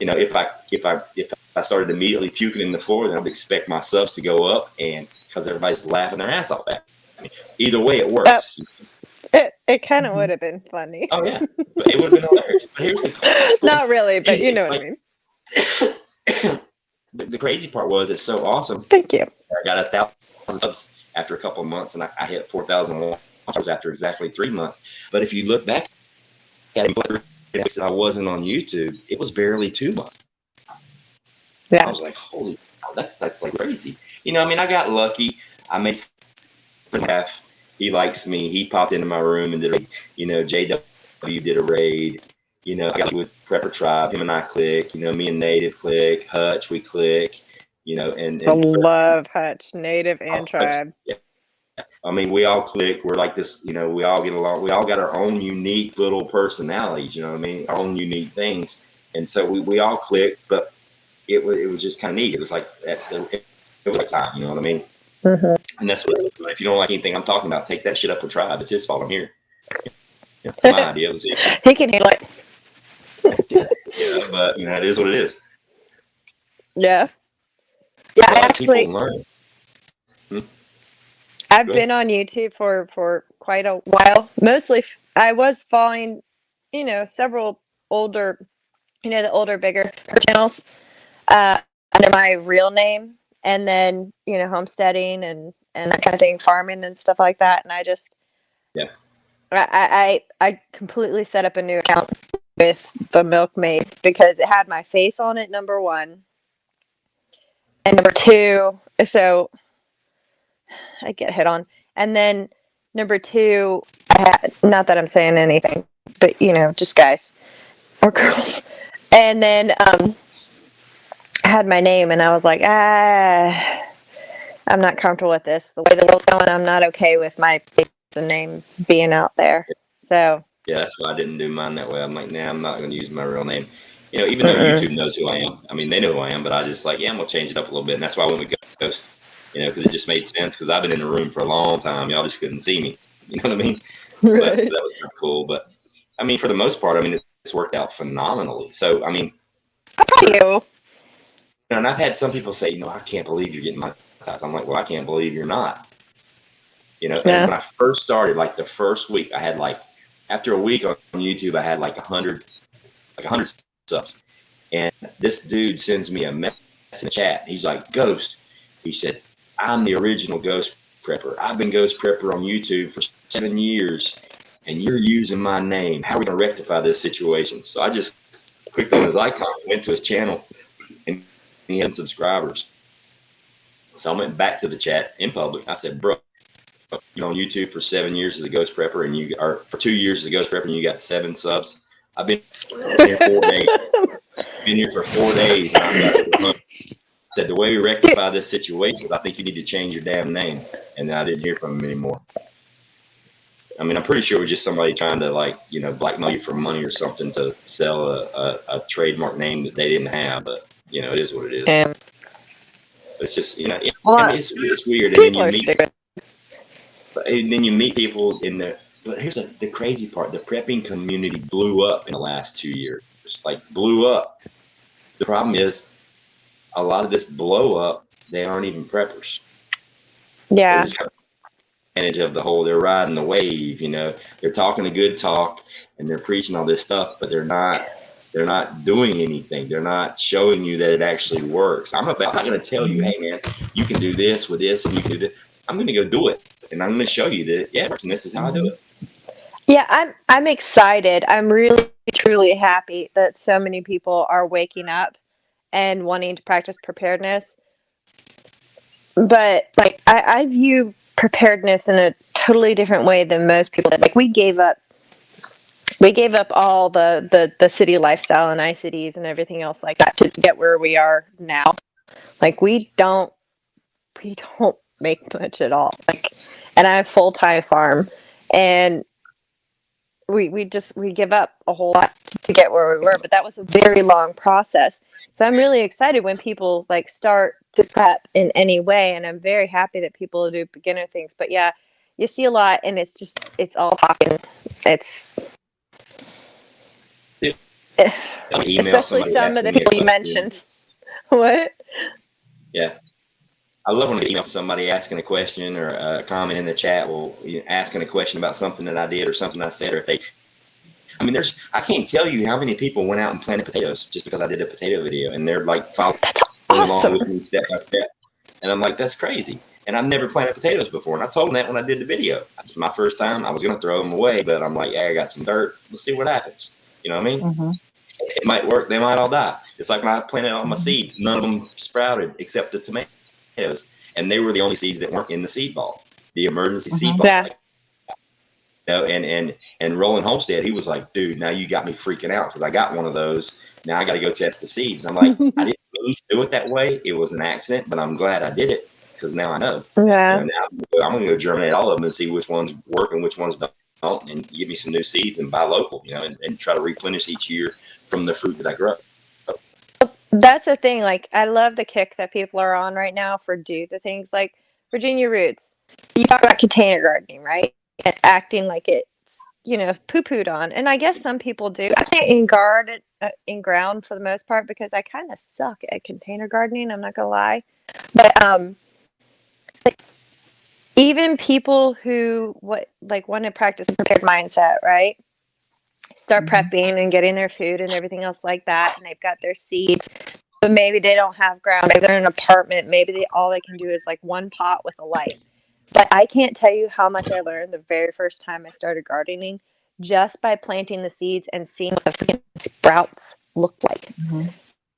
You know, if I started immediately puking in the floor, then I would expect my subs to go up, and because everybody's laughing their ass off at me. Either way, it works. It kind of would have been funny. Oh yeah, but it would have been hilarious. But here's the not really, but you know what I mean. The crazy part was it's so awesome. Thank you. I got 1,000 subs after a couple of months, and I hit 4,000 watchers after exactly 3 months. But if you look back at it, I wasn't on YouTube. It was barely 2 months. Yeah. I was like, holy cow, that's like crazy. You know, I mean, I got lucky. I made half. He likes me. He popped into my room and did a, you know, JW did a raid. You know, I got with Prepper Tribe. Him and I click. You know, me and Native click. Hutch, we click. You know, and I love Hutch, Native and Tribe. Yeah. I mean, we all click. We're like this, you know, we all get along. We all got our own unique little personalities, you know what I mean? Our own unique things. And so we all click, but it was just kind of neat. It was like, it was like time, you know what I mean? And that's what, if you don't like anything I'm talking about, take that shit up with Tribe. It's his fault I'm here. Yeah, my idea was it. He can handle it. Yeah, but, you know, it is what it is. Yeah. Yeah, actually, I've been on YouTube for quite a while. Mostly, I was following, you know, several older, you know, the older, bigger channels under my real name, and then, you know, homesteading and that kind of thing, farming and stuff like that. And I just, I completely set up a new account with the Milkmaid because it had my face on it, number one. And number two, so I get hit on. And then number two, not that I'm saying anything, but, you know, just guys. or girls. And then I had my name, and I was like, I'm not comfortable with this. The way the world's going, I'm not okay with my face and name being out there. So yeah, that's why I didn't do mine that way. I'm like, nah, I'm not going to use my real name. You know, even though YouTube knows who I am. I mean, they know who I am, but I just like, yeah, I'm going to change it up a little bit. And that's why I went with Ghost, you know, because it just made sense, because I've been in the room for a long time. Y'all just couldn't see me. You know what I mean? Right. But so that was kind of cool. But I mean, for the most part, I mean, it's worked out phenomenally. So, I mean, you. And I've had some people say, you know, I can't believe you're getting monetized. I'm like, well, I can't believe you're not. You know, and when I first started, like the first week, I had like, after a week on YouTube, I had like 100 subs. And this dude sends me a message in the chat. He's like, Ghost. He said, I'm the original Ghost Prepper. I've been Ghost Prepper on YouTube for 7 years, and you're using my name. How are we going to rectify this situation? So I just clicked on his icon, went to his channel, and he had subscribers. So I went back to the chat in public. I said, bro, you're on YouTube for 7 years as a Ghost Prepper, and you are for 2 years as a Ghost Prepper, and you got 7 subs. I've been here 4 days. Been here for 4 days, and I've got 100. I said, the way we rectify this situation is I think you need to change your damn name. And then I didn't hear from him anymore. I mean, I'm pretty sure it was just somebody trying to, like, you know, blackmail you for money or something to sell a trademark name that they didn't have. But, you know, it is what it is. It's just, you know, I mean, it's weird. And then you meet people in the, but here's the crazy part. The prepping community blew up in the last 2 years. Like, blew up. The problem is a lot of this blow up, they aren't even preppers. Yeah. They're just kind of advantage of the whole, they're riding the wave, you know, they're talking a good talk and they're preaching all this stuff, but they're not doing anything. They're not showing you that it actually works. I'm not going to tell you, hey man, you can do this with this and you can do this. I'm going to go do it. And I'm going to show you that, yeah, it works, and this is how I do it. Yeah, I'm excited. I'm really, truly happy that so many people are waking up and wanting to practice preparedness. But like I view preparedness in a totally different way than most people did. Like we gave up all the city lifestyle and ICDs and everything else like that to get where we are now. Like we don't make much at all. Like, and I have a full-time farm, and we give up a whole lot to get where we were, but that was a very long process. So I'm really excited when people like start to prep in any way, and I'm very happy that people do beginner things. But yeah, you see a lot, and it's all talking. It's especially some of the people you mentioned. What? Yeah. I love when I email somebody asking a question or a comment in the chat, asking a question about something that I did or something I said, or if they, I mean, I can't tell you how many people went out and planted potatoes just because I did a potato video, and they're like following along with me step by step. And I'm like, that's crazy. And I've never planted potatoes before. And I told them that when I did the video. It was my first time. I was going to throw them away, but I'm like, hey, I got some dirt. Let's see what happens. You know what I mean? Mm-hmm. It might work. They might all die. It's like when I planted all my seeds. None of them sprouted except the tomatoes. And they were the only seeds that weren't in the seed ball, the emergency seed ball. Yeah. You know, and Roland Homestead, he was like, dude, now you got me freaking out because I got one of those. Now I got to go test the seeds. And I'm like, I didn't mean to do it that way. It was an accident, but I'm glad I did it because now I know. Yeah. You know, now I'm going to go germinate all of them and see which ones work and which ones don't, and give me some new seeds and buy local, you know, and try to replenish each year from the fruit that I grow. That's the thing. Like, I love the kick that people are on right now for do the things like Virginia Roots. You talk about container gardening, right? And acting like it's, you know, poo-pooed on. And I guess some people do. I think in ground for the most part, because I kind of suck at container gardening. I'm not gonna lie. But like, even people who want to practice a prepared mindset, right? Start prepping and getting their food and everything else like that, and they've got their seeds, but maybe they don't have ground. Maybe they're in an apartment. Maybe all they can do is like one pot with a light. But I can't tell you how much I learned the very first time I started gardening just by planting the seeds and seeing what the freaking sprouts looked like. Mm-hmm.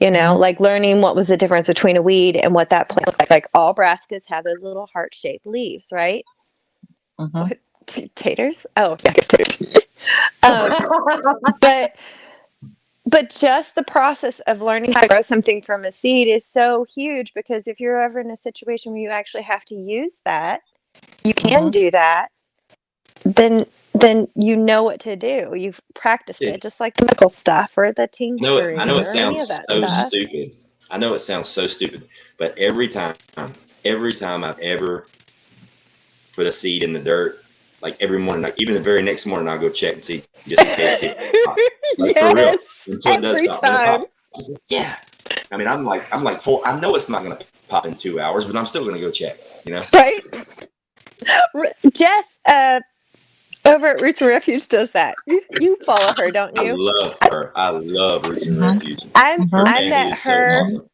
You know, like learning what was the difference between a weed and what that plant looked like. Like all brassicas have those little heart-shaped leaves, right? Mm-hmm. What, taters? Oh, yeah, taters. But But just the process of learning how to grow something from a seed is so huge, because if you're ever in a situation where you actually have to use that, you can do that, then you know what to do. You've practiced it, just like the medical stuff or the tincturing I know it or any of sounds that so stuff. stupid. I know it sounds so stupid, but every time I've ever put a seed in the dirt, like every morning, like even the very next morning, I'll go check and see just in case it pops. Like for real, until it does pop. When it pops, yeah. I mean, I'm like I know it's not gonna pop in 2 hours, but I'm still gonna go check. You know, right? Jess, over at Roots and Refuge does that. You follow her, don't you? I love her. I love Roots and Refuge. I family met is so her. awesome.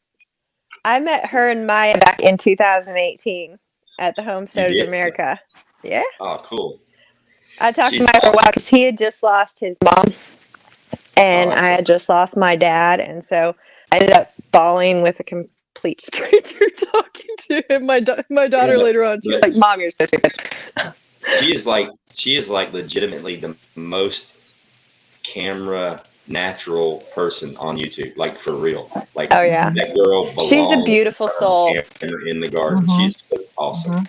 I met her and Maya back in 2018 at the Homesteaders did? America. Yeah. Oh, cool. I talked She's to Maya for a awesome. while because he had just lost his mom, and that's I had just lost my dad, and so I ended up bawling with a complete stranger talking to him. My daughter later on, she's like, "Mom, you're so stupid." She is like legitimately the most camera natural person on YouTube, like for real. Like, oh yeah, that girl belongs. She's a beautiful soul in the garden. She's so awesome.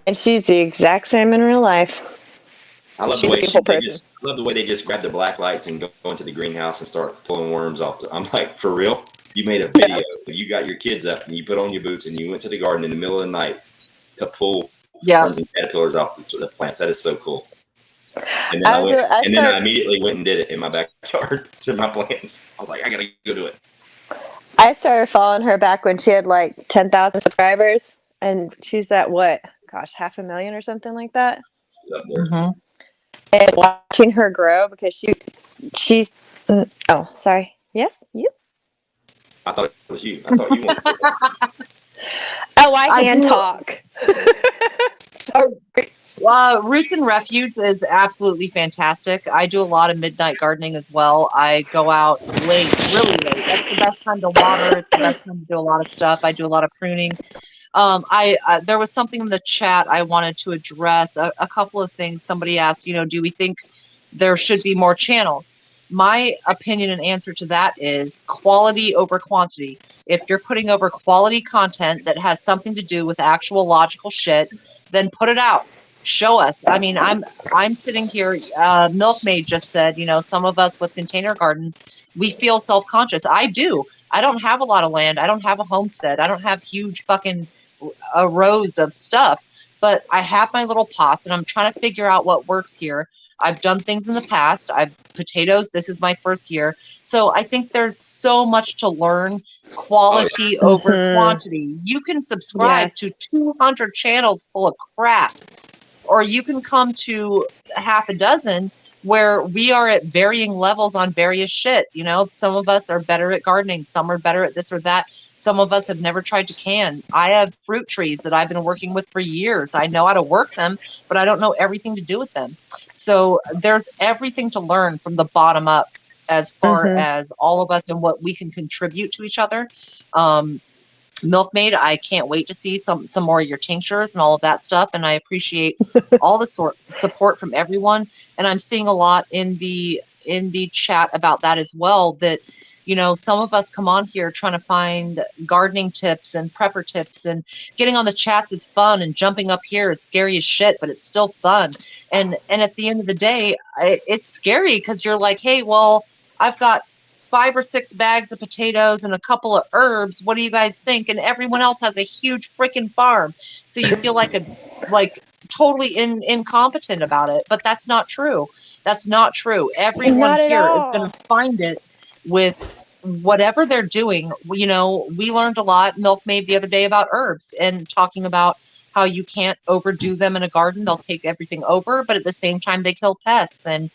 And she's the exact same in real life. I love She's the way I love the way they just grab the black lights and go into the greenhouse and start pulling worms off. I'm like, for real? You made a video. You got your kids up and you put on your boots and you went to the garden in the middle of the night to pull worms and caterpillars off the plants. That is so cool. And then I immediately went and did it in my backyard to my plants. I was like, I gotta go do it. I started following her back when she had like 10,000 subscribers, and she's at what? Gosh, 500,000 or something like that. She's up there. And watching her grow, because she's oh, sorry. Yes, you. I thought it was you. I thought you wanted to. Oh, I can talk. Roots and Refuge is absolutely fantastic. I do a lot of midnight gardening as well. I go out late, really late. That's the best time to water. It's the best time to do a lot of stuff. I do a lot of pruning. There was something in the chat I wanted to address. A couple of things. Somebody asked, do we think there should be more channels? My opinion and answer to that is quality over quantity. If you're putting over quality content that has something to do with actual logical shit, then put it out. Show us. I mean, I'm sitting here. Milkmaid just said, some of us with container gardens, we feel self-conscious. I do. I don't have a lot of land. I don't have a homestead. I don't have huge fucking rows of stuff. But I have my little pots, and I'm trying to figure out what works here. I've done things in the past. Potatoes. This is my first year. So I think there's so much to learn. Quality over quantity. You can subscribe to 200 channels full of crap, or you can come to half a dozen where we are at varying levels on various shit. Some of us are better at gardening. Some are better at this or that. Some of us have never tried to can. I have fruit trees that I've been working with for years. I know how to work them, but I don't know everything to do with them. So there's everything to learn from the bottom up as far as all of us and what we can contribute to each other. Milkmaid, I can't wait to see some more of your tinctures and all of that stuff. And I appreciate all the support from everyone. And I'm seeing a lot in the chat about that as well, that some of us come on here trying to find gardening tips and prepper tips, and getting on the chats is fun, and jumping up here is scary as shit, but it's still fun. And at the end of the day, it's scary because you're like, hey, well, I've got 5 or 6 bags of potatoes and a couple of herbs. What do you guys think? And everyone else has a huge freaking farm. So you feel like totally incompetent about it. But that's not true. That's not true. Everyone here is going to find it with whatever they're doing. We learned a lot, Milkmaid, the other day about herbs, and talking about how you can't overdo them in a garden. They'll take everything over, but at the same time they kill pests. And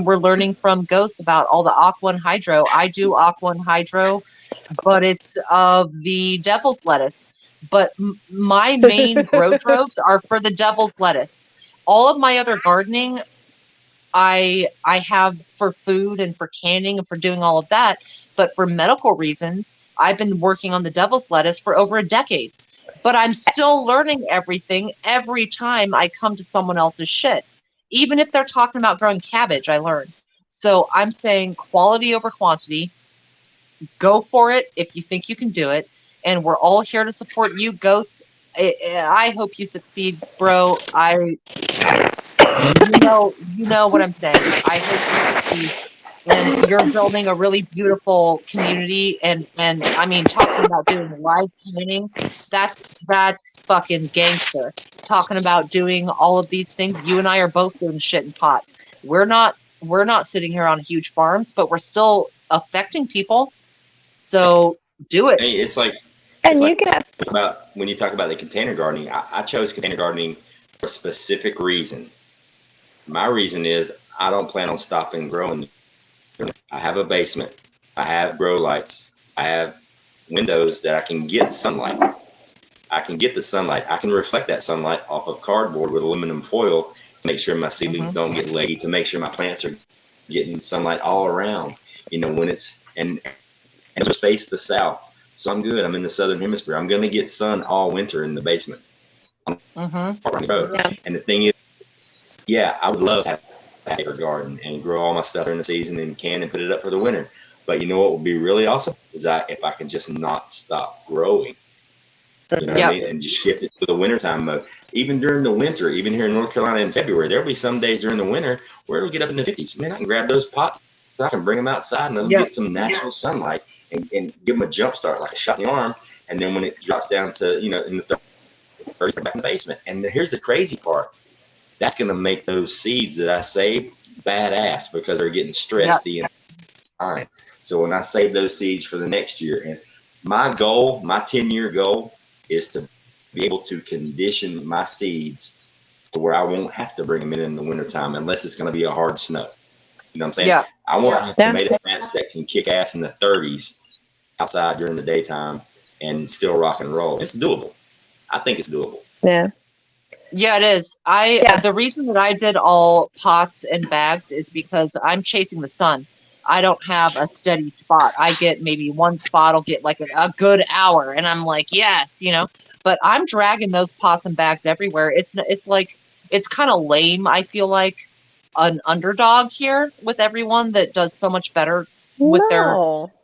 we're learning from Ghost about all the Aqua and Hydro. I do Aqua and Hydro, but it's of the devil's lettuce. But my main grow droves are for the devil's lettuce. All of my other gardening, I have for food and for canning and for doing all of that. But for medical reasons, I've been working on the devil's lettuce for over a decade. But I'm still learning everything every time I come to someone else's shit. Even if they're talking about growing cabbage, I learn. So I'm saying quality over quantity. Go for it if you think you can do it. And we're all here to support you, Ghost. I hope you succeed, bro. You know what I'm saying. I hope you succeed. And you're building a really beautiful community. And I mean, talking about doing live planning, that's fucking gangster. Talking about doing all of these things. You and I are both doing shit in pots. We're not sitting here on huge farms, but we're still affecting people. So do it. Hey, it's like And you like can have, it's about when you talk about the container gardening. I chose container gardening for a specific reason. My reason is I don't plan on stopping growing. I have a basement. I have grow lights. I have windows that I can get sunlight. I can get the sunlight. I can reflect that sunlight off of cardboard with aluminum foil to make sure my seedlings don't get leggy, to make sure my plants are getting sunlight all around. You know, when it's and just face the south. So I'm good. I'm in the southern hemisphere. I'm going to get sun all winter in the basement. On the road. Yeah. And the thing is, yeah, I would love to have an acre garden and grow all my stuff during the season and can and put it up for the winter. But you know what would be really awesome is if I can just not stop growing. You know what I mean? And just shift it to the wintertime mode. Even during the winter, even here in North Carolina in February, there'll be some days during the winter where it'll get up in the 50s. Man, I can grab those pots, I can bring them outside and let them get some natural sunlight and give them a jump start, like a shot in the arm. And then when it drops down to, you know, in the 30s, back in the basement. And here's the crazy part. That's going to make those seeds that I saved badass because they're getting stressed the entire time. So when I save those seeds for the next year, and my goal, my 10-year goal is to be able to condition my seeds to where I won't have to bring them in the wintertime unless it's going to be a hard snow. You know what I'm saying? I want to have tomato plants that can kick ass in the 30s outside during the daytime and still rock and roll. It's doable. I think it's doable. Yeah. Yeah, it is. The reason that I did all pots and bags is because I'm chasing the sun. I don't have a steady spot. I get maybe one spot will get like a good hour, and I'm like, yes, you know. But I'm dragging those pots and bags everywhere. It's kind of lame. I feel like an underdog here with everyone that does so much better with their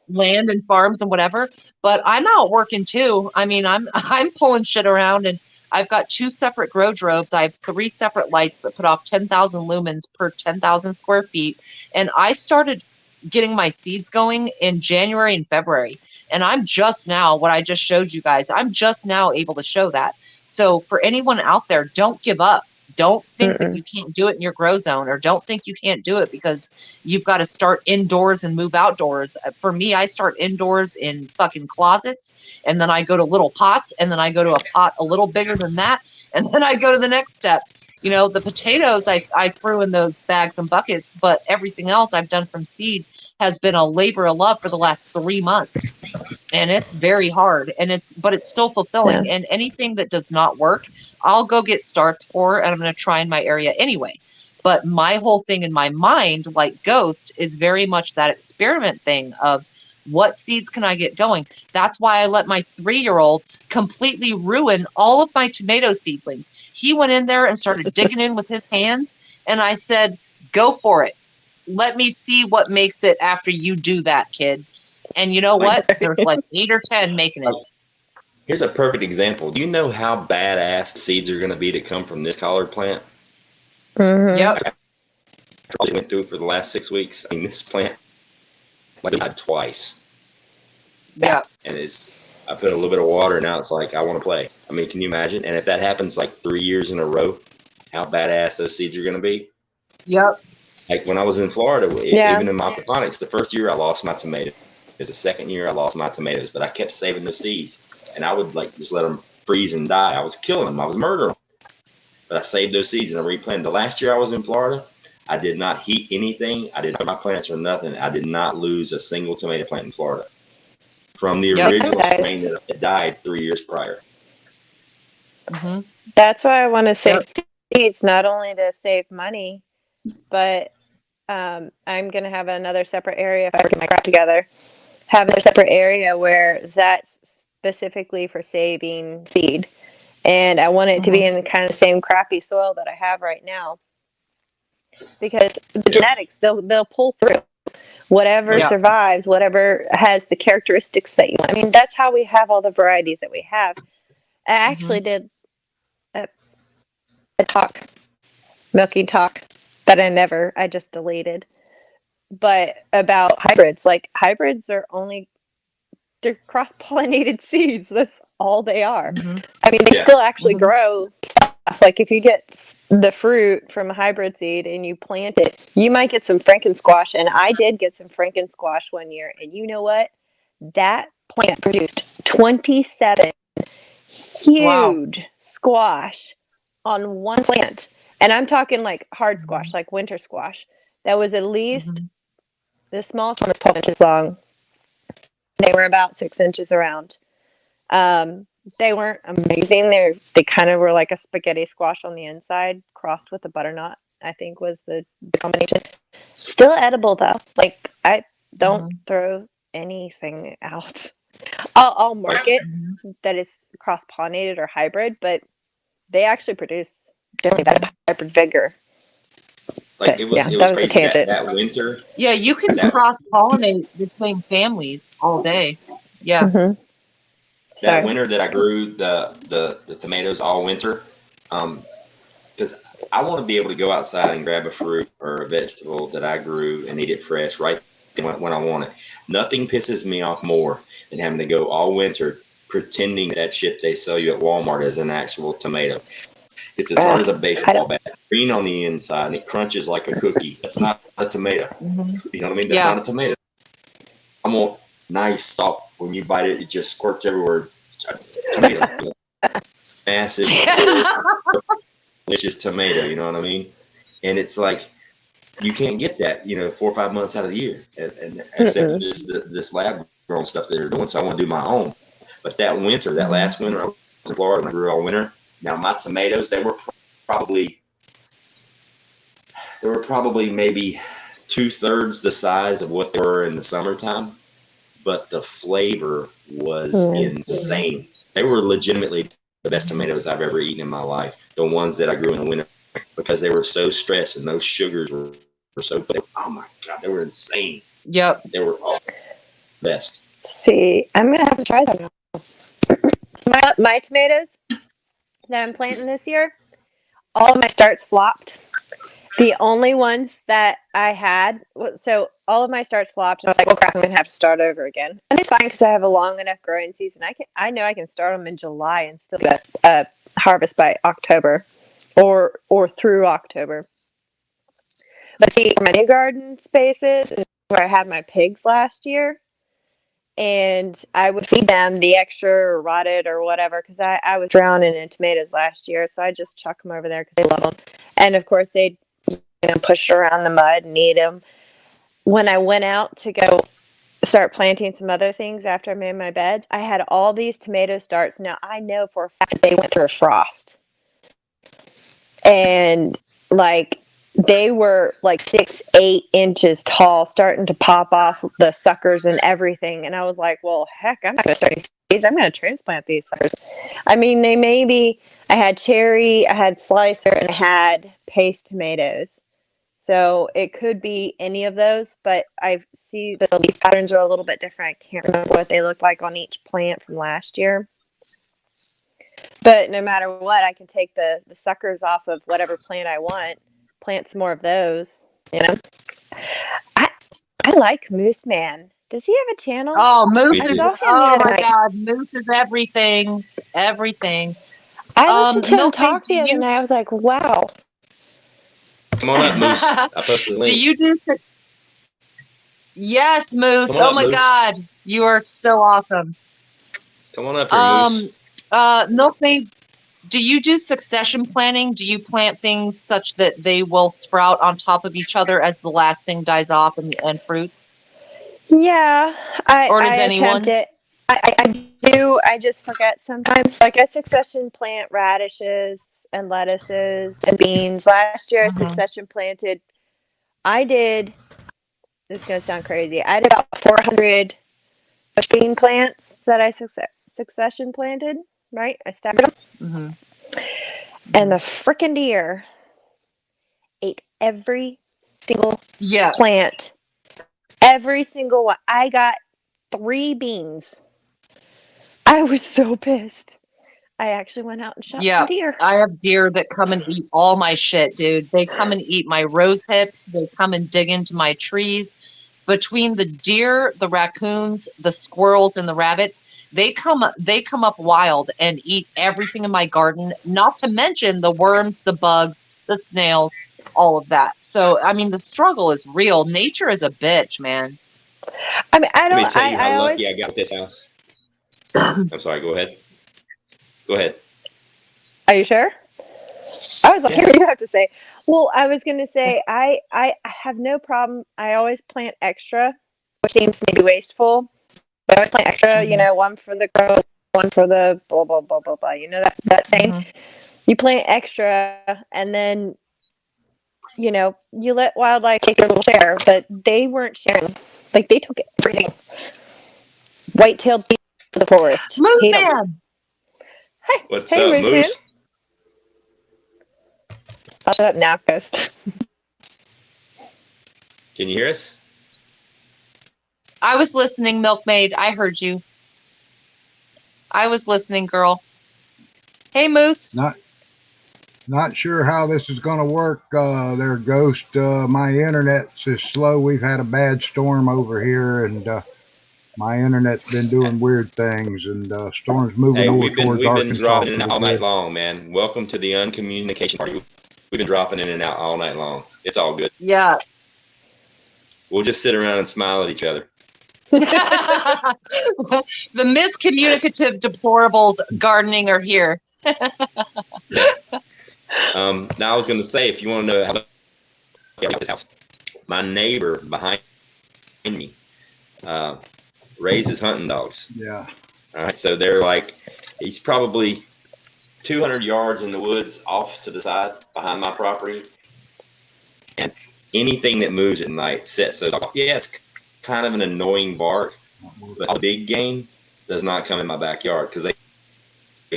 land and farms and whatever. But I'm out working too. I mean, I'm pulling shit around, and I've got 2 separate grow droves. I have 3 separate lights that put off 10,000 lumens per 10,000 square feet. And I started getting my seeds going in January and February. And I'm just now, what I just showed you guys, I'm just now able to show that. So for anyone out there, don't give up. Don't think that you can't do it in your grow zone, or don't think you can't do it because you've got to start indoors and move outdoors. For me, I start indoors in fucking closets, and then I go to little pots, and then I go to a pot a little bigger than that, and then I go to the next step. You know, the potatoes I threw in those bags and buckets, but everything else I've done from seed has been a labor of love for the last 3 months. And it's very hard, but it's still fulfilling. And anything that does not work, I'll go get starts for, and I'm going to try in my area anyway. But my whole thing in my mind, like Ghost, is very much that experiment thing of what seeds can I get going? That's why I let my 3-year-old completely ruin all of my tomato seedlings. He went in there and started digging in with his hands, and I said, go for it. Let me see what makes it after you do that, kid. And you know what? There's like 8 or 10 making it. Here's a perfect example. Do you know how badass seeds are going to be that come from this collard plant? Yep. I went through it for the last 6 weeks. I mean, this plant died twice. Yeah. And I put a little bit of water, and now it's like, I want to play. I mean, can you imagine? And if that happens like 3 years in a row, how badass those seeds are going to be? Yep. Like when I was in Florida, even in my aquaponics, the first year I lost my tomatoes. The second year I lost my tomatoes, but I kept saving the seeds, and I would like just let them freeze and die. I was killing them. I was murdering them. But I saved those seeds and I replanted. The last year I was in Florida, I did not heat anything. I didn't put my plants or nothing. I did not lose a single tomato plant in Florida from the original strain that had died 3 years prior. That's why I want to save seeds, not only to save money, but I'm going to have another separate area if I get my crop together. Have a separate area where that's specifically for saving seed. And I want it to be in kind of the same crappy soil that I have right now. because the genetics, they'll pull through whatever Yeah. survives, whatever has the characteristics that you want. I mean, that's how we have all the varieties that we have. I actually did a milking talk that I just deleted, but about hybrids. Like, hybrids are they're cross-pollinated seeds. That's all they are. I mean, they still actually grow stuff. Like, if you get the fruit from a hybrid seed and you plant it, you might get some Frankensquash. And I did get some Frankensquash one year. And you know what? That plant produced 27 huge squash on one plant. And I'm talking like hard squash, like winter squash. That was at least, the smallest one was 12 inches long. They were about 6 inches around. They weren't amazing. They kind of were like a spaghetti squash on the inside, crossed with a butternut, I think was the combination. Still edible though. Like, I don't throw anything out. I'll mark it that it's cross-pollinated or hybrid, but they actually produce generally that hybrid vigor. Like, But, it was that was a crazy tangent. that winter. Yeah, you can cross-pollinate the same families all day. Yeah. That winter that I grew the tomatoes all winter, because I want to be able to go outside and grab a fruit or a vegetable that I grew and eat it fresh right when I want it. Nothing pisses me off more than having to go all winter pretending that shit they sell you at Walmart is an actual tomato. It's as hard as a baseball bat, green on the inside, and it crunches like a cookie. That's not a tomato. You know what I mean? That's not a tomato. I want nice, soft. When you bite it, it just squirts everywhere. Tomato, massive, delicious tomato. You know what I mean? And it's like, you can't get that, 4 or 5 months out of the year, and except this lab grown stuff that they're doing. So I want to do my own. But that winter, that last winter, I was in Florida and I grew all winter. Now my tomatoes, they were probably maybe 2/3 the size of what they were in the summertime, but the flavor was insane. They were legitimately the best tomatoes I've ever eaten in my life. The ones that I grew in the winter, because they were so stressed and those sugars were so, oh my God, they were insane. Yep. They were all the best. See, I'm going to have to try that now. My tomatoes that I'm planting this year, all of my starts flopped. The only ones that I had, so all of my starts flopped, and I was like, well, crap, I'm going to have to start over again. And it's fine because I have a long enough growing season. I know I can start them in July and still get a harvest by October or through October. But my new garden spaces is where I had my pigs last year. And I would feed them the extra or rotted or whatever, because I was drowning in tomatoes last year. So I just chuck them over there because they love them. And of course, they'd push around the mud and eat them. When I went out to go start planting some other things after I made my beds, I had all these tomato starts. Now, I know for a fact they went through a frost. And like, they were like 6-8 inches tall, starting to pop off the suckers and everything. And I was like, well, heck, I'm not going to start these seeds. I'm going to transplant these suckers. I mean, I had cherry, I had slicer, and I had paste tomatoes. So it could be any of those, but I see that the leaf patterns are a little bit different. I can't remember what they look like on each plant from last year. But no matter what, I can take the suckers off of whatever plant I want, plant some more of those, I like Moose Man. Does he have a channel? Oh, Moose is, oh my God, Moose is everything. Everything. I listened to him talk the other night. I was like, wow. Come on up, Moose. I posted a link. Do you do? Yes, Moose. Oh my God, you are so awesome. Come on up here, Moose. Milkmaid, do you do succession planting? Do you plant things such that they will sprout on top of each other as the last thing dies off and fruits? Yeah, or does anyone? Attempt it. I do. I just forget sometimes. Like, I succession plant radishes and lettuces and beans. Last year, I succession planted. This is going to sound crazy. I did about 400 bean plants that I succession planted, right? I staggered them. And the frickin' deer ate every single Yeah. plant. Every single one. I got 3 beans. I was so pissed. I actually went out and shot Yeah. some deer. I have deer that come and eat all my shit, dude. They come and eat my rose hips. They come and dig into my trees. Between the deer, the raccoons, the squirrels, and the rabbits, they come up wild and eat everything in my garden, not to mention the worms, the bugs, the snails, all of that. So, I mean, the struggle is real. Nature is a bitch, man. I mean, I Let me don't. tell you how I always. lucky I got with this house. I'm sorry. Go ahead. Go ahead. Are you sure? I was like, Yeah. what do you have to say? Well, I was going to say, I have no problem. I always plant extra, which seems maybe wasteful, but I always plant extra, you know, one for the crow, one for the blah, blah, blah, blah, blah. You know that saying? You plant extra, and then, you know, you let wildlife take their little share, but they weren't sharing. Like, they took everything. White-tailed deer to the forest. Moose Hate 'em. man. Hey, What's hey, up, Moose Man. Moose? I'll shut up now, Ghost. Can you hear us? I was listening, Milkmaid. I heard you. I was listening, girl. Hey, Moose. Not sure how this is going to work there, Ghost. My internet's is slow. We've had a bad storm over here, and my internet's been doing weird things, and storm's moving Hey, over we've been towards Arkansas dropping in and pretty out all night good. long, man. Welcome to the uncommunication party. We've been dropping in and out all night long. It's all good. Yeah. We'll just sit around and smile at each other. The miscommunicative deplorables gardening are here. Now I was going to say, if you want to know how to get this house, my neighbor behind me raises hunting dogs. Yeah. All right, so they're like, he's probably 200 yards in the woods off to the side behind my property, and anything that moves at night sets those dogs off. Yeah, it's kind of an annoying bark, but the big game does not come in my backyard because they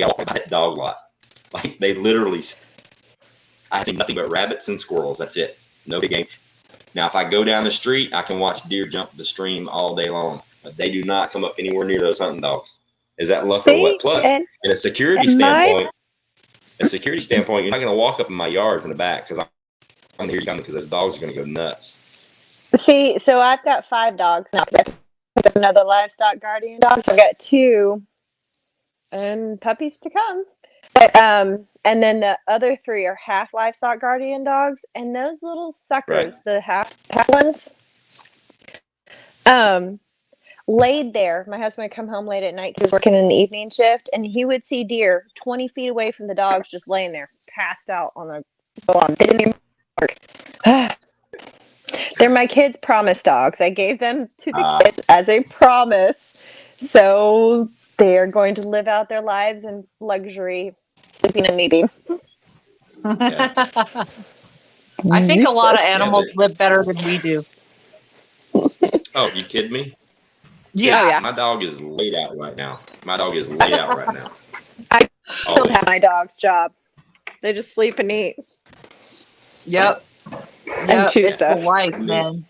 all have that dog lot. Like, they literally, I see nothing but rabbits and squirrels. That's it. No big game. Now, if I go down the street, I can watch deer jump the stream all day long, but they do not come up anywhere near those hunting dogs. Is that luck or what? Plus, in a security standpoint, you're not going to walk up in my yard from the back because I'm going to hear you coming because those dogs are going to go nuts. See, so I've got 5 dogs now. I picked up another livestock guardian dog. So I've got 2 and puppies to come. But, and then the other 3 are half livestock guardian dogs, and those little suckers, Right. the half ones, laid there. My husband would come home late at night because he was working an evening shift, and he would see deer 20 feet away from the dogs just laying there, passed out on the lawn. They didn't even work. They're my kids' promise dogs. I gave them to the kids as a promise. So they are going to live out their lives in luxury, sleeping and eating. I think a lot of animals live better than we do. Oh, you kidding me? Yeah. Oh, yeah. My dog is laid out right now. I still have my dog's job. They just sleep and eat. Yep. And chew it's stuff. the life, man.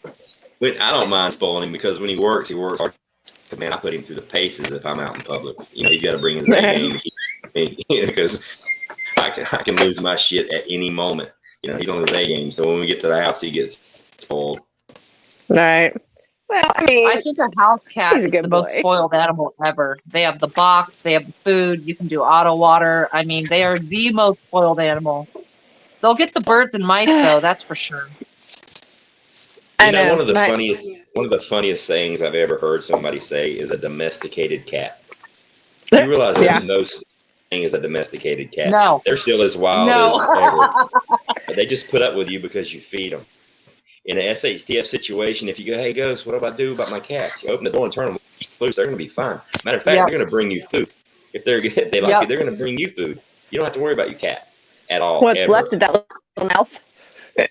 But I don't mind spoiling him because when he works hard. Because, man, I put him through the paces if I'm out in public. You know, he's got to bring his A game to keep me, because I can lose my shit at any moment. You know, he's on his A game. So when we get to the house, he gets spoiled. Right. Well, I mean, I think a house cat is the most spoiled animal ever. They have the box, they have the food, you can do auto water. I mean, they are the most spoiled animal. They'll get the birds and mice, though, that's for sure. You know, one of the funniest sayings I've ever heard somebody say is a domesticated cat. You realize there's no such thing as a domesticated cat. No. They're still as wild as ever. They just put up with you because you feed them. In an SHTF situation, if you go, hey, Ghost, what do I do about my cats? You open the door and turn them loose. They're going to be fine. Matter of fact, they're going to bring you food. If they like you, they're going to bring you food. You don't have to worry about your cat at all. What's left of that little mouth?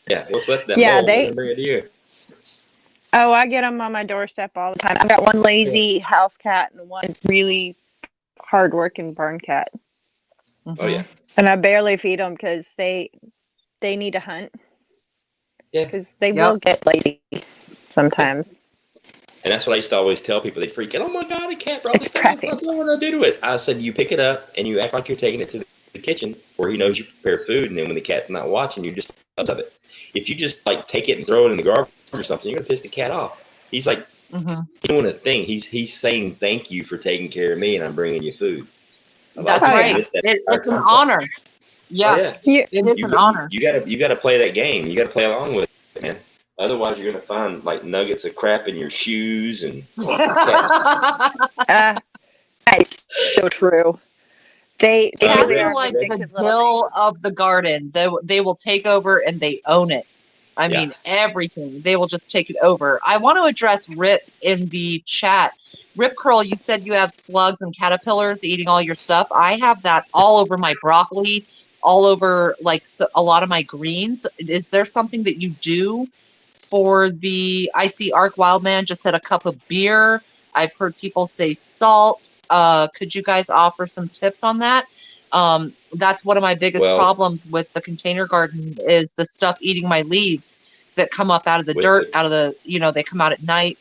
Yeah, what's left of that mold? They're going to bring it to you. Oh, I get them on my doorstep all the time. I've got one lazy house cat and one really hardworking barn cat. Oh, yeah. And I barely feed them because they need to hunt. Yeah. Because they will get lazy sometimes. And that's what I used to always tell people. They'd freak out. Oh my God, a cat brought It's this thing. crappy. What do I do to it? I said, you pick it up and you act like you're taking it to the kitchen where he knows you prepare food. And then when the cat's not watching, you just of it. If you just like take it and throw it in the garbage or something, you're gonna piss the cat off. He's like he's doing a thing. He's saying thank you for taking care of me and I'm bringing you food. That's right. It's an honor. Yeah, it is an honor. You gotta play that game. You gotta play along with it, man. Otherwise, you're gonna find like nuggets of crap in your shoes and cats. That's so true. They cats really are like the dill of the garden. They will take over and they own it. I mean, everything. They will just take it over. I want to address Rip in the chat. Rip Curl, you said you have slugs and caterpillars eating all your stuff. I have that all over my broccoli, all over like a lot of my greens. Is there something that you do for the? I see Arc Wildman just said a cup of beer. I've heard people say salt. Could you guys offer some tips on that? That's one of my biggest problems with the container garden is the stuff eating my leaves that come up out of the dirt, out of the, they come out at night.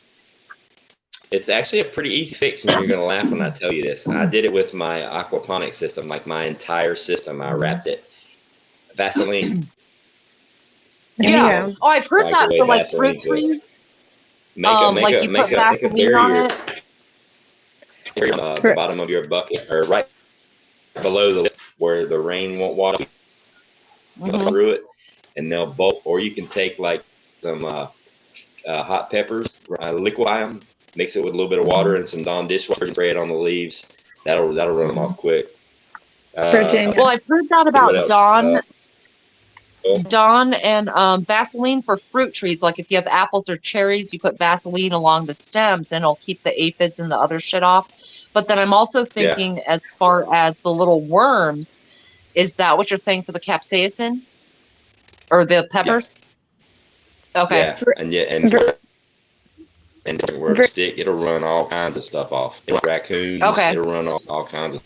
It's actually a pretty easy fix, and you're going to laugh when I tell you this. I did it with my aquaponics system, like my entire system. I wrapped it. Vaseline. Yeah. Oh, I've heard that for like fruit trees. Like you put Vaseline on it. The bottom of your bucket, or right below the lip where the rain won't water through it, and they'll bulk. Or you can take like some hot peppers, liquefy them, mix it with a little bit of water and some Dawn dishwasher, spray it on the leaves. That'll run them off quick. Well, I've heard that about Dawn and Vaseline for fruit trees. Like if you have apples or cherries, you put Vaseline along the stems and it'll keep the aphids and the other shit off. But then I'm also thinking as far as the little worms, is that what you're saying for the capsaicin or the peppers? Yeah. Okay. Yeah, and where to stick, it'll run all kinds of stuff off. Raccoons, it'll run all kinds of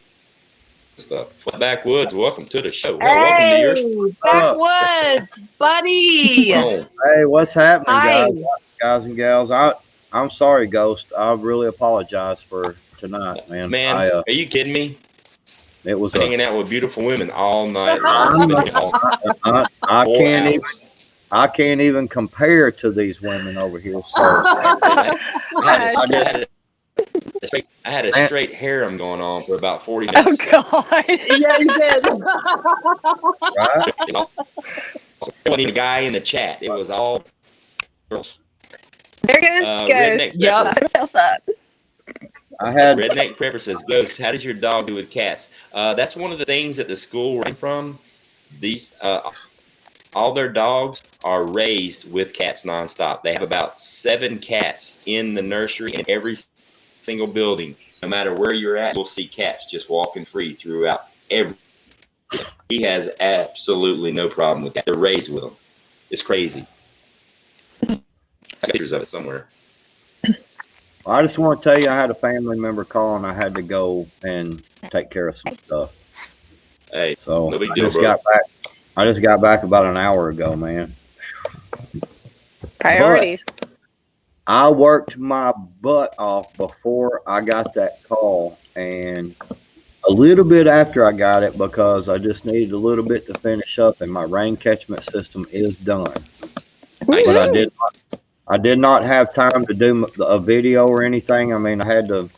stuff. What's Backwoods? Welcome to the show. Welcome to your Backwoods, buddy. Hey, what's happening, guys and gals? I'm sorry, Ghost. I really apologize for tonight, man. Are you kidding me? It was hanging out with beautiful women all night long. I can't even compare to these women over here. So I had a straight harem going on for about 40 minutes. Oh God! Yeah, you did. Right? It wasn't even a guy in the chat. It was all girls. There goes Ghost. Yep. Himself up. Redneck Prepper says, Ghost, how does your dog do with cats? That's one of the things that the school ran from. These all their dogs are raised with cats nonstop. They have about 7 cats in the nursery in every single building. No matter where you're at, you'll see cats just walking free throughout every. He has absolutely no problem with that. They're raised with them. It's crazy. I got pictures of it somewhere. Well, I just want to tell you, I had a family member call and I had to go and take care of some stuff. Hey, so no big deal, I just got back about an hour ago, man. Priorities. But I worked my butt off before I got that call, and a little bit after I got it because I just needed a little bit to finish up, and my rain catchment system is done. But I did not have time to do a video or anything. I mean, I had to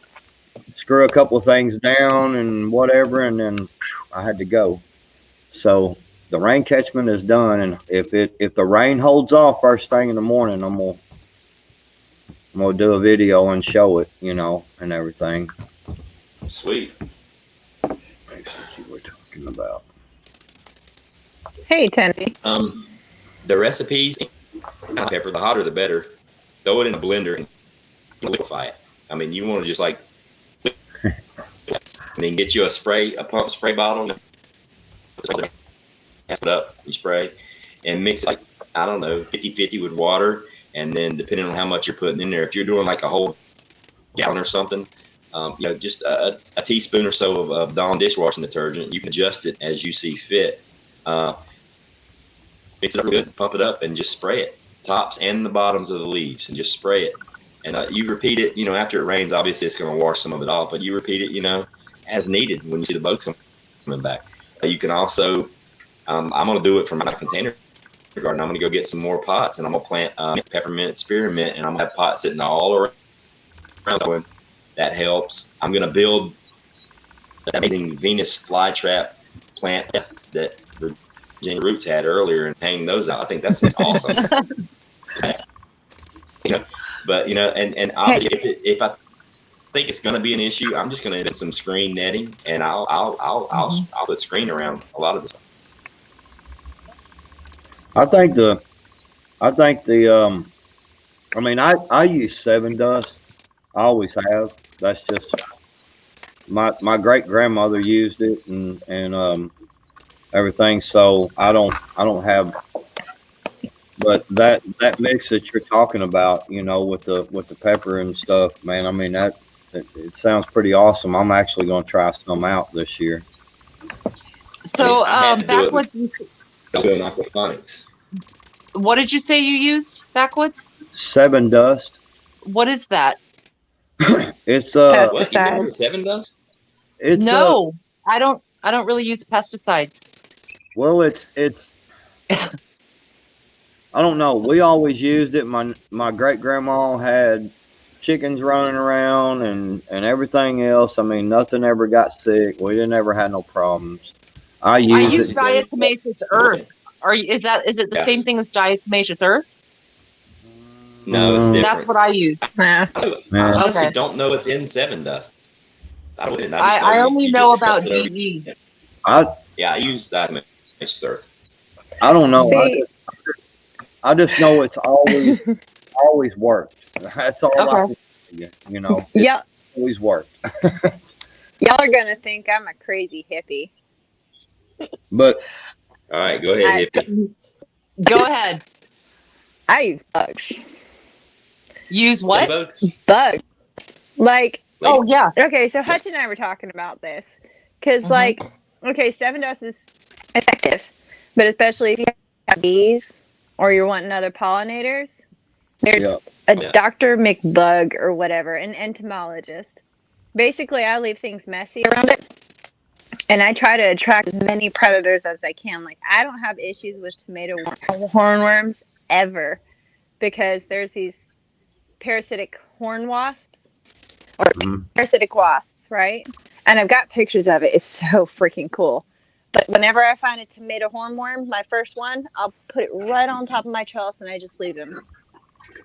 screw a couple of things down and whatever, and then I had to go. So the rain catchment is done, and if the rain holds off first thing in the morning, I'm gonna do a video and show it, and everything. Sweet. That's what you were talking about. Hey, Tendy. The recipes, pepper, the hotter the better. Throw it in a blender and liquefy it. I mean, you want to just like, and then get you a pump spray bottle, it up, you spray, and mix it like, I don't know, 50-50 with water, and then depending on how much you're putting in there, if you're doing like a whole gallon or something, just a teaspoon or so of Dawn dishwashing detergent, you can adjust it as you see fit. Mix it up good, pump it up, and just spray it. tops and the bottoms of the leaves, and just spray it. And you repeat it, after it rains, obviously it's going to wash some of it off, but you repeat it, as needed when you see the boats coming back. You can also, I'm going to do it from my container garden. I'm going to go get some more pots, and I'm going to plant peppermint, spearmint, and I'm going to have pots sitting all around. That helps. I'm going to build an amazing Venus flytrap plant that Virginia Roots had earlier and hang those out. I think that's just awesome. But and obviously if I think it's going to be an issue, I'm just going to add some screen netting, and I'll put screen around a lot of this. I mean, I use 7 dust. I always have. That's just my great grandmother used it and everything. So I don't have. But that mix that you're talking about, with the pepper and stuff, man. I mean it sounds pretty awesome. I'm actually going to try some out this year. So Backwoods, doing Aquaponics. What did you say you used, Backwoods? 7 dust. What is that? It's What, you doing 7 dust? It's no, I don't really use pesticides. Well, it's I don't know. We always used it. My great grandma had chickens running around and everything else. I mean, nothing ever got sick. We didn't ever have no problems. I use diatomaceous earth. Is it the same thing as diatomaceous earth? No, it's different. That's what I use. I honestly don't know what's in 7 dust. I only know about DE. I use diatomaceous earth. I don't know. I just know it's always worked. That's all I can tell you. Yep. Always worked. Y'all are gonna think I'm a crazy hippie. But all right, go ahead, hippie. Go ahead. I use bugs. Use what? Bugs. Like. Oh yeah. Okay, so Hutch and I were talking about this because, 7 dust is effective, but especially if you have bees or you're wanting other pollinators, there's Dr. McBug or whatever, an entomologist. Basically, I leave things messy around it, and I try to attract as many predators as I can. Like, I don't have issues with tomato hornworms ever because there's these parasitic horn wasps or parasitic wasps, right? And I've got pictures of it. It's so freaking cool. But whenever I find a tomato hornworm, my first one, I'll put it right on top of my trellis and I just leave him.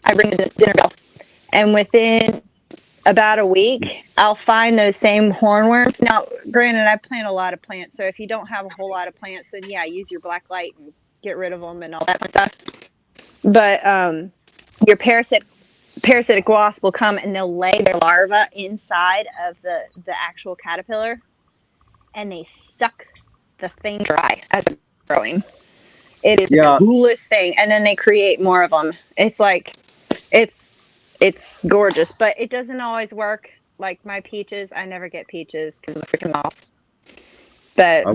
I bring the dinner bell. And within about a week, I'll find those same hornworms. Now, granted, I plant a lot of plants. So if you don't have a whole lot of plants, then use your black light and get rid of them and all that stuff. But your parasitic wasp will come and they'll lay their larva inside of the actual caterpillar. And they suck the thing dry as it's growing. It is the coolest thing, and then they create more of them. It's like it's gorgeous, but it doesn't always work. Like my peaches, I never get peaches because of the freaking moths. But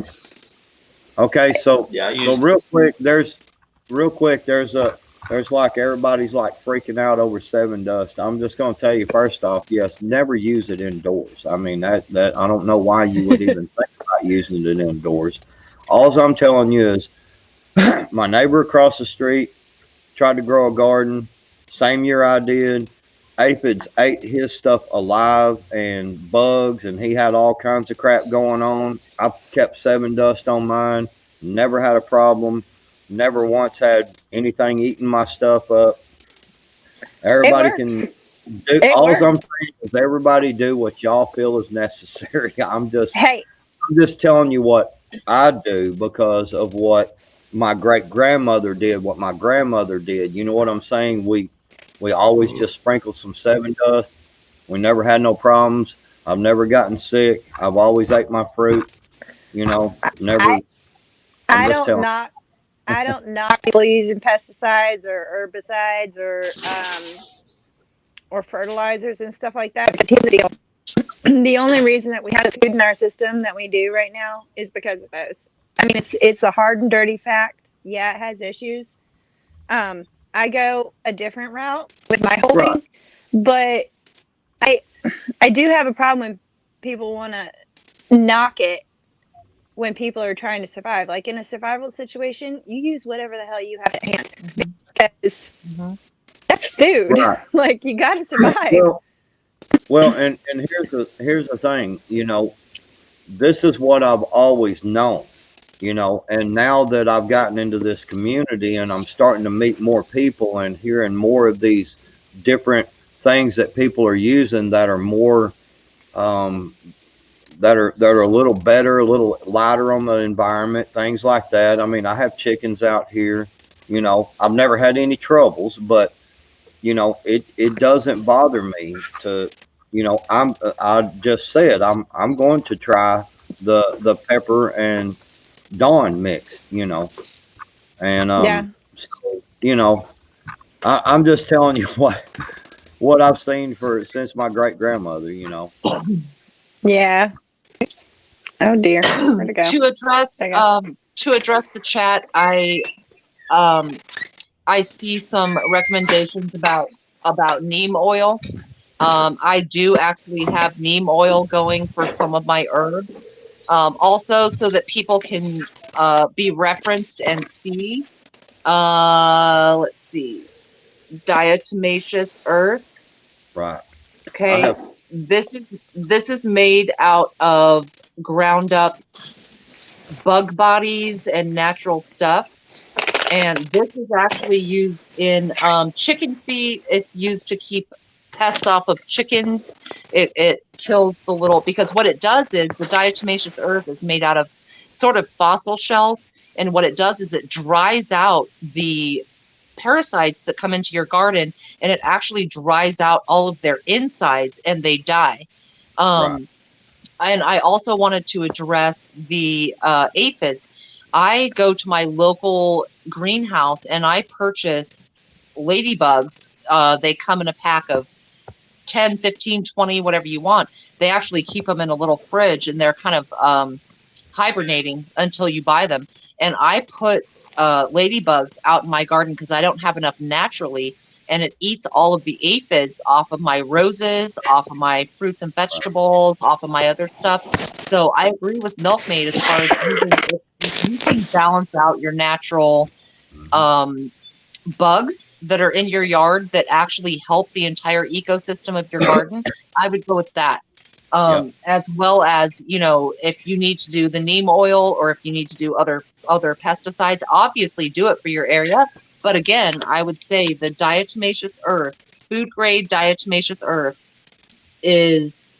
okay, so real quick, there's like everybody's like freaking out over 7 dust. I'm just going to tell you first off, yes, never use it indoors. I mean that I don't know why you would even think about using it indoors. All I'm telling you is my neighbor across the street tried to grow a garden. Same year I did. Aphids ate his stuff alive and bugs, and he had all kinds of crap going on. I kept 7 dust on mine. Never had a problem. Never once had anything eating my stuff up. Everybody can do. All I'm saying is everybody do what y'all feel is necessary. I'm just telling you what I do because of what my great grandmother did. What my grandmother did. You know what I'm saying? We always just sprinkled some 7 dust. We never had no problems. I've never gotten sick. I've always ate my fruit. Never. I don't knock people using pesticides or herbicides or fertilizers and stuff like that. Because here's the deal. The only reason that we have the food in our system that we do right now is because of those. I mean, it's a hard and dirty fact. Yeah, it has issues. I go a different route with my whole Right. thing, but I do have a problem when people want to knock it when people are trying to survive. Like in a survival situation, you use whatever the hell you have at hand because that's food. Right. Like you got to survive. Well, and here's the thing, this is what I've always known, and now that I've gotten into this community and I'm starting to meet more people and hearing more of these different things that people are using that are more that are a little better, a little lighter on the environment, things like that. I mean, I have chickens out here, I've never had any troubles, but it doesn't bother me to, I just said I'm going to try the pepper and Dawn mix, and Yeah. so, I'm just telling you what I've seen since my great grandmother, Yeah. Oh dear. Where'd it go? To address the chat, I see some recommendations about neem oil. I do actually have neem oil going for some of my herbs. Also, so that people can be referenced and see. Let's see. Diatomaceous earth. Right. Okay. This is made out of ground up bug bodies and natural stuff. And this is actually used in chicken feed. It's used to keep pests off of chickens. It kills the little, because what it does is the diatomaceous earth is made out of sort of fossil shells. And what it does is it dries out the parasites that come into your garden, and it actually dries out all of their insides and they die. Right. And I also wanted to address the aphids. I go to my local greenhouse and I purchase ladybugs. They come in a pack of 10, 15, 20, whatever you want. They actually keep them in a little fridge and they're kind of hibernating until you buy them. And I put ladybugs out in my garden because I don't have enough naturally. And it eats all of the aphids off of my roses, off of my fruits and vegetables, off of my other stuff. So I agree with Milkmaid as far as if you can balance out your natural bugs that are in your yard that actually help the entire ecosystem of your garden, I would go with that. As well as, if you need to do the neem oil or if you need to do other pesticides, obviously do it for your area. But again, I would say the diatomaceous earth, food grade diatomaceous earth, is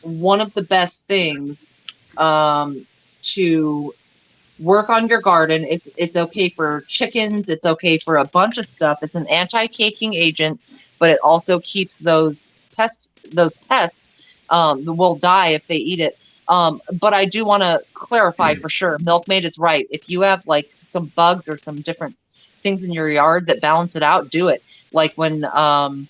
one of the best things to work on your garden. It's okay for chickens. It's okay for a bunch of stuff. It's an anti-caking agent, but it also keeps those pests will die if they eat it. But I do want to clarify for sure. Milkmaid is right. If you have like some bugs or some different things in your yard that balance it out, do it. Like when the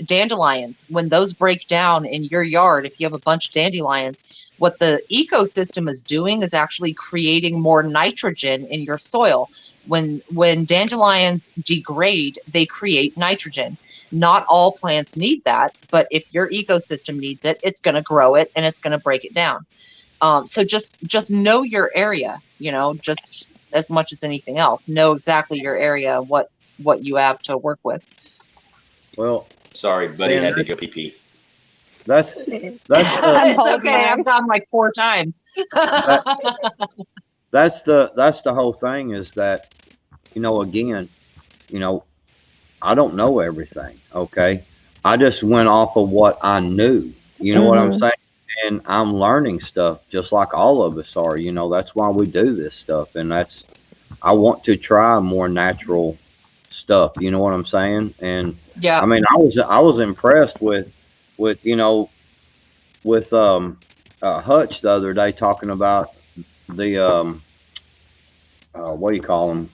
dandelions, when those break down in your yard, if you have a bunch of dandelions, what the ecosystem is doing is actually creating more nitrogen in your soil. When dandelions degrade, they create nitrogen. Not all plants need that, but if your ecosystem needs it, it's going to grow it and it's going to break it down. So just know your area, just as much as anything else. Know exactly your area, what you have to work with. Well, sorry, buddy, had to go pee pee. That's it's okay. I've gone like 4 times. That's the whole thing, is that, again, I don't know everything. Okay. I just went off of what I knew, what I'm saying? And I'm learning stuff just like all of us are, that's why we do this stuff. And I want to try more natural stuff. You know what I'm saying? And yeah, I mean, I was impressed with Hutch the other day talking about the what do you call them?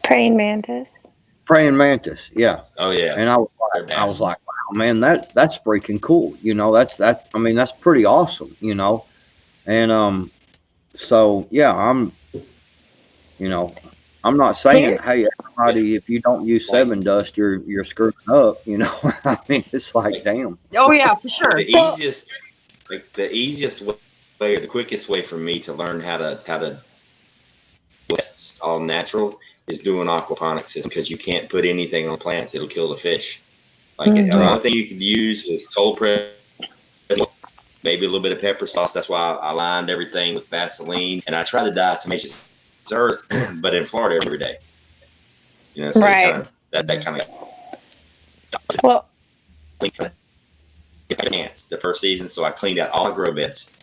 Praying mantis. Praying mantis, yeah. Oh yeah. And I was like, wow, man, that's freaking cool. I mean, that's pretty awesome. And so yeah, I'm I'm not saying, hey, everybody, if you don't use 7 dust, you're screwing up. You know, I mean, it's like, damn. Oh yeah, for sure. The easiest way, or the quickest way for me to learn how to it's all natural is doing aquaponics system, because you can't put anything on plants; it'll kill the fish. Like the only thing you can use is cold press, maybe a little bit of pepper sauce. That's why I lined everything with Vaseline, and I try to diatomaceous earth, but in Florida every day. You know, so Right. that kind of. Well, ants the first season, so I cleaned out all the grow beds,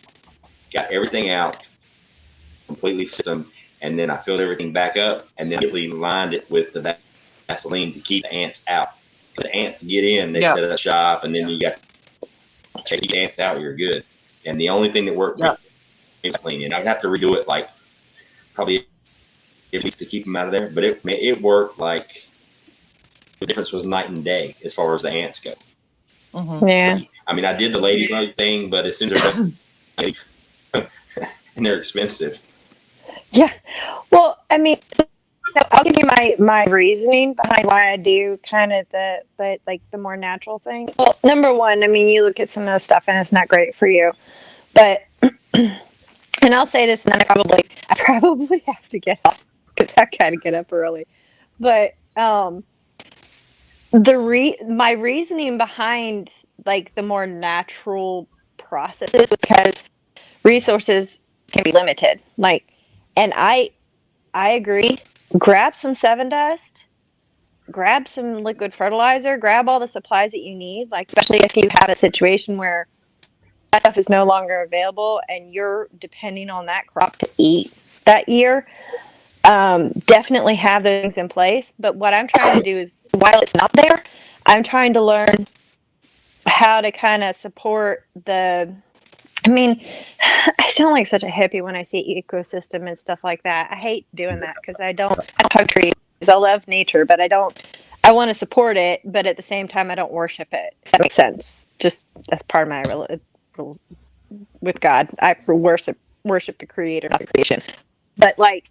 got everything out, completely fixed them, and then I filled everything back up, and then immediately lined it with the Vaseline to keep the ants out. The ants get in, they set up shop, and then you got to take the ants out, you're good. And the only thing that worked was cleaning. I'd have to redo it like probably at least to keep them out of there, but it worked. Like the difference was night and day as far as the ants go. Yeah. I mean, I did the ladybug thing, but as soon as they're done, and they're expensive. Yeah. Well, I mean, so I'll give you my reasoning behind why I do kind of the like the more natural thing. Well, number one, I mean, you look at some of the stuff and it's not great for you, but and I'll say this, and then I probably have to get off because I gotta get up early. But my reasoning behind like the more natural processes, because resources can be limited. Like, and I agree. Grab some 7 dust, grab some liquid fertilizer, grab all the supplies that you need. Like, especially if you have a situation where that stuff is no longer available and you're depending on that crop to eat that year. Definitely have those things in place. But what I'm trying to do is, while it's not there, I'm trying to learn how to kind of support the. I mean, I sound like such a hippie when I say ecosystem and stuff like that. I hate doing that because I don't hug trees. I love nature, but I want to support it, but at the same time, I don't worship it. If that makes sense. Just that's part of my with God. I worship the creator, not the creation. But like,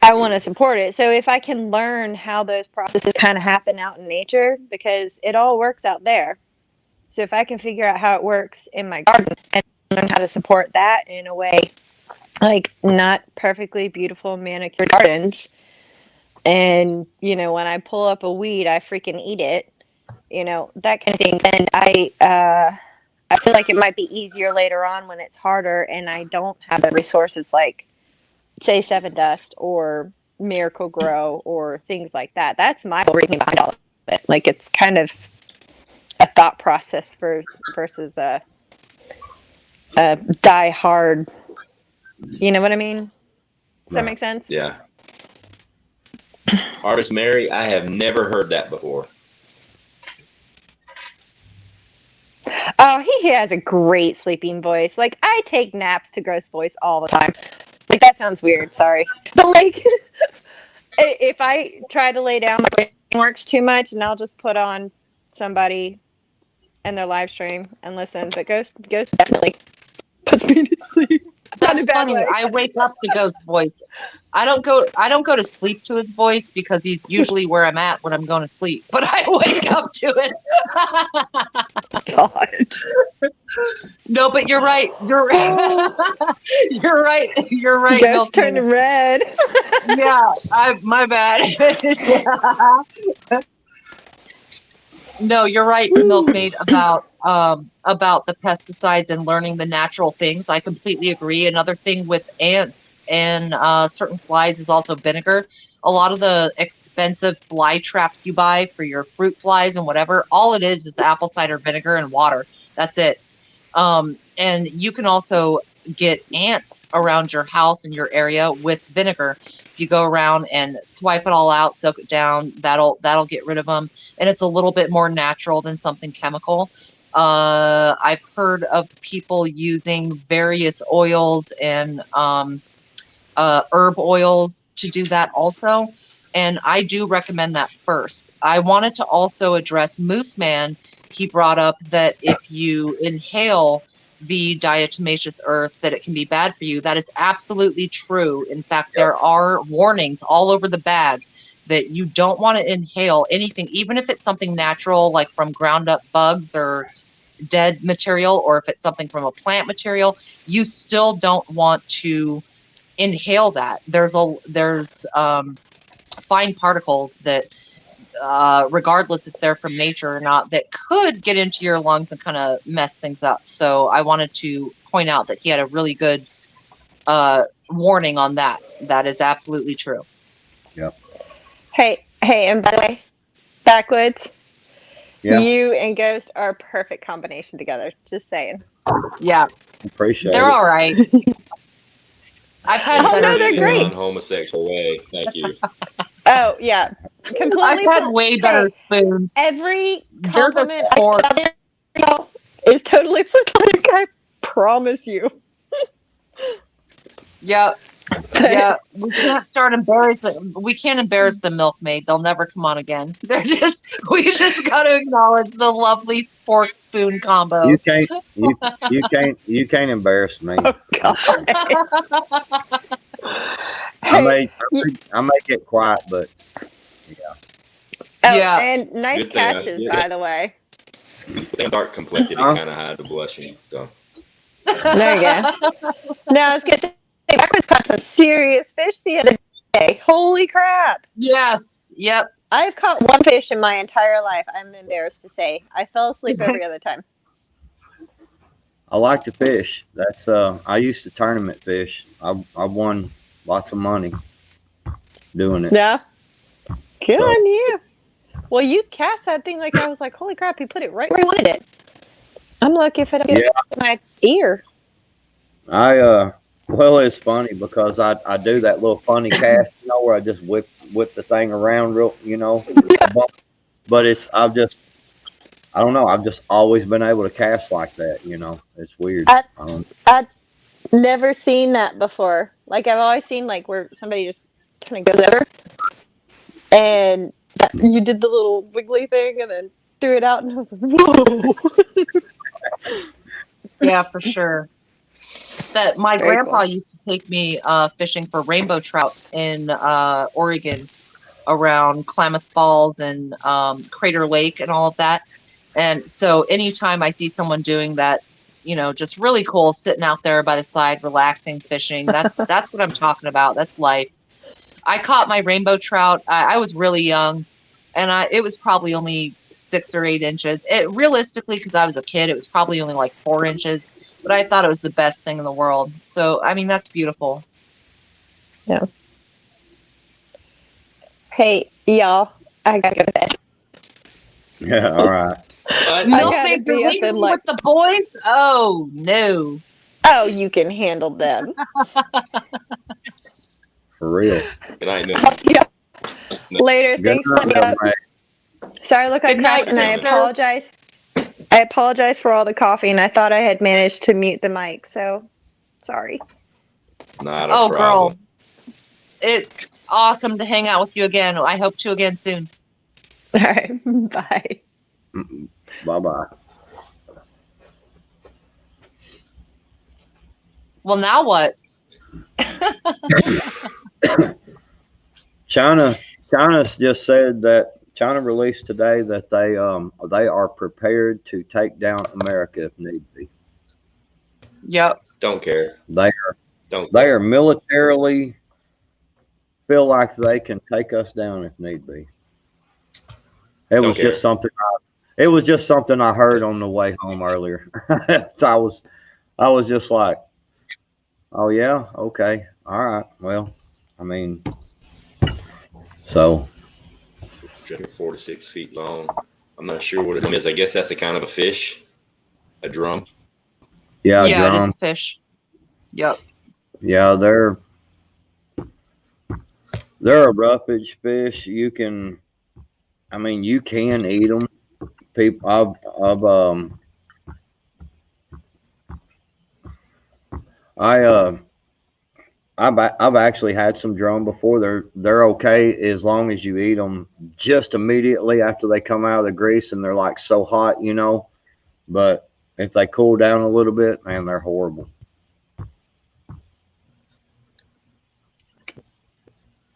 I want to support it. So if I can learn how those processes kind of happen out in nature, because it all works out there. So if I can figure out how it works in my garden and learn how to support that in a way, like not perfectly beautiful manicured gardens, and when I pull up a weed, I freaking eat it, that kind of thing. And I feel like it might be easier later on when it's harder and I don't have the resources like, say, 7 dust or Miracle Grow or things like that. That's my whole reasoning behind all of it. Like, it's kind of a thought process versus a die hard. You know what I mean? Does that make sense? Yeah. Artist Mary, I have never heard that before. Oh, he has a great sleeping voice. Like, I take naps to Gross voice all the time. Like, that sounds weird, sorry. But like, if I try to lay down, my brain works too much, and I'll just put on somebody and their live stream and listen. But Ghost definitely puts me to sleep. That's funny. I wake up to Ghost's voice. I don't go to sleep to his voice because he's usually where I'm at when I'm going to sleep. But I wake up to it. God. No, but you're right. You're you're right. You're right. Ghost turning red. Yeah, my bad. No, you're right, Milkmaid, about the pesticides and learning the natural things. I completely agree. Another thing with ants and certain flies is also vinegar. A lot of the expensive fly traps you buy for your fruit flies and whatever, all it is apple cider vinegar and water. That's it. And you can also get ants around your house and your area with vinegar. If you go around and swipe it all out, soak it down, that'll get rid of them. And it's a little bit more natural than something chemical. I've heard of people using various oils and herb oils to do that also. And I do recommend that first. I wanted to also address Moose Man. He brought up that if you inhale the diatomaceous earth, that it can be bad for you. That is absolutely true. In fact, there are warnings all over the bag that you don't want to inhale anything, even if it's something natural, like from ground up bugs or dead material, or if it's something from a plant material, you still don't want to inhale that. There's fine particles that, regardless if they're from nature or not, that could get into your lungs and kind of mess things up. So I wanted to point out that he had a really good warning on that. That is absolutely true. Yep. Hey, and by the way, Backwoods, Yeah. you and Ghost are a perfect combination together. Just saying. Yeah. Appreciate They're it. all right. I've had Oh, better no, they're spoons. great. Non-homosexual way. Thank you. Oh, yeah. Completely. I've had way better spoons. Every They're the compliment I sports. tell you is totally platonic. I promise you. Yeah. Yeah. We can't start embarrassing. We can't embarrass the milkmaid. They'll never come on again. We just got to acknowledge the lovely spork spoon combo. You can't embarrass me. Oh, God. I may get quiet, but Oh, Yeah. and nice Good thing catches, by the way. They're dark complected. It kind of hide the blushing. So. There you go. No, I was going to say, Backwoods caught some serious fish the other day. Holy crap. Yes. Yep. I've caught one fish in my entire life, I'm embarrassed to say. I fell asleep every other time. I like to fish. That's I used to tournament fish. I won lots of money doing it. Yeah. Good So- on you. Well, you cast that thing like I was like, holy crap, he put it right where he wanted it. I'm lucky if I don't get it in my ear. Well, it's funny because I do that little funny cast, where I just whip the thing around real, but I don't know. I've just always been able to cast like that, It's weird. I've never seen that before. Like, I've always seen, like, where somebody just kind of goes over and you did the little wiggly thing and then threw it out, and I was like, whoa. Yeah, for sure. That my Very grandpa cool. used to take me fishing for rainbow trout in Oregon, around Klamath Falls and Crater Lake and all of that. And so anytime I see someone doing that, just really cool, sitting out there by the side, relaxing, fishing, that's what I'm talking about. That's life. I caught my rainbow trout. I was really young, and it was probably only 6 or 8 inches. Realistically, because I was a kid, it was probably only like 4 inches. But I thought it was the best thing in the world. So, I mean, that's beautiful. Yeah. Hey, y'all, I gotta go to bed. Yeah, all right. Milkmaid, you're leaving me with the boys? Oh, no. Oh, you can handle them. For real. Good night, Yeah. Later. Good Thanks, night, Lydia. Mate. Sorry, look, I Good night, crashed, and I sister. apologize. I apologize for all the coffee, and I thought I had managed to mute the mic, so sorry. Not a problem. Girl. It's awesome to hang out with you again. I hope to again soon. All right. Bye. Bye-bye. Well, now what? China's just said that China released today that they are prepared to take down America if need be. Yep. Don't care. They are militarily feel like they can take us down if need be. It was just something I heard on the way home earlier. I was just like, oh yeah, okay, all right. Well, I mean, so 4 to 6 feet long. I'm not sure what it is. I guess that's a kind of a fish, a drum. Yeah, Yeah, drum. it is a fish. Yep. Yeah, they're a roughage fish. You can eat them. People, I've actually had some drum before. They're okay as long as you eat them just immediately after they come out of the grease and they're like so hot, But If they cool down a little bit, man, they're horrible.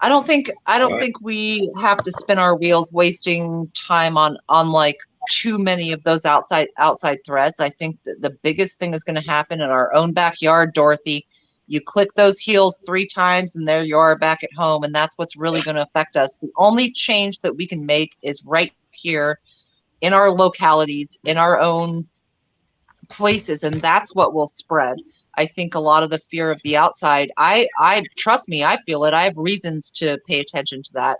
I don't think we have to spin our wheels wasting time on like too many of those outside threads. I think that the biggest thing is going to happen in our own backyard, Dorothy. You click those heels 3 times and there you are back at home, and that's what's really going to affect us. The only change that we can make is right here in our localities, in our own places, and that's what will spread. I think a lot of the fear of the outside, I trust me, I feel it. I have reasons to pay attention to that.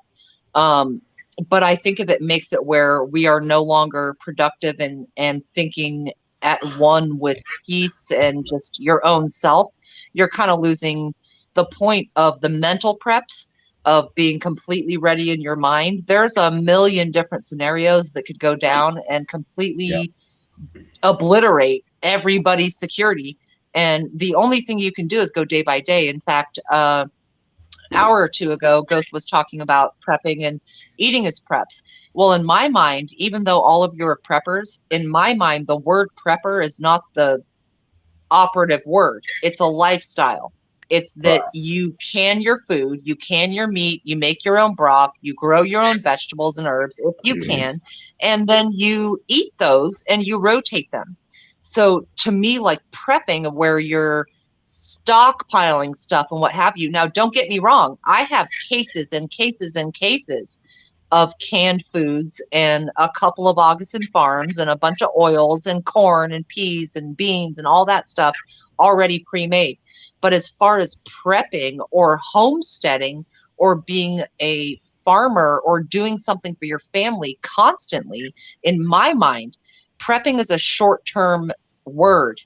But I think if it makes it where we are no longer productive and thinking at one with peace and just your own self, you're kind of losing the point of the mental preps of being completely ready in your mind. There's a million different scenarios that could go down and completely obliterate everybody's security. And the only thing you can do is go day by day. In fact, hour or two ago, Ghost was talking about prepping and eating as preps. Well, in my mind, even though all of you are preppers, in my mind, the word prepper is not the operative word. It's a lifestyle. It's that you can your food, you can your meat, you make your own broth, you grow your own vegetables and herbs if you can, and then you eat those and you rotate them. So to me, like prepping, where you're stockpiling stuff and what have you. Now, don't get me wrong. I have cases and cases and cases of canned foods and a couple of Augustin farms and a bunch of oils and corn and peas and beans and all that stuff already pre-made. But as far as prepping or homesteading or being a farmer or doing something for your family constantly, in my mind, prepping is a short-term word.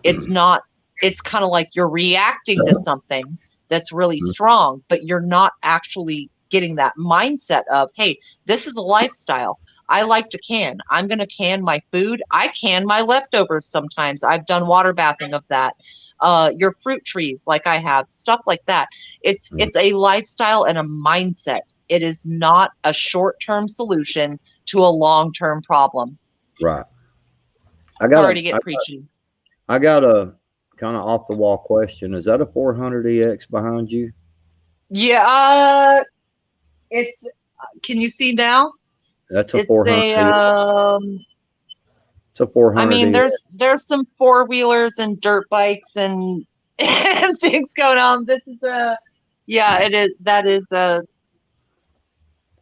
It's not. It's kind of like you're reacting to something that's really strong, but you're not actually getting that mindset of, hey, this is a lifestyle. I like to can. I'm going to can my food. I can my leftovers sometimes. I've done water bathing of that. Your fruit trees, like I have, stuff like that. It's a lifestyle and a mindset. It is not a short-term solution to a long-term problem. Right. Sorry to get preachy. I got a kind of off the wall question. Is that a 400EX behind you? Yeah. It's. Can you see now? That's a 400. It's a 400. I mean, there's some 4-wheelers and dirt bikes and things going on. This is a. Yeah, it is. That is a.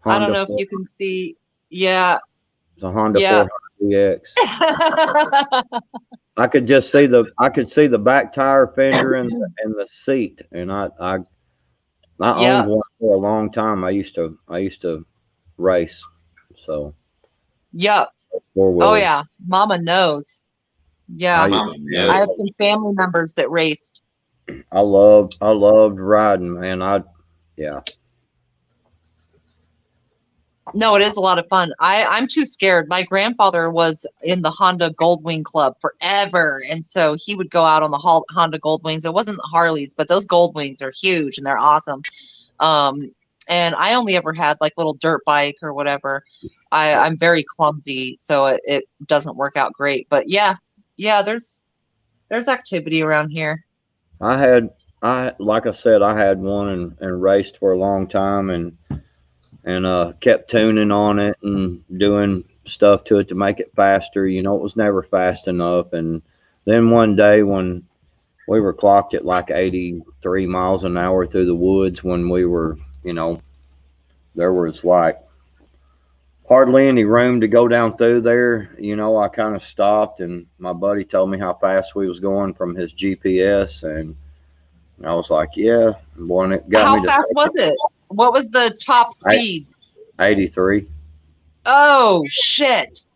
Honda, I don't know if you can see. Yeah. It's a Honda 400EX. I could just see the back tire fender and the seat, and I owned one for a long time. I used to race, so. Yep. Oh yeah, Mama knows. Yeah, I have some family members that raced. I loved riding, man. No, it is a lot of fun. I'm too scared. My grandfather was in the Honda Goldwing Club forever, and so he would go out on the Honda Goldwings. It wasn't the Harleys, but those Goldwings are huge and they're awesome. And I only ever had like little dirt bike or whatever. I'm very clumsy, so it doesn't work out great. But yeah, there's activity around here. Like I said, I had one and raced for a long time and kept tuning on it and doing stuff to it to make it faster. You know, it was never fast enough. And then one day when we were clocked at like 83 miles an hour through the woods, when we were, you know, there was like hardly any room to go down through there. You know, I kind of stopped, and my buddy told me how fast we was going from his GPS, and I was like, yeah. Boy, it got how fast was it? What was the top speed? 83. Oh shit!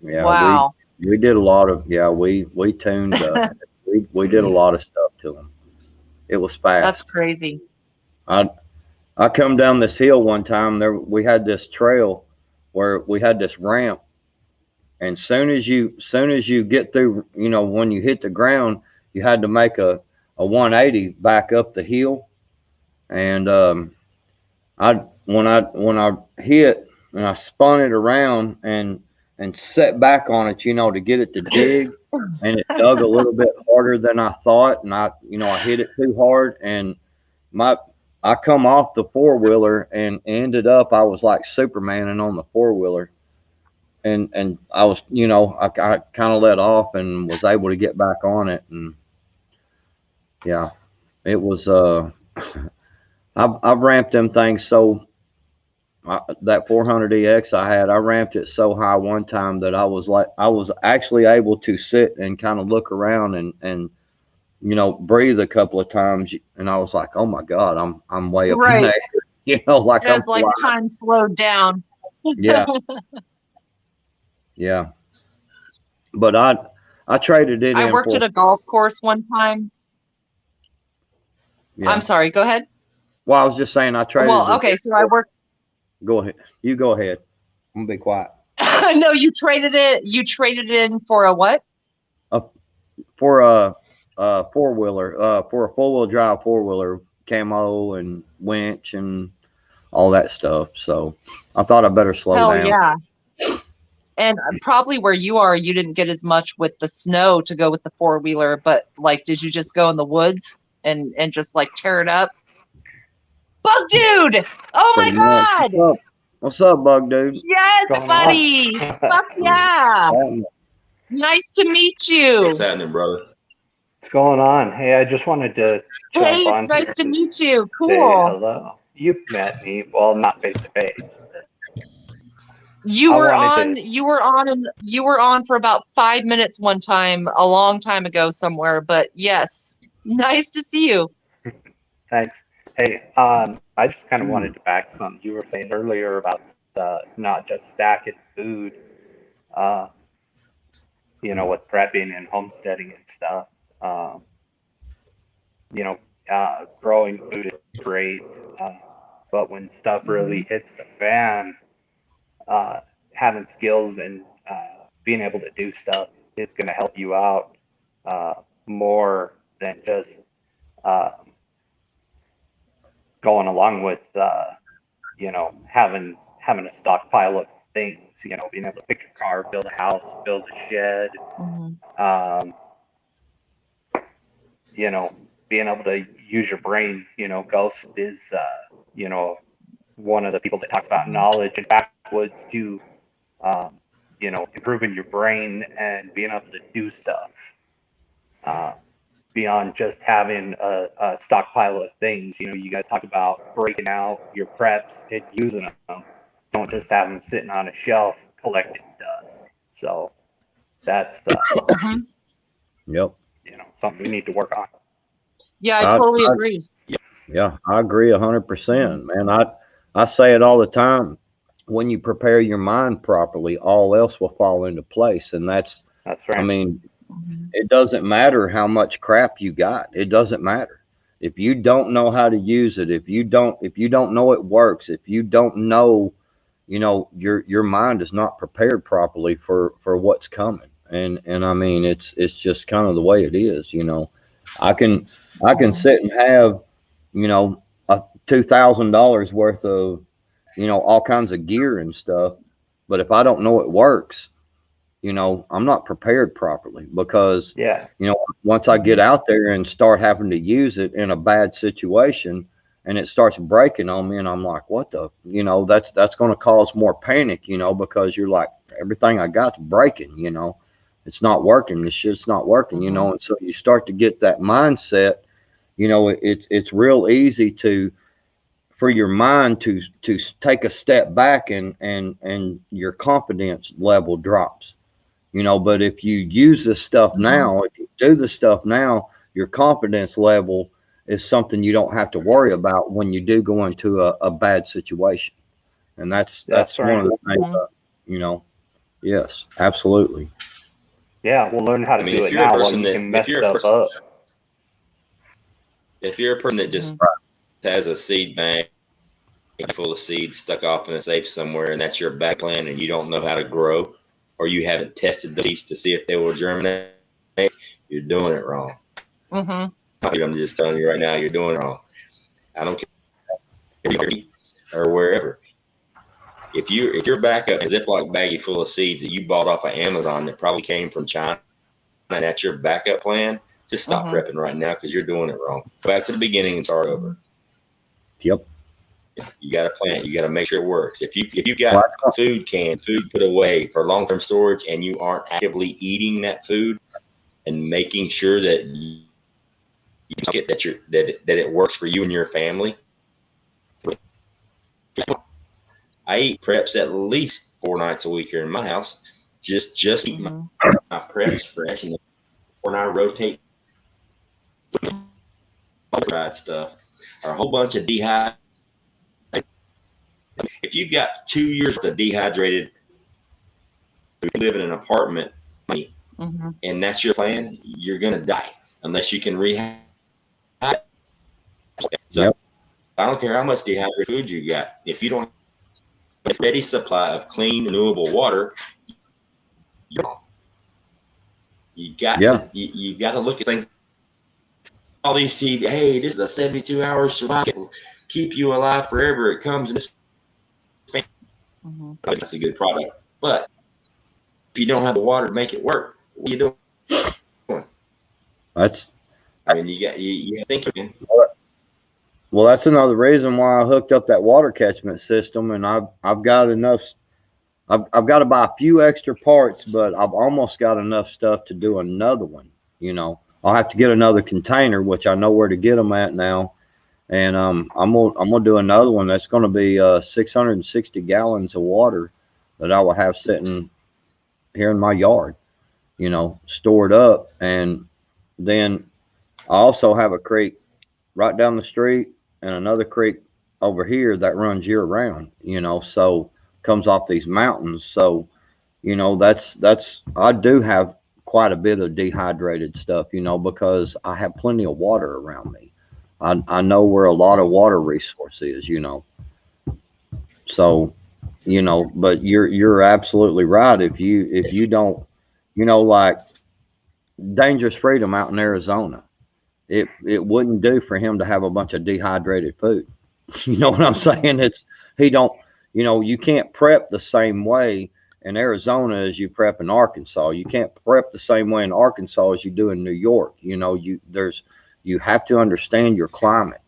Yeah. Wow. We did a lot of we tuned we did a lot of stuff to them. It was fast. That's crazy. I come down this hill one time. We had this trail where we had this ramp, and soon as you get through, you know, when you hit the ground, you had to make a 180 back up the hill, and when I hit and I spun it around and set back on it, you know, to get it to dig. and it dug a little bit harder than I thought, and I hit it too hard, and I come off the 4-wheeler and ended up I was like Supermaning on the 4-wheeler, and I was I kind of let off and was able to get back on it, and yeah, it was I've ramped them things so. That 400EX I ramped it so high one time that I was actually able to sit and kind of look around and breathe a couple of times, and I was like, oh my God, I'm way up in Right. there, like It I'm was like flying. time slowed down. Yeah. Yeah. But I traded it I in worked for. at a golf course one time. Yeah. I'm sorry, go ahead. Well, I was just saying I traded Well, it. okay, so I worked. Go ahead. You go ahead. I'm gonna be quiet. No, you traded it in for a what? For a 4-wheeler, for a 4-wheel drive 4-wheeler, camo and winch and all that stuff. So I thought I better slow Hell down. yeah. And probably where you are, you didn't get as much with the snow to go with the 4-wheeler, but like, did you just go in the woods and just like tear it up? Bug dude! Oh my Pretty much. God! What's up, Bug dude? Yes, What's going buddy! on? Fuck yeah! Nice to meet you. What's happening, brother? What's going on? Hey, I just wanted to Hey, jump it's on nice here to and meet you. say Cool. hello. You've met me, well, not face to face. You I were wanted on for about 5 minutes one time, a long time ago somewhere, but yes. Nice to see you. Thanks. Hey, I just kind of wanted to back something you were saying earlier about not just stacking food, with prepping and homesteading and stuff. Growing food is great, but when stuff really hits the fan, having skills and being able to do stuff is going to help you out more than just going along with having a stockpile of things. Being able to fix your car, build a house, build a shed. Being able to use your brain. Ghost is one of the people that talks about knowledge and backwoods to improving your brain and being able to do stuff beyond just having a stockpile of things. You guys talk about breaking out your preps and using them. Don't just have them sitting on a shelf collecting dust. So that's Yep. something we need to work on. Yeah, I totally agree. Yeah, I agree 100%, man. I say it all the time. When you prepare your mind properly, all else will fall into place, and that's right. I mean, it doesn't matter how much crap you got. It doesn't matter if you don't know how to use it. If you don't know it works. If you don't know, your mind is not prepared properly for what's coming. And I mean, it's just kind of the way it is. I can sit and have, a $2,000 worth of, all kinds of gear and stuff, but if I don't know it works, I'm not prepared properly because, once I get out there and start having to use it in a bad situation and it starts breaking on me and I'm like, what the, that's going to cause more panic, because you're like, everything I got's breaking, it's not working. This shit's not working, and so you start to get that mindset, it's real easy for your mind to take a step back and your confidence level drops. But if you use this stuff now, if you do the stuff now, your confidence level is something you don't have to worry about when you do go into a bad situation. And that's one of the things, yes, absolutely. Yeah, we'll learn how to do it now while you can mess stuff up. If you're a person that just has a seed bank full of seeds stuck off in a safe somewhere and that's your back plan and you don't know how to grow, or you haven't tested the seeds to see if they will germinate, you're doing it wrong. I'm just telling you right now, you're doing it wrong. I don't care or wherever. If you're back up a Ziploc baggie full of seeds that you bought off of Amazon that probably came from China and that's your backup plan, just stop prepping right now because you're doing it wrong. Go back to the beginning and start over. Yep. You got to plan. You got to make sure it works. If you got food put away for long-term storage, and you aren't actively eating that food and making sure that that it works for you and your family. I eat preps at least 4 nights a week here in my house. Just eat my preps fresh, and when I rotate fried stuff or a whole bunch of dehydrated. If you've got 2 years of dehydrated, you live in an apartment, and that's your plan, you're gonna die unless you can rehab. So I don't care how much dehydrated food you got. If you don't have a steady supply of clean, renewable water, you got to look at things. All these see, hey, this is a 72-hour survival, keep you alive forever. It comes in this. That's a good product, but if you don't have the water to make it work, what are you doing? I mean, you thinking. Well, that's another reason why I hooked up that water catchment system, and I've got enough. I've got to buy a few extra parts, but I've almost got enough stuff to do another one. You know, I'll have to get another container, which I know where to get them at now. And I'm gonna do another one that's gonna be 660 gallons of water that I will have sitting here in my yard, you know, stored up. And then I also have a creek right down the street and another creek over here that runs year round, you know, so comes off these mountains. So, you know, that's I do have quite a bit of dehydrated stuff, you know, because I have plenty of water around me. I know where a lot of water resource is, you know. So, you know, but you're absolutely right. If you don't, you know, like Dangerous Freedom out in Arizona, it wouldn't do for him to have a bunch of dehydrated food. You know what I'm saying? He don't, you know, you can't prep the same way in Arizona as you prep in Arkansas. You can't prep the same way in Arkansas as you do in New York. You know, you have to understand your climate.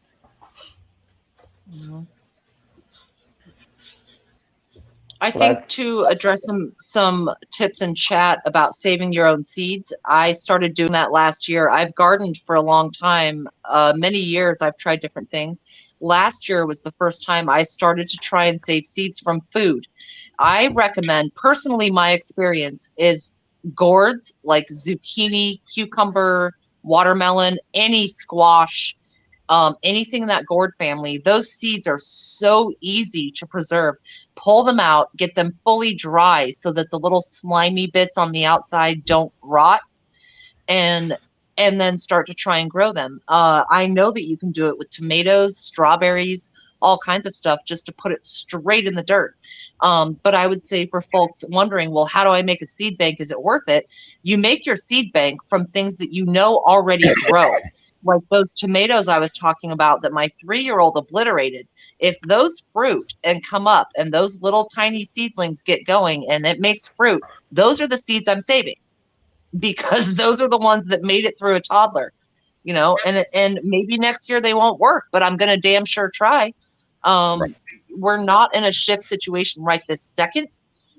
I think to address some tips in chat about saving your own seeds, I started doing that last year. I've gardened for a long time, many years. I've tried different things. Last year was the first time I started to try and save seeds from food. I recommend, personally, my experience is gourds like zucchini, cucumber, watermelon, any squash, anything in that gourd family. Those seeds are so easy to preserve. Pull them out, get them fully dry so that the little slimy bits on the outside don't rot, and then start to try and grow them. I know that you can do it with tomatoes, strawberries, all kinds of stuff, just to put it straight in the dirt. But I would say for folks wondering, well, how do I make a seed bank? Is it worth it? You make your seed bank from things that you know already grow. Like those tomatoes I was talking about that my 3-year-old obliterated. If those fruit and come up and those little tiny seedlings get going and it makes fruit, those are the seeds I'm saving, because those are the ones that made it through a toddler, you know, and maybe next year they won't work, but I'm going to damn sure try. We're not in a shift situation right this second.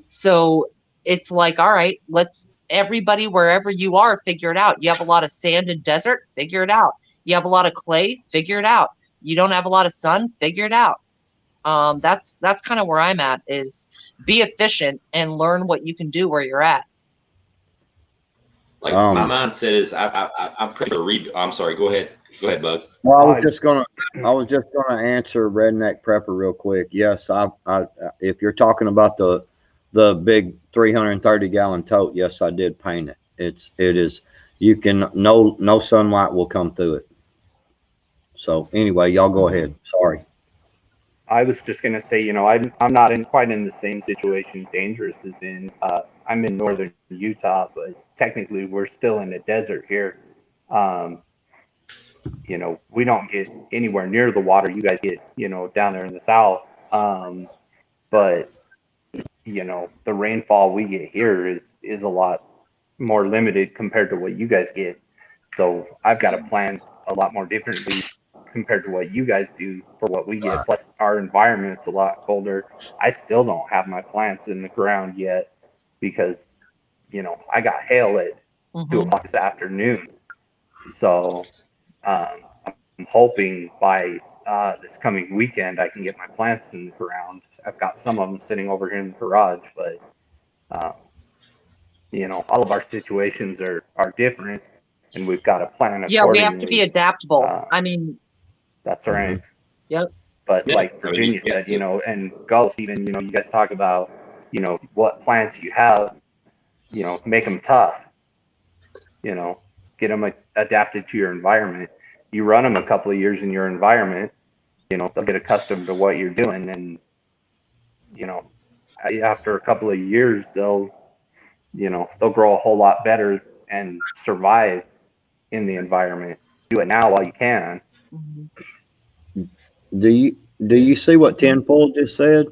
So it's like, all right, let's everybody, wherever you are, figure it out. You have a lot of sand and desert, figure it out. You have a lot of clay, figure it out. You don't have a lot of sun, figure it out. That's kind of where I'm at, is be efficient and learn what you can do where you're at. Like my mindset is I'm pretty to read. I'm sorry. Go ahead, Bug. Well, I was just gonna answer Redneck Prepper real quick. Yes, I if you're talking about the big 330-gallon tote, yes, I did paint it. It is, you can, no sunlight will come through it. So anyway, y'all go ahead. Sorry. I was just gonna say, you know, I'm not quite in the same situation Dangerous is in. I'm in northern Utah, but technically we're still in the desert here. You know, we don't get anywhere near the water you guys get, you know, down there in the south. But you know, the rainfall we get here is a lot more limited compared to what you guys get. So I've got to plan a lot more differently compared to what you guys do for what we get. Plus, our environment's a lot colder. I still don't have my plants in the ground yet because, I got hail at 2 o'clock this afternoon. So I'm hoping by this coming weekend I can get my plants in the ground. I've got some of them sitting over here in the garage, but all of our situations are different, and we've got to plan accordingly. Yeah, we have to be adaptable. I mean, that's right. Yep. But like Virginia said, and Ghost, even, you guys talk about, what plants you have, make them tough, get them adapted to your environment. You run them a couple of years in your environment, they'll get accustomed to what you're doing. And, after a couple of years, they'll grow a whole lot better and survive in the environment. Do it now while you can. Do you see what Tenfold just said?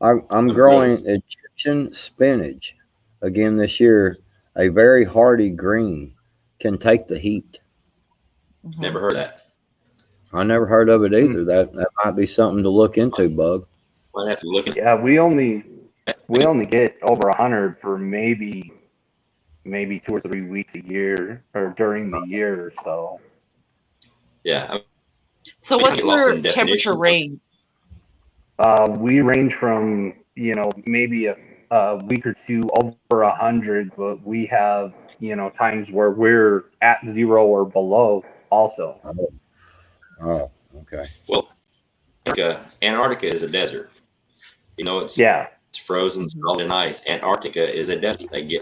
I'm growing Egyptian spinach again this year. A very hardy green, can take the heat. Never heard that. I never heard of it either. That might be something to look into, Bub. Might have to look at. Yeah, we only get over 100 for maybe 2 or 3 weeks a year, or during the year or so. Yeah. So what's your temperature range? We range from, maybe a week or two over 100, but we have, times where we're at 0 or below also. Oh, okay. Well, Antarctica is a desert. It's frozen, solid, and ice. Antarctica is a desert. They get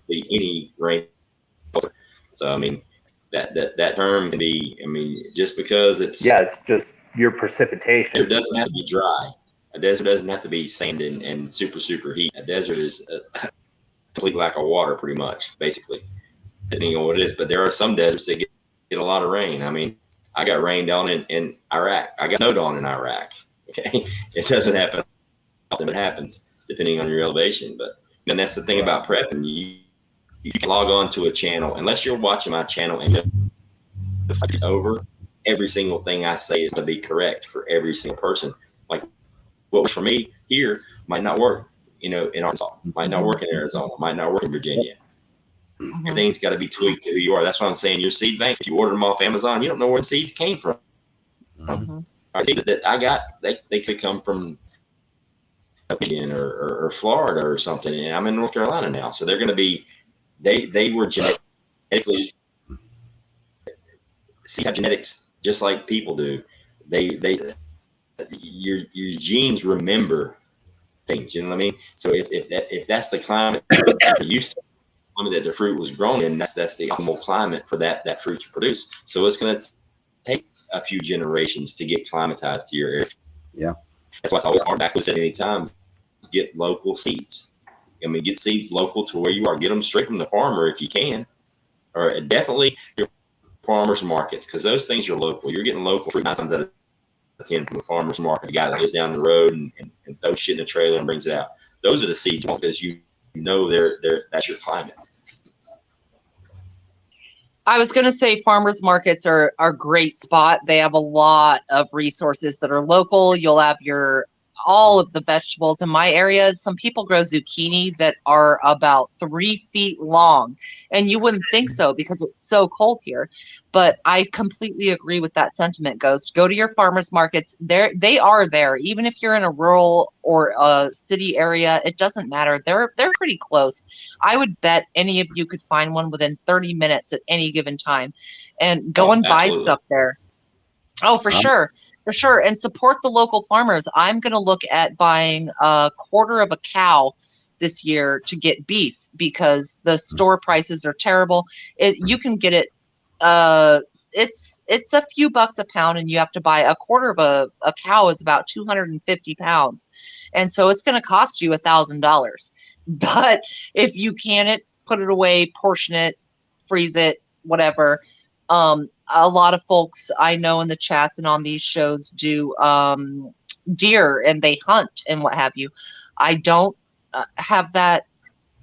any rain. So I mean, that term can be. Just because it's it's just your precipitation. It doesn't have to be dry. A desert doesn't have to be sand and super heat. A desert is a complete lack of water, pretty much, basically, depending on what it is. But there are some deserts that get a lot of rain. I mean, I got rained on in Iraq. I got snowed on in Iraq. Okay, it doesn't happen often. It happens depending on your elevation. But that's the thing about prepping. You can log on to a channel unless you're watching my channel and the fight is over. Every single thing I say is going to be correct for every single person. Like what was for me here might not work, in Arkansas, might not work in Arizona, might not work in Virginia. Everything's got to be tweaked to who you are. That's what I'm saying. Your seed bank, if you order them off Amazon, you don't know where the seeds came from. Seeds that I got, they could come from or Florida or something. And I'm in North Carolina now, so they're going to be. They were genetically. Seeds have genetics just like people do. Your genes remember things. You know what I mean? So if that's the climate you're used to, that the fruit was grown in, that's the optimal climate for that fruit to produce. So it's going to take a few generations to get climatized to your area. Yeah, that's why it's always hard. Back with any time, get local seeds. Get seeds local to where you are. Get them straight from the farmer if you can, or definitely your farmers markets, because those things are local. You're getting local fruit 9 times out of 10 from the farmers market. The guy that lives down the road and throws shit in a trailer and brings it out. Those are the seeds because that's your climate. I was going to say farmers markets are a great spot. They have a lot of resources that are local. You'll have all of the vegetables in my area. Some people grow zucchini that are about 3 feet long, and you wouldn't think so because it's so cold here. But I completely agree with that sentiment, Ghost. Go to your farmers markets. They are there. Even if you're in a rural or a city area, it doesn't matter. They're pretty close. I would bet any of you could find one within 30 minutes at any given time, and go and buy stuff there. Oh, for sure. For sure. And support the local farmers. I'm going to look at buying a quarter of a cow this year to get beef because the store prices are terrible. You can get it. It's a few bucks a pound, and you have to buy a quarter of a cow is about 250 pounds. And so it's going to cost you $1,000. But if you can it, put it away, portion it, freeze it, whatever. A lot of folks I know in the chats and on these shows do deer, and they hunt and what have you. I don't have that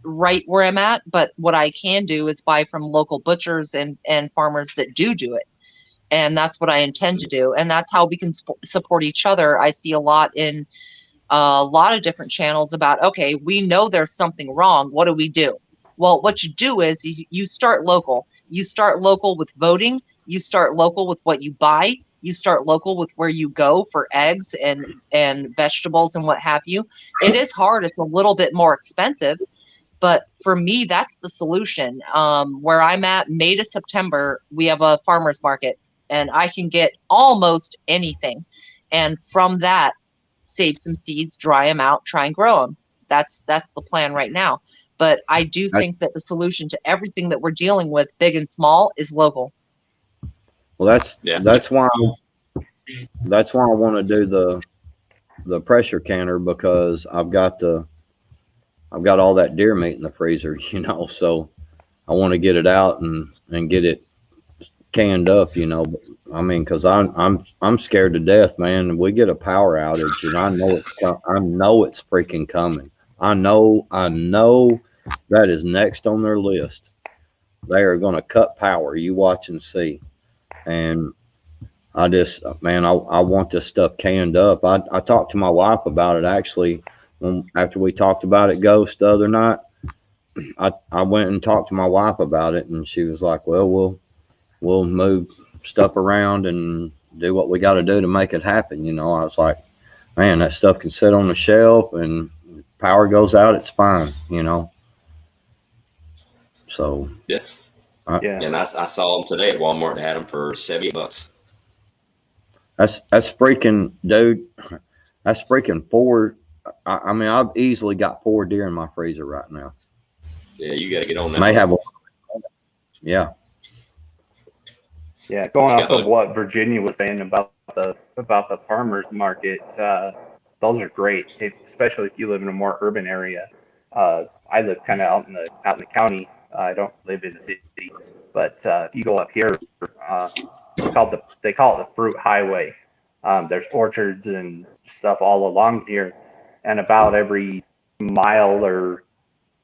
right where I'm at, but what I can do is buy from local butchers and farmers that do it. And that's what I intend to do. And that's how we can support each other. I see a lot in a lot of different channels about, okay, we know there's something wrong. What do we do? Well, what you do is you start local. You start local with voting. You start local with what you buy. You start local with where you go for eggs and vegetables and what have you. It is hard. It's a little bit more expensive. But for me, that's the solution. Where I'm at, May to September, we have a farmer's market, and I can get almost anything. And from that, save some seeds, dry them out, try and grow them. That's the plan right now. But I do think that the solution to everything that we're dealing with, big and small, is local. Well, that's why I want to do the pressure canner, because I've got all that deer meat in the freezer, you know, so I want to get it out and get it canned up, you know. I mean, because I'm scared to death, man. We get a power outage, and I know it's freaking coming. I know that is next on their list. They are going to cut power. You watch and see. And I just, man, I want this stuff canned up. I talked to my wife about it, actually, after we talked about it, Ghost, the other night. I went and talked to my wife about it, and she was like, well, we'll move stuff around and do what we got to do to make it happen. You know, I was like, man, that stuff can sit on the shelf, and power goes out, it's fine, you know. So yeah. And I saw them today at Walmart. They had them for $70. That's freaking, dude. That's freaking 4. I mean, I've easily got 4 deer in my freezer right now. Yeah, you got to get on that. May have one. Yeah. Yeah, going off of what Virginia was saying about the farmers market, those are great, especially if you live in a more urban area. I live kind of out in the county. I don't live in the city, but if you go up here, they call it the fruit highway. There's orchards and stuff all along here, and about every mile or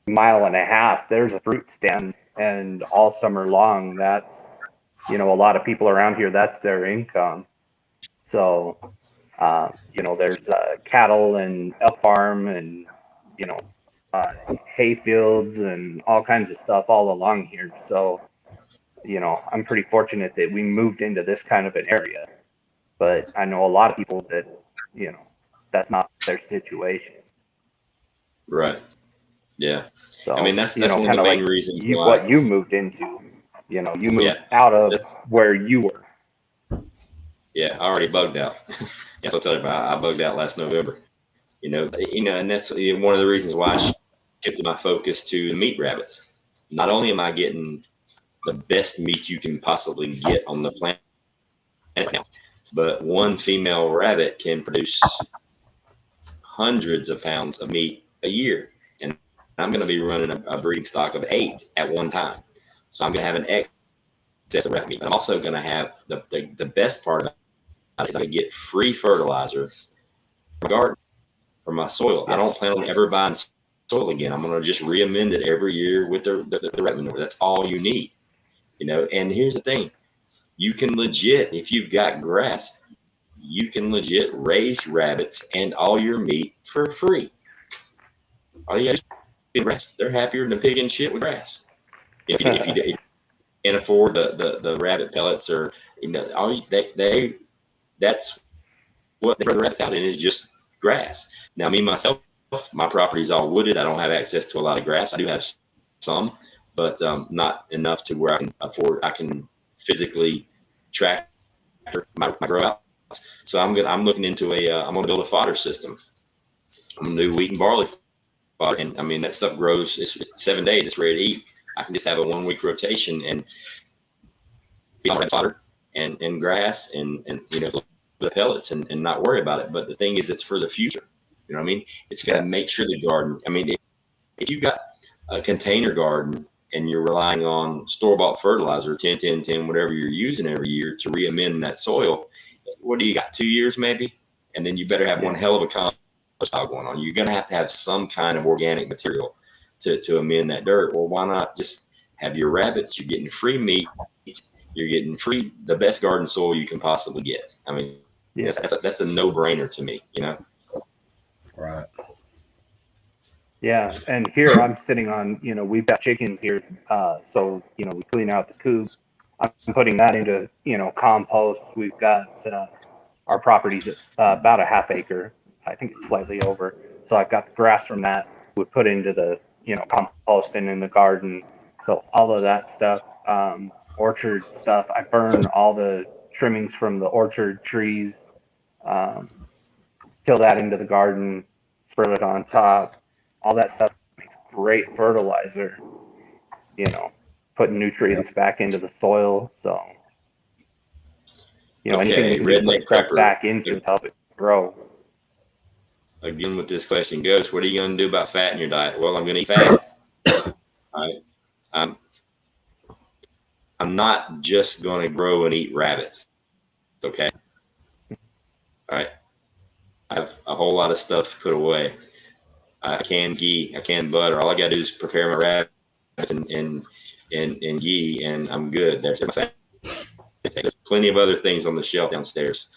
mile and a half, there's a fruit stand, and all summer long, that's, you know, a lot of people around here, that's their income. So, you know, there's cattle and elk farm and, you know, hay fields and all kinds of stuff all along here. So, you know, I'm pretty fortunate that we moved into this kind of an area. But I know a lot of people that, you know, that's not their situation. Right. Yeah. So, I mean, that's one of the main reasons why. What you moved into, you know, you moved out of where you were. Yeah, I already bugged out. Yes, I'll tell you about. I bugged out last November. You know, and that's one of the reasons why I shifted my focus to the meat rabbits. Not only am I getting the best meat you can possibly get on the planet now, but one female rabbit can produce hundreds of pounds of meat a year, and I'm going to be running a breeding stock of 8 at one time. So I'm going to have an excess of rabbit meat. But I'm also going to have the best part of it is I get free fertilizer from my garden, from my soil. I don't plan on ever buying soil again. I'm going to just re-amend it every year with the rabbit manure. That's all you need, you know. And here's the thing: you can legit, if you've got grass, you can legit raise rabbits and all your meat for free. All you guys do grass. They're happier than pig and shit with grass. If you can't afford the rabbit pellets, or you know, that's what they throw the rabbits out in, is just grass. Now, me myself, my property is all wooded. I don't have access to a lot of grass. I do have some, but not enough to where I can physically track my grow out. So I'm looking into I'm gonna build a fodder system. I'm gonna do wheat and barley fodder, and I mean that stuff grows. It's 7 days. It's ready to eat. I can just have a 1 week rotation and feed fodder and grass and you know, the pellets and not worry about it. But the thing is, it's for the future. You know what I mean? It's got to make sure the garden. I mean, if you've got a container garden and you're relying on store-bought fertilizer, 10, 10, 10, whatever you're using every year to re-amend that soil, what do you got? 2 years maybe? And then you better have one hell of a compost pile going on. You're going to have some kind of organic material to amend that dirt. Well, why not just have your rabbits? You're getting free meat. You're getting free the best garden soil you can possibly get. I mean, Yeah. that's a no-brainer to me, you know. Right. Yeah, and here I'm sitting on, we've got chickens here, so we clean out the coop. I'm putting that into, compost. We've got our property's about a half acre. I think it's slightly over. So I've got the grass from that we put into the, compost and in the garden. So all of that stuff, orchard stuff. I burn all the trimmings from the orchard trees, till that into the garden, sprinkle it on top. All that stuff makes great fertilizer, putting nutrients back into the soil. So, anything that can be put stuff back into to help it grow. Again, with this question goes, what are you going to do about fat in your diet? Well, I'm going to eat fat. All right. I'm not just going to grow and eat rabbits. Okay. All right. I have a whole lot of stuff put away. I can ghee, I can butter. All I got to do is prepare my rabbits and ghee, and I'm good. There's my fat. There's plenty of other things on the shelf downstairs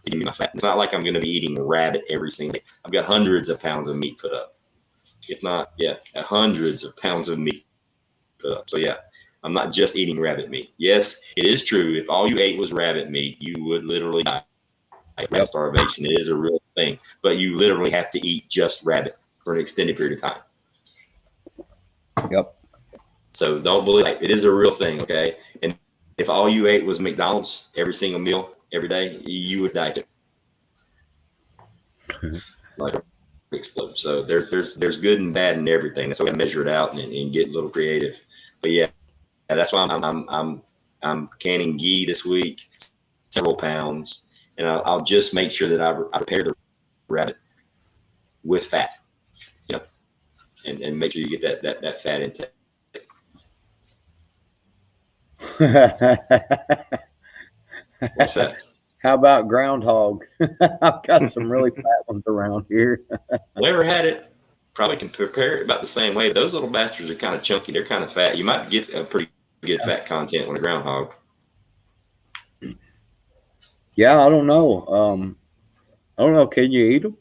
to give me my fat. It's not like I'm going to be eating rabbit every single day. I've got hundreds of pounds of meat put up. If not, hundreds of pounds of meat put up. So yeah, I'm not just eating rabbit meat. Yes, it is true. If all you ate was rabbit meat, you would literally die. Like starvation, it is a real thing, but you literally have to eat just rabbit for an extended period of time. Yep. So don't believe it is a real thing, okay? And if all you ate was McDonald's every single meal every day, you would die too. Like explode. So there's good and bad in everything. That's why we measure it out and get a little creative. But yeah, that's why I'm canning ghee this week, several pounds. And I'll just make sure that I prepare the rabbit with fat, and make sure you get that fat intake. What's that? How about groundhog? I've got some really fat ones around here. Never had it. Probably can prepare it about the same way. Those little bastards are kind of chunky. They're kind of fat. You might get a pretty good fat content on a groundhog. Yeah, I don't know. I don't know. Can you eat them?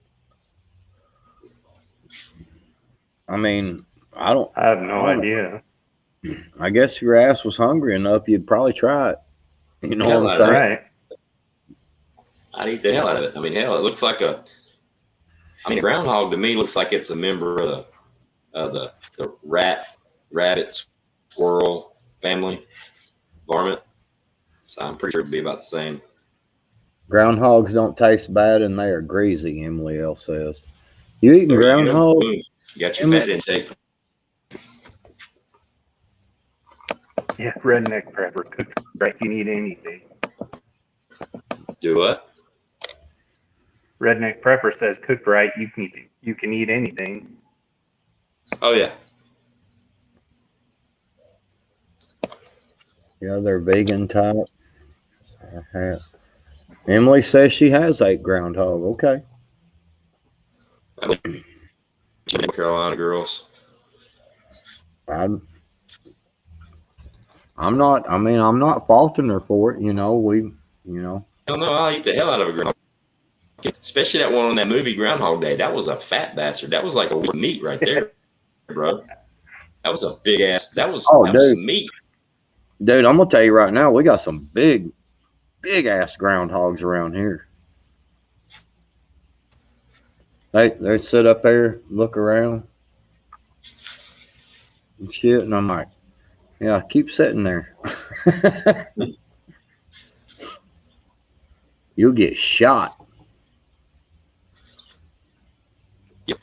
I mean, I have no idea. I guess if your ass was hungry enough, you'd probably try it. You know what I'm saying? Right. I'd eat the hell out of it. I mean, hell, it looks like a groundhog to me looks like it's a member of the rabbit, squirrel family, varmint. So I'm pretty sure it'd be about the same. Groundhogs don't taste bad and they are greasy, Emily L says. You eating groundhog? You got your fat intake. Yeah, redneck prepper. Cook right if you need anything. Do what? Redneck prepper says cooked right, you can eat anything. Oh yeah. Yeah, they're vegan type. Emily says she has ate groundhog. Okay. Carolina girls. I'm not faulting her for it. Hell no, I'll eat the hell out of a groundhog. Especially that one on that movie Groundhog Day. That was a fat bastard. That was like a meat right there, bro. That was a big ass. That was some meat. Dude, I'm gonna tell you right now, we got some big ass groundhogs around here. They sit up there, look around and shit, and I'm like, yeah, keep sitting there. You'll get shot. Yep.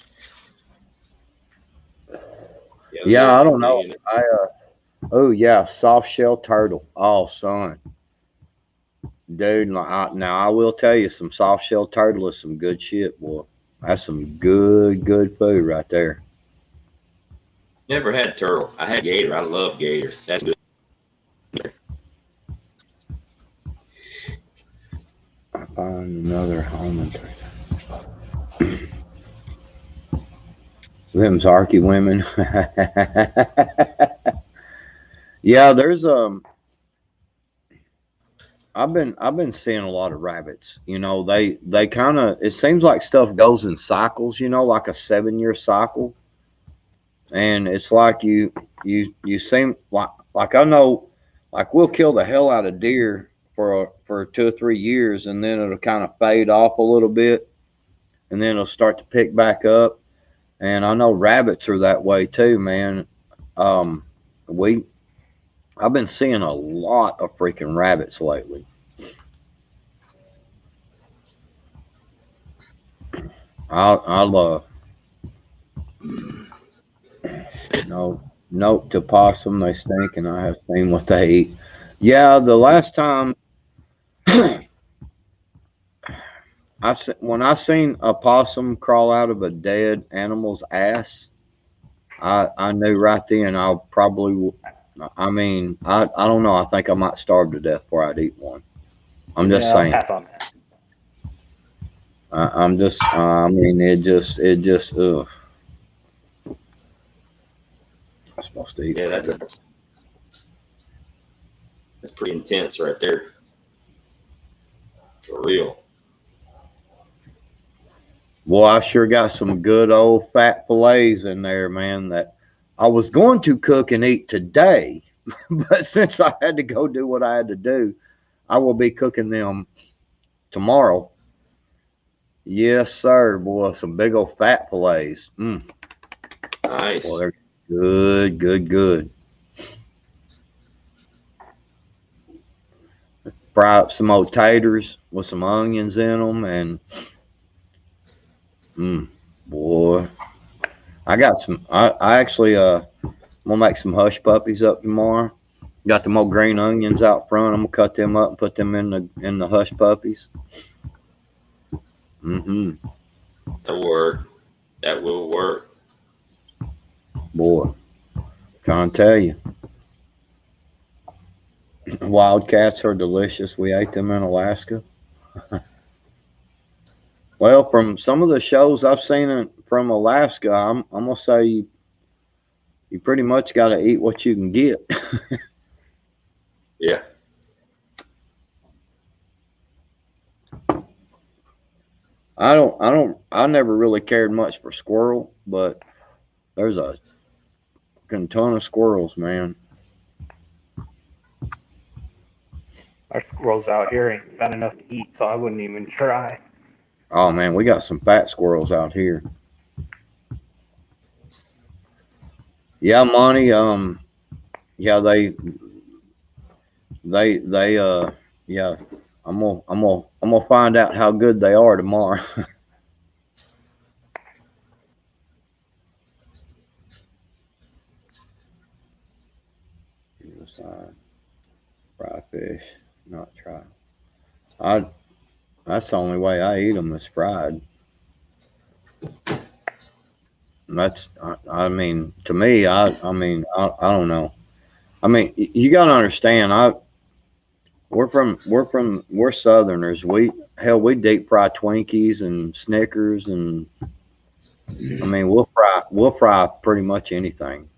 Yeah, I don't know. Oh yeah, soft shell turtle. Oh son, dude. Now I will tell you, some soft shell turtle is some good shit, boy. That's some good food right there. Never had turtle. I had gator. I love gator. That's good. I find another home. Them's Arky women. Yeah, there's I've been seeing a lot of rabbits. You know, they kind of, it seems like stuff goes in cycles. You know, like a 7-year cycle, and it's like you seem like I know, like we'll kill the hell out of deer for 2 or 3 years, and then it'll kind of fade off a little bit, and then it'll start to pick back up. And I know rabbits are that way too, man. I've been seeing a lot of freaking rabbits lately. I'll note to possum, they stink, and I have seen what they eat. Yeah, the last time when I seen a possum crawl out of a dead animal's ass, I knew right then I probably, I mean, I don't know. I think I might starve to death before I'd eat one. I'm just saying. I'm just, I mean, it just, ugh. I'm supposed to eat. Yeah, that's pretty intense right there. For real. Well, I sure got some good old fat fillets in there, man, that I was going to cook and eat today, but since I had to go do what I had to do, I will be cooking them tomorrow. Yes, sir, boy, some big old fat fillets. Nice. Well, they're good. Fry up some old taters with some onions in them, and boy, I got some. I actually I'm gonna make some hush puppies up tomorrow. Got the old green onions out front. I'm gonna cut them up and put them in the hush puppies. That'll work. That will work. Boy, trying to tell you. Wildcats are delicious. We ate them in Alaska. Well, from some of the shows I've seen from Alaska, I'm gonna say you pretty much got to eat what you can get. Yeah. I never really cared much for squirrel, but there's a ton of squirrels, man. Our squirrels out here ain't got enough to eat, so I wouldn't even try. Oh man, we got some fat squirrels out here. Yeah, Monty. Yeah, yeah. I'm gonna find out how good they are tomorrow. Fry fish, not try. That's the only way I eat them is fried. That's, I mean, to me, I mean, I don't know. I mean, you got to understand, we're Southerners. We deep fry Twinkies and Snickers, and I mean, we'll fry pretty much anything.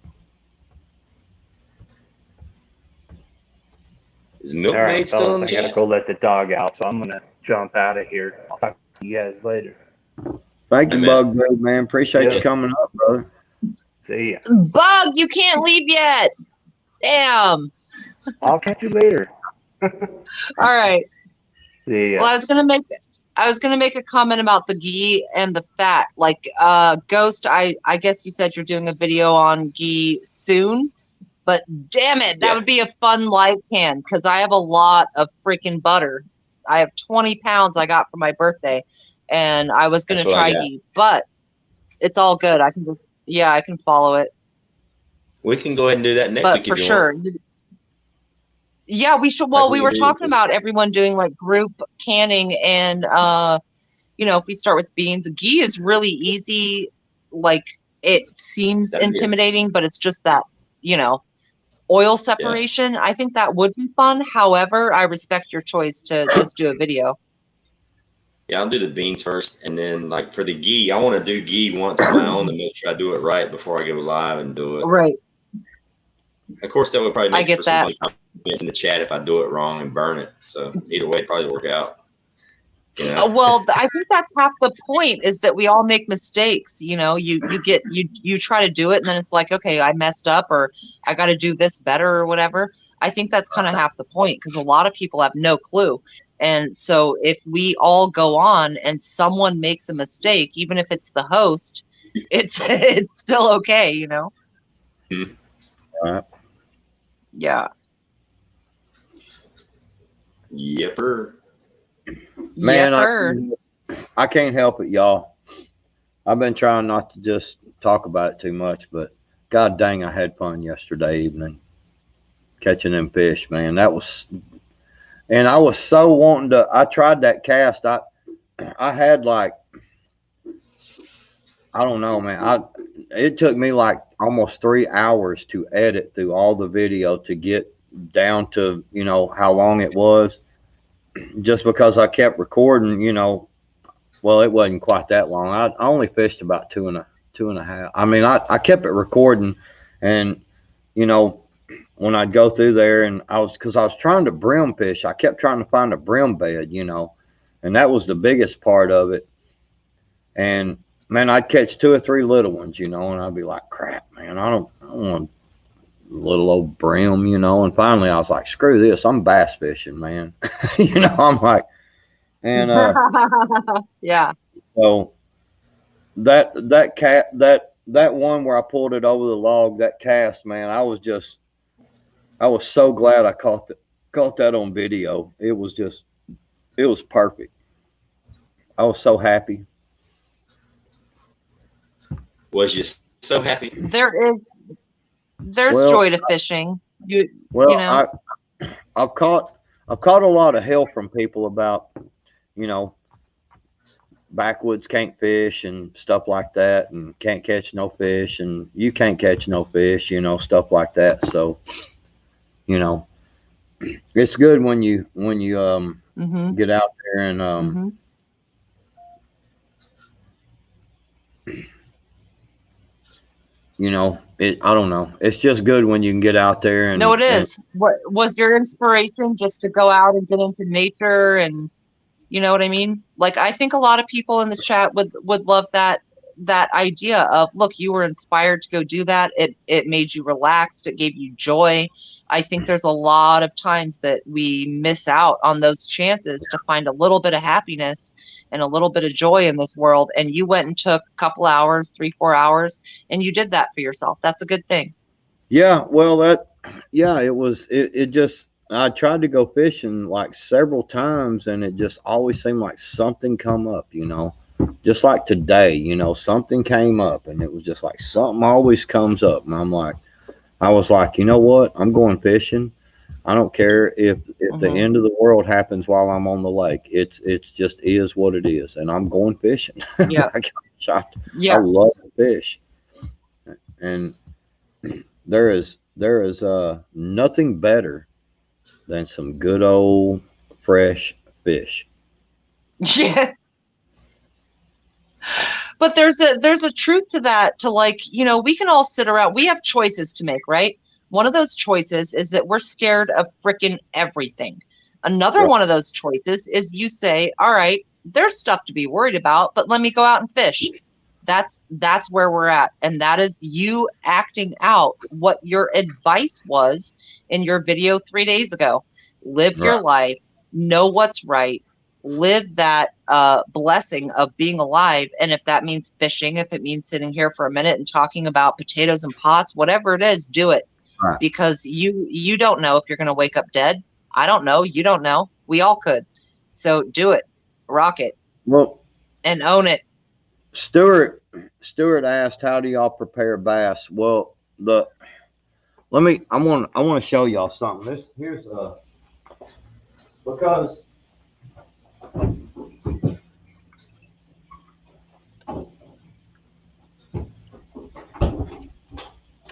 Is Milkmaid still in the chat? I gotta go let the dog out, so I'm gonna jump out of here. I'll talk to you guys later. Thank you, Bug Bird, man. Appreciate you coming up, brother. See ya. Bug, you can't leave yet. Damn. I'll catch you later. All right. See ya. Well, I was gonna make a comment about the ghee and the fat. Like, Ghost, I guess you said you're doing a video on ghee soon, but damn it, that would be a fun live can because I have a lot of freaking butter. I have 20 pounds I got for my birthday, and I was gonna try ghee, but it's all good. I can follow it. We can go ahead and do that next week. But for sure. Yeah, we should. Well, we were talking about everyone doing like group canning, and you know, if we start with beans, ghee is really easy. Like, it seems intimidating, but it's just that, you know, oil separation. I think that would be fun. However, I respect your choice to just do a video. Yeah, I'll do the beans first, and then like for the ghee, I want to do ghee once on my own to make sure I do it right before I go live and do it. Right. Of course, that would probably I make get for some that. funny comments in the chat if I do it wrong and burn it. So either way, it'd probably work out. You know? Well, I think that's half the point, is that we all make mistakes. You know, you try to do it, and then it's like, okay, I messed up, or I got to do this better, or whatever. I think that's kind of half the point, because a lot of people have no clue. And so if we all go on and someone makes a mistake, even if it's the host, it's still okay, you know? Right. Yeah. Yepper. Man, Yepper. I can't help it, y'all. I've been trying not to just talk about it too much, but god dang, I had fun yesterday evening catching them fish, man. That was, and I was so wanting to. I tried that cast. I had like, I don't know, man. It took me like almost 3 hours to edit through all the video to get down to, you know, how long it was, just because I kept recording, you know. Well, it wasn't quite that long. I only fished about two and a half. I mean, I kept it recording, and you know, when I'd go through there, and because I was trying to brim fish, I kept trying to find a brim bed, you know, and that was the biggest part of it. And man, I'd catch 2 or 3 little ones, you know, and I'd be like, crap, man, I don't want a little old brim, you know. And finally, I was like, screw this, I'm bass fishing, man. You know, I'm like, and yeah. So that one where I pulled it over the log, that cast, man, I was so glad I caught that on video. It was perfect. I was so happy. Was you so happy? There's joy to fishing. You know. I've caught a lot of hell from people about, you know, backwoods can't fish and stuff like that, and can't catch no fish, and you can't catch no fish, you know, stuff like that. So, you know, it's good when you get out there and you know, I don't know, it's just good when you can get out there and. No, it is. What was your inspiration? Just to go out and get into nature, and you know what I mean? Like, I think a lot of people in the chat would love that idea of, look, you were inspired to go do that. It made you relaxed. It gave you joy. I think there's a lot of times that we miss out on those chances to find a little bit of happiness and a little bit of joy in this world. And you went and took a couple hours, 3-4 hours, and you did that for yourself. That's a good thing. Yeah, well, it just, I tried to go fishing like several times, and it just always seemed like something come up, you know, just like today, you know, something came up, and it was just like something always comes up. And I was like, you know what? I'm going fishing. I don't care if the end of the world happens while I'm on the lake. It's just is what it is. And I'm going fishing. Yeah. I love to fish. And there is nothing better than some good old fresh fish. Yeah. But there's a truth to that, to, like, you know, we can all sit around, we have choices to make, right? One of those choices is that we're scared of freaking everything. Another one of those choices is you say, all right, there's stuff to be worried about, but let me go out and fish. That's where we're at. And that is you acting out what your advice was in your video 3 days ago. Live your life, know what's right, live that blessing of being alive. And if that means fishing, if it means sitting here for a minute and talking about potatoes and pots, whatever it is, do it. Because you don't know if you're going to wake up dead. I don't know. You don't know. We all could. So do it. Rock it. Well, and own it. Stuart asked, how do y'all prepare bass? Well, I want to show y'all something. Here's because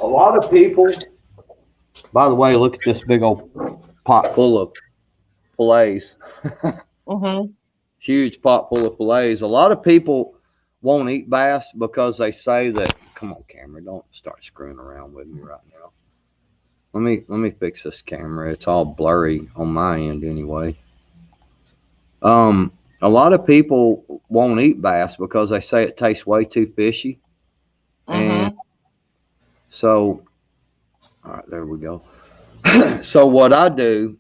a lot of people, by the way, look at this big old pot full of fillets. huge pot full of fillets. A lot of people won't eat bass because they say that. Come on, camera, don't start screwing around with me right now. Let me fix this camera. It's all blurry on my end anyway. A lot of people won't eat bass because they say it tastes way too fishy. And so, all right, there we go. So what I do,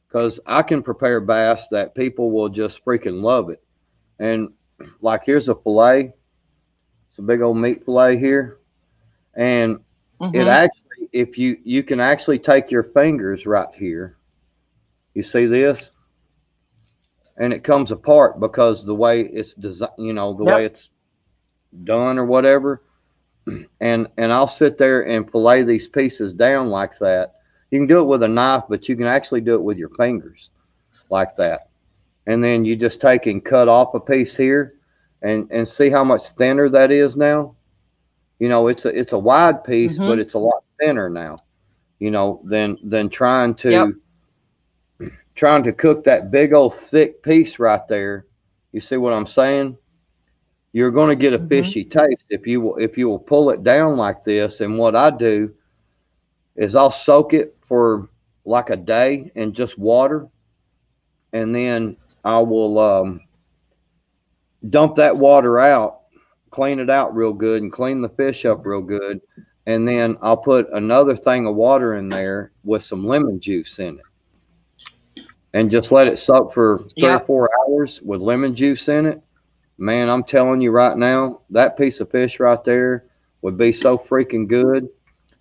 because I can prepare bass that people will just freaking love it. And like, here's a fillet. It's a big old meat fillet here. And it actually, if you can actually take your fingers right here. You see this? And it comes apart because the way it's designed, you know, the way it's done or whatever. And I'll sit there and fillet these pieces down like that. You can do it with a knife, but you can actually do it with your fingers like that. And then you just take and cut off a piece here and see how much thinner that is now. You know, it's a wide piece, but it's a lot thinner now, you know, than trying to cook that big old thick piece right there. You see what I'm saying? You're going to get a fishy taste if you will pull it down like this. And what I do is I'll soak it for like a day in just water, and then I will dump that water out, clean it out real good, and clean the fish up real good. And then I'll put another thing of water in there with some lemon juice in it, and just let it soak for 3 or 4 hours with lemon juice in it. Man, I'm telling you right now, that piece of fish right there would be so freaking good.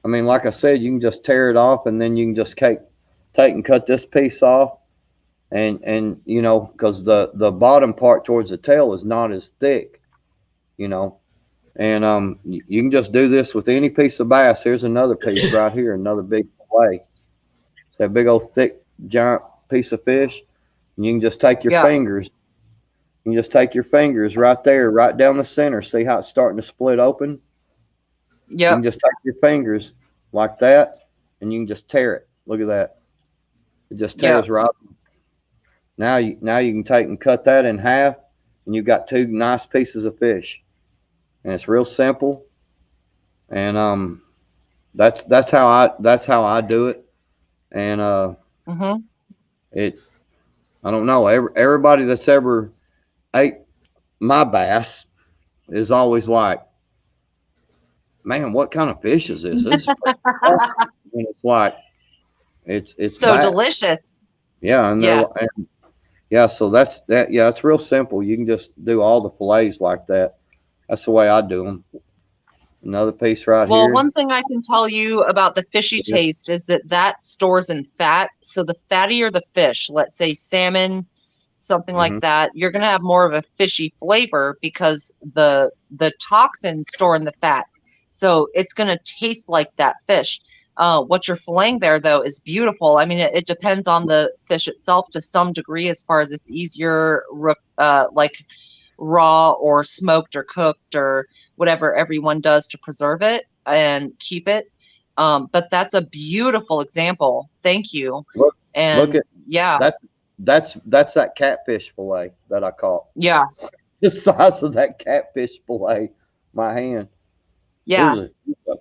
I mean, like I said, you can just tear it off, and then you can just take and cut this piece off, and you know, because the bottom part towards the tail is not as thick, you know. And you can just do this with any piece of bass. Here's another piece right here, another big fillet. It's that big old thick giant piece of fish, and you can just take your fingers. You just take your fingers right there, right down the center. See how it's starting to split open? You can just take your fingers like that, and you can just tear it. Look at that. It just tears right. Now you can take and cut that in half, and you've got 2 nice pieces of fish. And it's real simple. And that's how I do it. And I don't know. Everybody that's ever ate my bass is always like, man, what kind of fish is this? This is awesome. And it's like, it's so delicious. Yeah. And so that's that. Yeah, it's real simple. You can just do all the fillets like that. That's the way I do them. Another piece right here. Well, one thing I can tell you about the fishy taste is that stores in fat. So the fattier the fish, let's say salmon, something like that, you're going to have more of a fishy flavor because the toxins store in the fat. So it's going to taste like that fish. What you're filleting there, though, is beautiful. I mean, it depends on the fish itself to some degree as far as it's easier, like raw or smoked or cooked or whatever everyone does to preserve it and keep it. But that's a beautiful example. Thank you. Look at that's that catfish fillet that I caught. Yeah. The size of that catfish fillet, my hand. Yeah.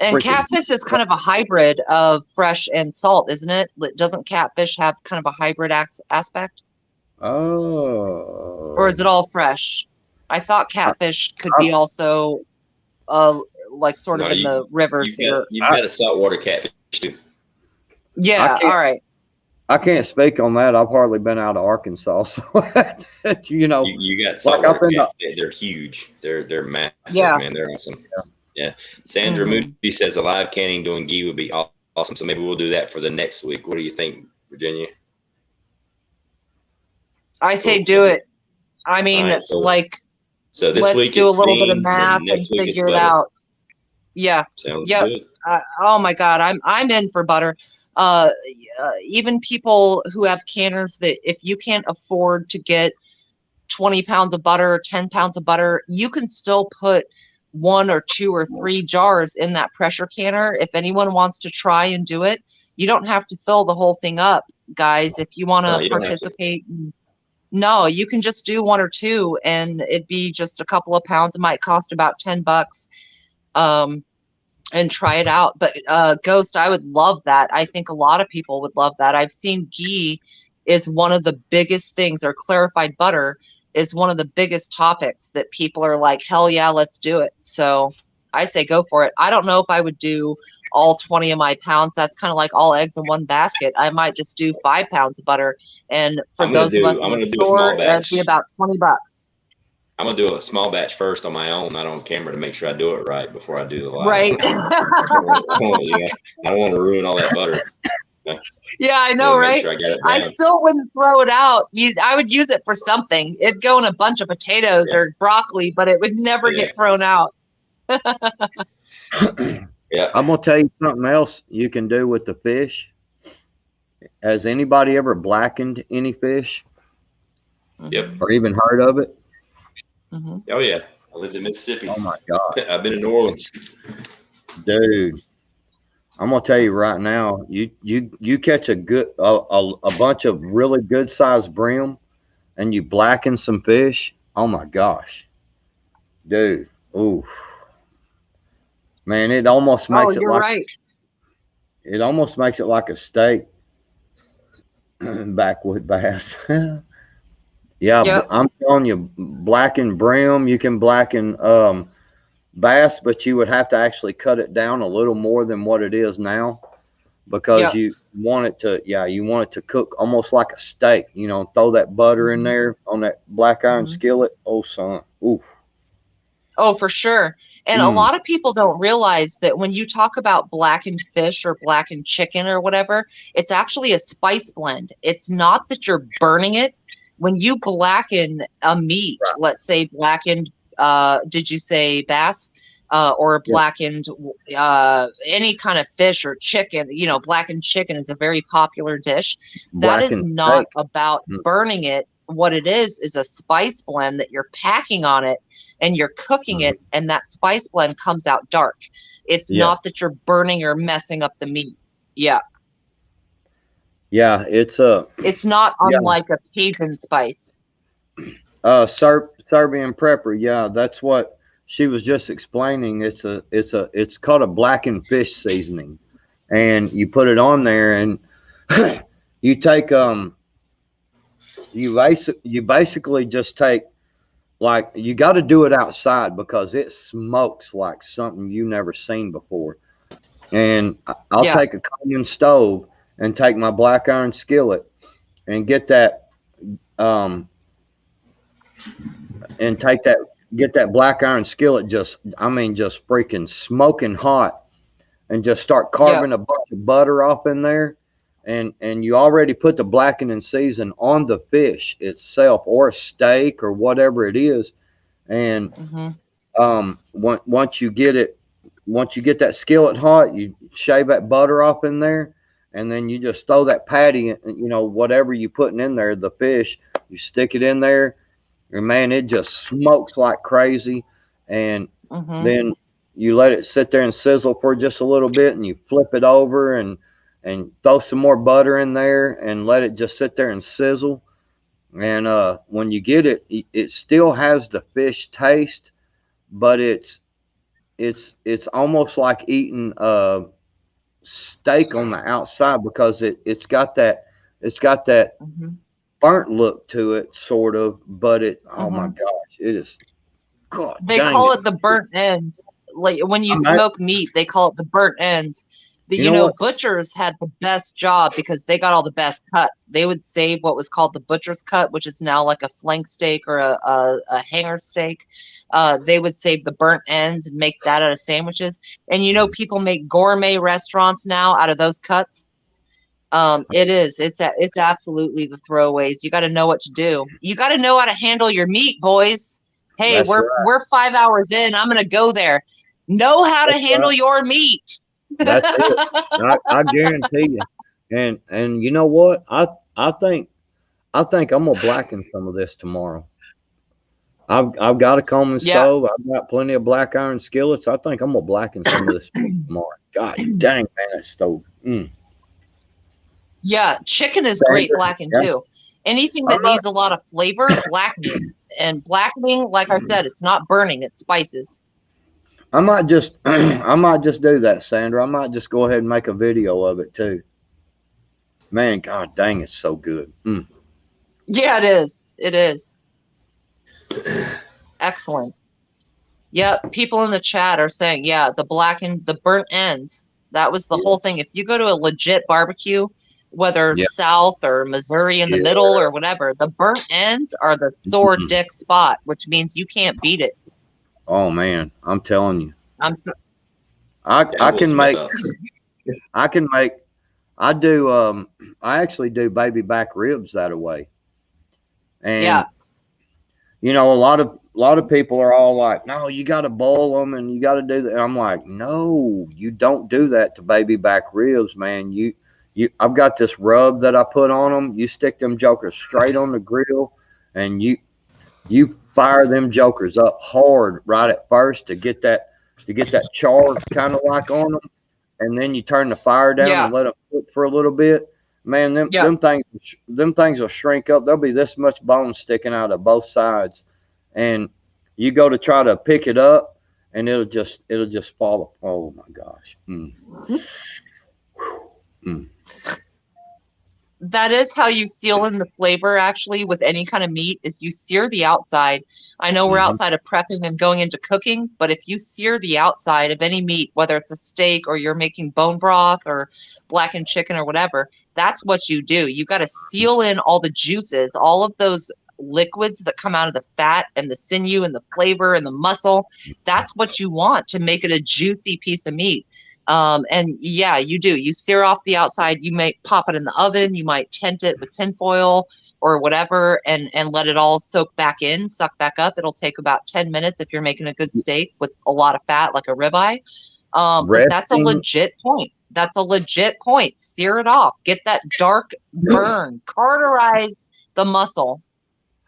And catfish is kind of a hybrid of fresh and salt, isn't it? Doesn't catfish have kind of a hybrid aspect? Oh. Or is it all fresh? I thought catfish could be also like sort of in the rivers there. You've got a saltwater catfish too. Yeah, all right. I can't speak on that. I've hardly been out of Arkansas, so you know. You got saltwater cats. They're huge. They're massive, man. They're awesome. Yeah. Sandra Moody says a live canning doing ghee would be awesome. So maybe we'll do that for the next week. What do you think, Virginia? I say do it. I mean, so this let's week do a little beans, bit of math and figure it out. Yeah. Sounds good. Oh my God, I'm in for butter. Even people who have canners, that if you can't afford to get 20 pounds of butter or 10 pounds of butter, you can still put 1 or 2 or 3 jars in that pressure canner. If anyone wants to try and do it, you don't have to fill the whole thing up, guys. If you want to participate No, you can just do 1 or 2 and it'd be just a couple of pounds. It might cost about $10. And try it out. But Ghost, I would love that. I think a lot of people would love that. I've seen ghee is one of the biggest things, or clarified butter is one of the biggest topics that people are like, hell yeah, let's do it. So I say go for it. I don't know if I would do all 20 of my pounds. That's kind of like all eggs in one basket. I might just do 5 pounds of butter. And for those of us in the store, that'd be about $20. I'm gonna do a small batch first on my own, not on camera, to make sure I do it right before I do the live. Right. I don't want to ruin all that butter. Yeah, I know, right? Sure I still wouldn't throw it out. I would use it for something. It'd go in a bunch of potatoes or broccoli, but it would never get thrown out. Yeah. I'm gonna tell you something else you can do with the fish. Has anybody ever blackened any fish? Yep. Or even heard of it? Mm-hmm. Oh yeah, I lived in Mississippi. Oh my God. I've been in New Orleans. Dude, I'm gonna tell you right now, you catch a bunch of really good sized brim and you blacken some fish. Oh my gosh. Dude. Ooh. Man, it almost makes it like it almost makes it like a steak. Backwood bass. Yeah, Yep. I'm telling you, blacken brim, you can blacken bass, but you would have to actually cut it down a little more than what it is now, because you want it to cook almost like a steak, you know, throw that butter in there on that black iron skillet. Oh son. Oof. Oh, for sure. And a lot of people don't realize that when you talk about blackened fish or blackened chicken or whatever, it's actually a spice blend. It's not that you're burning it. When you blacken a meat, let's say blackened, did you say bass? Or blackened, any kind of fish or chicken, you know, blackened chicken is a very popular dish. That is not about burning it. What it is a spice blend that you're packing on it and you're cooking it, and that spice blend comes out dark. It's not that you're burning or messing up the meat. Yeah. Yeah, it's not unlike a Cajun spice. Serbian pepper. Yeah, that's what she was just explaining. It's called a blackened fish seasoning, and you put it on there, and you take you basically just take, like, you got to do it outside because it smokes like something you never seen before. And I'll take a common stove and take my black iron skillet and get that get that black iron skillet just freaking smoking hot, and just start carving a bunch of butter off in there, and you already put the blackening season on the fish itself or a steak or whatever it is. And once you get that skillet hot, you shave that butter off in there, and then you just throw that patty, you know, whatever you putting in there, the fish, you stick it in there, and man, it just smokes like crazy. And then you let it sit there and sizzle for just a little bit, and you flip it over and throw some more butter in there and let it just sit there and sizzle. And when you get it, it still has the fish taste, but it's almost like eating steak on the outside, because it's got that burnt look to it, sort of, but oh my gosh, it is. God, they call it the burnt ends. Like when you smoke meat, they call it the burnt ends. You know, butchers had the best job because they got all the best cuts. They would save what was called the butcher's cut, which is now like a flank steak or a hanger steak. They would save the burnt ends and make that out of sandwiches. And you know, people make gourmet restaurants now out of those cuts. It's absolutely the throwaways. You got to know what to do. You got to know how to handle your meat, boys. Hey, we're 5 hours in. I'm gonna go there. Know how to handle your meat. That's it. I guarantee you. And you know what? I think I'm gonna blacken some of this tomorrow. I've got a common stove. I've got plenty of black iron skillets. I think I'm gonna blacken some of this tomorrow. God dang, man, that stove. Yeah, chicken is great blackened too. Anything that needs a lot of flavor, blacken it. And blackening, like I said, it's not burning, it's spices. I might just do that, Sandra. I might just go ahead and make a video of it too. Man, god dang, it's so good. Yeah, it is. It is. Excellent. Yep, people in the chat are saying, yeah, the burnt ends. That was the whole thing. If you go to a legit barbecue, whether South or Missouri in the middle or whatever, the burnt ends are the sore dick spot, which means you can't beat it. Oh man, I'm telling you. I'm so I actually do baby back ribs that way. And you know, a lot of people are all like, no, you got to boil them and you got to do that. And I'm like, no, you don't do that to baby back ribs, man. I've got this rub that I put on them. You stick them jokers straight on the grill, and you fire them jokers up hard right at first to get that char kind of like on them, and then you turn the fire down and let them cook for a little bit. Man, them things will shrink up. There'll be this much bone sticking out of both sides, and you go to try to pick it up, and it'll just fall. Oh my gosh. That is how you seal in the flavor, actually, with any kind of meat, is you sear the outside. I know we're outside of prepping and going into cooking, but if you sear the outside of any meat, whether it's a steak or you're making bone broth or blackened chicken or whatever, that's what you do. You got to seal in all the juices, all of those liquids that come out of the fat and the sinew and the flavor and the muscle. That's what you want to make it a juicy piece of meat. And yeah, you do. You sear off the outside. You might pop it in the oven. You might tent it with tinfoil or whatever, and let it all suck back up. It'll take about 10 minutes if you're making a good steak with a lot of fat, like a ribeye. But that's a legit point. That's a legit point. Sear it off. Get that dark burn. Cauterize the muscle.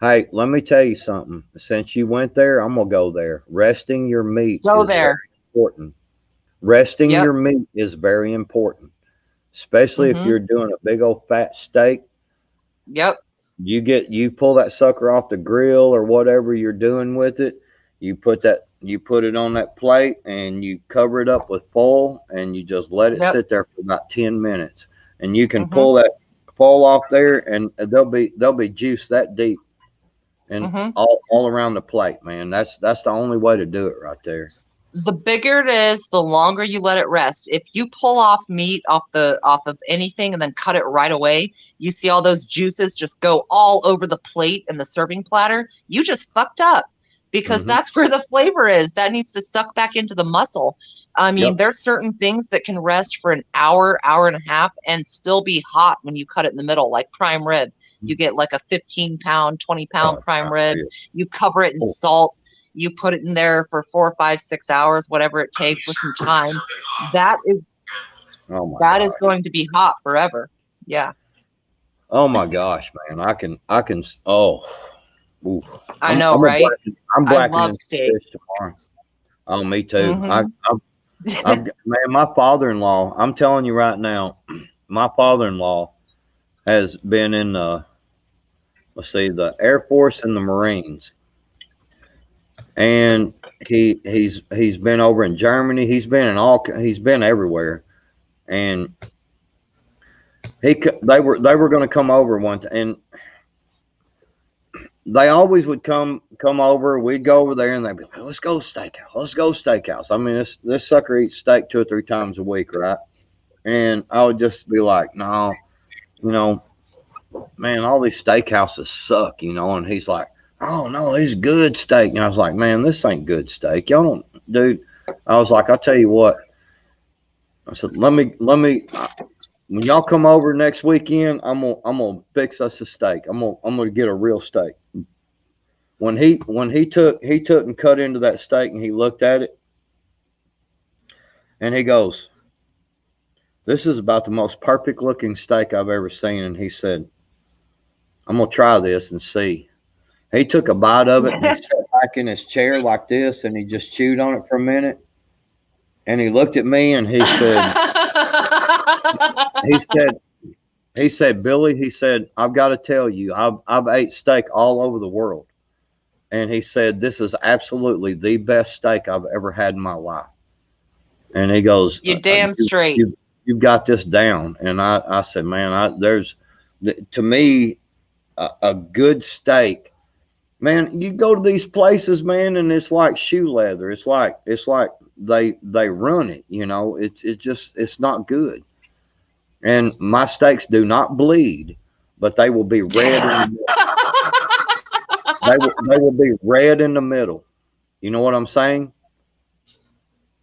Hey, let me tell you something. Since you went there, I'm gonna go there. Resting your meat is very important. Resting your meat is very important, especially if you're doing a big old fat steak. You pull that sucker off the grill or whatever you're doing with it. You put it on that plate and you cover it up with foil and you just let it sit there for about 10 minutes. And you can pull that foil off there, and there'll be juice that deep and all around the plate, man. That's the only way to do it right there. The bigger it is, the longer you let it rest. If you pull off meat off of anything and then cut it right away, you see all those juices just go all over the plate and the serving platter. You just fucked up, because that's where the flavor is. That needs to suck back into the muscle. I mean, there's certain things that can rest for an hour, hour and a half, and still be hot when you cut it in the middle, like prime rib. You get like a 15-pound, 20-pound prime rib. You cover it in salt. You put it in there for 4, 5, 6 hours, whatever it takes, with some time. That is going to be hot forever. Yeah. Oh my gosh, man! I can. Ooh. I know, right? I'm blackening I love steak tomorrow. Oh, me too. Man, my father-in-law. I'm telling you right now, my father-in-law has been in the Air Force and the Marines. And he's been over in Germany. He's been everywhere, and they were going to come over one time, and they always would come over. We'd go over there, and they'd be like, "Let's go steakhouse. Let's go steakhouse." I mean, this sucker eats steak 2 or 3 times a week, right? And I would just be like, "No, man, all these steakhouses suck," And he's like, "Oh no, it's good steak." And I was like, "Man, this ain't good steak. Y'all don't, dude." I was like, "I'll tell you what." I said, let me when y'all come over next weekend, I'm gonna fix us a steak. I'm gonna get a real steak. When he took and cut into that steak, and he looked at it, and he goes, "This is about the most perfect looking steak I've ever seen." And he said, "I'm gonna try this and see." He took a bite of it and he sat back in his chair like this, and he just chewed on it for a minute. And he looked at me and he said, he said, Billy, he said, I've got to tell you, I've ate steak all over the world. And he said, this is absolutely the best steak I've ever had in my life. And he goes, You damn straight. You've got this down. And I said, man, to me, a good steak, man, you go to these places, man, and it's like shoe leather. It's like they run it, you know, it's not good. And my steaks do not bleed, but they will be red. They will be red in the middle. You know what I'm saying?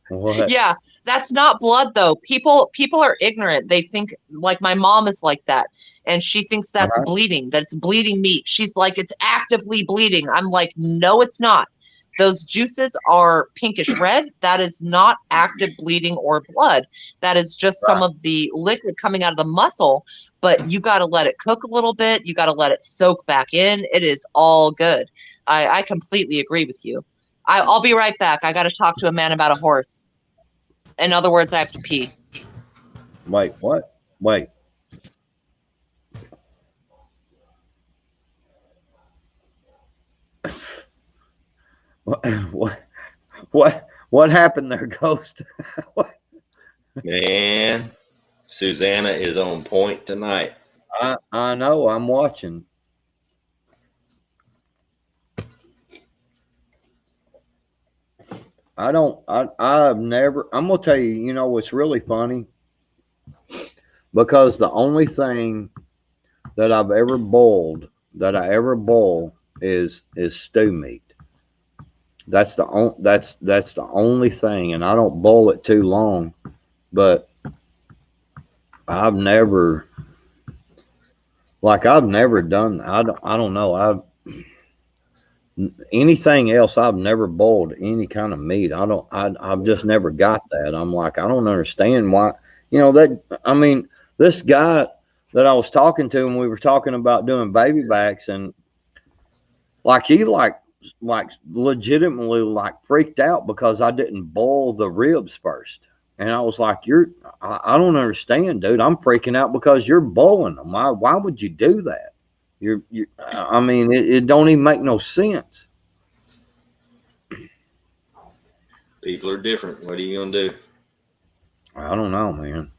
What? Yeah, that's not blood though. People are ignorant. They think, like, my mom is like that, and she thinks that's bleeding, that it's bleeding meat. She's like, it's actively bleeding. I'm like, no, it's not. Those juices are pinkish red. That is not active bleeding or blood. That is just some of the liquid coming out of the muscle, but you got to let it cook a little bit. You got to let it soak back in. It is all good. I completely agree with you. I'll be right back. I got to talk to a man about a horse. In other words, I have to pee. Wait, what? Wait. What happened there, Ghost? Man, Susanna is on point tonight. I know. I'm watching. I've never, I'm going to tell you, you know, what's really funny, because the only thing that I've ever boiled, that I ever boil is stew meat. That's the only thing. And I don't boil it too long, but I've never done, I don't know. Anything else, I've never boiled any kind of meat. I've just never got that. I'm like, I don't understand why, you know, that, I mean, this guy that I was talking to, and we were talking about doing baby backs, and like, he like legitimately like freaked out because I didn't boil the ribs first. And I was like, I don't understand, dude. I'm freaking out because you're boiling them. Why would you do that? I mean, it don't even make no sense. People are different. What are you gonna do? I don't know, man.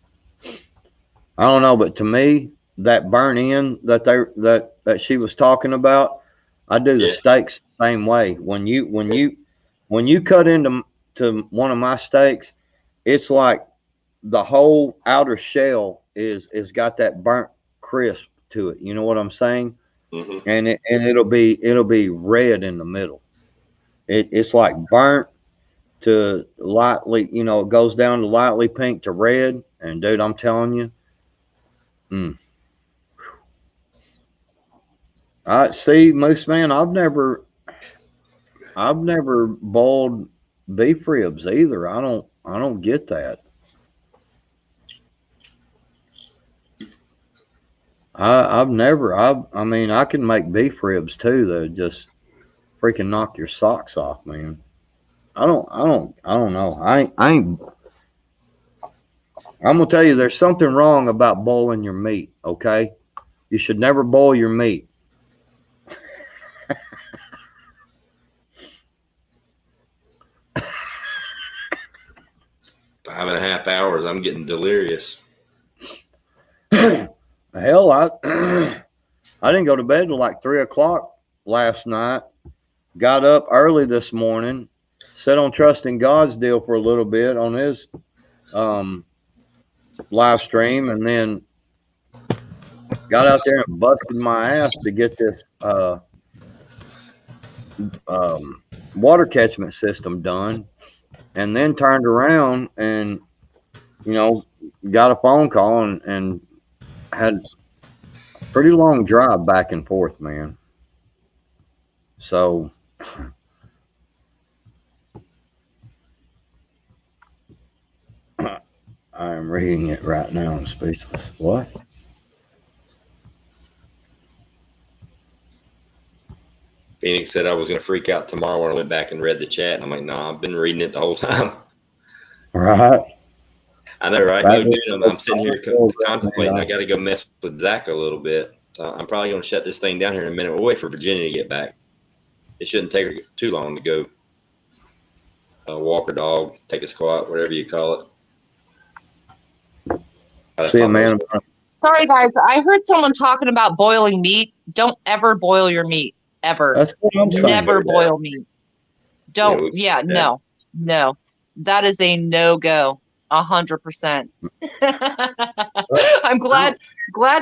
I don't know, but to me, that burn in that she was talking about, I do the steaks the same way. When you cut into one of my steaks, it's like the whole outer shell is got that burnt crisp to it. You know what I'm saying? Mm-hmm. And it'll be red in the middle. It's like burnt to lightly, you know, it goes down to lightly pink to red. And dude, I'm telling you, I see, Moose Man, I've never boiled beef ribs either. I don't get that. I mean, I can make beef ribs too, that just freaking knock your socks off, man. I don't know. I ain't. I'm gonna tell you, there's something wrong about boiling your meat. Okay, you should never boil your meat. 5.5 hours. I'm getting delirious. Hell, I didn't go to bed till like 3 o'clock last night. Got up early this morning. Sat on Trusting God's deal for a little bit on his live stream, and then got out there and busted my ass to get this water catchment system done, and then turned around and, you know, got a phone call and had a pretty long drive back and forth, man. So I'm reading it right now. I'm speechless. What? Phoenix said I was going to freak out tomorrow when I went back and read the chat. And I'm like, no, I've been reading it the whole time. Right. I know, right? Back No, when dude, I'm sitting here contemplating. I and, got to go mess with Zach a little bit. So I'm probably going to shut this thing down here in a minute. We'll wait for Virginia to get back. It shouldn't take her too long to go walk her dog, take a squat, whatever you call it. see you, man. Sorry, guys. I heard someone talking about boiling meat. Don't ever boil your meat. Ever. That's what I'm saying. Never boil meat. Don't. Yeah, no. That is a no-go. 100%. I'm glad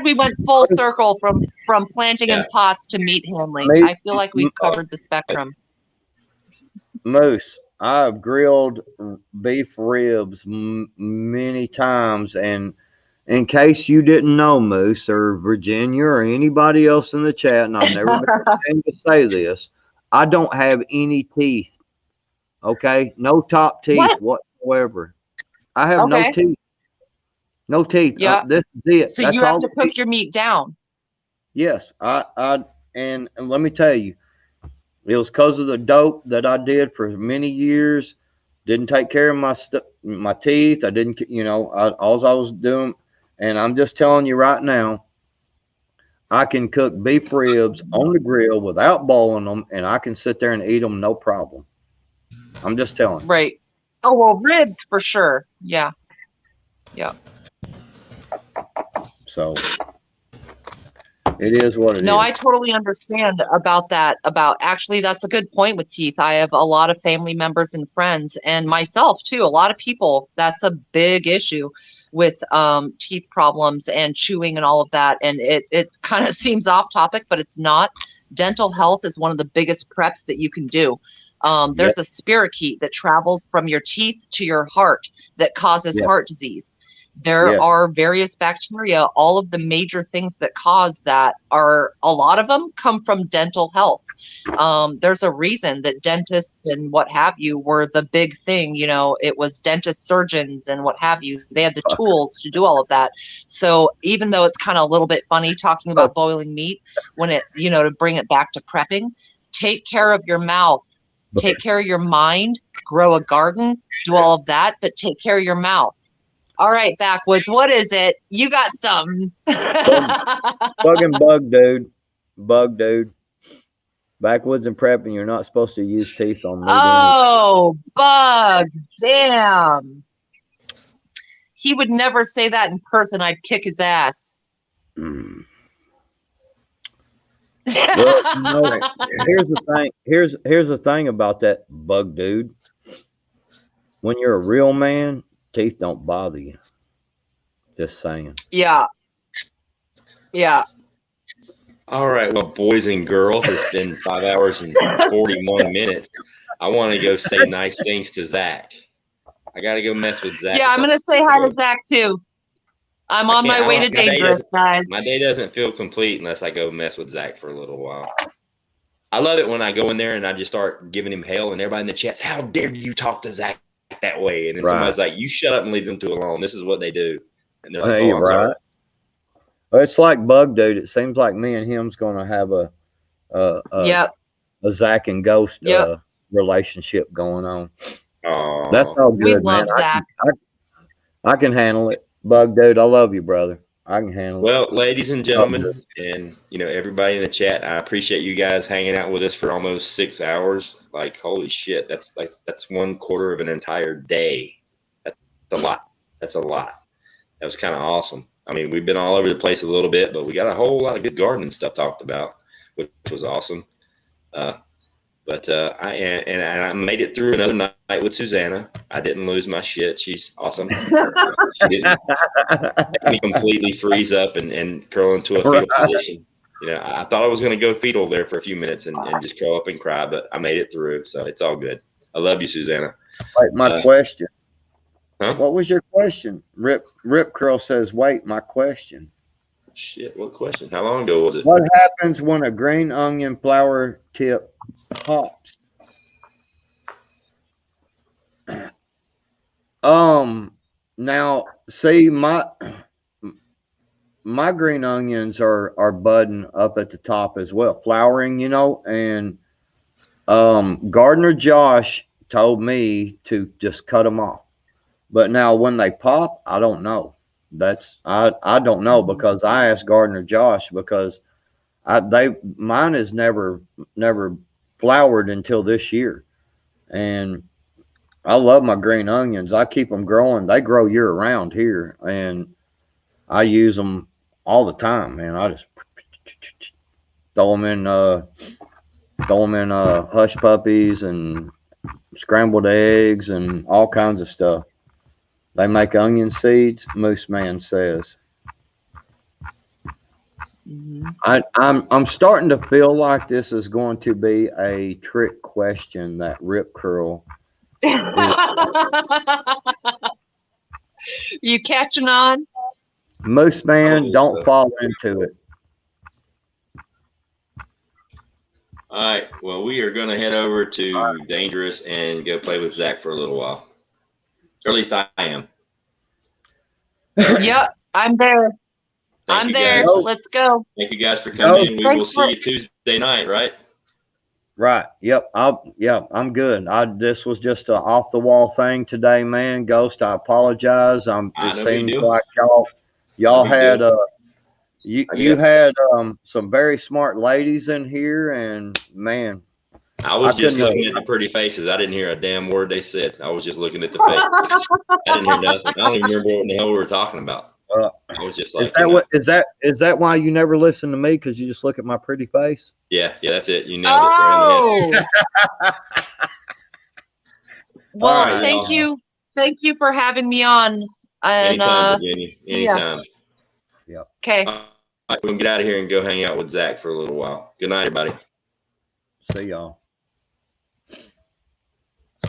we went full circle from planting in pots to meat handling. I feel like we've covered the spectrum. Moose, I've grilled beef ribs many times, and in case you didn't know, Moose or Virginia or anybody else in the chat, and I've never been ashamed to say this, I don't have any teeth. Okay, no top teeth whatsoever. I have no teeth. No teeth. Yeah. This is it. So That's you have all to cook your meat down. Yes, and let me tell you, it was because of the dope that I did for many years. Didn't take care of my teeth. I didn't, all I was doing, and I'm just telling you right now, I can cook beef ribs on the grill without boiling them, and I can sit there and eat them no problem. I'm just telling you. Right. Oh, well, ribs for sure. Yeah. Yeah. So it is what it is. No, I totally understand about that. Actually, that's a good point with teeth. I have a lot of family members and friends, and myself too. A lot of people, that's a big issue with teeth problems and chewing and all of that. And it kind of seems off topic, but it's not. Dental health is one of the biggest preps that you can do. There's a spirochete that travels from your teeth to your heart that causes heart disease. There are various bacteria. All of the major things that cause that a lot of them come from dental health. There's a reason that dentists and what have you were the big thing. It was dentist surgeons and what have you. They had the tools to do all of that. So even though it's kind of a little bit funny talking about boiling meat, when to bring it back to prepping, take care of your mouth, take care of your mind, grow a garden, do all of that, but take care of your mouth. All right, Backwoods, what is it? You got something. Fucking bug dude. Backwoods and prepping, you're not supposed to use teeth on meat. Oh, bug. Damn. He would never say that in person. I'd kick his ass. Well, here's the thing. Here's the thing about that, bug dude. When you're a real man, teeth don't bother you. Just saying. Yeah. All right, well, boys and girls, it's been 5 hours and 41 minutes. I want to go say nice things to Zach. I got to go mess with Zach. Yeah, I'm going to say hi to Zach too. I'm on my way to Dangerous, guys. My day doesn't feel complete unless I go mess with Zach for a little while. I love it when I go in there and I just start giving him hell, and everybody in the chat's, how dare you talk to Zach that way? And then somebody's like, you shut up and leave them two alone. This is what they do. And they're like, oh, I'm sorry. Well, it's like Bug Dude. It seems like me and him's going to have a Zach and Ghost relationship going on. That's all good, we man. Love Zach. I can handle it. Bug Dude, I love you, brother. I can handle it. Well, ladies and gentlemen, and everybody in the chat, I appreciate you guys hanging out with us for almost 6 hours. Like, holy shit, that's 1/4 of an entire day. That's a lot. That was kind of awesome. I mean, we've been all over the place a little bit, but we got a whole lot of good gardening stuff talked about, which was awesome. I made it through another night with Susanna. I didn't lose my shit. She's awesome. She didn't make me completely freeze up and curl into a fetal position. I thought I was going to go fetal there for a few minutes and just curl up and cry, but I made it through, so it's all good. I love you, Susanna. Wait, my question. Huh? What was your question? Rip Curl says, wait, my question. Shit, what question? How long ago was it? What happens when a green onion flower tip pops? Now see, my green onions are budding up at the top as well, flowering, and Gardener Josh told me to just cut them off But now when they pop, I don't know. I don't know, because I asked Gardener Josh, because mine is never flowered until this year. And I love my green onions. I keep them growing. They grow year round here, and I use them all the time, man. I just throw them in hush puppies and scrambled eggs and all kinds of stuff. They make onion seeds, Moose Man says. I'm starting to feel like this is going to be a trick question, that Rip Curl. You catching on? Moose Man, don't fall into it. All right. Well, we are going to head over to Dangerous and go play with Zach for a little while. Or at least I am. Yep, I'm there. I'm there. Guys. Let's go. Thank you guys for coming in. We will see you Tuesday night, right? Right. Yep. I'm good. This was just an off the wall thing today, man. Ghost, I apologize. It seems like y'all had you had some very smart ladies in here, and man, I was just looking at the pretty faces. I didn't hear a damn word they said. I was just looking at the faces. I didn't hear nothing. I don't even remember what the hell we were talking about. I was just like, is that why you never listen to me? Because you just look at my pretty face? Yeah, that's it. You nailed it right in the head. Well, right, thank you. Thank you for having me on. And, anytime, Virginia. Anytime. Yeah. Okay. All right, we'll get out of here and go hang out with Zach for a little while. Good night, everybody. See y'all.